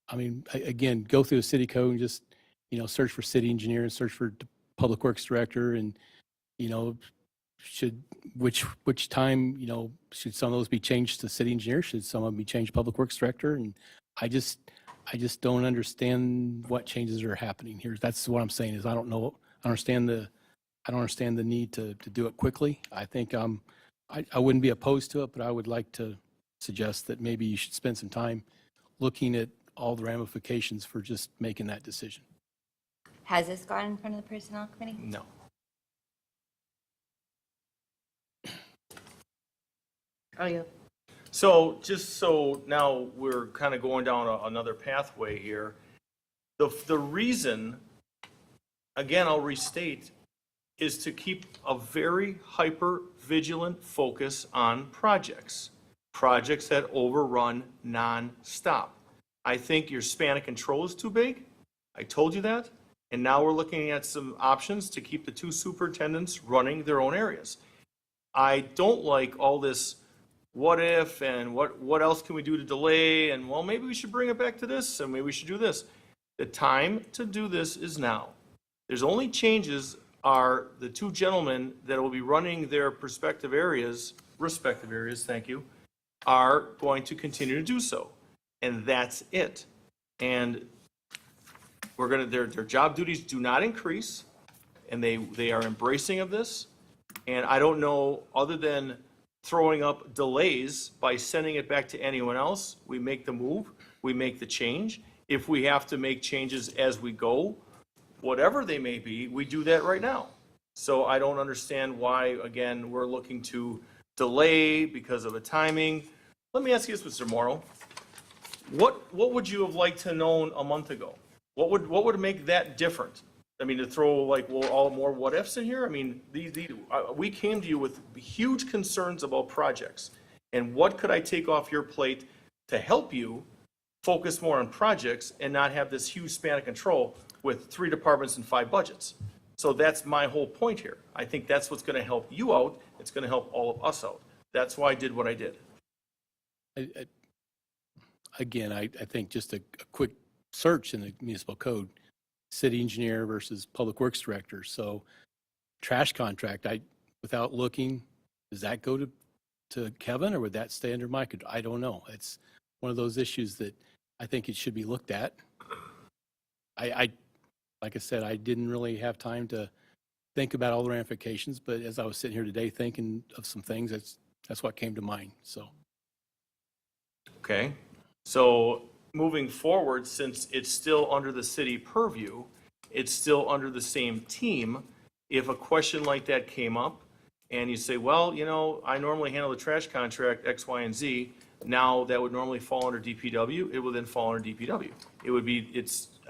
again, go through the city code and just, search for city engineer and search for public works director and, which time, should some of those be changed to city engineer? Should some of them be changed to public works director? And I just don't understand what changes are happening here. That's what I'm saying is I don't understand the need to do it quickly. I think I wouldn't be opposed to it, but I would like to suggest that maybe you should spend some time looking at all the ramifications for just making that decision. Has this gone in front of the personnel committee? No. Oh, you. So just so now we're kind of going down another pathway here. The reason, again, I'll restate, is to keep a very hyper vigilant focus on projects that overrun nonstop. I think your span of control is too big. I told you that. And now we're looking at some options to keep the two superintendents running their own areas. I don't like all this what if and what else can we do to delay, and well, maybe we should bring it back to this and maybe we should do this. The time to do this is now. There's only changes are the two gentlemen that will be running their respective areas, thank you, are going to continue to do so. And that's it. And we're going to, their job duties do not increase, and they are embracing of this. And I don't know, other than throwing up delays by sending it back to anyone else, we make the move, we make the change. If we have to make changes as we go, whatever they may be, we do that right now. So I don't understand why, again, we're looking to delay because of a timing. Let me ask you this, Mr. Morrow. What would you have liked to known a month ago? What would make that different? I mean, to throw like all more what ifs in here? I mean, we came to you with huge concerns about projects. And what could I take off your plate to help you focus more on projects and not have this huge span of control with 3 departments and 5 budgets? So that's my whole point here. I think that's what's going to help you out. It's going to help all of us out. That's why I did what I did. Again, I think just a quick search in the municipal code, city engineer versus public works director. So trash contract, without looking, does that go to Kevin or would that stay under my control? I don't know. It's one of those issues that I think it should be looked at. Like I said, I didn't really have time to think about all the ramifications, but as I was sitting here today thinking of some things, that's what came to mind. So. Okay. So moving forward, since it's still under the city purview, it's still under the same team. If a question like that came up and you say, well, I normally handle the trash contract X, Y, and Z. Now that would normally fall under DPW. It would then fall under DPW. It would be,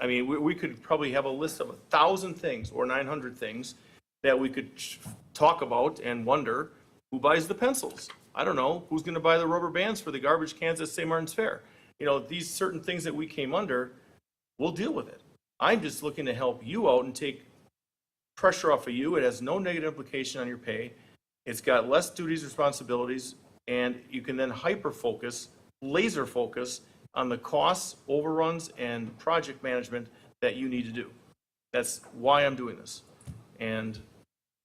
we could probably have a list of 1,000 things or 900 things that we could talk about and wonder who buys the pencils. I don't know. Who's going to buy the rubber bands for the garbage cans at St. Martin's Fair? These certain things that we came under, we'll deal with it. I'm just looking to help you out and take pressure off of you. It has no negative implication on your pay. It's got less duties, responsibilities, and you can then hyper-focus, laser focus on the costs, overruns, and project management that you need to do. That's why I'm doing this. And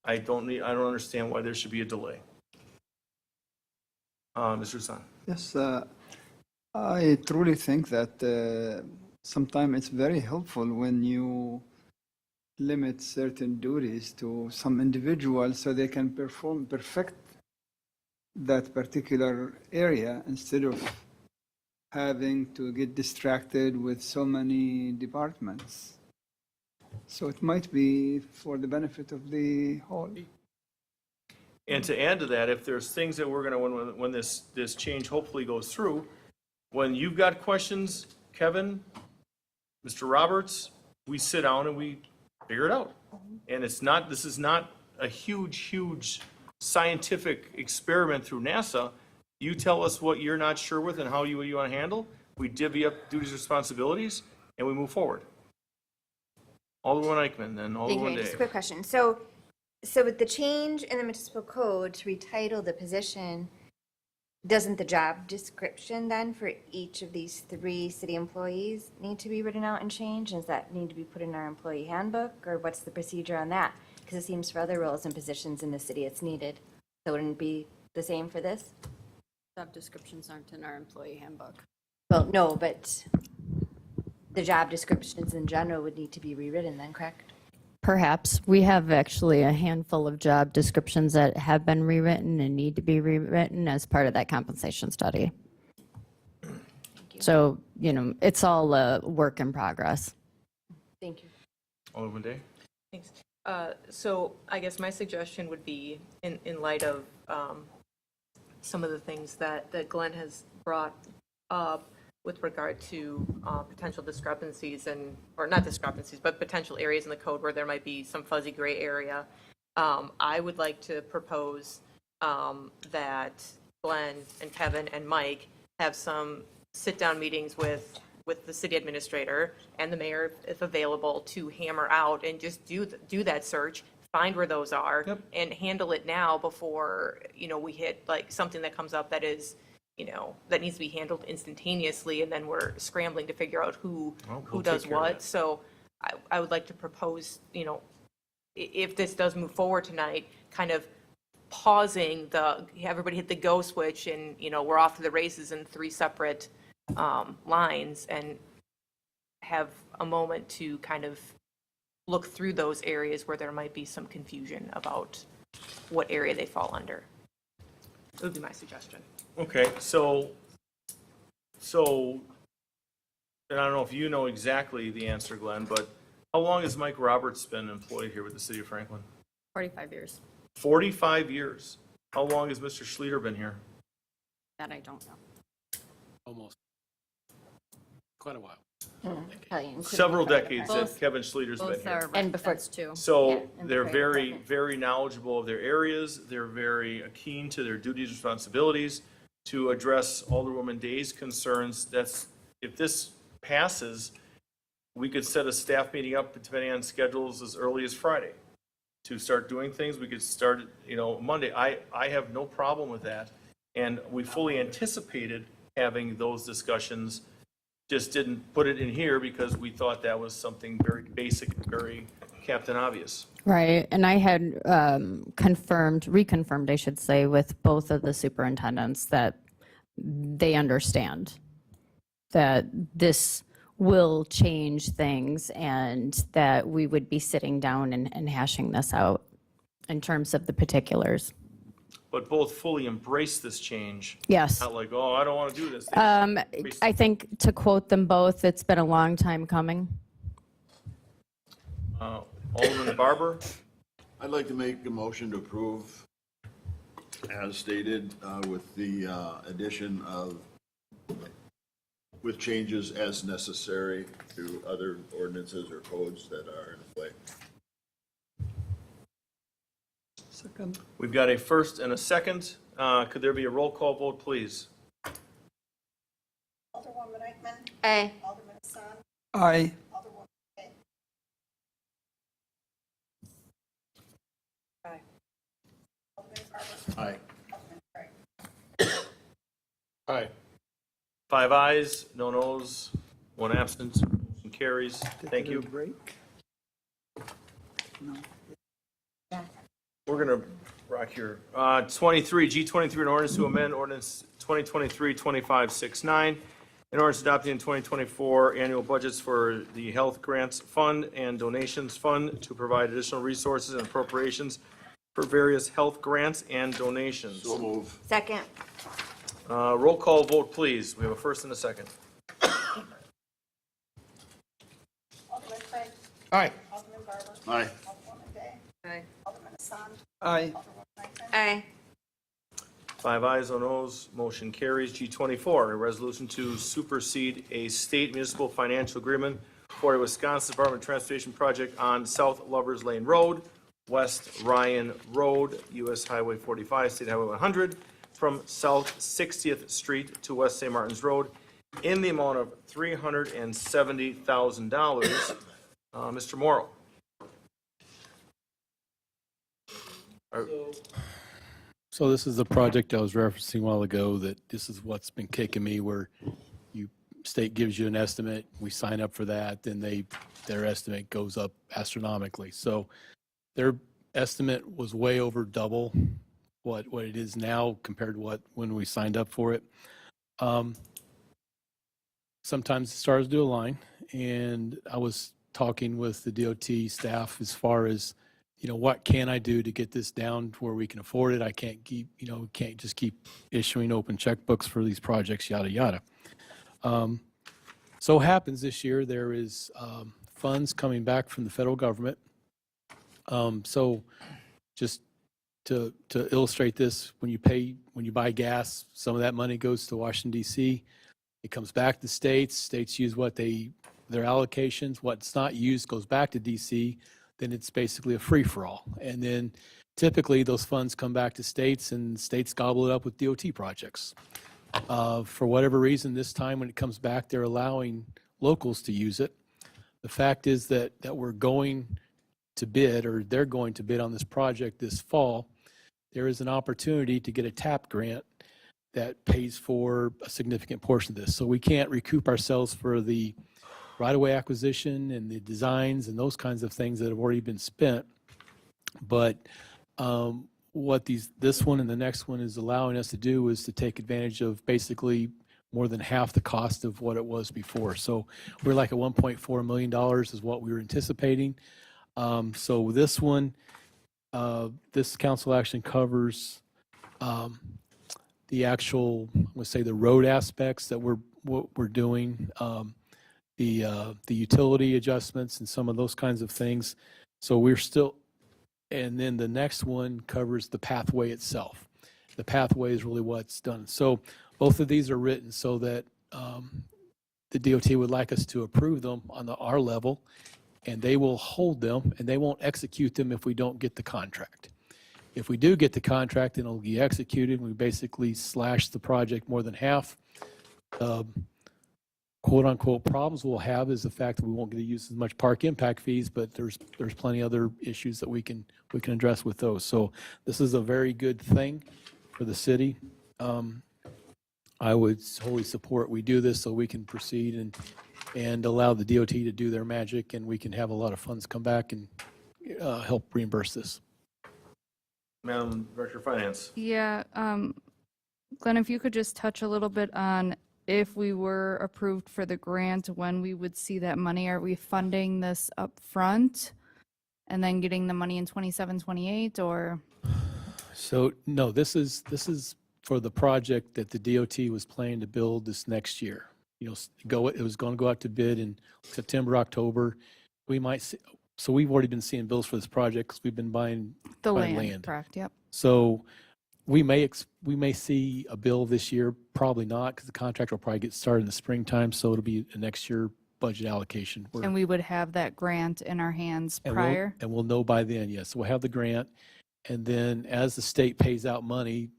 I don't understand why there should be a delay. Mr. San. Yes, I truly think that sometimes it's very helpful when you limit certain duties to some individuals so they can perfect that particular area instead of having to get distracted with so many departments. So it might be for the benefit of the whole. And to add to that, if there's things that we're gonna, when this change hopefully goes through, when you've got questions, Kevin, Mr. Roberts, we sit down and we figure it out. And this is not a huge scientific experiment through NASA. You tell us what you're not sure with and how you want to handle. We divvy up duties, responsibilities, and we move forward. Alderman Eichmann, then Thank you. Alderman Just a Day. quick question. So with the change in the municipal code to retitle the position, doesn't the job description then for each of these 3 city employees need to be written out and changed? Does that need to be put in our employee handbook, or what's the procedure on that? Because it seems for other roles and positions in the city it's needed. So wouldn't it be the same for this? Job descriptions aren't in our employee handbook. Well, no, but the job descriptions in general would need to be rewritten then, correct? Perhaps. We have actually a handful of job descriptions that have been rewritten and need to be rewritten as part of that compensation study. So, it's all a work in progress. Thank you. Alderman Day. Thanks. So I guess my suggestion would be, in light of some of the things that Glenn has brought up with regard to potential discrepancies or not discrepancies, but potential areas in the code where there might be some fuzzy gray area, I would like to propose that Glenn and Kevin and Mike have some sit-down meetings with the city administrator and the mayor, if available, to hammer out and just do that search, find where those are, and handle it now before, we hit like something that comes up that is, that needs to be handled instantaneously, and then we're scrambling to figure out who we'll does take care of what. that. So I would like to propose, if this does move forward tonight, kind of pausing everybody hit the go switch and, we're off to the races in 3 separate lines, and have a moment to kind of look through those areas where there might be some confusion about what area they fall under. That would be my suggestion. Okay, so, and I don't know if you know exactly the answer, Glenn, but how long has Mike Roberts been employed here with the city of Franklin? 45 years. 45 years. How long has Mr. Schluter been here? That I don't know. Almost. Quite a while. Several decades that Both- Kevin Schluter's been Both here. are And before- residents too. So and they're before very, department. very knowledgeable of their areas. They're very keen to their duties, responsibilities to address Alderwoman Day's concerns. If this passes, we could set a staff meeting up, depending on schedules, as early as Friday to start doing things. We could start, Monday. I have no problem with that. And we fully anticipated having those discussions, just didn't put it in here because we thought that was something very basic, very Captain Obvious. Right, and I had reconfirmed, I should say, with both of the superintendents that they understand that this will change things and that we would be sitting down and hashing this out in terms of the particulars. But both fully embrace this change. Yes. Not like, oh, I don't want to do this. I think, to quote them both, it's been a long time coming. Alderman Barber, I'd like to make a motion to approve as stated with the addition of, with changes as necessary to other ordinances or codes that are in play. Second. we've got a first and a second. Could there be a roll call vote, please? Alderwoman Eichmann. Aye. Alderman Hassan. Aye. Alderwoman Day. Aye. Alderman Barber. Aye. Alderman Craig. Aye. 5 ayes, no noes, 1 absent. Motion carries. Thank Take a you. break. No. We're going to rock here. 23, G23, an ordinance to amend ordinance 2023-2569, an ordinance adopting the 2024 annual budgets for the Health Grants Fund and Donations Fund to provide additional resources and appropriations for various health grants and donations. So move. Second. Roll call vote, please. We have a first and a second. Alderman Craig. Aye. Alderman Barber. Aye. Alderwoman Day. Aye. Alderman Hassan. Aye. Alderwoman Franklin. Aye. 5 ayes, no noes, motion carries. G24, a resolution to supersede a state municipal financial agreement for a Wisconsin Department of Transportation project on South Lovers Lane Road, West Ryan Road, US Highway 45, State Highway 100, from South 60th Street to West St. Martin's Road in the amount of $370,000. Mr. Morrow. So this is the project I was referencing a while ago, that this is what's been kicking me, where state gives you an estimate, we sign up for that, then their estimate goes up astronomically. So their estimate was way over double what it is now compared to when we signed up for it. Sometimes the stars do align, and I was talking with the DOT staff as far as, what can I do to get this down to where we can afford it? I can't can't just keep issuing open checkbooks for these projects, yada, yada. So happens this year, there is funds coming back from the federal government. So just to illustrate this, when you buy gas, some of that money goes to Washington, D.C. It comes back to the states. States use their allocations. What's not used goes back to D.C. Then it's basically a free-for-all. And then typically those funds come back to states, and states gobble it up with DOT projects. For whatever reason, this time when it comes back, they're allowing locals to use it. The fact is that we're going to bid, or they're going to bid on this project this fall. There is an opportunity to get a TAP grant that pays for a significant portion of this. So we can't recoup ourselves for the right-of-way acquisition and the designs and those kinds of things that have already been spent. But what this one and the next one is allowing us to do is to take advantage of basically more than half the cost of what it was before. So we're like at $1.4 million is what we were anticipating. So this one, this council action covers the actual, let's say, the road aspects that what we're doing, the utility adjustments and some of those kinds of things. So we're still, and then the next one covers the pathway itself. The pathway is really what's done. So both of these are written so that the DOT would like us to approve them on our level, and they will hold them, and they won't execute them if we don't get the contract. If we do get the contract, then it'll be executed. We basically slash the project more than half. Quote unquote problems we'll have is the fact that we won't get to use as much park impact fees, but there's plenty other issues that we can address with those. So this is a very good thing for the city. I would wholly support we do this so we can proceed and allow the DOT to do their magic, and we can have a lot of funds come back and help reimburse this. Madam Director of Finance. Yeah, Glenn, if you could just touch a little bit on if we were approved for the grant, when we would see that money. Are we funding this up front and then getting the money in 27, 28, or? So no, this is for the project that the DOT was planning to build this next year. It was going to go out to bid in September, October. We might see, so we've already been seeing bills for this project because we've been buying The land, correct, yep. So we may see a bill this year, probably not, because the contract will probably get started in the springtime, so it'll be a next year budget allocation. And we would have that grant in our hands prior? And we'll know by then, yes. We'll have the grant, and then as the state pays out money,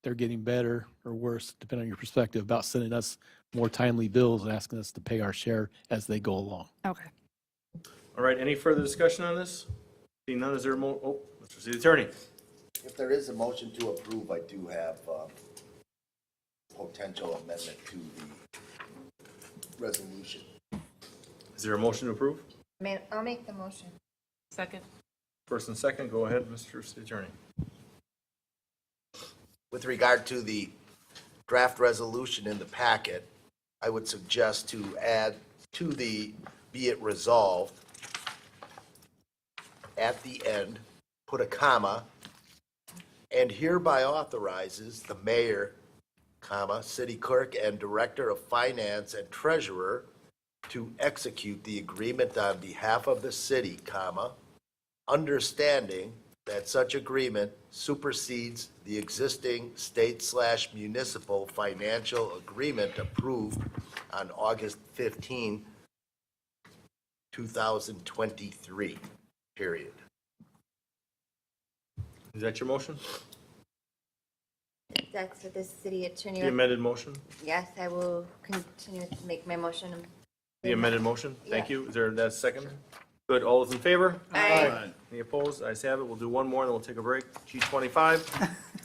they're getting better or worse, depending on your perspective, about sending us more timely bills and asking us to pay our share as they go along. Okay. All right, any further discussion on this? Seeing none, is there a Mr. City Attorney. If there is a motion to approve, I do have potential amendment to the resolution. Is there a motion to approve? I'll make the motion. Second. First and second, go ahead, Mr. City Attorney. With regard to the draft resolution in the packet, I would suggest to add to the be it resolved, at the end, put a comma, and hereby authorizes the mayor, comma, city clerk, and director of finance and treasurer to execute the agreement on behalf of the city, comma, understanding that such agreement supersedes the existing state/municipal financial agreement approved on August 15, 2023, period. Is that your motion? That's what the city attorney. The amended motion? Yes, I will continue to make my motion. The amended motion? Thank Yeah. you. Is there that second? Good. All those in favor? Aye. Any opposed? Ayes have it. We'll do one more, and then we'll take a break. G25,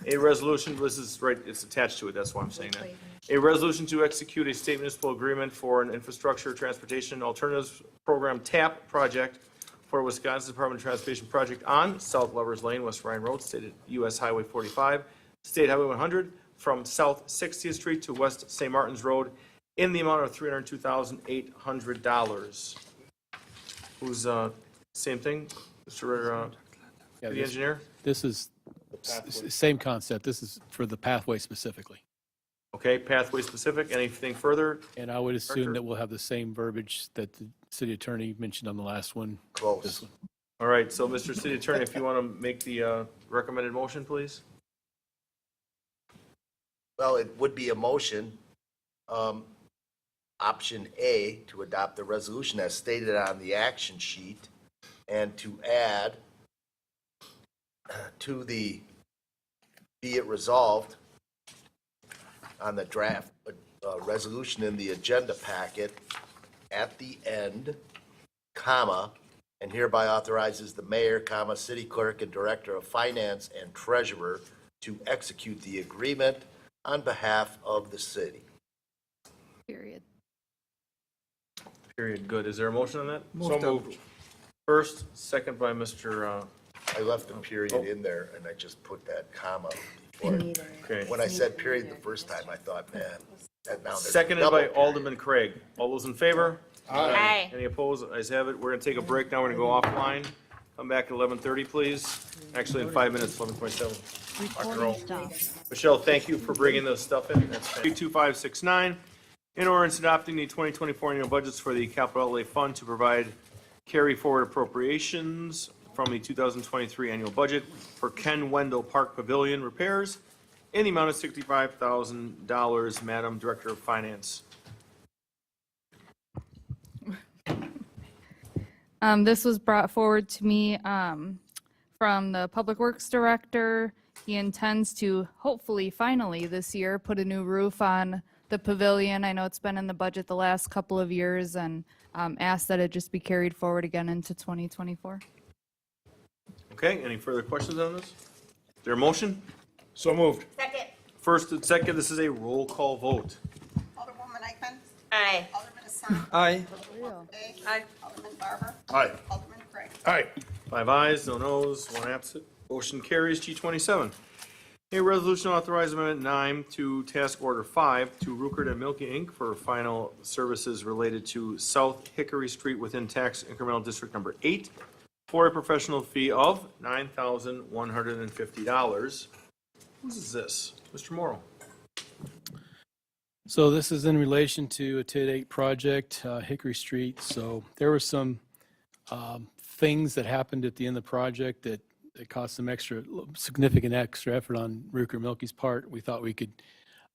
a resolution, this is right, it's attached to it, that's why I'm saying that. A resolution to execute a state municipal agreement for an infrastructure, transportation, alternatives program TAP project for Wisconsin Department of Transportation project on South Lovers Lane, West Ryan Road, State US Highway 45, State Highway 100, from South 60th Street to West St. Martin's Road in the amount of $302,800. Who's, same thing, Mr. Yeah, City this- Engineer? This is same concept. This is for the pathway specifically. Okay, pathway specific, anything further? And I would assume Director? that we'll have the same verbiage that the city attorney mentioned on the last one. Close. This one. All right, so Mr. City Attorney, if you want to make the recommended motion, please? Well, it would be a motion, option A, to adopt the resolution as stated on the action sheet, and to add to the, be it resolved on the draft resolution in the agenda packet at the end, comma, and hereby authorizes the mayor, comma, city clerk, and director of finance and treasurer to execute the agreement on behalf of the city. Period. Period, good. Is there a motion on that? So moved. First, second by Mr., I left the period in there and I just put that comma before. it. okay. When I said period the first time, I thought, man, that now there's a Seconded double by period. Alderman Craig. All those in favor? Aye. Any opposed? Ayes have it. We're going to take a break now. We're going to go offline. Come back at 11:30, please. Actually, in 5 minutes, 11:27. Recording stopped. Michelle, thank you for bringing this stuff in. That's 32569, in ordinance adopting the 2024 annual budgets for the capital outlay fund to provide carry forward appropriations from the 2023 annual budget for Ken Wendell Park Pavilion repairs in the amount of $65,000. Madam Director of Finance. This was brought forward to me from the Public Works Director. He intends to hopefully, finally this year, put a new roof on the pavilion. I know it's been in the budget the last couple of years, and asked that it just be carried forward again into 2024. Okay, any further questions on this? Is there a motion? So moved. Second. First and second, this is a roll call vote. Alderwoman Eichman. Aye. Alderman Assam. Aye. Alderman Day. Aye. Alderman Barber. Aye. Alderman Craig. Aye. 5 ayes, no noes, 1 absent. Motion carries. G27. A resolution authorizing Amendment 9 to Task Order 5 to Rupert and Milky Inc. for final services related to South Hickory Street within Tax Incremental District Number 8 for a professional fee of $9,150. Whose is this? Mr. Morrow. So this is in relation to a TID 8 project, Hickory Street. So there were some things that happened at the end of the project that cost some significant extra effort on Rupert Milky's part. We thought we could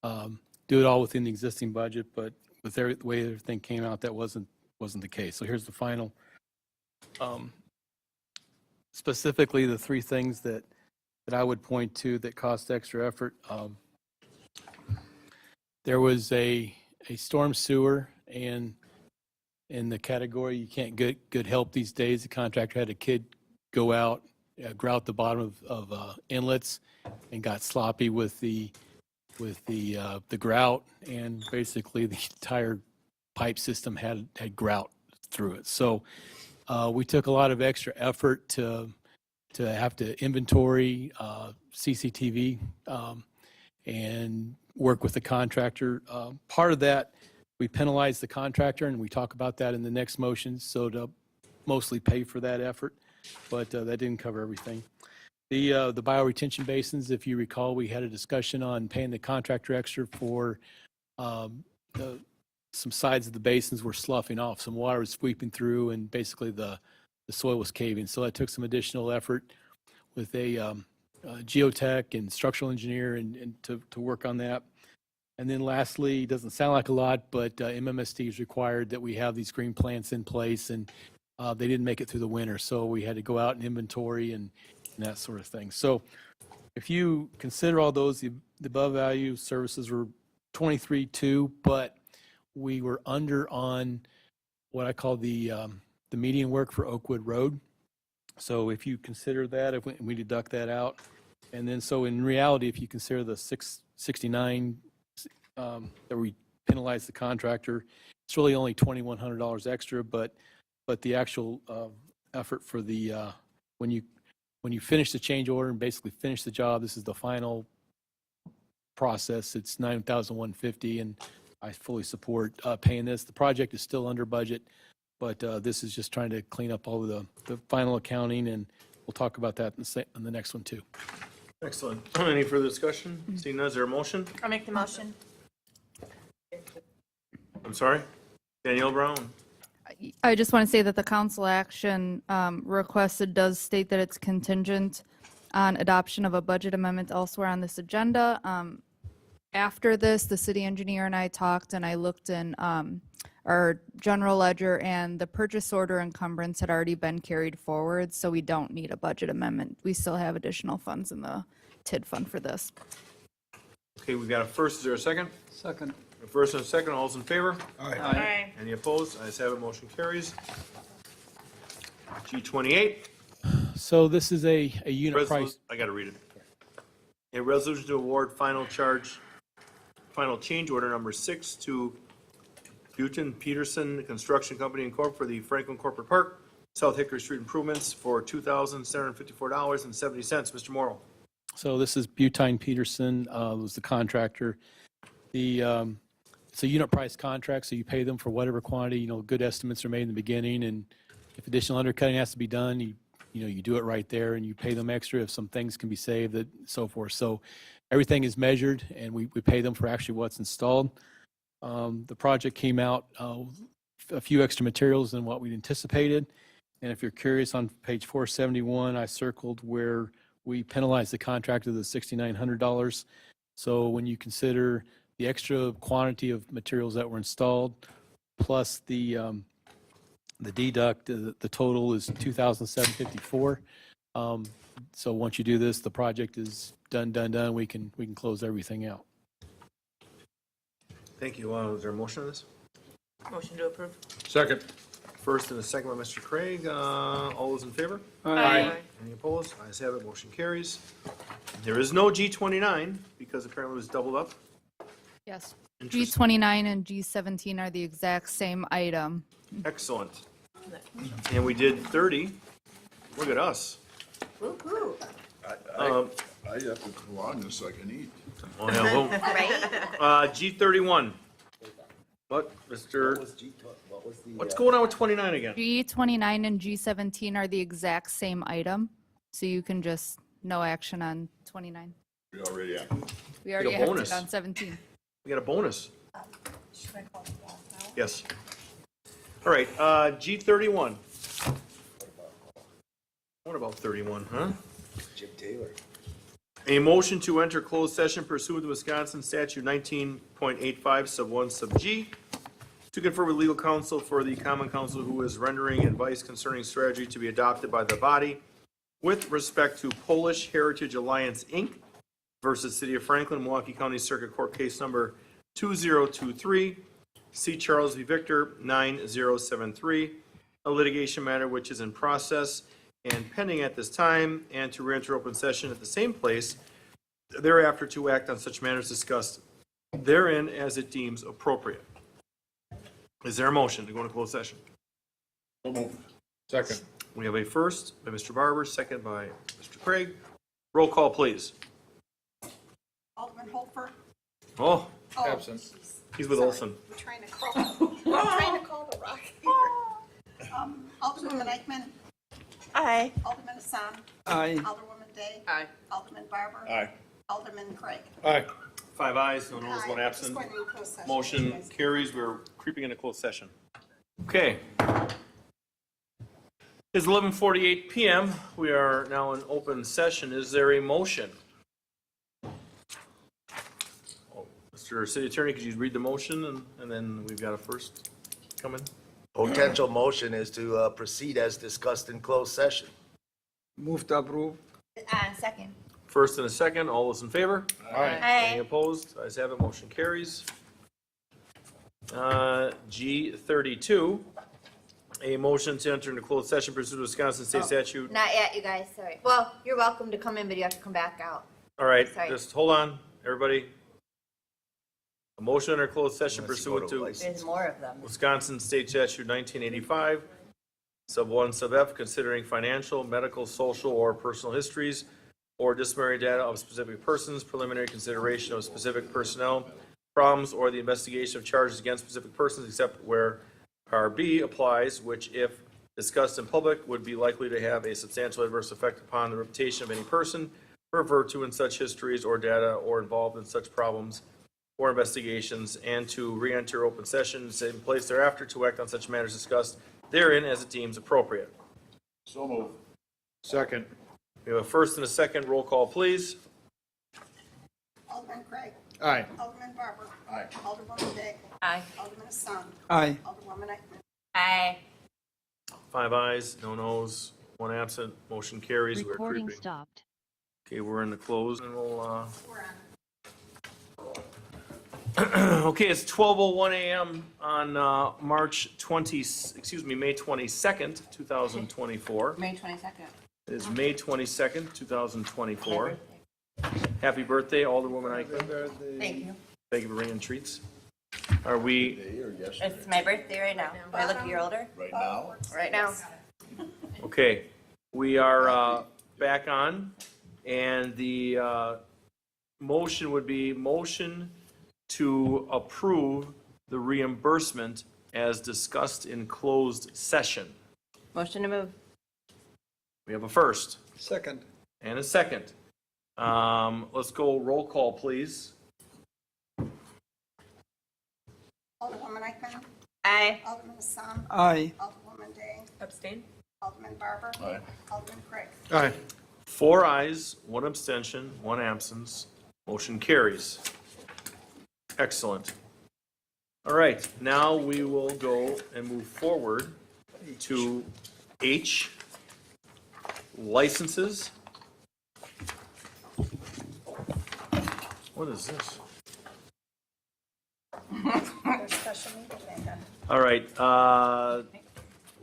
do it all within the existing budget, but with the way everything came out, that wasn't the case. So here's the final. Specifically, the 3 things that I would point to that cost extra effort. There was a storm sewer, and in the category you can't get good help these days, the contractor had a kid go out, grout the bottom of inlets, and got sloppy with the grout, and basically the entire pipe system had grout through it. So we took a lot of extra effort to have to inventory CCTV and work with the contractor. Part of that, we penalized the contractor, and we talk about that in the next motion, so to mostly pay for that effort, but that didn't cover everything. The bioretention basins, if you recall, we had a discussion on paying the contractor extra for some sides of the basins were sloughing off. Some water was sweeping through and basically the soil was caving. So that took some additional effort with a geotech and structural engineer and to work on that. And then lastly, it doesn't sound like a lot, but MMSD has required that we have these green plants in place, and they didn't make it through the winter. So we had to go out and inventory and that sort of thing. So if you consider all those, the above value services were 23.2, but we were under on what I call the median work for Oakwood Road. So if you consider that, if we deduct that out, and then so in reality, if you consider the 669 that we penalize the contractor, it's really only $2,100 extra, but the actual effort for the when you finish the change order and basically finish the job, this is the final process. It's $9,150, and I fully support paying this. The project is still under budget, but this is just trying to clean up all of the final accounting, and we'll talk about that in the next one too. Excellent. Any further discussion? Seeing none, is there a motion? I'll make the motion. I'm sorry? Danielle Brown. I just want to say that the council action requested does state that it's contingent on adoption of a budget amendment elsewhere on this agenda. After this, the city engineer and I talked, and I looked in our general ledger, and the purchase order encumbrance had already been carried forward, so we don't need a budget amendment. We still have additional funds in the TID fund for this. Okay, we've got a first. Is there a second? Second. A first and a second. All those in favor? Aye. Any opposed? Ayes have it. Motion carries. G28. So this is a unit price. I got to read it. A resolution to award final change order number 6 to Buten Peterson Construction Company Incorporated for the Franklin Corporate Park, South Hickory Street improvements for $2,754.70. Mr. Morrow. So this is Butine Peterson, was the contractor. It's a unit price contract, so you pay them for whatever quantity, good estimates are made in the beginning, and if additional undercutting has to be done, you do it right there, and you pay them extra if some things can be saved, and so forth. So everything is measured, and we pay them for actually what's installed. The project came out a few extra materials than what we anticipated, and if you're curious, on page 471, I circled where we penalized the contractor the $6,900. So when you consider the extra quantity of materials that were installed, plus the deduct, the total is $2,754. So once you do this, the project is done. We can close everything out. Thank you. Is there a motion on this? Motion to approve. Second. First and a second by Mr. Craig. All those in favor? Aye. Any opposed? Ayes have it. Motion carries. There is no G29 because apparently it was doubled up. Yes. Interesting. G29 and G17 are the exact same item. Excellent. And we did 30. Look at us. Woo-hoo. I have to prolong this so I can eat. Oh, yeah, Right? G31. What, Mr.? What was the? What's going on with 29 again? G29 and G17 are the exact same item, so you can just no action on 29. We already have. We already a acted bonus. on 17. We got a bonus. Yes. All right, G31. What about 31, huh? Jim Taylor. A motion to enter closed session pursuant to Wisconsin Statute 19.85 sub 1 sub G to confer with legal counsel for the common counsel who is rendering advice concerning strategy to be adopted by the body with respect to Polish Heritage Alliance, Inc. versus City of Franklin, Milwaukee County Circuit Court Case Number 2023, C. Charles v. Victor 9073, a litigation matter which is in process and pending at this time, and to re-enter open session at the same place thereafter to act on such matters discussed therein as it deems appropriate. Is there a motion to go into closed session? So moved. Second. We have a first by Mr. Barber, second by Mr. Craig. Roll call, please. Alderman Holfer? Oh, Absent. he's with Olson. I'm trying to call the rock here. Alderwoman Eichmann? Aye. Alderman Hassan? Aye. Alderwoman Day. Aye. Alderman Barber. Aye. Alderman Craig. Aye. 5 ayes, no noes, Aye. 1 absent. Just going into closed session. Motion carries. We're creeping into closed session. Okay. It's 11:48 PM. We are now in open session. Is there a motion? Oh, Mr. City Attorney, could you read the motion and then we've got a first coming? Potential motion is to proceed as discussed in closed session. Move to approve. Second. First and a second. All those in favor? Aye. Any opposed? Ayes have it. Motion carries. G32, a motion to enter into closed session pursuant to Wisconsin State Statute. Not yet, you guys, sorry. Well, you're welcome to come in, but you have to come back out. All right, Sorry. just hold on, everybody. A motion to enter closed session Unless you go pursuant to to license. There's more of them. Wisconsin State Statute 1985, sub 1, sub F, considering financial, medical, social, or personal histories or disciplinary data of specific persons, preliminary consideration of specific personnel problems, or the investigation of charges against specific persons, except where Par B applies, which, if discussed in public, would be likely to have a substantial adverse effect upon the reputation of any person referred to in such histories or data or involved in such problems or investigations, and to re-enter open sessions in place thereafter to act on such matters discussed therein as it deems appropriate. So move. Second. We have a first and a second. Roll call, please. Alderman Craig. Aye. Alderman Barber. Aye. Alderwoman Day. Aye. Alderman Hassan. Aye. Alderwoman Eichman. Aye. 5 ayes, no noes, 1 absent. Motion carries. We're Recording creeping. stopped. Okay, we're in the close, and we'll, We're on. okay, it's 12:01 a.m. on May 22nd, 2024. May 22nd. It is May 22nd, 2024. Happy birthday, Alderwoman Eichman. Thank you. Thank you for bringing treats. Are we, Today or yesterday? It's my birthday right now. Do I look a year older? Right now? Right now. okay, we are back on, and the motion would be motion to approve the reimbursement as discussed in closed session. Motion to move. We have a first Second. and a second. Let's go roll call, please. Alderwoman Eichman. Aye. Alderman Hassan. Aye. Alderwoman Day. Abstain? Alderman Barber. Aye. Alderman Craig. Aye. 4 ayes, 1 abstention, 1 absence. Motion carries. Excellent. All right, now we will go and move forward to H, licenses. What is this? There's special meeting there. All right,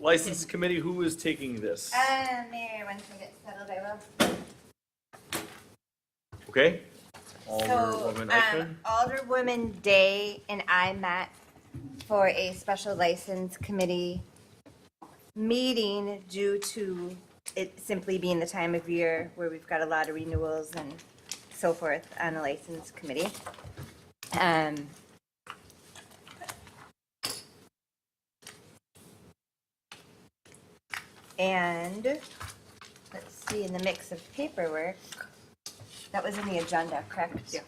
license committee, who is taking this? Mayor, once we get settled, I will. Okay? So, Alderwoman Eichman? Alderwoman Day and I met for a special license committee meeting due to it simply being the time of year where we've got a lot of renewals and so forth on the license committee. And let's see, in the mix of paperwork, that was in the agenda, correct? Yeah.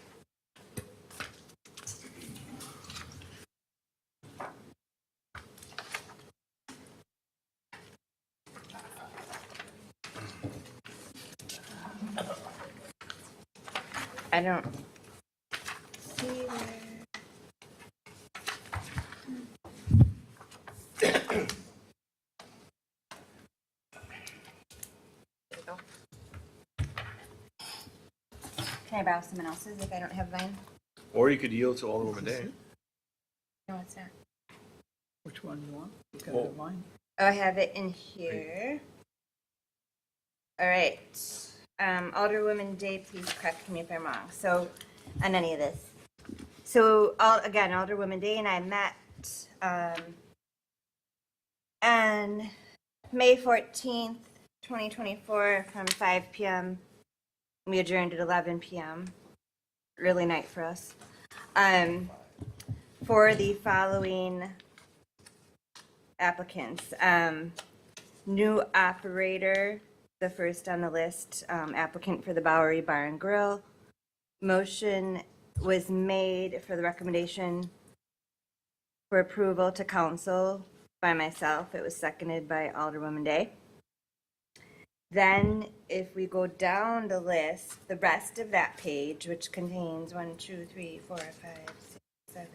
I don't see where. There you go. Can I borrow someone else's if I don't have mine? Or you could yield to Alderwoman Day. No, it's not. Which one you want? You can Well- have mine. Oh, I have it in here. All right. Alderwoman Day, please correct me if I'm wrong. So, on any of this. So, again, Alderwoman Day and I met on May 14th, 2024 from 5 p.m. We adjourned at 11 p.m. Early night for us. For the following applicants. New operator the first on the list, applicant for the Bowery Bar and Grill. Motion was made for the recommendation for approval to council by myself. It was seconded by Alderwoman Day. Then if we go down the list, the rest of that page, which contains 1, 2, 3, 4, 5, 6, 7,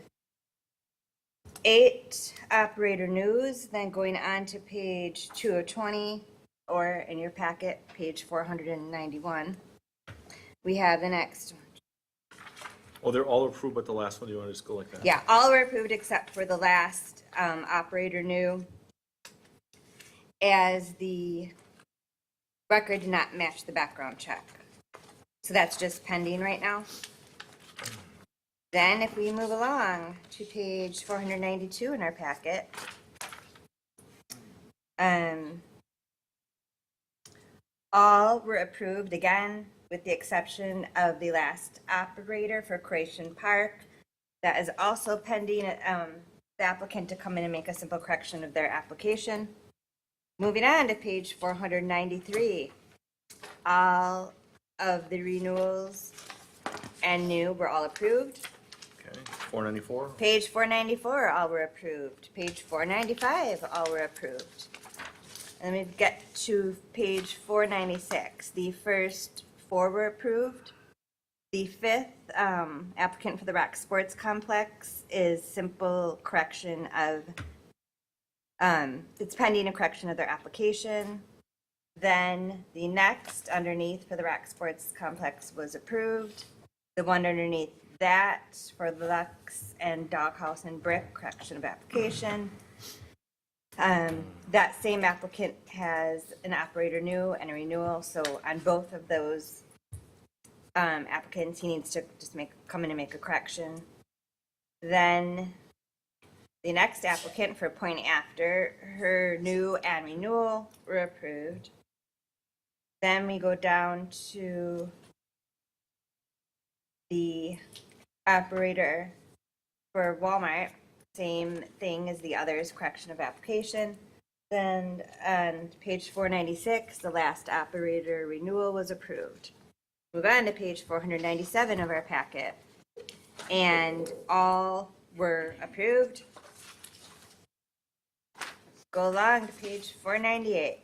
8 operator news, then going on to page 220, or in your packet, page 491. We have the next one. Oh, they're all approved but the last one. Do you want to just go like that? Yeah, all were approved except for the last operator new, as the record did not match the background check. So that's just pending right now. Then if we move along to page 492 in our packet, all were approved again, with the exception of the last operator for Croatian Park. That is also pending the applicant to come in and make a simple correction of their application. Moving on to page 493, all of the renewals and new were all approved. Okay, 494. Page 494, all were approved. Page 495, all were approved. And then we get to page 496. The first 4 were approved. The 5th applicant for the Rock Sports Complex is simple correction of, it's pending a correction of their application. Then the next underneath for the Rock Sports Complex was approved. The one underneath that for the Lux and Doghouse and Brick, correction of application. That same applicant has an operator new and a renewal, so on both of those applicants, he needs to just come in and make a correction. Then the next applicant for Point After, her new and renewal were approved. Then we go down to the operator for Walmart, same thing as the others, correction of application. Then on page 496, the last operator renewal was approved. Move on to page 497 of our packet, and all were approved. Go along to page 498.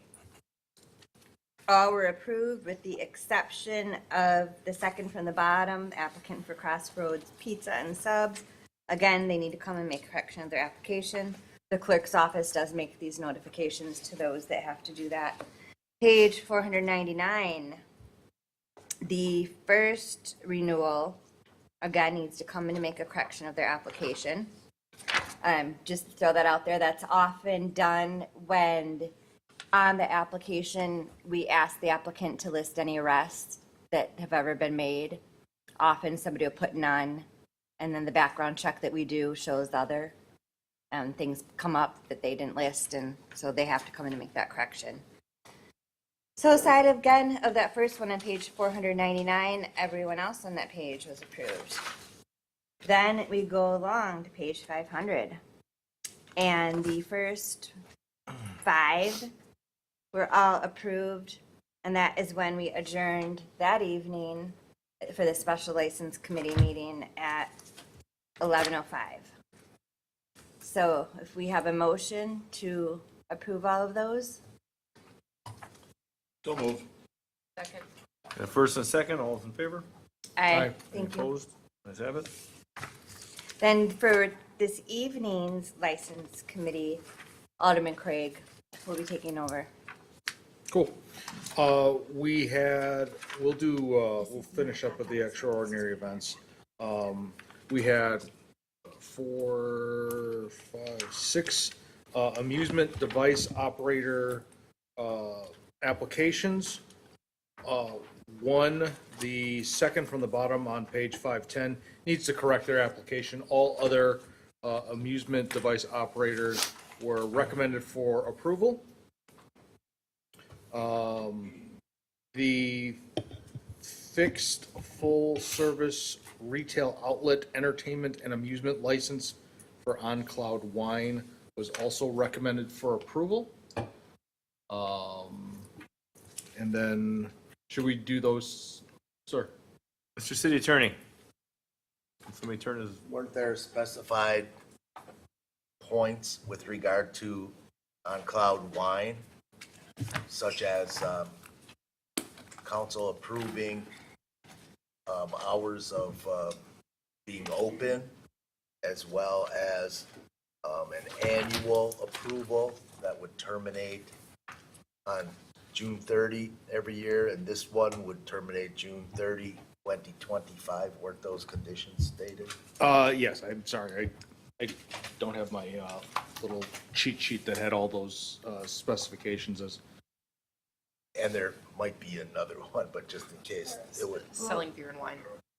All were approved with the exception of the second from the bottom, applicant for Crossroads Pizza and Subs. Again, they need to come and make correction of their application. The clerk's office does make these notifications to those that have to do that. Page 499, the first renewal, again, needs to come in and make a correction of their application. Just to throw that out there, that's often done when on the application, we ask the applicant to list any arrests that have ever been made. Often somebody will put none, and then the background check that we do shows the other. Things come up that they didn't list, and so they have to come in and make that correction. So aside again of that first one on page 499, everyone else on that page was approved. Then we go along to page 500, and the first 5 were all approved, and that is when we adjourned that evening for the special license committee meeting at 11:05. So if we have a motion to approve all of those? So move. Second. And a first and a second, all those in favor? Aye. Any Thank you. opposed? Let's have it. Then for this evening's license committee, Alderman Craig will be taking over. Cool. We'll finish up with the extraordinary events. We had 4, 5, 6 amusement device operator applications. One, the second from the bottom on page 510, needs to correct their application. All other amusement device operators were recommended for approval. The fixed full-service retail outlet entertainment and amusement license for On Cloud Wine was also recommended for approval. And then, should we do those, sir? Mr. City Attorney. Can somebody turn his, Weren't there specified points with regard to on-cloud wine, such as council approving hours of being open, as well as an annual approval that would terminate on June 30 every year, and this one would terminate June 30, 2025? Weren't those conditions stated? Yes, I'm sorry, I don't have my little cheat sheet that had all those specifications as. And there might be another one, but just in case, it would. Selling beer and wine.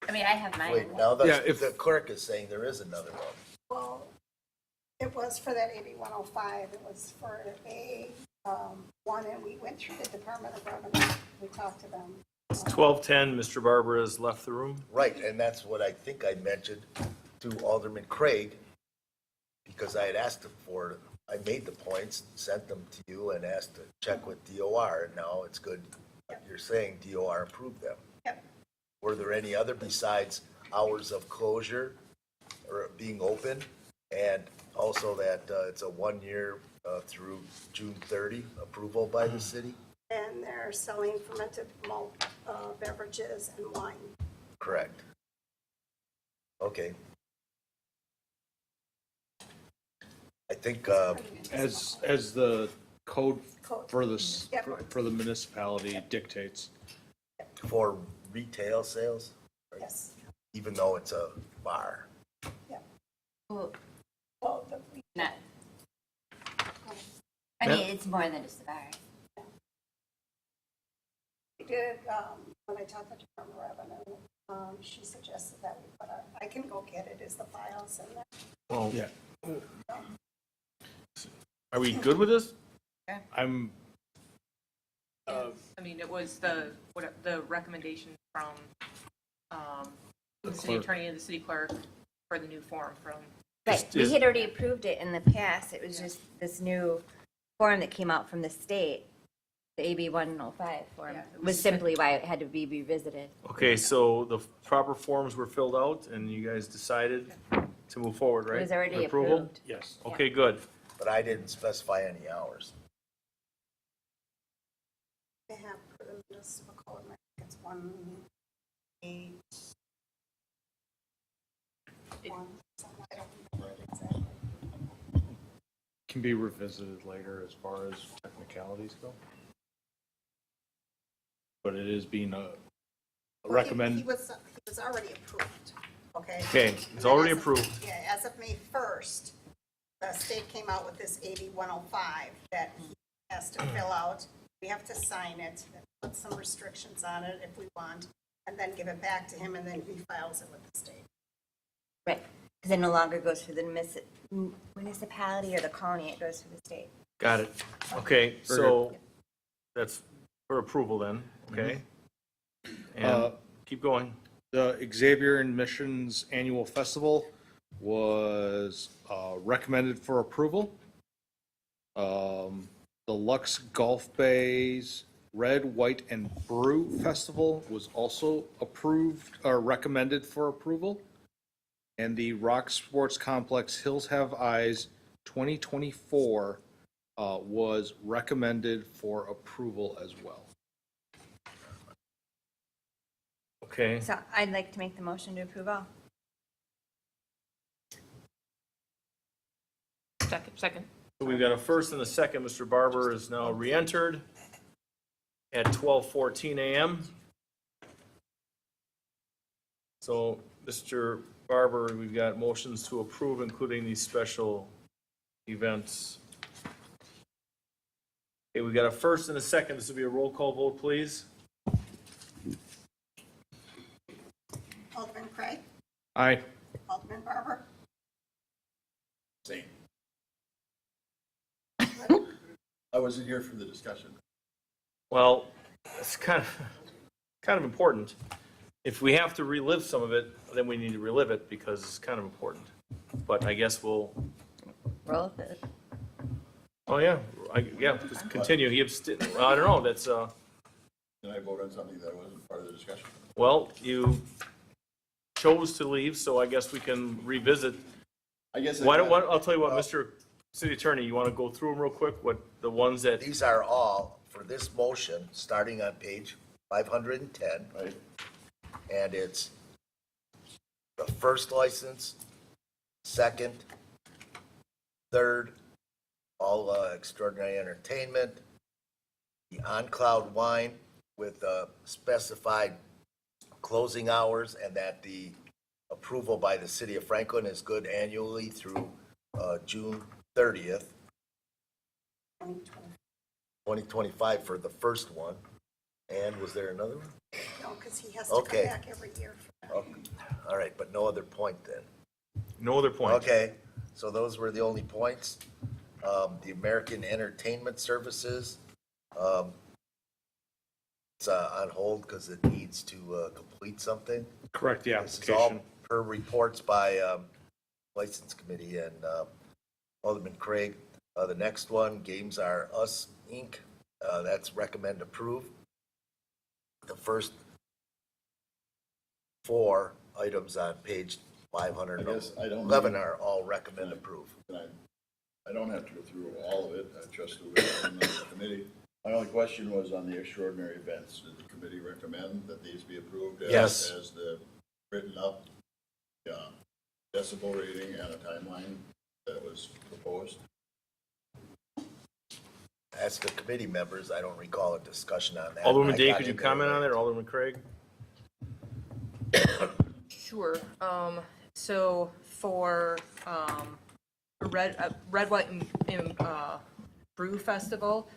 I mean, I have mine. Wait, now Yeah, the if- the clerk is saying there is another one. Well, it was for that 8105, it was for a, one, and we went through the Department of Revenue, we talked to them. it's 12:10, Mr. Barber has left the room. Right, and that's what I think I mentioned to Alderman Craig, because I had asked him for, I made the points, sent them to you, and asked to check with DOR, and now it's good. You're saying DOR approved them. Yep. Were there any other besides hours of closure or being open? And also that it's a 1 year through June 30 approval by the city? And they're selling fermented malt beverages and wine. Correct. Okay. I think, As the code for this, Yep. for the municipality dictates. for retail sales, Yes. even though it's a bar. Well, Well, not. I mean, it's more than just a bar. we did, when I talked to the Department of Revenue, she suggested that we put I can go get it, is the files and that. Well, Yeah. are we good with this? Yeah. I'm, I mean, it was the recommendation from the city clerk. attorney and the city clerk for the new form from. Right, we had already approved it in the past. It was just this new form that came out from the state, the AB 105 form, Yeah, it was was- simply why it had to be revisited. Okay, so the proper forms were filled out and you guys decided to move forward, right? It was already Approval? approved. yes. Okay, good. But I didn't specify any hours. They have for the municipal code, I think it's 1-8. Something, I don't remember it exactly. Can be revisited later as far as technicalities go. But it is being Well, recommend. He was already approved, okay? Okay, it's already As of- approved. Yeah, as of May 1st, the state came out with this AB 105 that he has to fill out. We have to sign it, put some restrictions on it if we want, and then give it back to him, and then he files it with the state. Right, because it no longer goes through the municipality or the county, it goes through the state. Got it. Okay, so that's for approval then, okay? And keep going. The Xavier and Missions Annual Festival was recommended for approval. The Lux Gulf Bays Red, White, and Brew Festival was also approved, or recommended for approval. And the Rock Sports Complex Hills Have Eyes 2024 was recommended for approval as well. Okay, So I'd like to make the motion to approve all. Second. so we've got a first and a second. Mr. Barber is now re-entered at 12:14 a.m. So, Mr. Barber, we've got motions to approve, including these special events. Okay, we've got a first and a second. This will be a roll call vote, please. Alderman Craig? Aye. Alderman Barber? Same. I wasn't here for the discussion. Well, it's kind of important. If we have to relive some of it, then we need to relive it because it's kind of important. But I guess we'll, Roll with it. oh yeah, yeah, just continue. He I don't know, that's, Can I vote on something that wasn't part of the discussion? Well, you chose to leave, so I guess we can revisit. I guess. Why don't, I'll tell you what, Mr. City Attorney, you want to go through them real quick, what the ones that, These are all, for this motion, starting on page 510. Right. And it's the first license, second, third, all extraordinary entertainment, the on-cloud wine with specified closing hours, and that the approval by the city of Franklin is good annually through June 30th, 2025 for the first one. And was there another one? No, because he has to come Okay. back every year. Okay. All right, but no other point then. no other point? Okay, so those were the only points. The American Entertainment Services, it's on hold because it needs to complete something. Correct the This is all application. per reports by License Committee and Alderman Craig. The next one, Games Are Us, Inc., that's recommend approve. The first 4 items on page I guess I don't 511 need- are all recommend approve. I don't have to go through all of it, I trust the committee. My only question was on the extraordinary events. Did the committee recommend that these be approved? Yes. As the written up, decibel rating and a timeline that was proposed? As the committee members, I don't recall a discussion on that. Alderman I Day, got could you in there comment on late. it, or Alderman Craig? Sure. So for Red, White, and Brew Festival,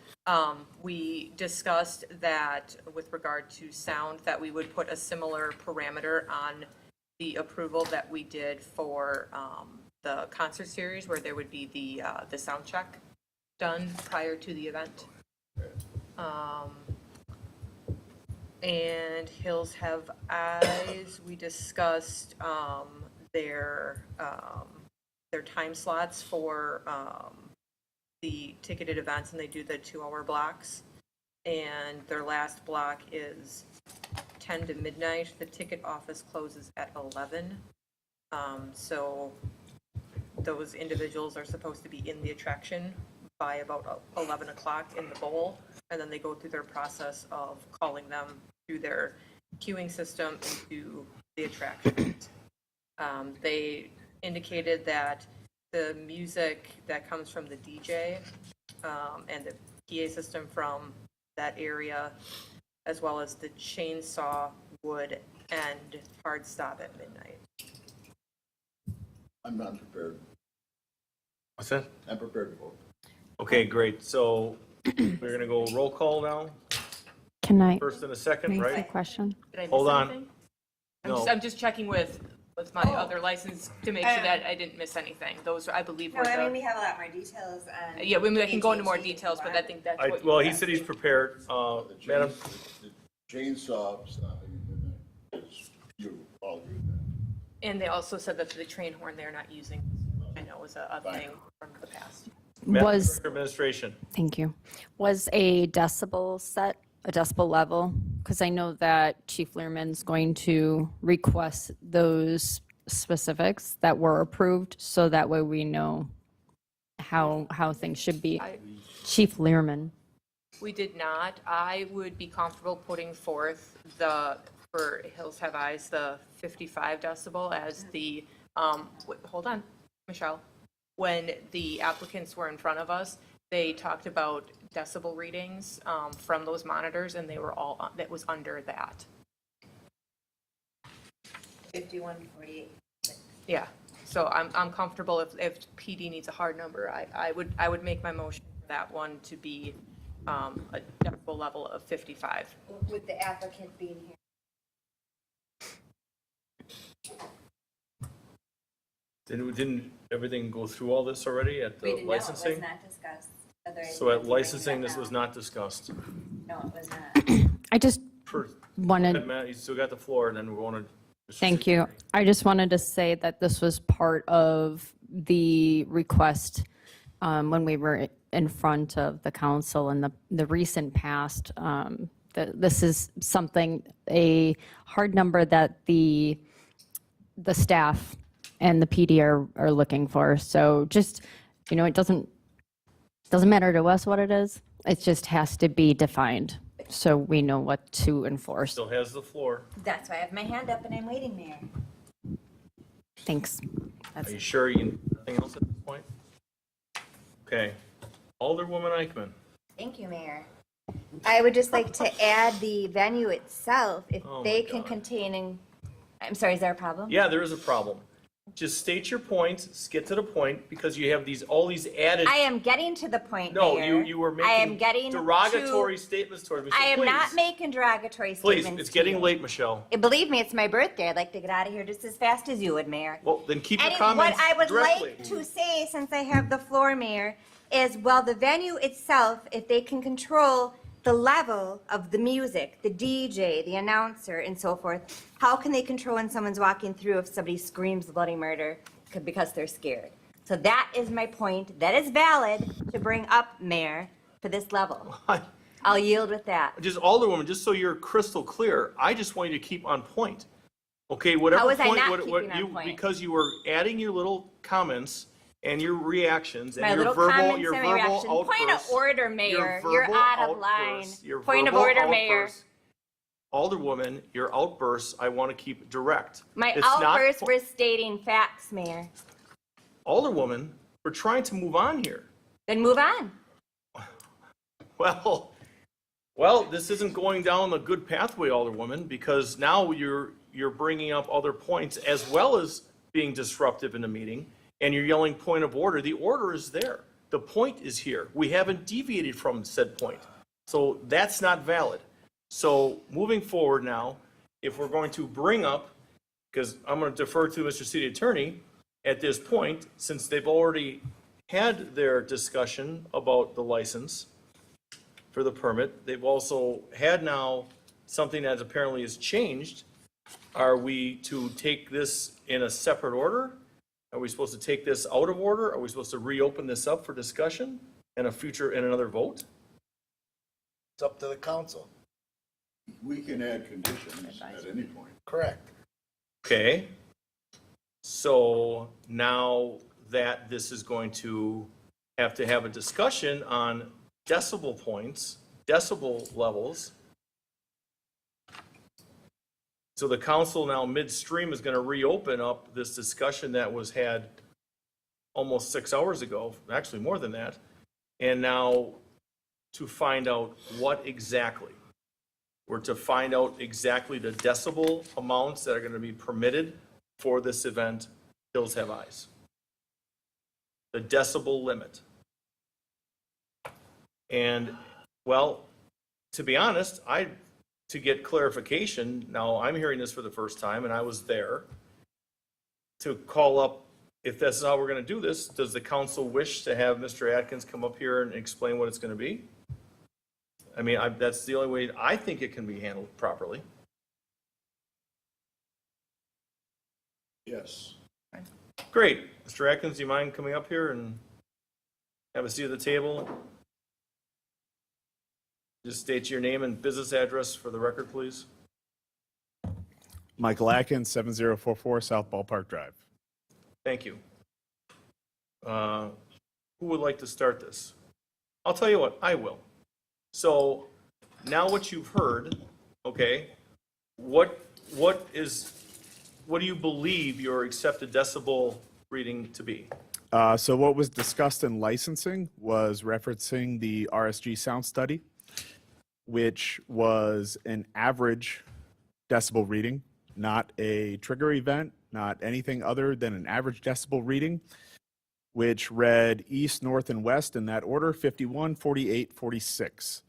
we discussed that with regard to sound, that we would put a similar parameter on the approval that we did for the concert series, where there would be the sound check done prior to the event. And Hills Have Eyes, we discussed their time slots for the ticketed events, and they do the 2-hour blocks. And their last block is 10 to midnight. The ticket office closes at 11. So those individuals are supposed to be in the attraction by about 11 o'clock in the bowl, and then they go through their process of calling them through their queuing system into the attraction. They indicated that the music that comes from the DJ and the PA system from that area, as well as the chainsaw, would end hard stop at midnight. I'm not prepared. What's that? I'm prepared to vote. Okay, great. So we're going to go roll call now. Can I First and a second, ask a right? question? Did I miss Hold on. anything? No. I'm just checking with my other license to make sure that I didn't miss anything. Those, I believe, No, were I mean, the, we have a lot more details on. yeah, I can go into more AT&T details, but I before. think that's what you Well, were he said he's asking. prepared. The Madam? chainsaw stopping at midnight is, you all agree with that? And they also said that the train horn they're not using, I know, was a thing from the past. Madam Was, Director of Administration. thank you, was a decibel set, a decibel level? Because I know that Chief Learman's going to request those specifics that were approved, so that way we know how things should be. Chief Learman. We did not. I would be comfortable putting forth for Hills Have Eyes, the 55 decibel as the, hold on, Michelle. When the applicants were in front of us, they talked about decibel readings from those monitors, and they were all, that was under that. 51, 48. Yeah, so I'm comfortable if PD needs a hard number, I would make my motion for that one to be a decibel level of 55. With the applicant being here. Didn't everything go through all this already at We the didn't know, it was licensing? not discussed. Whether So at it- licensing, this was not discussed. No, it was not. I just Per- wanted, Matt, you still got the floor, and then we're going to. thank you. I just wanted to say that this was part of the request when we were in front of the council in the recent past This is something, a hard number that the staff and the PD are looking for. So just, it doesn't matter to us what it is. It just has to be defined so we know what to enforce. Still has the floor. That's why I have my hand up and I'm waiting, Mayor. Thanks. Are you sure you can, nothing else at this point? Okay. Alderwoman Eichmann. Thank you, Mayor. I would just like to add the venue itself, if Oh, they my can God. contain, I'm sorry, is there a problem? Yeah, there is a problem. Just state your points, get to the point, because you have all these added. I am getting to the point, No, Mayor. you were I am making getting derogatory to, statements towards me. So I am please, not making derogatory Please, statements it's to getting you. late, Michelle. Believe me, it's my birthday. I'd like to get out of here just as fast as you would, Mayor. Well, then keep your And comments what I would directly. like to say, since I have the floor, Mayor, is well, the venue itself, if they can control the level of the music, the DJ, the announcer, and so forth, how can they control when someone's walking through if somebody screams bloody murder because they're scared? So that is my point. That is valid to bring up, Mayor, to this level. I'll yield with that. Just Alderwoman, just so you're crystal clear, I just want you to keep on point. Okay, whatever How was I point, not keeping on point? because you were adding your little comments and your reactions and My your little verbal, comments your and verbal my reaction. outbursts. Point of order, Mayor. your You're verbal out of line. outbursts, your Point of verbal order, Mayor. outbursts. Alderwoman, your outbursts, I want to keep direct. My It's not outbursts po- were stating facts, Mayor. Alderwoman, we're trying to move on here. Then move on. Well, this isn't going down a good pathway, Alderwoman, because now you're bringing up other points as well as being disruptive in the meeting, and you're yelling point of order. The order is there. The point is here. We haven't deviated from said point. So that's not valid. So moving forward now, if we're going to bring up, because I'm going to defer to Mr. City Attorney at this point, since they've already had their discussion about the license for the permit. They've also had now something that apparently has changed. Are we to take this in a separate order? Are we supposed to take this out of order? Are we supposed to reopen this up for discussion and another vote? It's up to the council. We can add conditions at any point. Correct. Okay. So now that this is going to have a discussion on decibel points, decibel levels. So the council now midstream is going to reopen up this discussion that was had almost 6 hours ago, actually more than that. And now to find out what exactly. We're to find out exactly the decibel amounts that are going to be permitted for this event, Hills Have Eyes. The decibel limit. And, well, to be honest, to get clarification, now I'm hearing this for the first time, and I was there, to call up, if this is how we're going to do this, does the council wish to have Mr. Atkins come up here and explain what it's going to be? I mean, that's the only way I think it can be handled properly. Yes. Great. Mr. Atkins, do you mind coming up here and have a seat at the table? Just state your name and business address for the record, please. Michael Atkins, 7044 South Ballpark Drive. Thank you. Who would like to start this? I'll tell you what, I will. So now what you've heard, okay, what do you believe your accepted decibel reading to be? So what was discussed in licensing was referencing the RSG sound study, which was an average decibel reading, not a trigger event, not anything other than an average decibel reading, which read east, north, and west in that order, 51, 48, 46.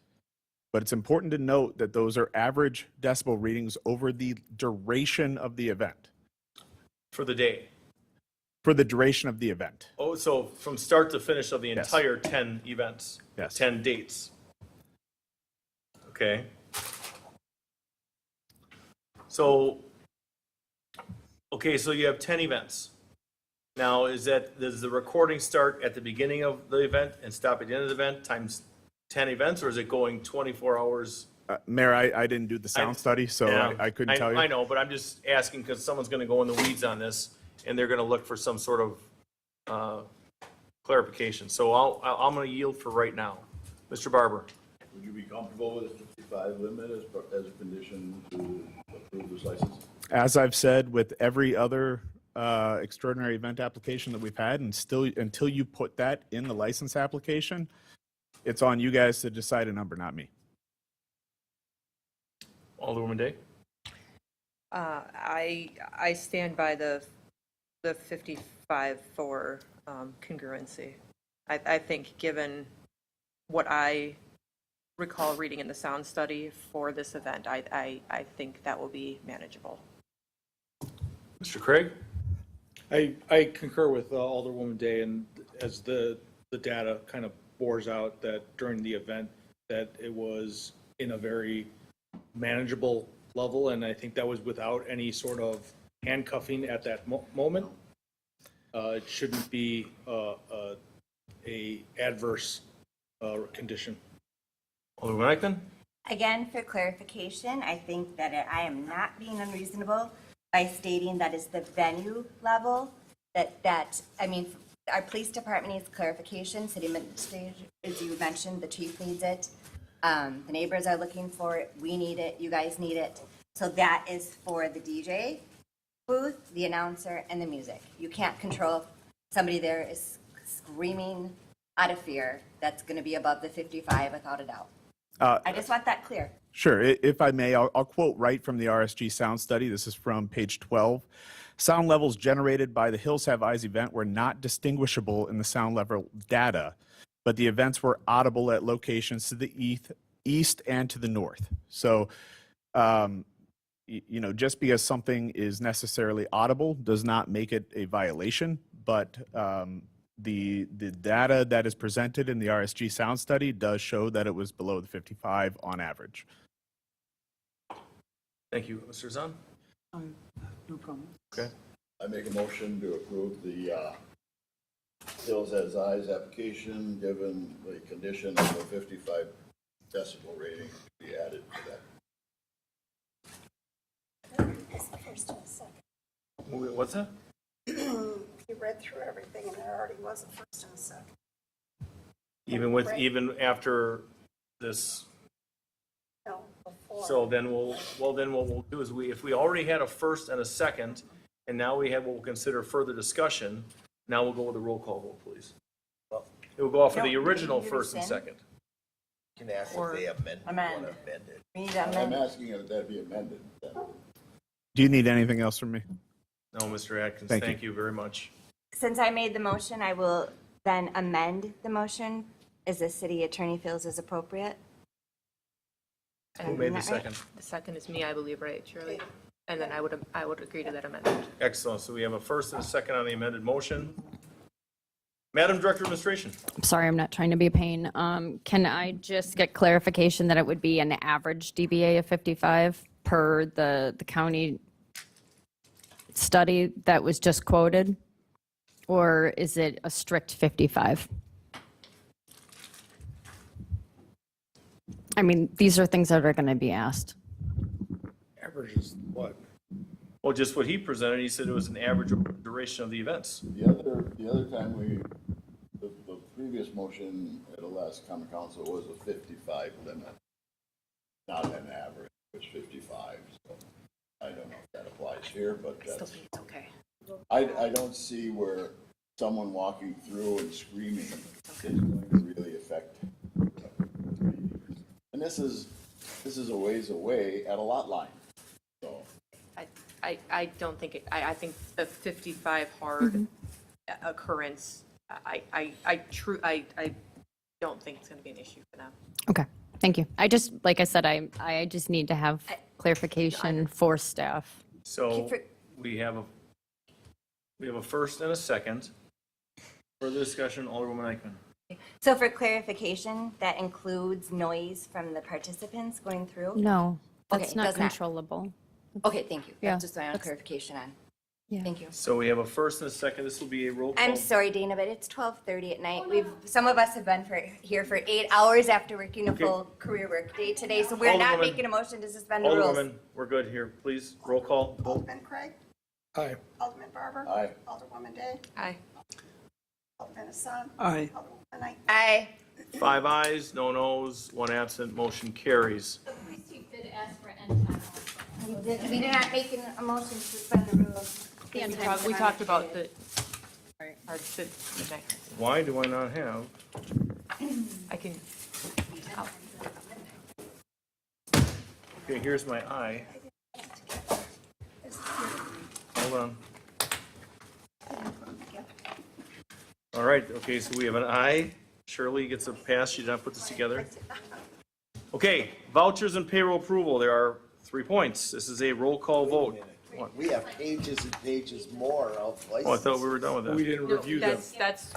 But it's important to note that those are average decibel readings over the duration of the event. For the day? For the duration of the event. Oh, so from start to finish of the Yes. entire 10 events? Yes. 10 dates? Okay. So you have 10 events. Now, does the recording start at the beginning of the event and stop at the end of the event times 10 events, or is it going 24 hours Mayor, I didn't do the sound study, so Yeah, I couldn't tell you. I know, but I'm just asking because someone's going to go in the weeds on this, and they're going to look for some sort of clarification. So I'm going to yield for right now. Mr. Barber? Would you be comfortable with a 55 limit as a condition to approve this license? As I've said with every other extraordinary event application that we've had, and still, until you put that in the license application, it's on you guys to decide a number, not me. Alderwoman Day? I stand by the 55 for congruency. I think given what I recall reading in the sound study for this event, I think that will be manageable. Mr. Craig? I concur with Alderwoman Day, and as the data kind of bores out that during the event, that it was in a very manageable level, and I think that was without any sort of handcuffing at that moment. It shouldn't be a adverse condition. Alderwoman Eichmann? Again, for clarification, I think that I am not being unreasonable by stating that is the venue level, I mean, our police department needs clarification, city administrator, as you mentioned, the chief needs it. The neighbors are looking for it, we need it, you guys need it. So that is for the DJ booth, the announcer, and the music. You can't control if somebody there is screaming out of fear. That's gonna be above the 55 without a doubt. I just want that clear. Sure. If I may, I'll quote right from the RSG sound study. This is from page 12. Sound levels generated by the Hills Have Eyes event were not distinguishable in the sound level data, but the events were audible at locations to the east and to the north. So, you know, just because something is necessarily audible does not make it a violation, but the data that is presented in the RSG sound study does show that it was below the 55 on average. Thank you. Mr. Zahn? No comment. Okay. I make a motion to approve the Hills Has Eyes application, given the condition of a 55 decibel rating to be added to that. It's the first and the second. What's that? You read through everything and there already was a first and a second. Even after this, No, before. so then what we'll do is if we already had a first and a second, and now we have what we'll consider further discussion, now we'll go with a roll call vote, please. It will go off of the No, original you first and rescind. second. Can ask Or if they amend. amend. want to amend it. We need to I'm amend. asking if that be amended. Do you need anything else from me? No, Mr. Atkins, Thank you. thank you very much. Since I made the motion, I will then amend the motion as the city attorney feels is appropriate. Am I Who doing made the that right? second? The second is me, I believe, right, Shirley? And then I would agree to that amendment. Excellent. So we have a first and a second on the amended motion. Madam Director of Administration. I'm sorry, I'm not trying to be a pain. Can I just get clarification that it would be an average DBA of 55 per the county study that was just quoted? Or is it a strict 55? I mean, these are things that are going to be asked. Average is what? Well, just what he presented, he said it was an average duration of the events. The other time the previous motion at the last common council was a 55 limit, not an average, it was 55. So I don't know if that applies here, but Still that's, think it's okay. I don't see where someone walking through and screaming is going to really affect. And this is a ways away at a lot line, so. I don't think it, I think the 55 hard occurrence, I don't think it's going to be an issue for them. Okay, thank you. I just, like I said, I just need to have clarification for staff. So we have a first and a second. Further discussion, Alderwoman Eichmann. So for clarification, that includes noise from the participants going through? No, Okay, that's it not does not. controllable. Okay, thank you. Yeah, That's just my own that's- clarification on. Thank you. So we have a first and a second. This will be a roll call. I'm sorry, Dana, but it's 12:30 at night. Some of us have been here for 8 hours after working a full career work day today, so we're not Alderwoman- making a motion to suspend the rules. Alderwoman, we're good here. Please, roll call. Alderman Craig? Aye. Alderman Barber? Aye. Alderwoman Day? Aye. Alderman Hassan? Aye. Alderwoman Knight? Aye. 5 ayes, no nos, 1 absent, motion carries. We did not make a motion to suspend the rules. We talked about the, our, the, Why do I not have? I can, Okay, here's my eye. Hold on. All right, okay, so we have an eye. Shirley gets a pass. She did not put this together. Okay, vouchers and payroll approval. There are 3 points. This is a roll call vote. What? We have pages and pages more of licenses. Oh, I thought we were done with that. We didn't review them. that's,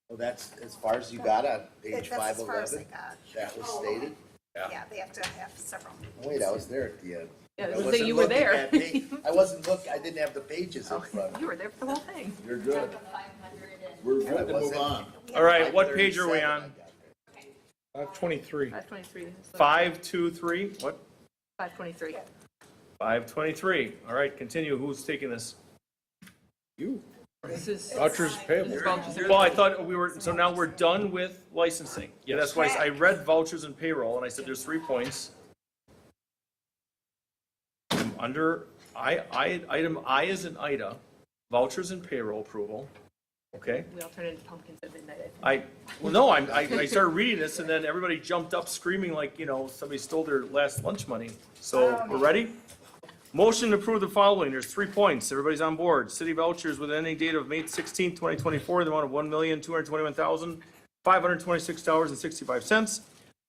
Well, that's as far as you got on page That's as far as 511. they got. That was stated. Yeah, they have to have several. Wait, I was there at the end. yeah, I it was that wasn't you were looking there. at I wasn't looking, I didn't have the pages in front of me. You were there for the whole thing. You're good. We're I good to move wasn't- on. All right, what page are we on? 523. 523. 523, what? 523. 523. All right, continue. Who's taking this? You. This is. Vouchers payable. This is vouchers. Well, I thought we were, so now we're done with licensing. Yeah, that's why I read vouchers and payroll, and I said there's 3 points. Under item I is in Ida, vouchers and payroll approval, okay? We all turned into pumpkins at midnight. Well, no, I started reading this, and then everybody jumped up screaming like, somebody stole their last lunch money. So, we're ready? Motion to approve the following. There's 3 points. Everybody's on board. City vouchers with an ending date of May 16th, 2024, the amount of $1,221,526.65.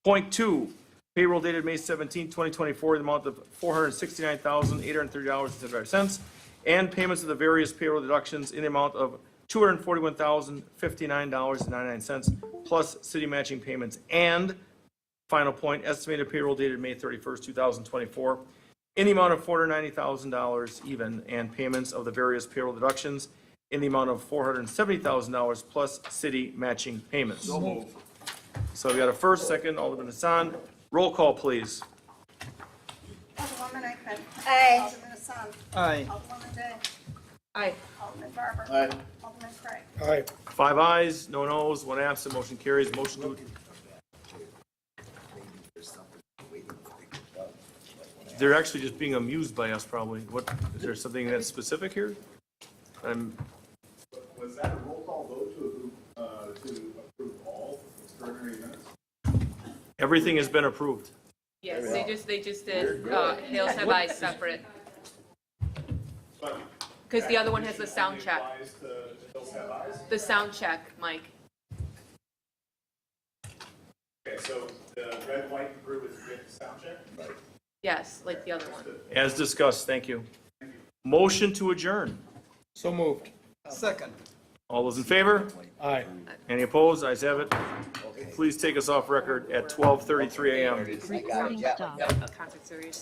Point 2, payroll dated May 17th, 2024, the amount of $469,830.75. And payments of the various payroll deductions in the amount of $241,059.99, plus city matching payments. And final point, estimated payroll dated May 31st, 2024, in the amount of $490,000 even, and payments of the various payroll deductions in the amount of $470,000 plus city matching payments. So we got a first, second, Alderman Hassan. Roll call, please. Alderwoman Eichman. Aye. Alderman Hassan. Aye. Alderwoman Day. Aye. Alderman Barber. Aye. Alderman Craig. Aye. 5 ayes, no nos, 1 absent, motion carries. Motion to, they're actually just being amused by us probably. What, is there something that's specific here? Was that a roll call vote to approve all extraordinary events? Everything has been approved. Yes, they just did, Hales Have Eyes separate. Because the other one has the sound check. The sound check, Mike. Okay, so the red, white, and blue is with the sound check? Right. Yes, like the other one. As discussed, thank you. Motion to adjourn. So moved. Second. All those in favor? Aye. Any opposed? Ayes have it. Please take us off record at 12:33 a.m. Recording stopped. Concert series.